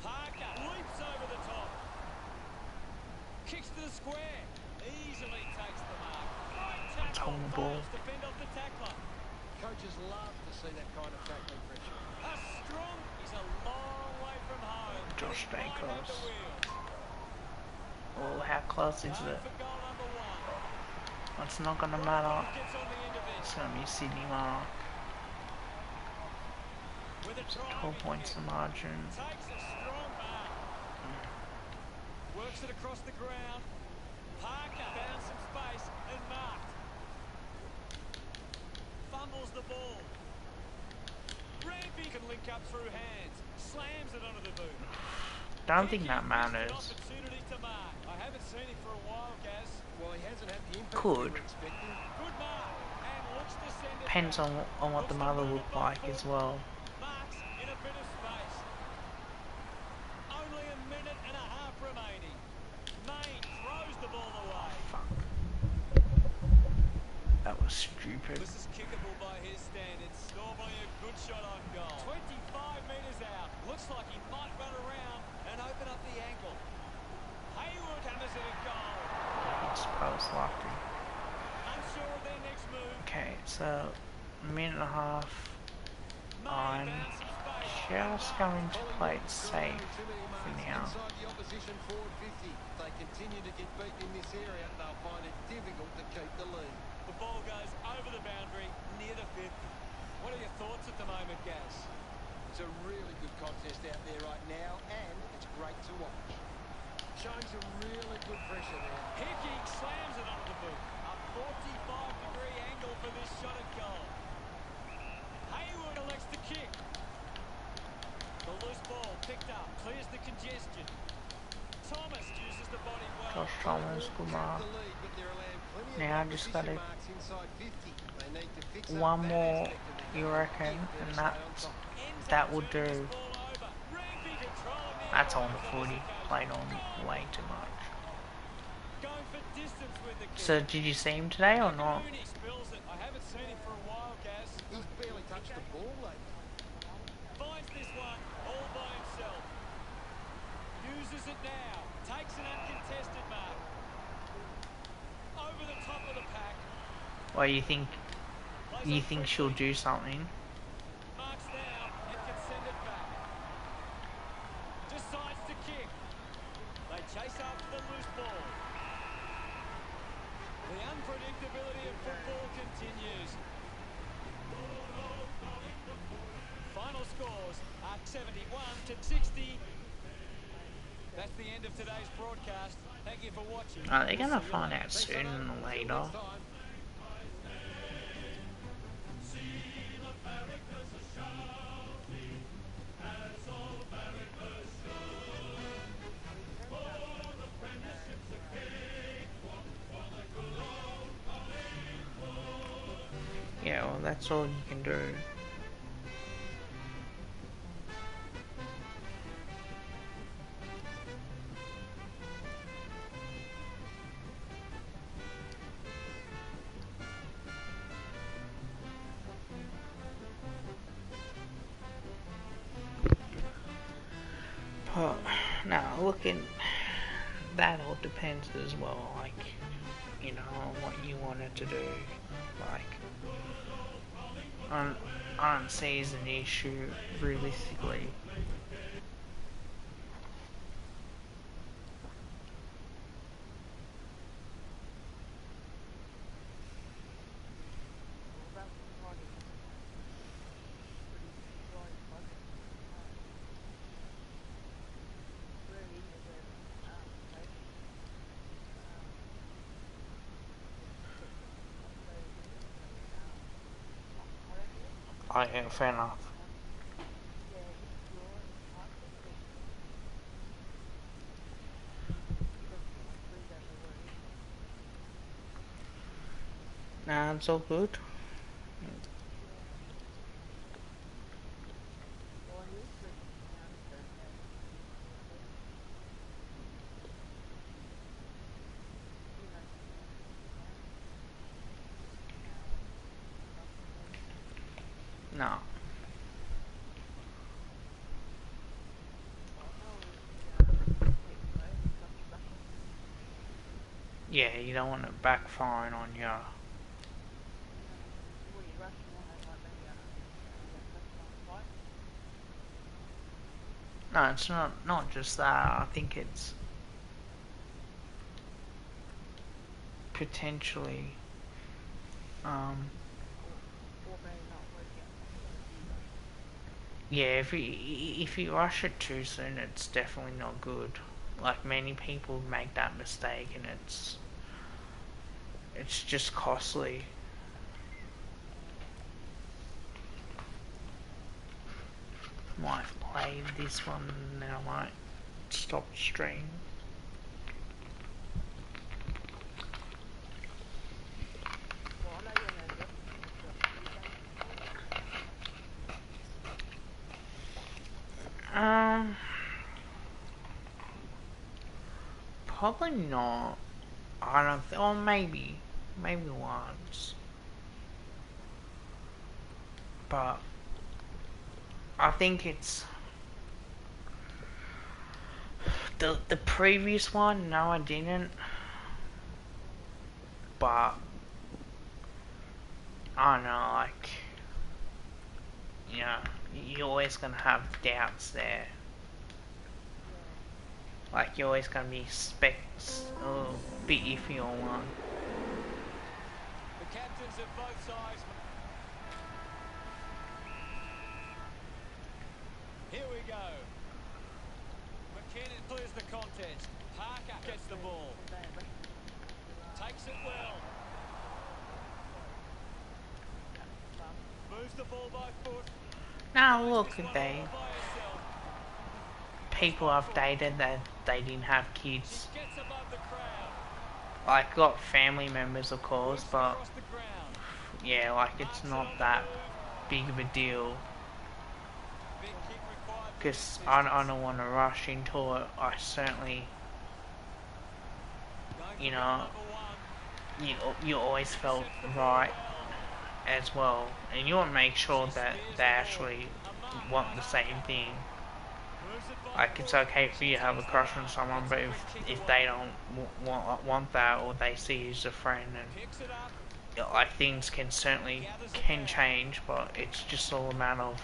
Parker leaps over the top. Kicks to the square. Easily takes the mark. Right tackle. on the ball. Fails to fend off the tackler. Coaches love to see that kind of tackling pressure. A strong. He's a long way from home. Josh He might have Dacos. the wheels. Oh, how close is Going it? for goal number one. It's not gonna matter. Gets on the end of It's it. gonna be Sydney mark. With a try. 12 points the margin. Takes a strong mark. Works it across the ground. Parker found some space and marked. Fumbles the ball. Rampy can link up through hands. Slams it onto the boot. Don't think that Hickey matters. missed an opportunity to mark. I haven't seen him for a while, Gaz. Well, he hasn't had the impact Could. we were expecting. Good mark. And looks to send it Depends back. on what the Looks to mother move look it by like foot. as well. Marks in a bit of space. Only a minute and a half remaining. Main throws the ball away. Fuck. That was stupid. This is kickable by his standards. Normally a good shot on goal. 25 metres out. Looks like he might run around and open up the was lucky. Unsure of their next move. Okay, so a minute and a half. I'm just going to play it safe for now. Inside the opposition forward 50. If they continue to get beaten in this area, they'll find it difficult to keep the lead. The ball goes over the boundary near the 50. What are your thoughts at the moment, Gaz? It's a really good contest out there right now, and it's great to watch. Showing some really good pressure there. Hickey slams it onto the boot. A 45-degree angle for this shot at goal. Hayward elects to kick. The loose ball picked up, clears the congestion. Thomas uses the body well. Josh Thomas, good mark. Now I just got it. One more, you reckon, and that will do. That's on footy, played on way too much. So did you see him today or not? I haven't seen him for a while, Gaz. He's barely touched the ball lately. Finds this one all by himself. Uses it now. Takes an uncontested mark. Over the top of the pack. Well, you think she'll do something? Marks now and can send it back. Decides to kick. They chase after the loose ball. The unpredictability of football continues. Final scores are 71-60. That's the end of today's broadcast. Thank you for watching. They're gonna find out sooner than later. Yeah, well, that's all you can do. But now looking, that all depends as well, like, you know, on what you wanted to do. Like, I don't see as an issue realistically. Yeah, fair enough. Nah, it's all good. No. Yeah, you don't want it backfiring on you. No, it's not just that. I think it's potentially yeah, if you rush it too soon, it's definitely not good. Like, many people make that mistake, and it's just costly. Might play this one, and then I might stop stream. Probably not. I don't think, or maybe once. But I think it's the previous one. No, I didn't. but I don't know, like, you know, you're always gonna have doubts there. Like, you're always gonna be a bit iffy on one. The captains of both sides. Here we go. McKinnon clears the contest. Parker gets the ball. Takes it well. Moves the ball by foot. Now look at they. People I've dated that they didn't have kids. Gets above the crowd. Like, got family members of course, but Across the ground. yeah, like it's not that big of a deal. Big kick required. Because I don't want to rush into it. I certainly, you know, you always felt right as well, and you want to make sure that they actually want the same thing. Like, it's okay for you to have a crush on someone, but if they don't want that, or they see you as a friend, and like, things can change, but it's just all a matter of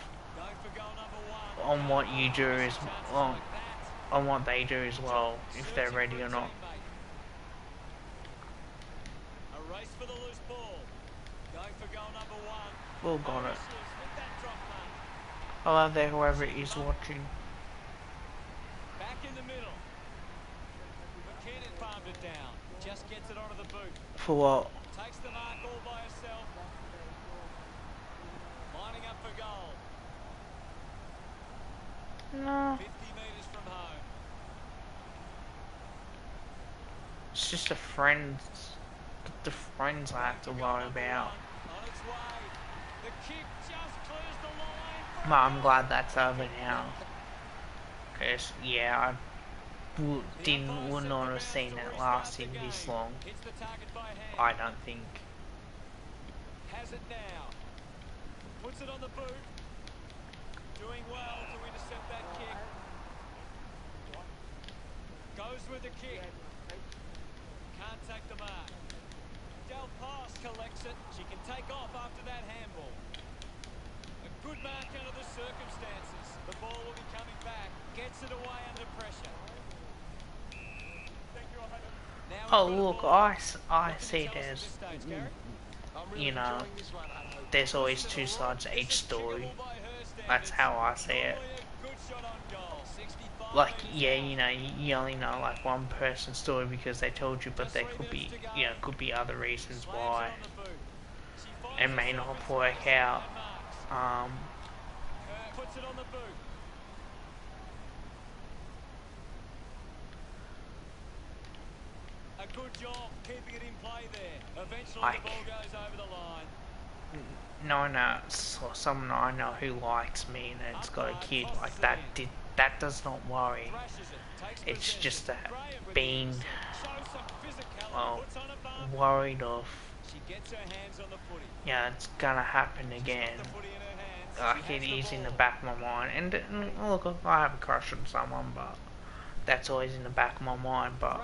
on what you do on what they do as well, if they're ready or not. A race for the loose ball. Going for goal number 1. Well, got it. Hello there, whoever is watching. Back in the middle. McKinnon palmed it down. Just gets it onto the boot. For what? Takes the mark all by herself. Lining up for goal. No. 50 metres from home. It's just the friends I have to worry about. On its way. The kick just clears the line. But I'm glad that's over now. Because, yeah, I would not have seen it lasting this long. Hits the target by hand. I don't think. Has it now. Puts it on the boot. Doing well to intercept that kick. Goes with the kick. Can't take the mark. Del Pass collects it. She can take off after that handball. A good mark under the circumstances. The ball will be coming back. Gets it away under pressure. Oh look, I see it as, you know, there's always two sides to each story. That's how I see it. Like, yeah, you know, you only know like one person's story because they told you, but there could be, you know, could be other reasons why it may not work out. Puts it on the boot. A good job keeping it in play there. Eventually Like, the ball goes over the line. Someone I know who likes me and has got a kid, like that does not worry. It's just that being worried of, She gets her hands on the footy. yeah, it's gonna happen again. The footy in her hands. Like, it is in the back of my mind, and look, I have a crush on someone, but that's always in the back of my mind. But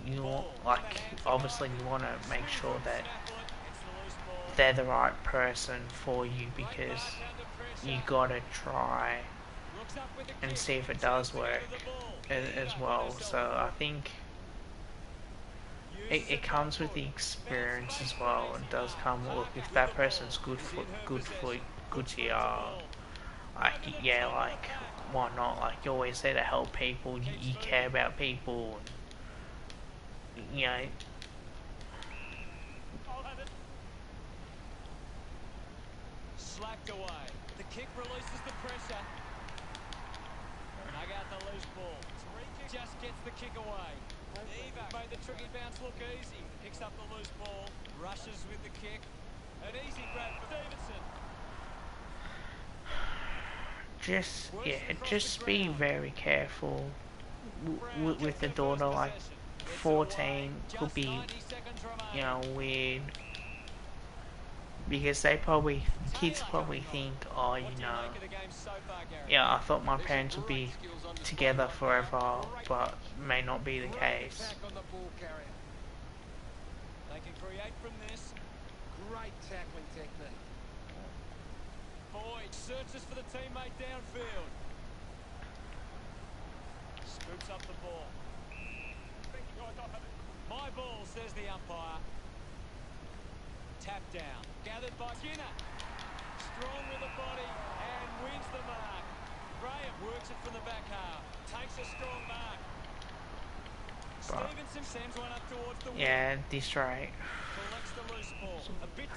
you want, like, obviously you want to make sure that they're the right person for you, because you gotta try and see if it does work as well. So I think it comes with the experience as well. It does come, look, if that person's good to you, like, yeah, like, why not? Like, you're always there to help people, you care about people, and, you know. Slacked away. The kick releases the pressure. Dug out the loose ball. Just gets the kick away. Eva made the tricky bounce look easy. Picks up the loose ball. Rushes with the kick. An easy grab for Stevenson. Just be very careful with the daughter. Like, 14 could be, you know, weird, because kids probably think, oh, you know, yeah, I thought my parents would be together forever, but may not be the case. They can create from this. Great tackling technique. Boyd searches for the teammate downfield. Scoops up the ball. My ball, says the umpire. Tap down. Gathered by Skinner. Strong with the body and wins the mark. Graham works it from the back half. Takes a strong mark. Stevenson sends one up towards the wing. Yeah, this right. Collects the loose ball. A bit.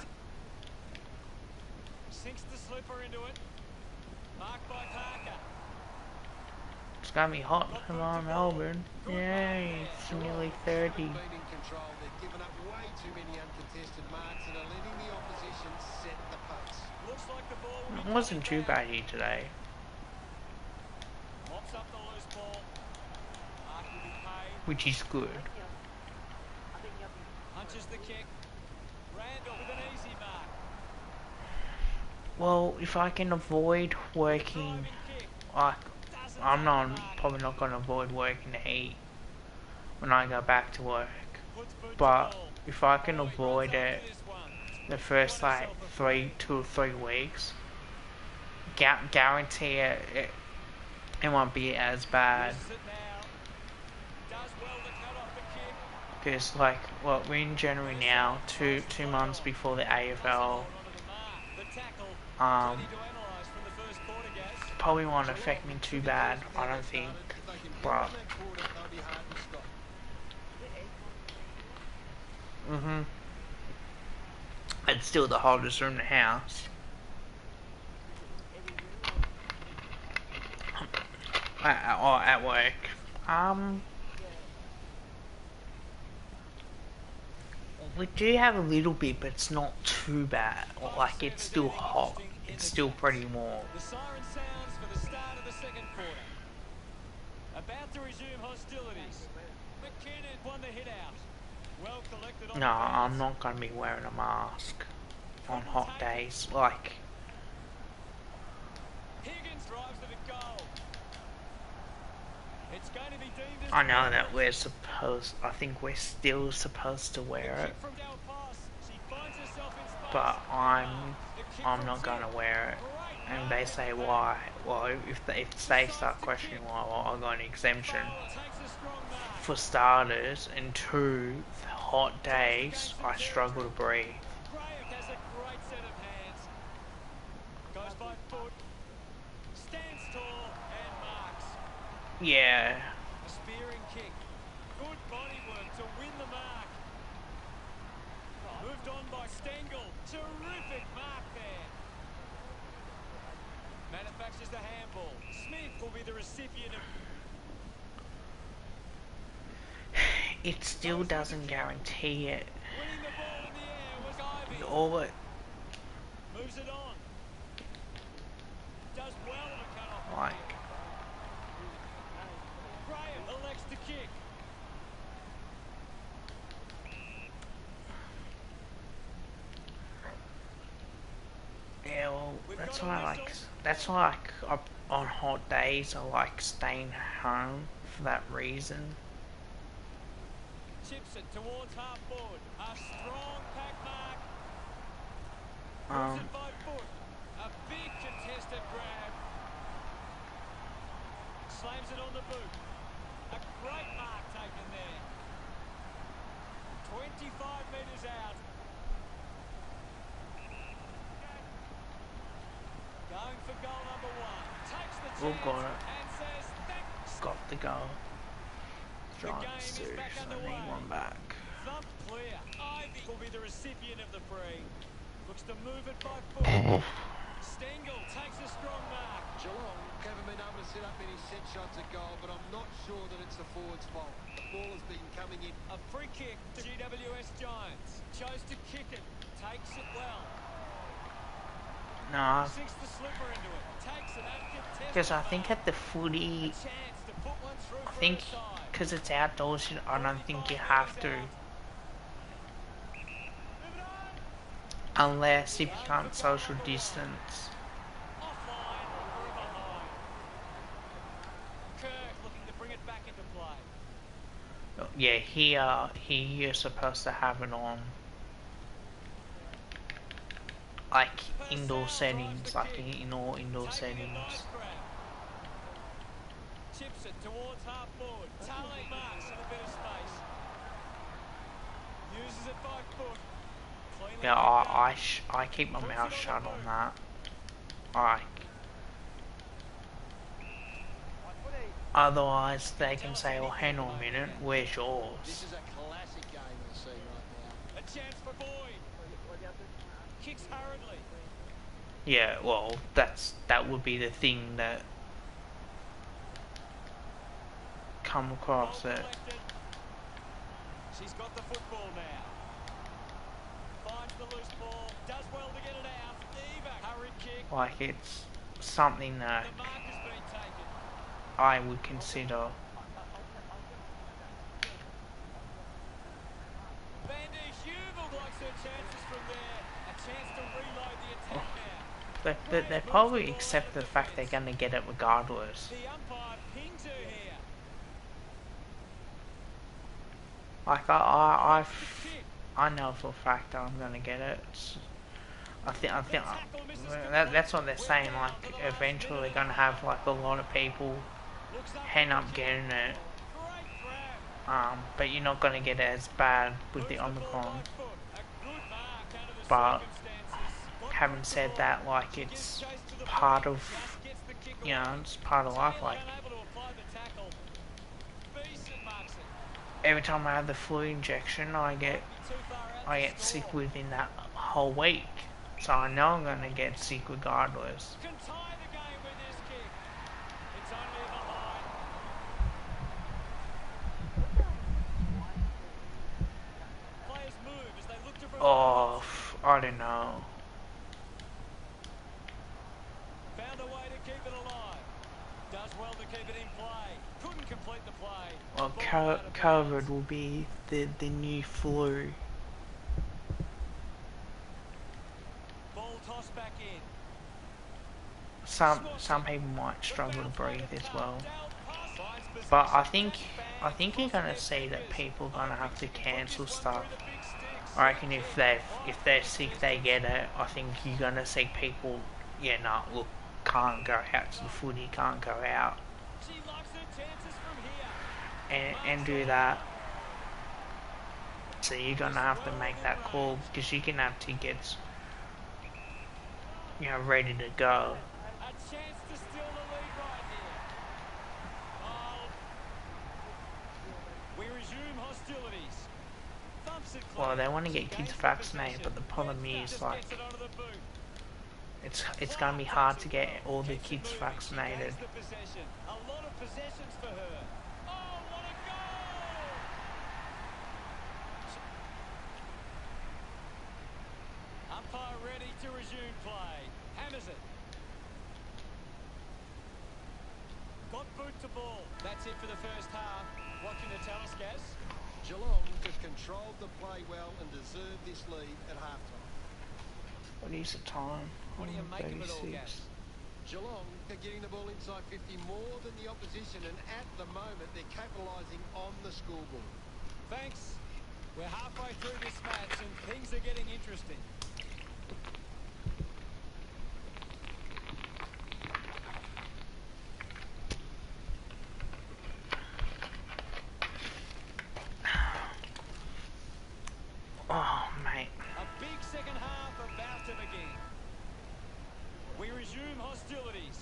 Sinks the slipper into it. Marked by Parker. It's gonna be hot. Come on, Melbourne. Yay, it's nearly 30. Been in control. They've given up way too many uncontested marks and are letting the opposition set the pace. Looks like the ball will be It wasn't too coming bad here today. back. Mops up the loose ball. Mark will be paid. Which is good. Punches the kick. Randall with an easy mark. Well, if I can avoid working, Driving kick. like, Doesn't probably not gonna avoid working the heat when I go back to work. Puts boot to But goal. if I can Boyd avoid runs it after this one. the first like 2 or 3 weeks, guarantee it won't be as bad. Uses it now. Does well to cut off the kick. Because like, well, we're in January now, two months before the AFL. The tackle. Um, Plenty to analyse from the first quarter, Gaz. probably won't affect me too bad, I don't think. If they can build But on that quarter, they'll be hard to stop. it's still the hottest room in the house. At work. We do have a little bit, but it's not too bad. Like, it's still hot. It's still pretty warm. The siren sounds for the start of the second quarter. About to resume hostilities. McKinnon won the hit out. Well collected on No, the bounce. I'm not gonna be wearing a mask on hot days. Like, Higgins drives to the goal. It's going to be deemed as I know that we're supposed, I think we're still supposed to wear it, kick from Del Pos. She finds herself in space. but I'm The kick I'm from not gonna Zip. wear it. Great And mark. they say why. Well, if they start questioning why, well, I got an exemption. Bowler takes a strong mark. For starters, and 2, hot days, I struggle to breathe. Graham has a great set of hands. Goes by foot. Stands tall and marks. Yeah, A spearing kick. Good body work to win the mark. Moved on by Stengel. Terrific mark there. Manufactures the handball. Smith will be the recipient of... it still doesn't guarantee it. Winning the ball in the air was Ivy. All it, Moves it on. Does well to cut off the like, kick. Graham elects to kick. yeah, well, that's why I like, on hot days, I like staying home for that reason. Chips it towards half forward. A strong pack mark. Um, Moves it by foot. A big contested grab. Slams it on the boot. A great mark taken there. 25 metres out. Going for goal number 1. Takes the Oh, chance got it. and says thanks. got the goal. The Giants game is serious, back I underway. need one back. Thump clear. Ivy will be the recipient of the free. Looks to move it by foot. Stengel takes a strong mark. Geelong haven't been able to set up many set shots at goal, but I'm not sure that it's the forward's fault. The ball has been coming in. A free kick to GWS Giants. Chose to kick it. Takes it well. No, Sinks the slipper into it. Takes it uncontested. because I think at the footy, Chance to put one through I for think, her side. because it's outdoors, I don't think you have to. Unless if you can't social distance. Offline or behind. Kirk looking to bring it back into play. Yeah, here you're supposed to have it on like indoor settings, like in all indoor settings. Chips it towards half forward. Tale marks in a bit of space. Uses it by foot. Yeah, I keep my mouth shut on that. Like, otherwise they can say, "Oh, hang on a minute, where's This yours?" is a classic game we're seeing right now. A chance for Boyd. Kicks hurriedly. Yeah, well, that would be the thing that come across Well it. collected. She's got the football now. Finds the loose ball. Does well to get it out. Eva, hurried kick. Like, it's something that The mark has been taken. I would consider. Bandish Uval likes her chances from there. A chance to reload the attack now. They probably accept the fact they're gonna get it regardless. The umpire pings her here. Like, I know for a fact that I'm gonna get it. I think that's what they're saying. Like, eventually they're gonna have like a lot of people end up getting it. But you're not gonna get it as bad with the Omicron. But having said that, like, it's part of, you know, it's part of life. Like, every time I have the flu injection, I get sick within that whole week. So I know I'm gonna get sick regardless. Can tie the game with this kick. It's only a behind. Players move as they look to Oh, I don't know. found a way to keep it alive. Does well to keep it in play. Couldn't complete the play. Well, Ball out of COVID bounds. will be the new flu. Ball tossed back in. Some people might struggle to breathe as well. But I think you're gonna see that people are gonna have to cancel stuff. I reckon if they're sick, they get it. I think you're gonna see people, yeah, no, look, can't go out to the footy, can't go out, She likes her chances from here. and do that. So you're gonna have to make that call because you can have tickets, you know, ready to go. A chance to steal the lead right here. Oh. We resume hostilities. Thumps it close. Well, they want to get kids vaccinated, but the problem is, like, Gets it onto the boot. it's gonna be hard to get all the kids vaccinated. Takes the possession. A lot of possessions for her. Oh, what a goal! Umpire ready to resume play. Hammers it. Got boot to ball. That's it for the first half. What can you tell us, Gaz? Geelong have controlled the play well and deserved this lead at halftime. What is the time? What do you make of it all, 36. Gaz? Geelong are getting the ball inside 50 more than the opposition, and at the moment they're capitalising on the scoreboard. Thanks. We're halfway through this match and things are getting interesting. Oh, mate. A big second half about to begin. We resume hostilities.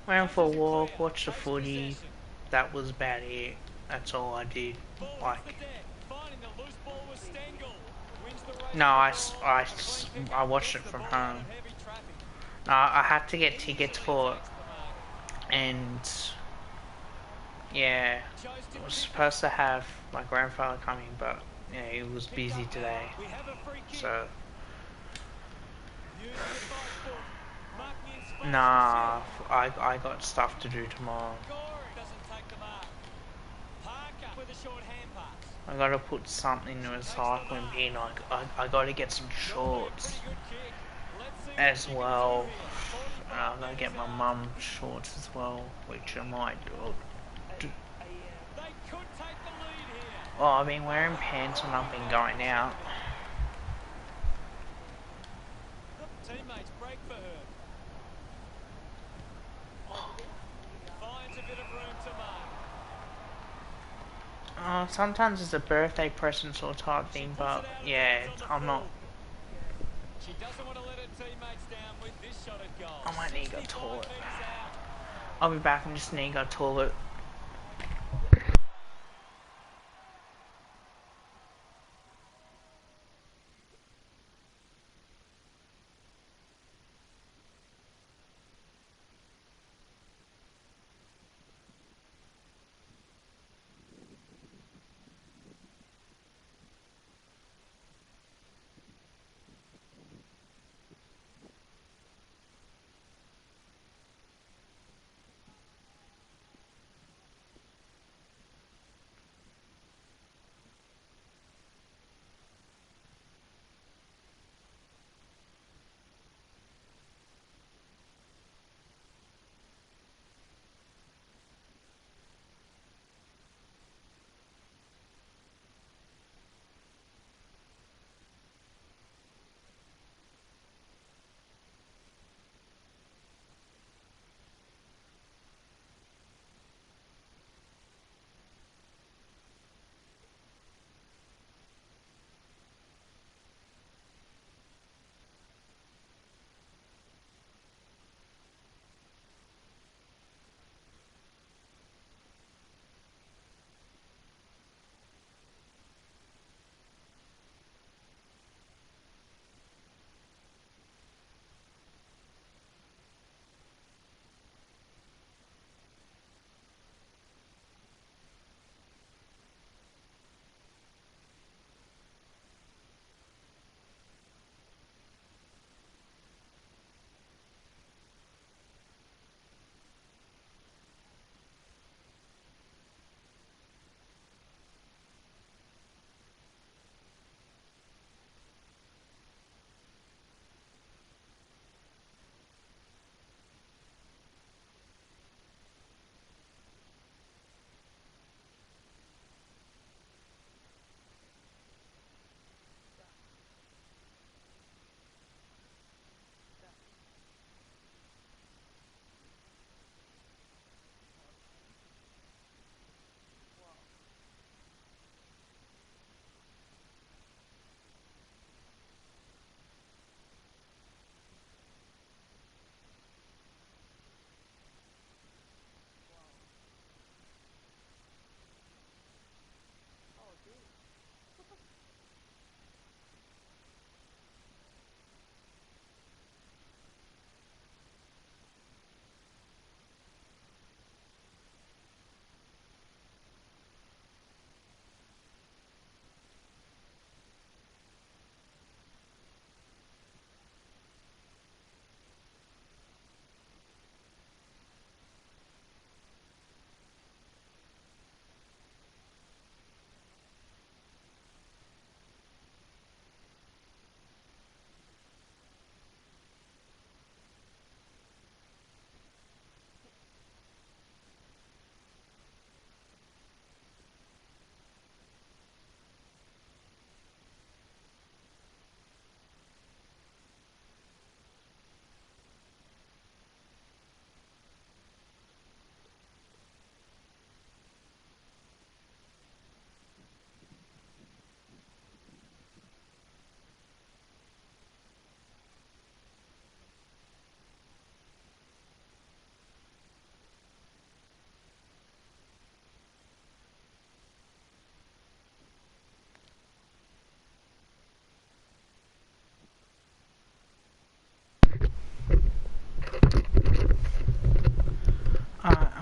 Went for a walk, watched the footy. That was about it. That's all I did. Ball Like, hits the deck. Finding the loose ball was Stengel. Wins the race. no, I watched it from home. Heavy traffic. No, I had to get tickets for it, and yeah, I was supposed to have my grandfather coming, but yeah, he was busy today, We have a free kick. so Using it by foot. Marking in space. nah, I got stuff to do tomorrow. Gore doesn't take the mark. Parker with a short hand pass. I gotta put something in the recycling bin. I gotta get some shorts Pretty good kick. Let's see as what well. she can do here. I'm gonna get my mum shorts as well, which I might do. They could take the lead here. Oh, I've been wearing pants when I've been going out. Teammates break for her. Finds a bit of room to mark. Sometimes it's a birthday present sort of type thing, but yeah, I'm not. She doesn't want to let her teammates down with this shot at goal. I might need to go 65 toilet. metres out. I'll be back. I just need to go toilet.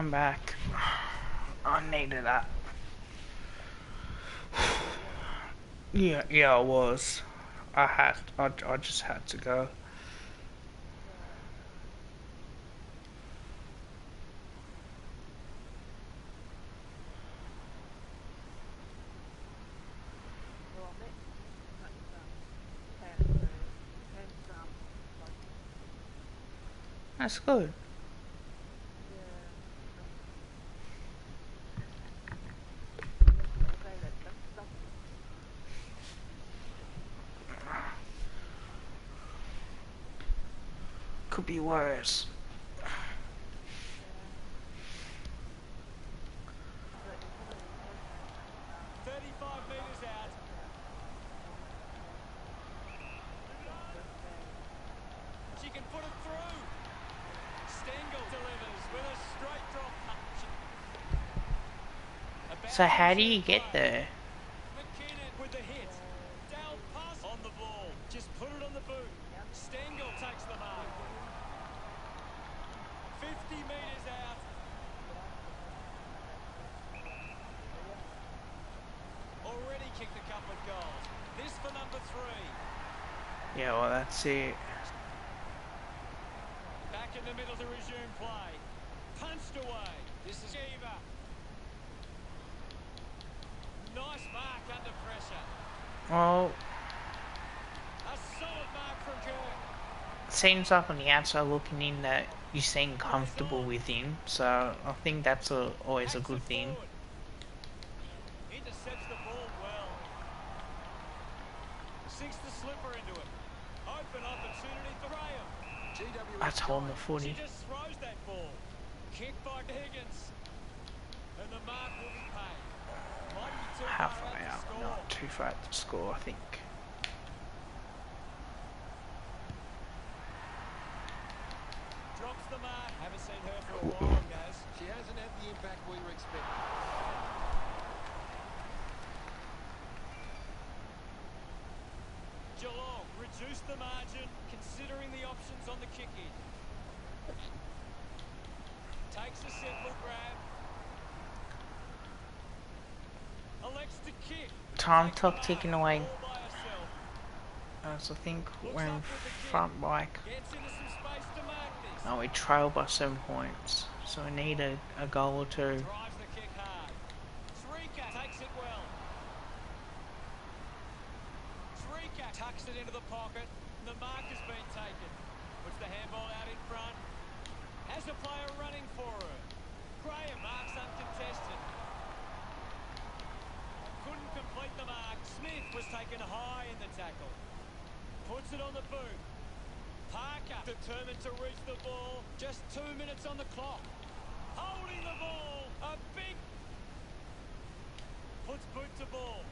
I'm back. I needed that. Yeah, I was. I just had to go. That's good. could be worse. 35 metres out. She can put it through. Stengel delivers with a straight drop punch. So how do you get there? McKinnon with the hit. Down pass on the ball. Just put it on the boot. Stengel takes the mark. 50 metres out. Already kicked a couple of goals. This for number 3. Yeah, well, that's it. Back in the middle to resume play. Punched away. This is Eva. Nice mark under pressure. Well, A solid mark from Kirk. seems like on the outside looking in that you seem comfortable with him, so I think that's always a good thing. Intercepts the ball well. Sinks the slipper into it. Open opportunity for Graham. That's holding the She footy. just throws that ball. Kick by Higgins. And the mark will be paid. Might be too far Halfway out to out, score. not too far to score, I think. Drops the mark. Haven't seen her for a while, guys. She hasn't had the impact we were expecting. Geelong reduced the margin, considering the options on the kick-in. Takes a simple grab. Elects to kick. Time clock ticking away. All by herself. So I think we're in front like, Gets into some space to mark this. no, we trail by 7 points, so we need a goal or two. Drives the kick hard. Srika takes it well. Srika tucks it into the pocket. The mark has been taken. Puts the handball out in front. Has a player running for her. Graham marks uncontested. Couldn't complete the mark. Smith was taken high in the tackle. Puts it on the boot. Parker determined to reach the ball. Just 2 minutes on the clock. Holding the ball. A big... Puts boot to ball.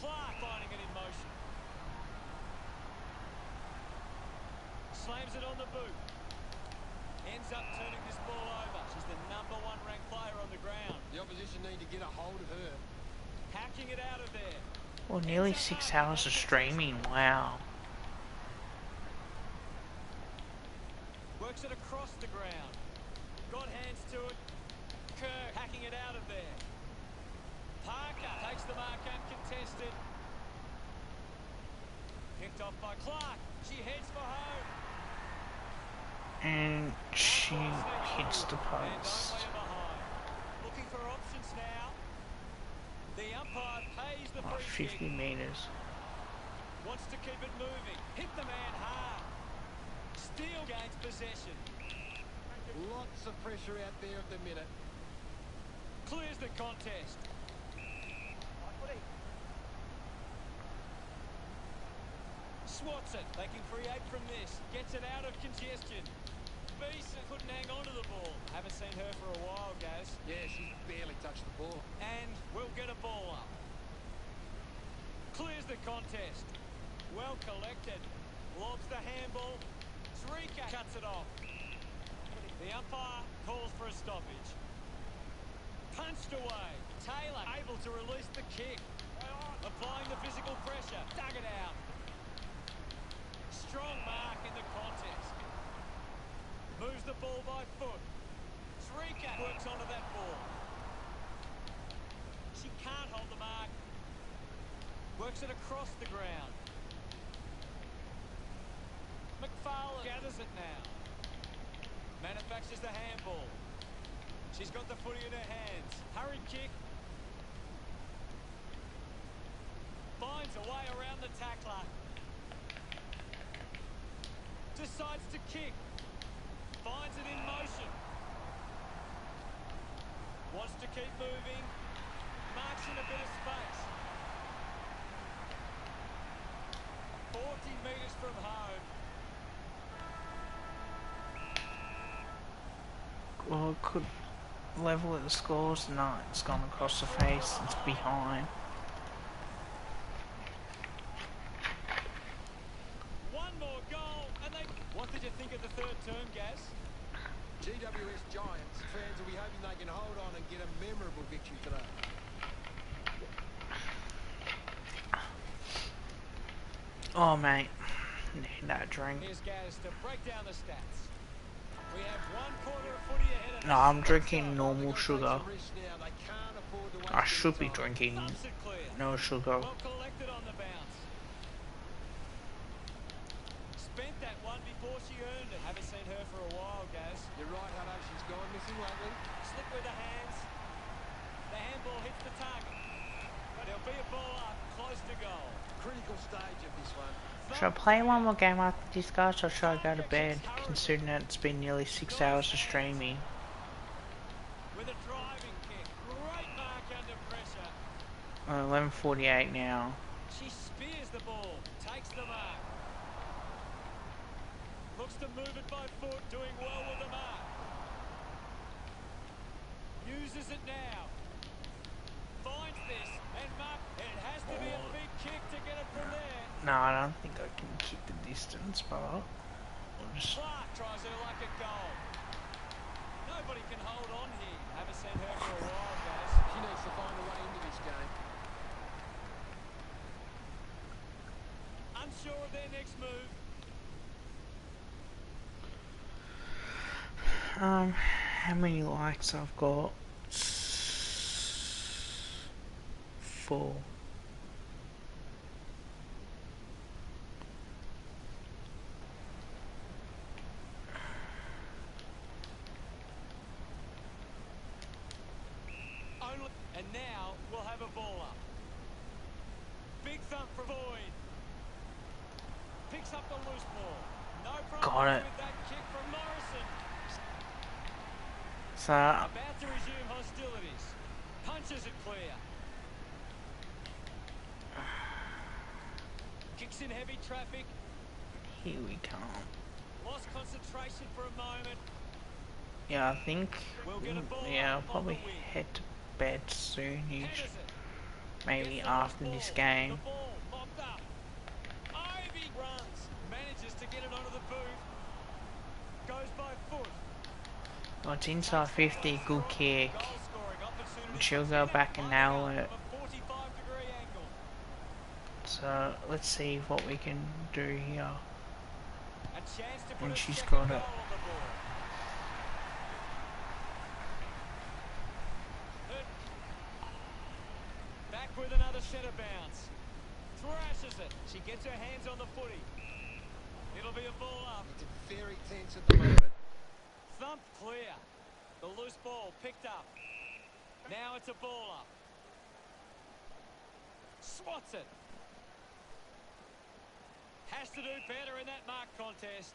Clark finding it in motion. Slams it on the boot. Ends up turning this ball over. She's the #1 ranked player on the ground. The opposition need to get a hold of her. Hacking it out of there. Well, nearly 6 hours of streaming, wow. Works it across the ground. Got hands to it. Kirk hacking it out of there. Parker takes the mark uncontested. Picked off by Clark. She heads for home. And she hits the And post. only behind. Looking for options now. The umpire pays the Like free 50 kick. metres. Wants to keep it moving. Hit the man hard. Steele gains possession. Lots of pressure out there at the minute. Clears the contest. Swats it. They can create from this. Gets it out of congestion. Beeson couldn't hang on to the ball. Haven't seen her for a while, guys. Yeah, she's barely touched the ball. And we'll get a ball up. Clears the contest. Well collected. Lobs the handball. Srika cuts it off. The umpire calls for a stoppage. Punched away. Taylor able to release the kick. Applying the physical pressure. Dug it out. Strong mark in the contest. Moves the ball by foot. Srika works onto that ball. She can't hold the mark. Works it across the ground. McFarlane gathers it now. Manufactures the handball. She's got the footy in her hands. Hurry kick. Finds a way around the tackler. Decides to kick. Finds it in motion. Wants to keep moving. Marks in a bit of space. 40 metres from home. could level at the scores. No, it's gone across the face. It's behind. One more goal, and they... What did you think of the third term, Gaz? GWS Giants fans will be hoping they can hold on and get a memorable victory today. Oh, mate. Need that drink. Here's Gaz to break down the stats. We have 1 quarter of footy ahead of No, us. I'm drinking normal sugar. Risk now, they can't afford to waste I should be any time. drinking Thumps it clear. no sugar. Well collected on the bounce. Spent that one before she earned it. Haven't seen her for a while, Gaz. You're right, Hutto, she's gone missing lately. Slip with the hands. The handball hits the target. But there'll be a ball up, close to goal. Critical stage of this one. Should I play one more game after this, guys, or should I go to bed, considering that it's been nearly 6 hours of streaming? With a driving kick. Great mark under pressure. 11:48 now. She spears the ball. Takes the mark. Looks to move it by foot. Doing well with the mark. Uses it now. Finds this. And mark. It has to be a big kick to get it from there. No, I don't think I can keep the distance, but I'll just... Clark tries her like a goal. Nobody can hold on here. Haven't seen her for a while, guys. She needs to find a way into this game. Unsure of their next move. How many likes I've got? 4. And now we'll have a ball up. Big thump for Boyd. Picks up the loose ball. No problem Got it. with that kick from Morrison. So, About to resume hostilities. Punches it clear. Kicks in heavy traffic. here we come. Lost concentration for a moment. Yeah, I think, We'll get a ball yeah, I'll up on probably the wing. head to bed soonish. Headers it. Maybe Gets the after loose this ball. game. The ball mopped up. Ivy runs. Manages to get it onto the boot. Goes by foot. Oh, it's inside 50, good kick. Goal scoring opportunity. And she'll go back and nail it. From a 45-degree angle. So, let's see what we can do here. A chance to put And a she's second got it. goal on the board. Back with another centre bounce. Thrashes it. She gets her hands on the footy. It'll be a ball up. It's very tense at the moment. Thump clear. The loose ball picked up. Now it's a ball up. Swats it. Has to do better in that mark contest.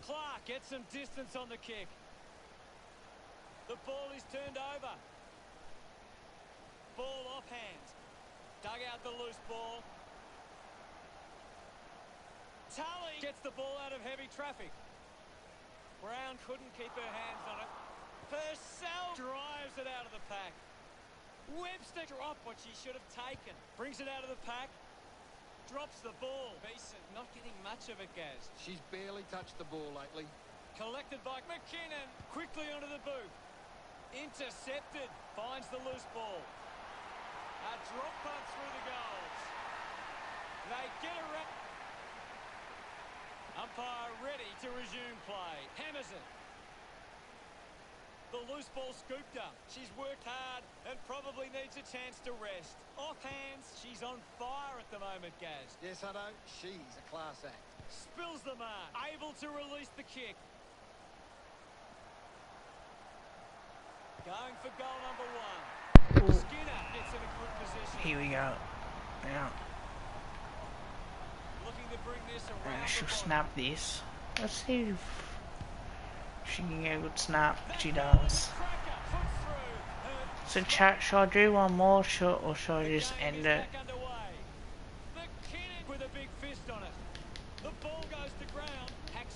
Clark gets some distance on the kick. The ball is turned over. Ball off hands. Dug out the loose ball. Tully gets the ball out of heavy traffic. Brown couldn't keep her hands on it. Purcell drives it out of the pack. Webster dropped what she should have taken. Brings it out of the pack. Drops the ball. Beeson not getting much of it, Gaz. She's barely touched the ball lately. Collected by McKinnon. Quickly onto the boot. Intercepted. Finds the loose ball. A drop punt through the goals. They get a wrap. Umpire ready to resume play. Hammers it. The loose ball scooped up. She's worked hard and probably needs a chance to rest. Off hands, she's on fire at the moment, Gaz. Yes, Hutto, she's a class act. Spills the mark. Able to release the kick. Going for goal number 1. Ooh. Skinner gets in a good position. Here we go. Now, Looking to bring this around she'll the body. snap this. Let's see if she can get a good snap. She does. Cracker, foot through. So chat, should I do one more or should I The just game end is it? back underway. McKinnon with a big fist on it. The ball goes to ground. Hacks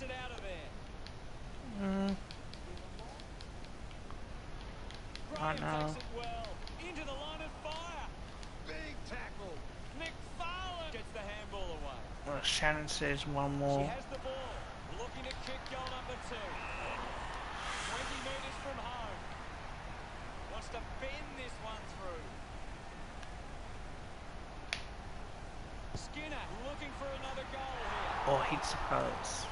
I know. Takes it well. Into the line of fire. Big tackle. McFarlane gets the handball away. Well, Shannon says one She more. has the ball. Looking to kick goal number 2. 20 metres from home. Wants to bend this one through. Skinner looking for another goal here. Or hits the post.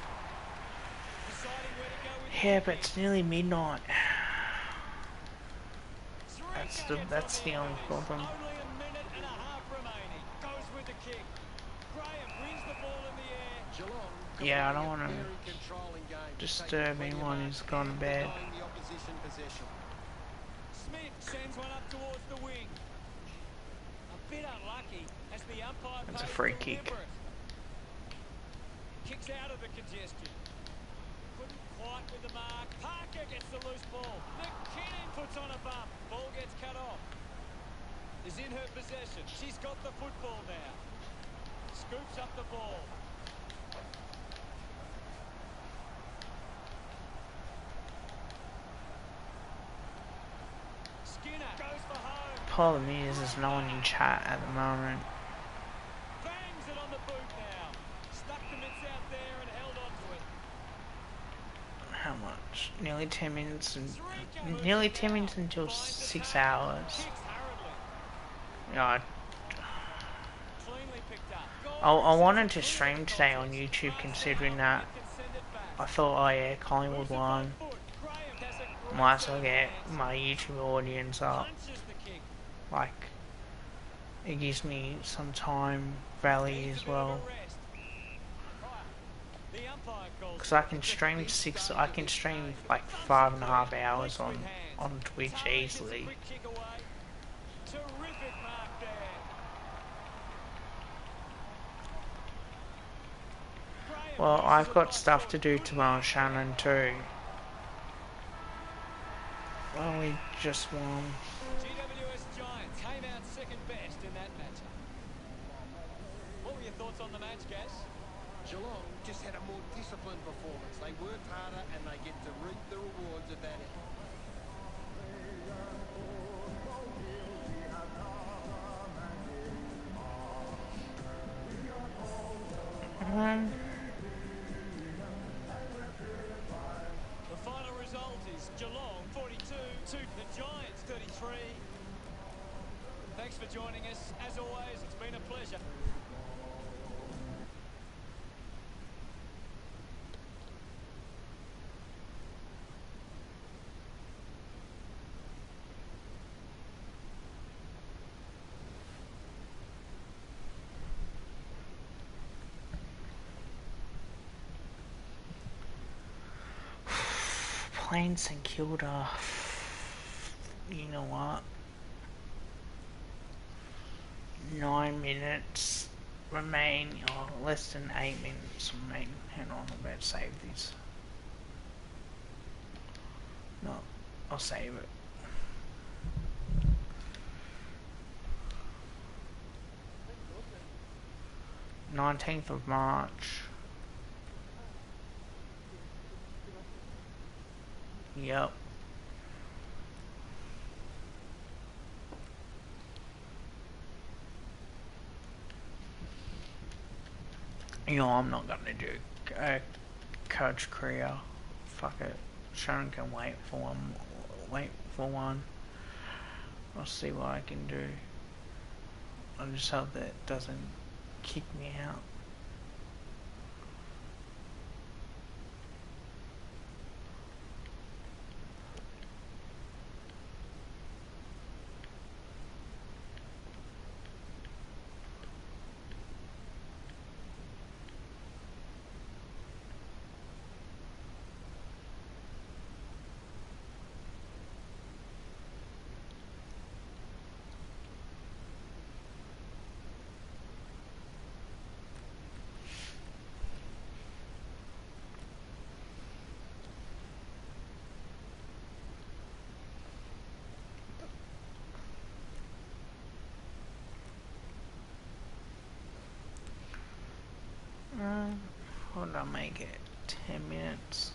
Deciding where to go with Yeah, but it's nearly midnight. That's the only problem. Only a minute and a half remaining. Goes with the kick. Graham wins the ball in the air. Geelong. Yeah, I don't want to Very controlling game. disturb anyone who's gone to bed. The opposition possession. Smith sends one up towards the wing. A bit unlucky as the umpire That's a pays free to kick. deliver it. Kicks out of the congestion. Couldn't quite with the mark. Parker gets the loose ball. McKinnon puts on a bump. Ball gets cut off. Is in her possession. She's got the football now. Scoops up the ball. Skinner goes for home. Problem is, there's no one in chat at the moment. Bangs it on the boot now. Stuck the mitts out there and held on to it. How much? Nearly 10 minutes and nearly 10 minutes until 6 hours. Kicks hurriedly. Yeah, Cleanly picked up. Goal I wanted to stream today on YouTube, considering that can send it back. I thought, oh yeah, Collingwood won. Foot. Graham has a great Might as well get my YouTube audience up. punches the kick. Like, it gives me some time value as well. Rest. The umpire calls Because I can stream like 5.5 hours on Twitch easily. quick kick away. Terrific mark there. Graham Well, places I've it got on stuff foot. to do tomorrow, Shannon, too. Well, we just won. GWS Giants came out second best in that matchup. What were your thoughts on the match, Gas? Geelong just had a more disciplined performance. They worked harder and they get to reap the rewards of that effort. The final result is Geelong 42 to the Giants 33. Thanks for joining us. As always, it's been a pleasure. Playing St Kilda. You know what? 9 minutes remain, or less than 8 minutes remain. Hang on, I'm about to save this. No, I'll save it. 19th of March. Yep. You know, I'm not gonna do Coach Korea. Fuck it. Sharon can wait for one. Wait for one. I'll see what I can do. I just hope that it doesn't kick me out. What did I make it? 10 minutes.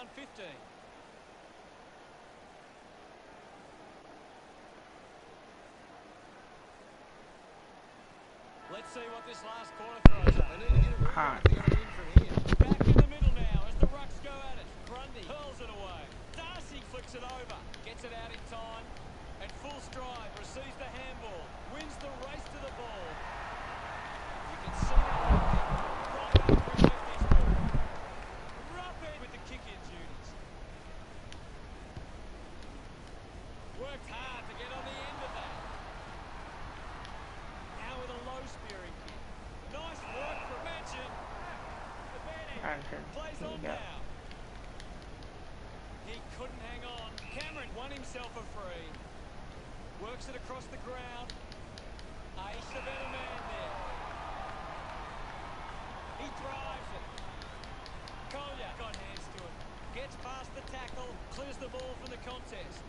down 15. Let's see what this last quarter throws up. Hard. Back in the middle now as the Rucks go at it. Grundy hurls it away. Darcy flicks it over. Gets it out in time. At full stride, receives the handball. Wins the race to the ball. You can see that right after he left his ball. Rough head with the kick-in duties. Worked hard to get on the end of that. Now with a low spearing kick. Nice work for Mansion. Plays on now. He couldn't hang on. Cameron won himself a free. Works it across the ground. He's the better man there. He drives it. Collier got hands to it. Gets past the tackle. Clears the ball from the contest.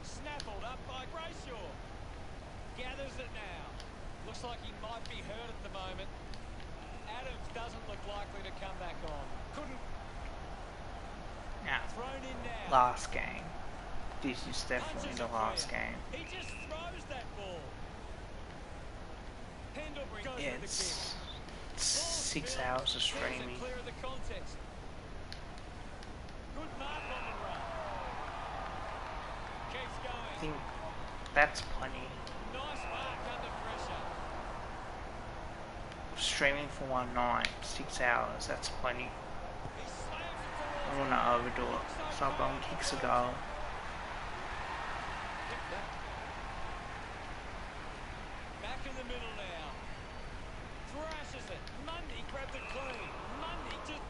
Snaffled up by Brayshaw. Gathers it now. Looks like he might be hurt at the moment. Adams doesn't look likely to come back on. Couldn't. Now, Thrown in now. last game. This is definitely the last game. He just throws that ball. Pendlebury goes with the It's kick. 6 hours of streaming. Clear of the contest. Good mark on the run. Keeps I going. think that's plenty. Nice mark under pressure. Streaming for one night, 6 hours, that's plenty. He slams it I towards want to overdo it. So Bone kicks a goal. Back in the middle now. Thrashes it. Mundy grabbed it clean. Mundy just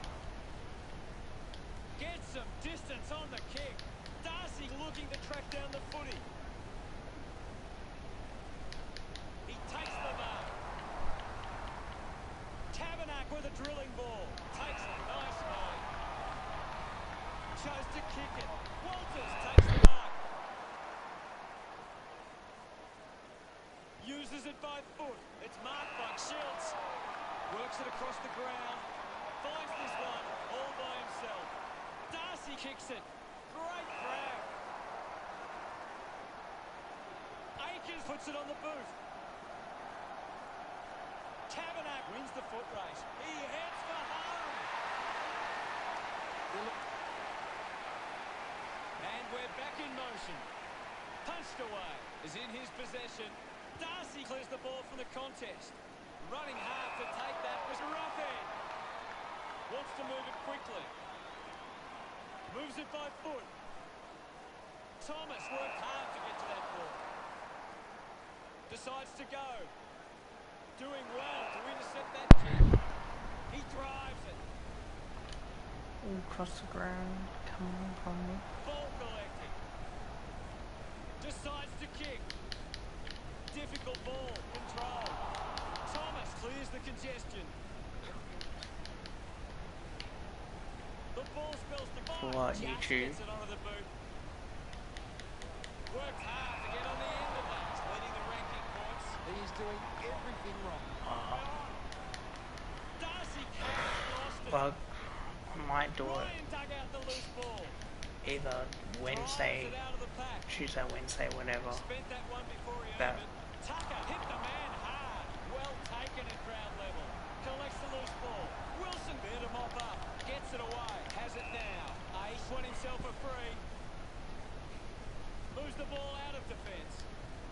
gets some distance on the kick. Darcy looking to track down the footy. He takes the mark. Tabernac with a drilling ball. Takes it. Nice mate. Chose to kick it. Walters takes the mark. Uses it by foot. It's marked by Shields. Works it across the ground. Finds this one all by himself. Darcy kicks it. Great grab. Akers puts it on the boot. Tabernac wins the foot race. He heads for home. And we're back in motion. Punched away. Is in his possession. Darcy clears the ball from the contest. Running hard to take that was Roughhead. Wants to move it quickly. Moves it by foot. Thomas worked hard to get to that ball. Decides to go. Doing well to intercept that kick. He drives it. All across the ground. Come on, from me. Ball collecting. Decides to kick. Difficult ball. Control. Thomas clears the congestion. The ball spells the For what, YouTube? Gets it onto the boot. Worked hard to get on the end of that. He's leading the ranking points. He's doing everything wrong. Darcy lost it. Well, I might do it Ryan dug out the loose ball. either Wednesday, Drives it out of the pack. Tuesday, Wednesday, whatever. Spent that one before he That- earned it. Tucker hit the man hard. Well taken at ground level. Collects the loose ball. Wilson there to mop up. Gets it away. Has it now. Ace won himself a free. Moves the ball out of defence.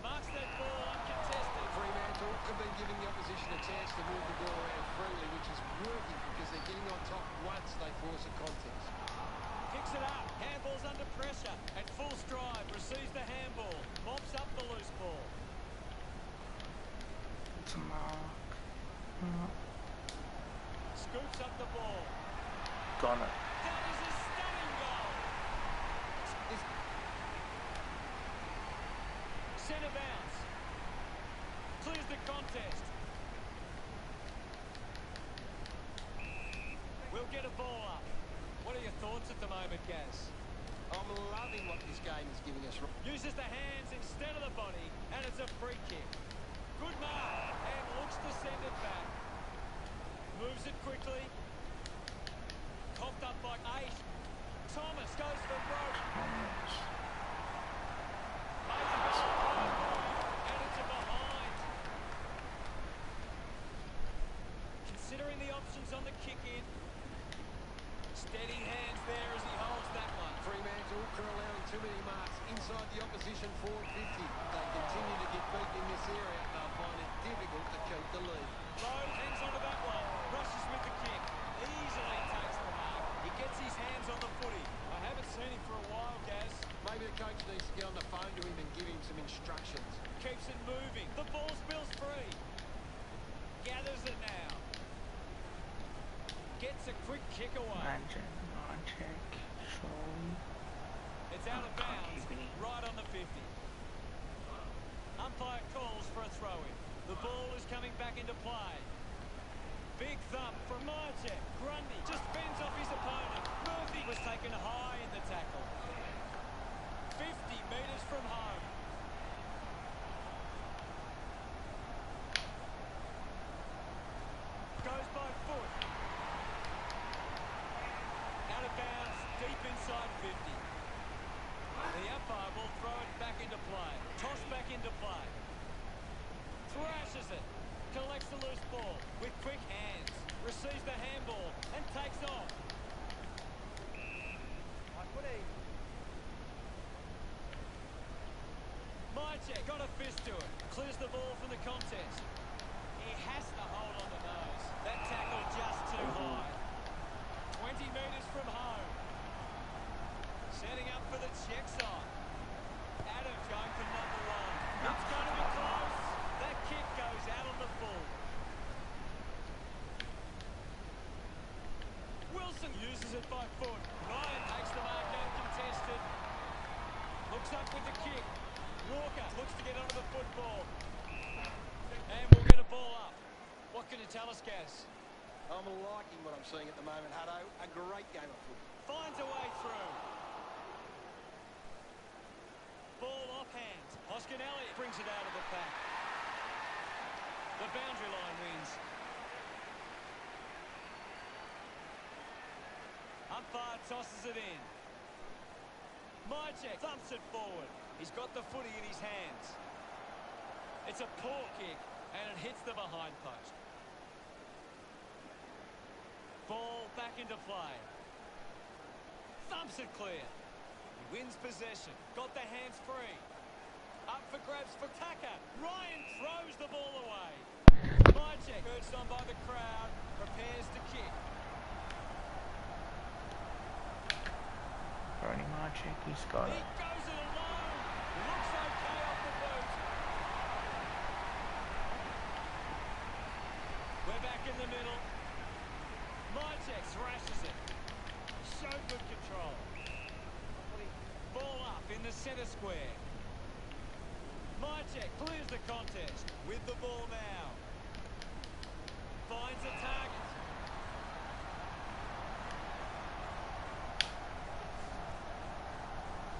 Marks that ball uncontested. Fremantle have been giving the opposition a chance to move the ball around freely, which is working because they're getting on top once they force a contest. Picks it up. Handball's under pressure. At full stride. Receives the handball. Mops up the loose ball. It's a mark. Scoops up the ball. Got it. That is a stunning goal. Centre bounce. Clears the contest. We'll get a ball up. What are your thoughts at the moment, Gaz? I'm loving what this game is giving us. Uses the hands instead of the body, and it's a free kick. Good mark, and looks to send it back. Moves it quickly. Coughed up by 8. Thomas goes for Brody. Made the goal, and it's a behind. Considering the options on the kick-in. Steady hands there as he holds that one. Fremantle are allowing too many marks inside the opposition forward 50. They continue to get beaten in this area. They'll find it difficult to keep the lead. Lowe hangs onto that one. Rushes with the kick. Easily takes the mark. He gets his hands on the footy. I haven't seen him for a while, Gaz. Maybe the coach needs to get on the phone to him and give him some instructions. Keeps it moving. The ball spills free. Gathers it now. Gets a quick kick away. Magic. It's out of bounds, right on the 50. Umpire calls for a throw-in. The ball is coming back into play. Big thump from Marchek. Grundy just fends off his opponent. Murphy was taken high in the tackle. 50 metres from home. Goes by foot. Out of bounds, deep inside 50. The umpire will throw it back into play. Toss back into play. Thrashes it. Collects the loose ball with quick hands. Receives the handball and takes off. Mychek got a fist to it. Clears the ball from the contest. He has to hold on the nose. That tackle just too high. 20 metres from home. Setting up for the check side. Adams going for number 1. It's going to be close. That kick goes out on the full. Wilson uses it by foot. Ryan takes the mark uncontested. Looks up with the kick. Walker looks to get onto the football. And we'll get a ball up. What can you tell us, Gaz? I'm liking what I'm seeing at the moment, Hutto. A great game of football. Finds a way through. Ball off hands. Hoskin Elliott brings it out of the pack. The boundary line wins. Umpire tosses it in. Mychek thumps it forward. He's got the footy in his hands. It's a poor kick, and it hits the behind post. Ball back into play. Thumps it clear. He wins possession. Got the hands free. Up for grabs for Tucker. Ryan throws the ball away. Mychek, urged on by the crowd, prepares to kick. Brody Mychek, he's got He it. goes it alone. Looks okay off the boot. We're back in the middle. Mychek thrashes it. So good control. Ball up in the centre square. Mychek clears the contest with the ball now. Finds a target.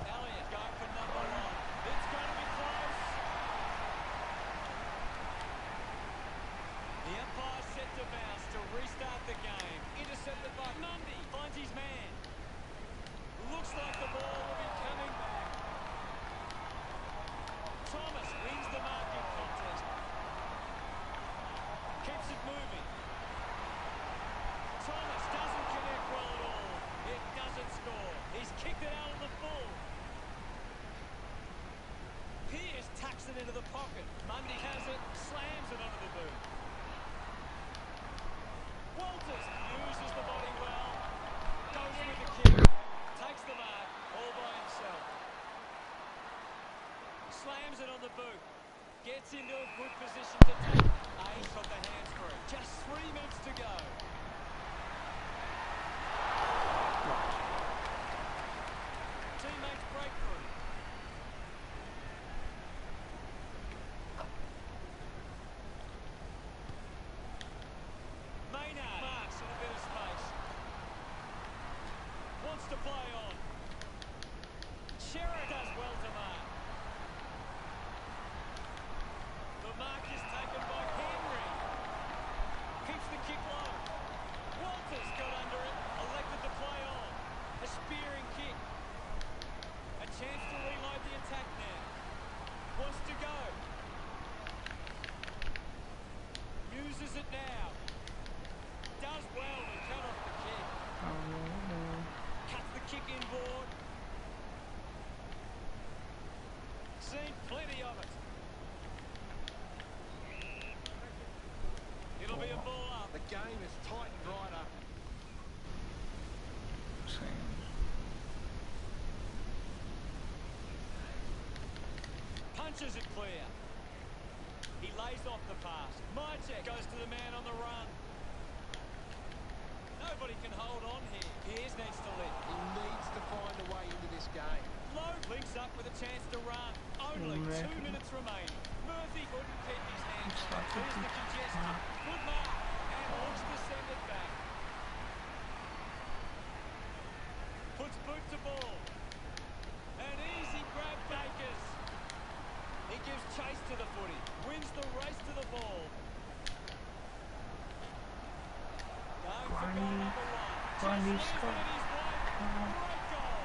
Elliott going for number 1. It's going to be close. The umpire set to bounce to restart the game. Intercepted by Mundy. Finds his man. Looks like the ball will be coming back. Thomas wins the marking contest. Keeps it moving. Thomas doesn't connect well at all. It doesn't score. He's kicked it out of the full. Pearce tucks it into the pocket. Mundy has it, slams it onto the boot. Walters uses the body well. Goes with the kick. Takes the mark all by himself. Slams it on the boot. Gets into a good position to take. He's got the hands free. Just 3 minutes to go. Teammates breakthrough. Maynard marks in a bit of space. Wants to play on. Shearer does well to mark. The mark is taken by Henry. Keeps the kick low. Walters got under it. Elected to Punches it clear. He lays off the pass. Mychek goes to the man on the run. Nobody can hold on here. Here's needs to lift. He needs to find a way into this game. Low links up with a chance to run. Only 2 minutes remaining. Murphy couldn't keep his hands on. Here's the congestion. Good mark. And looks to send it back. Puts boot to ball. An easy grab, Dakers. He gives chase to the footy. Wins the race to the ball. Going for goal number 1. Just leaves it in his way. Great goal.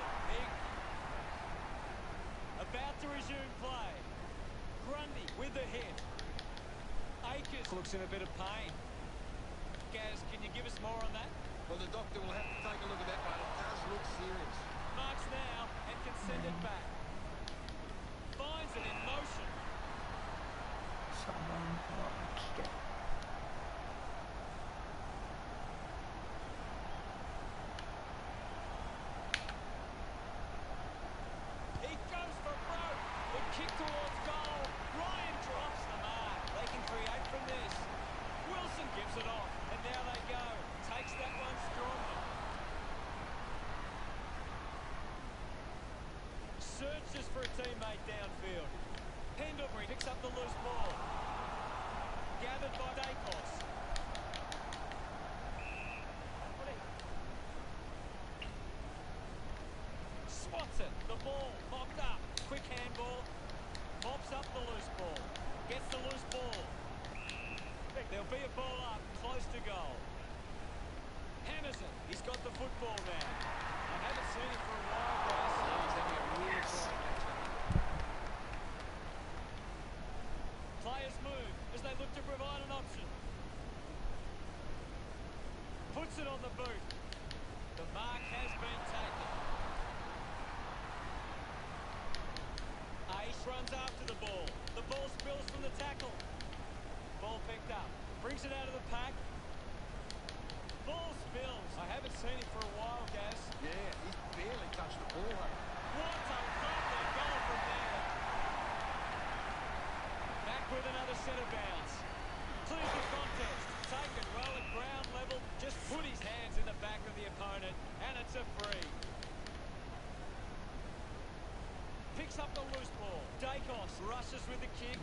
About to resume play. Grundy with the hit. Akers looks in a bit of pain. Gaz, can you give us more on that? Well, the doctor will have to take a look at that one. It does look serious. Marks now and can send it back. Finds it in motion. He goes for broke. The kick towards goal. Ryan drops the mark. They can create from this. Wilson gives it off, and now they go. Takes that one strongly. Searches for a teammate downfield. Pendlebury picks up the loose ball. Gathered by Dacos. Swats it. The ball mopped up. Quick handball. Mops up the loose ball. Gets the loose ball. There'll be a ball up, close to goal. Hammers it. He's got the football now. I haven't seen him for a while, guys. He's having a real try catch up. Players move as they look to provide an option. Puts it on the boot. The mark has been taken. Ace runs after the ball. The ball spills from the tackle. Ball picked up. Brings it out of the pack. Ball spills. I haven't seen him for a while, Gaz. Yeah, he's barely touched the ball. What a lovely goal from there. Back with another set of bounce. Clears the contest. Taken well at ground level. Just put his hands in the back of the opponent. And it's a free. Picks up the loose ball. Dacos rushes with the kick.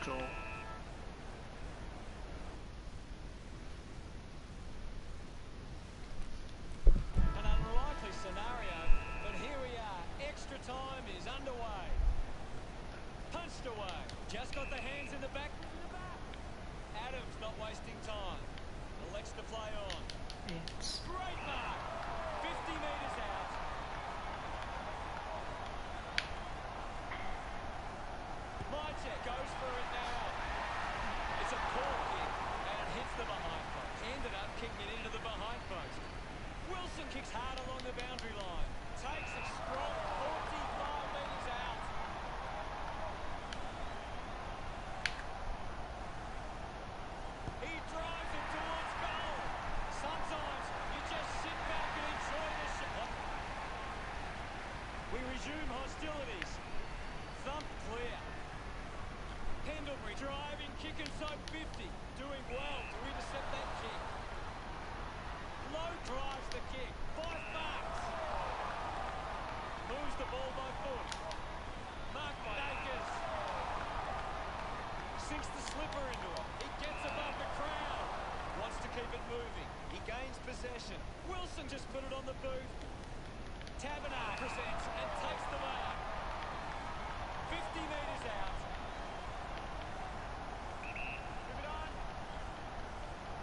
Draw. An unlikely scenario, but here we are. Extra time is underway. Punched away. Just got the hands in the back. Adams not wasting time. Elects to play on. It's Great mark. 50 metres out. Mychek goes for it now. It's a poor kick, and it hits the behind post. Ended up kicking it into the behind post. Wilson kicks hard along the boundary line. Takes it strong, 45 metres out. He drives it towards goal. Sometimes you just sit back and enjoy the shot. We resume hostilities. Thump clear. Pendlebury driving, kick inside 50. Doing well to intercept that kick. Low drives the kick. 5 marks. Moves the ball by foot. Marked by Akers. Sinks the slipper into it. He gets above the crowd. Wants to keep it moving. He gains possession. Wilson just put it on the boot. Taberner presents and takes the mark. 50 metres out. Move it on.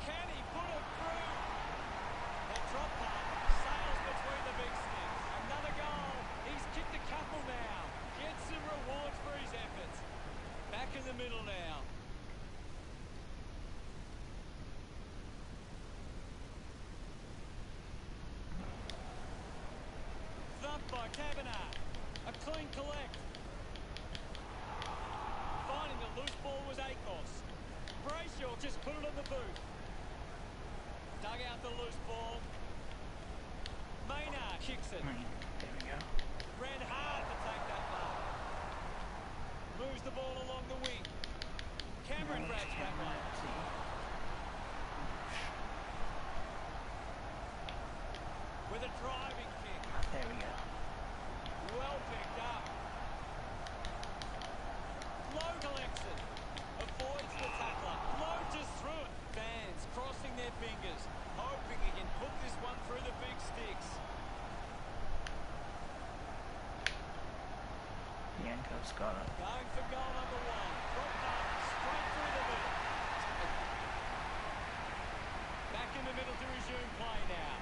Can he put it through? The drop punt sails between the big sticks. Another goal. He's kicked a couple now. Gets some rewards for his efforts. Back in the middle now. Thumped by Taberner. A clean collect. Finding the loose ball was Akos. Brayshaw just put it on the boot. Dug out the loose ball. Maynard kicks it. there we go. Ran hard to take that Cameron grabs that one. With a driving kick. There we go. Well picked up. Low collects it. Avoids the tackler. Low just through it. Fans crossing their fingers, hoping he can put this one through the big sticks. Yanko's got it. Going for goal number one. Drop back, straight through the middle. Back in the middle to resume play now.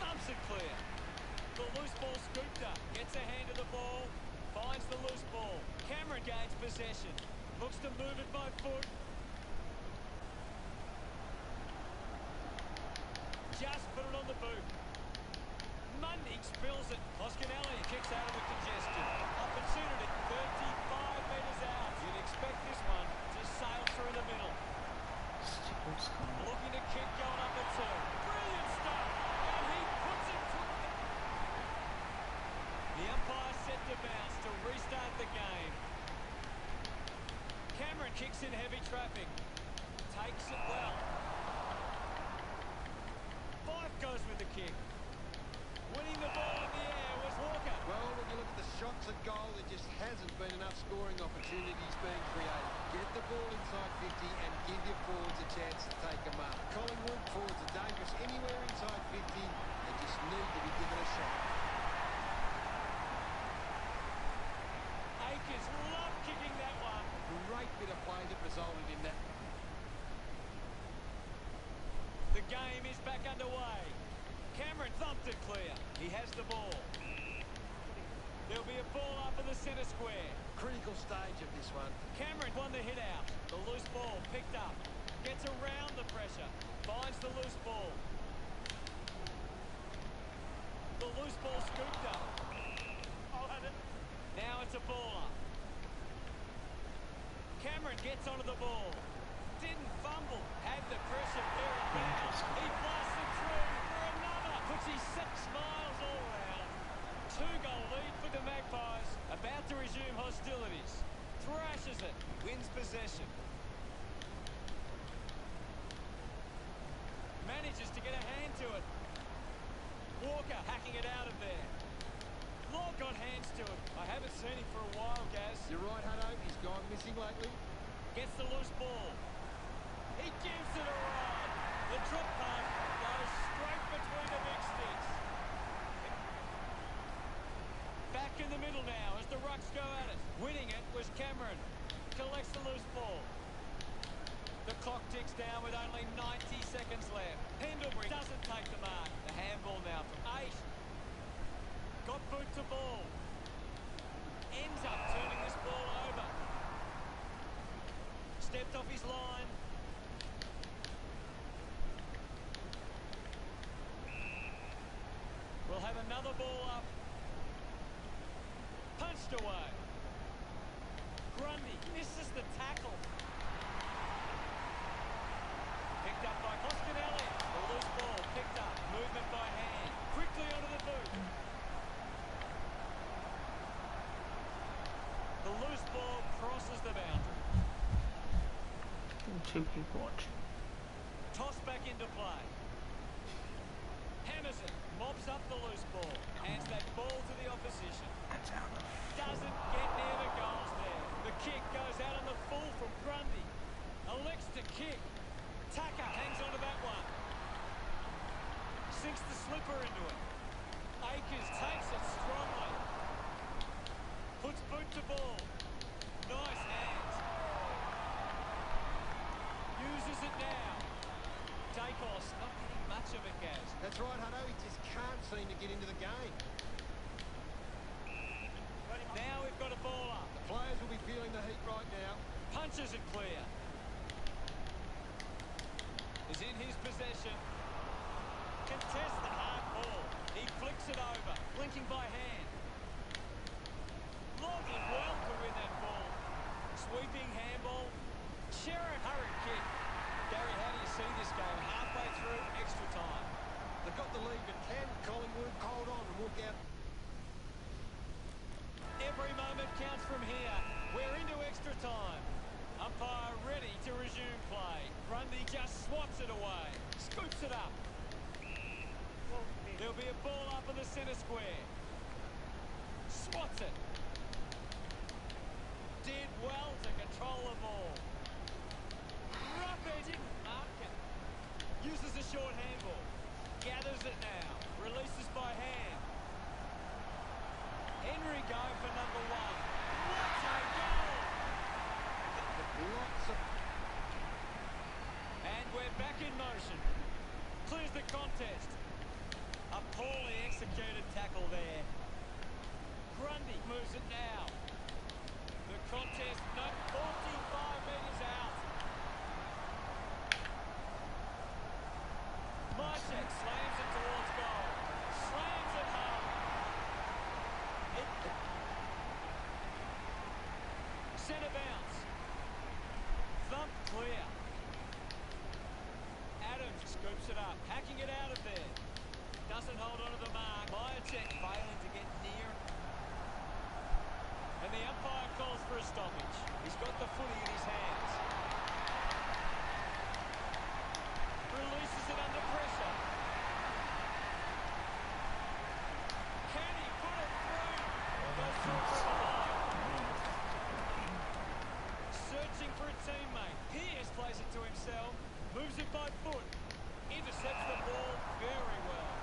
Thumps it clear. The loose ball scooped up. Gets a hand to the ball. Finds the loose ball. Cameron gains possession. Looks to move it by foot. Just put it on the boot. Mundy spills it. Hoskinelli kicks out of the congestion. Opportunity 35 metres out. You'd expect this one to sail through the middle. Looking to kick goal number two. Brilliant stuff. And he puts it through. The umpire set to bounce to restart the game. Cameron kicks in heavy traffic. Takes it well. Fife goes with the kick. Winning the ball in the air was Walker. Well, when you look at the shots at goal, there just hasn't been enough scoring opportunities being created. Get the ball inside 50 and give your forwards a chance to take a mark. Collingwood forwards are dangerous anywhere inside 50. They just need to be given a shot. Akers love kicking that one. Great bit of play that resulted in that. The game is back underway. Cameron thumped it clear. He has the ball. There'll be a ball up in the centre square. Critical stage of this one. Cameron won the hit out. The loose ball picked up. Gets around the pressure. Finds the loose ball. The loose ball scooped up. Now it's a ball up. Cameron gets onto the ball. Didn't fumble. Had the pressure very well. He blasted through for another. Puts his 6 miles all round. 2-goal lead for the Magpies. About to resume hostilities. Thrashes it. Wins possession. Manages to get a hand to it. Walker hacking it out of there. Law got hands to it. I haven't seen him for a while, Gaz. You're right, Hutto. He's gone missing lately. Gets the loose ball. He gives it a ride. The drop punt goes straight between the big sticks. Back in the middle now as the Rucks go at it. Winning it was Cameron. Collects the loose ball. The clock ticks down with only 90 seconds left. Pendlebury doesn't take the mark. The handball now from 8. Got boot to ball. Ends up turning this ball over. Stepped off his line. We'll have another ball up. Punched away. Grundy misses the tackle. Picked up by Hoskinelli. The loose ball picked up. Movement by hand. Quickly onto the boot. The loose ball crosses the boundary. Two people watching. Toss back into play. Hammers it. Mobs up the loose ball. Hands that ball to the opposition. That's out of. Doesn't get near the goals there. The kick goes out on the full from Grundy. Elects to kick. Tucker hangs onto that one. Sinks the slipper into it. Akers takes it strongly. Puts boot to ball. Nice hands. Uses it now. Dacos not getting much of it, Gaz. That's right, Hutto. He just can't seem to get into the game. Now we've got a ball up. The players will be feeling the heat right now. Punches it clear. Is in his possession. Contests the hard ball. He flicks it over. Blinking by hand. Long did well to win that ball. Sweeping handball. Sherrod hurried kick. Gary, how do you see this game? Halfway through extra time. They've got the lead, but can Collingwood hold on and walk out? Every moment counts from here. We're into extra time. Umpire umpire ready to resume play. Grundy just swats it away. Scoops it up. There'll be a ball up in the centre square. Swats it. Did well to control the ball. Rough edge, didn't mark it. Uses a short handball. Gathers it now. Releases by hand. Henry going for number one. What a goal! And we're back in motion. Clears the contest. A poorly executed tackle there. Grundy moves it now. The contest, no, 45 metres out. Marchek slams it towards goal. Slams it home. Centre bounce. Thump clear. Adams scoops it up, hacking it out of there. Doesn't hold on to the mark. Marchek failing to get near. And the umpire calls for a stoppage. He's got the footy in his hands. Releases it under pressure. Can he put it through? Goes through from the line. Searching for a teammate. Pierce plays it to himself. Moves it by foot. Intercepts the ball very well.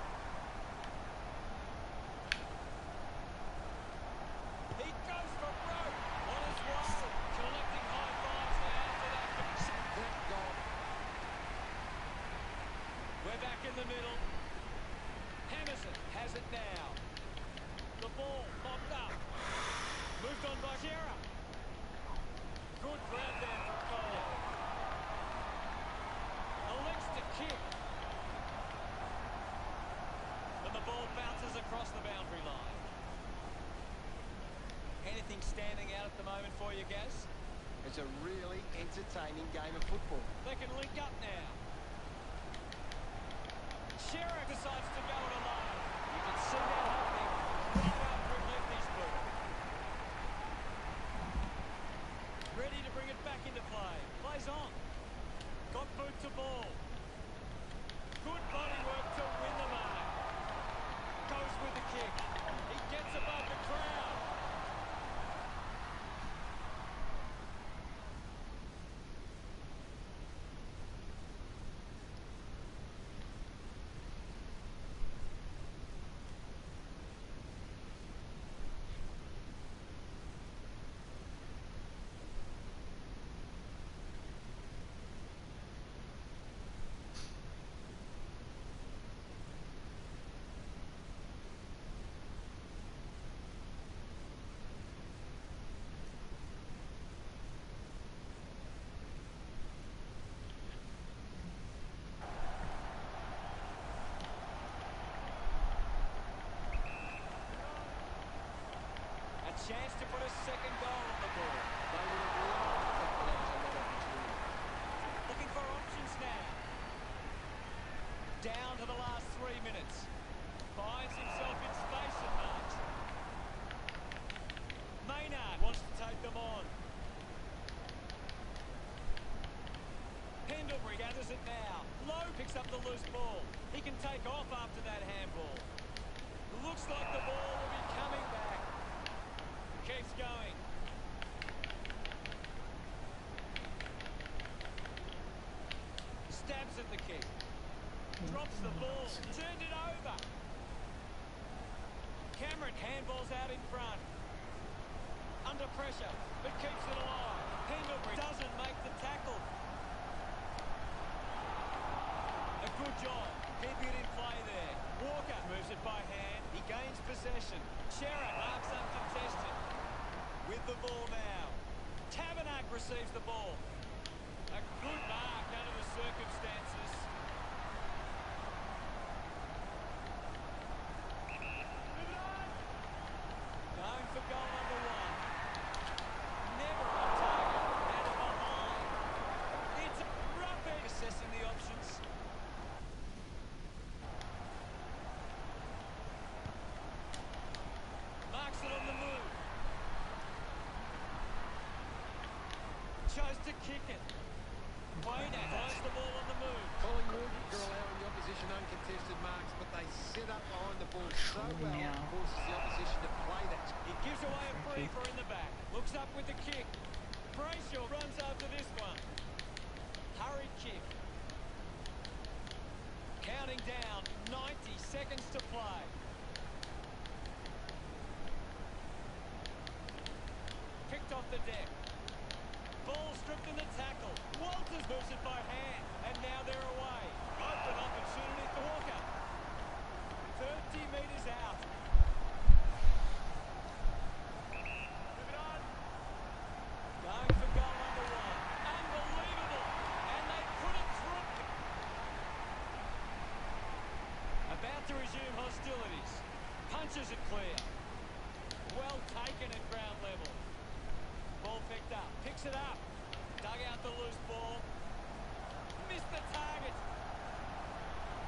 He goes for broke on his way. Collecting high fives now after that. Great goal. We're back in the middle. Hammerson has it now. The ball mopped up. Moved on by Shearer. Good grab there for Cole. Elects to kick. And the ball bounces across the boundary line. Anything standing out at the moment for you, Gaz? It's a really entertaining game of football. They can link up now. Shearer decides to go it alone. You can see that happening right after it left his boot. Ready to bring it back into play. Plays on. Got boot to ball. Good body work to win the mark. Goes with the kick. He gets above the crowd. Chance to put a second goal on the board. They would have loved to collect on that opportunity. Looking for options now. Down to the last 3 minutes. Finds himself in space and marks. Maynard wants to take them on. Pendlebury gathers it now. Lowe picks up the loose ball. He can take off after that handball. Looks like the ball will be coming back. Keeps going. Stabs at the kick. Drops the ball. Turned it over. Cameron handballs out in front. Under pressure, but keeps it alive. Pendlebury doesn't make the tackle. A good job. Keeping it in play there. Walker moves it by hand. He gains possession. Shearer marks uncontested. With the ball now. Tabernac receives the ball. A good mark under the circumstances. Going for goal number one. Never on target. And a behind. It's a rough edge. Assessing the options. Marks it on the move. chose to kick it. Quayne finds the ball on the move. Collingwood are allowing the opposition uncontested marks, but they set up behind the ball so well it forces the opposition to play that. He gives away a free for in the back. Looks up with the kick. Brayshaw runs after this one. Hurried kick. Counting down, 90 seconds to play. Picked off the deck. Ball stripped in the tackle. Walters moves it by hand, and now they're away. Open opportunity for Walker. 30 metres out. Move it on. Going for goal number one. Unbelievable. And they put it through. About to resume hostilities. Punches it clear. Well taken at ground level. Ball picked up. Picks it up. Dug out the loose ball. Missed the target.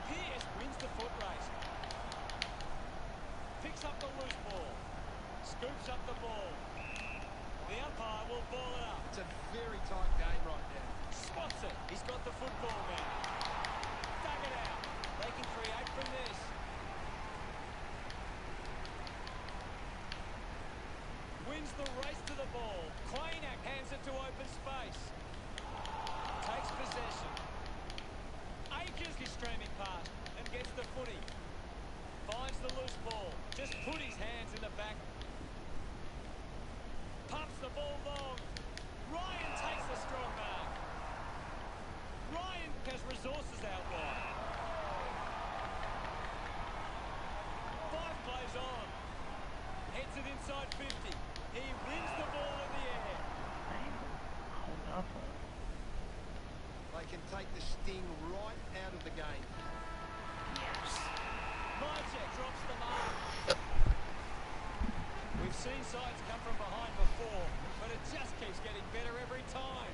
Pearce wins the foot race. Picks up the loose ball. Scoops up the ball. The umpire will ball it up. It's a very tight game right now. Spots it. He's got the football man. Dug it out. They can create from this. Wins the race to the ball. Quayne hands it to open space. Takes possession. Akers is streaming past and gets the footy. Finds the loose ball. Just put his hands in the back. Pumps the ball long. Ryan takes the strong mark. Ryan has resources out wide. 5 plays on. Heads it inside 50. He wins the ball in the air. Hold up. They can take the sting right out of the game. Yes. Majek drops the mark. We've seen sides come from behind before, but it just keeps getting better every time.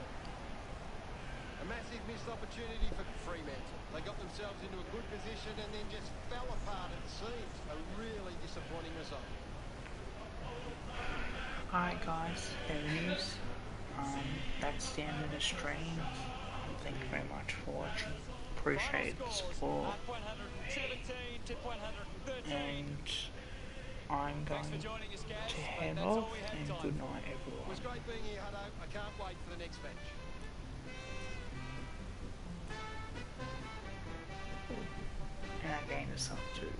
A massive missed opportunity for Fremantle. They got themselves into a good position and then just fell apart at the seams. A really disappointing result. Alright guys, there it is. That's the end of the stream. Thank you very much for watching. Appreciate the support. Up 117 to 113. And I'm going Thanks for joining us, guys. to head That's all off, we had and time good for. night It everyone. was great being here, Hutto. I can't wait for the next match. And I gained this up too.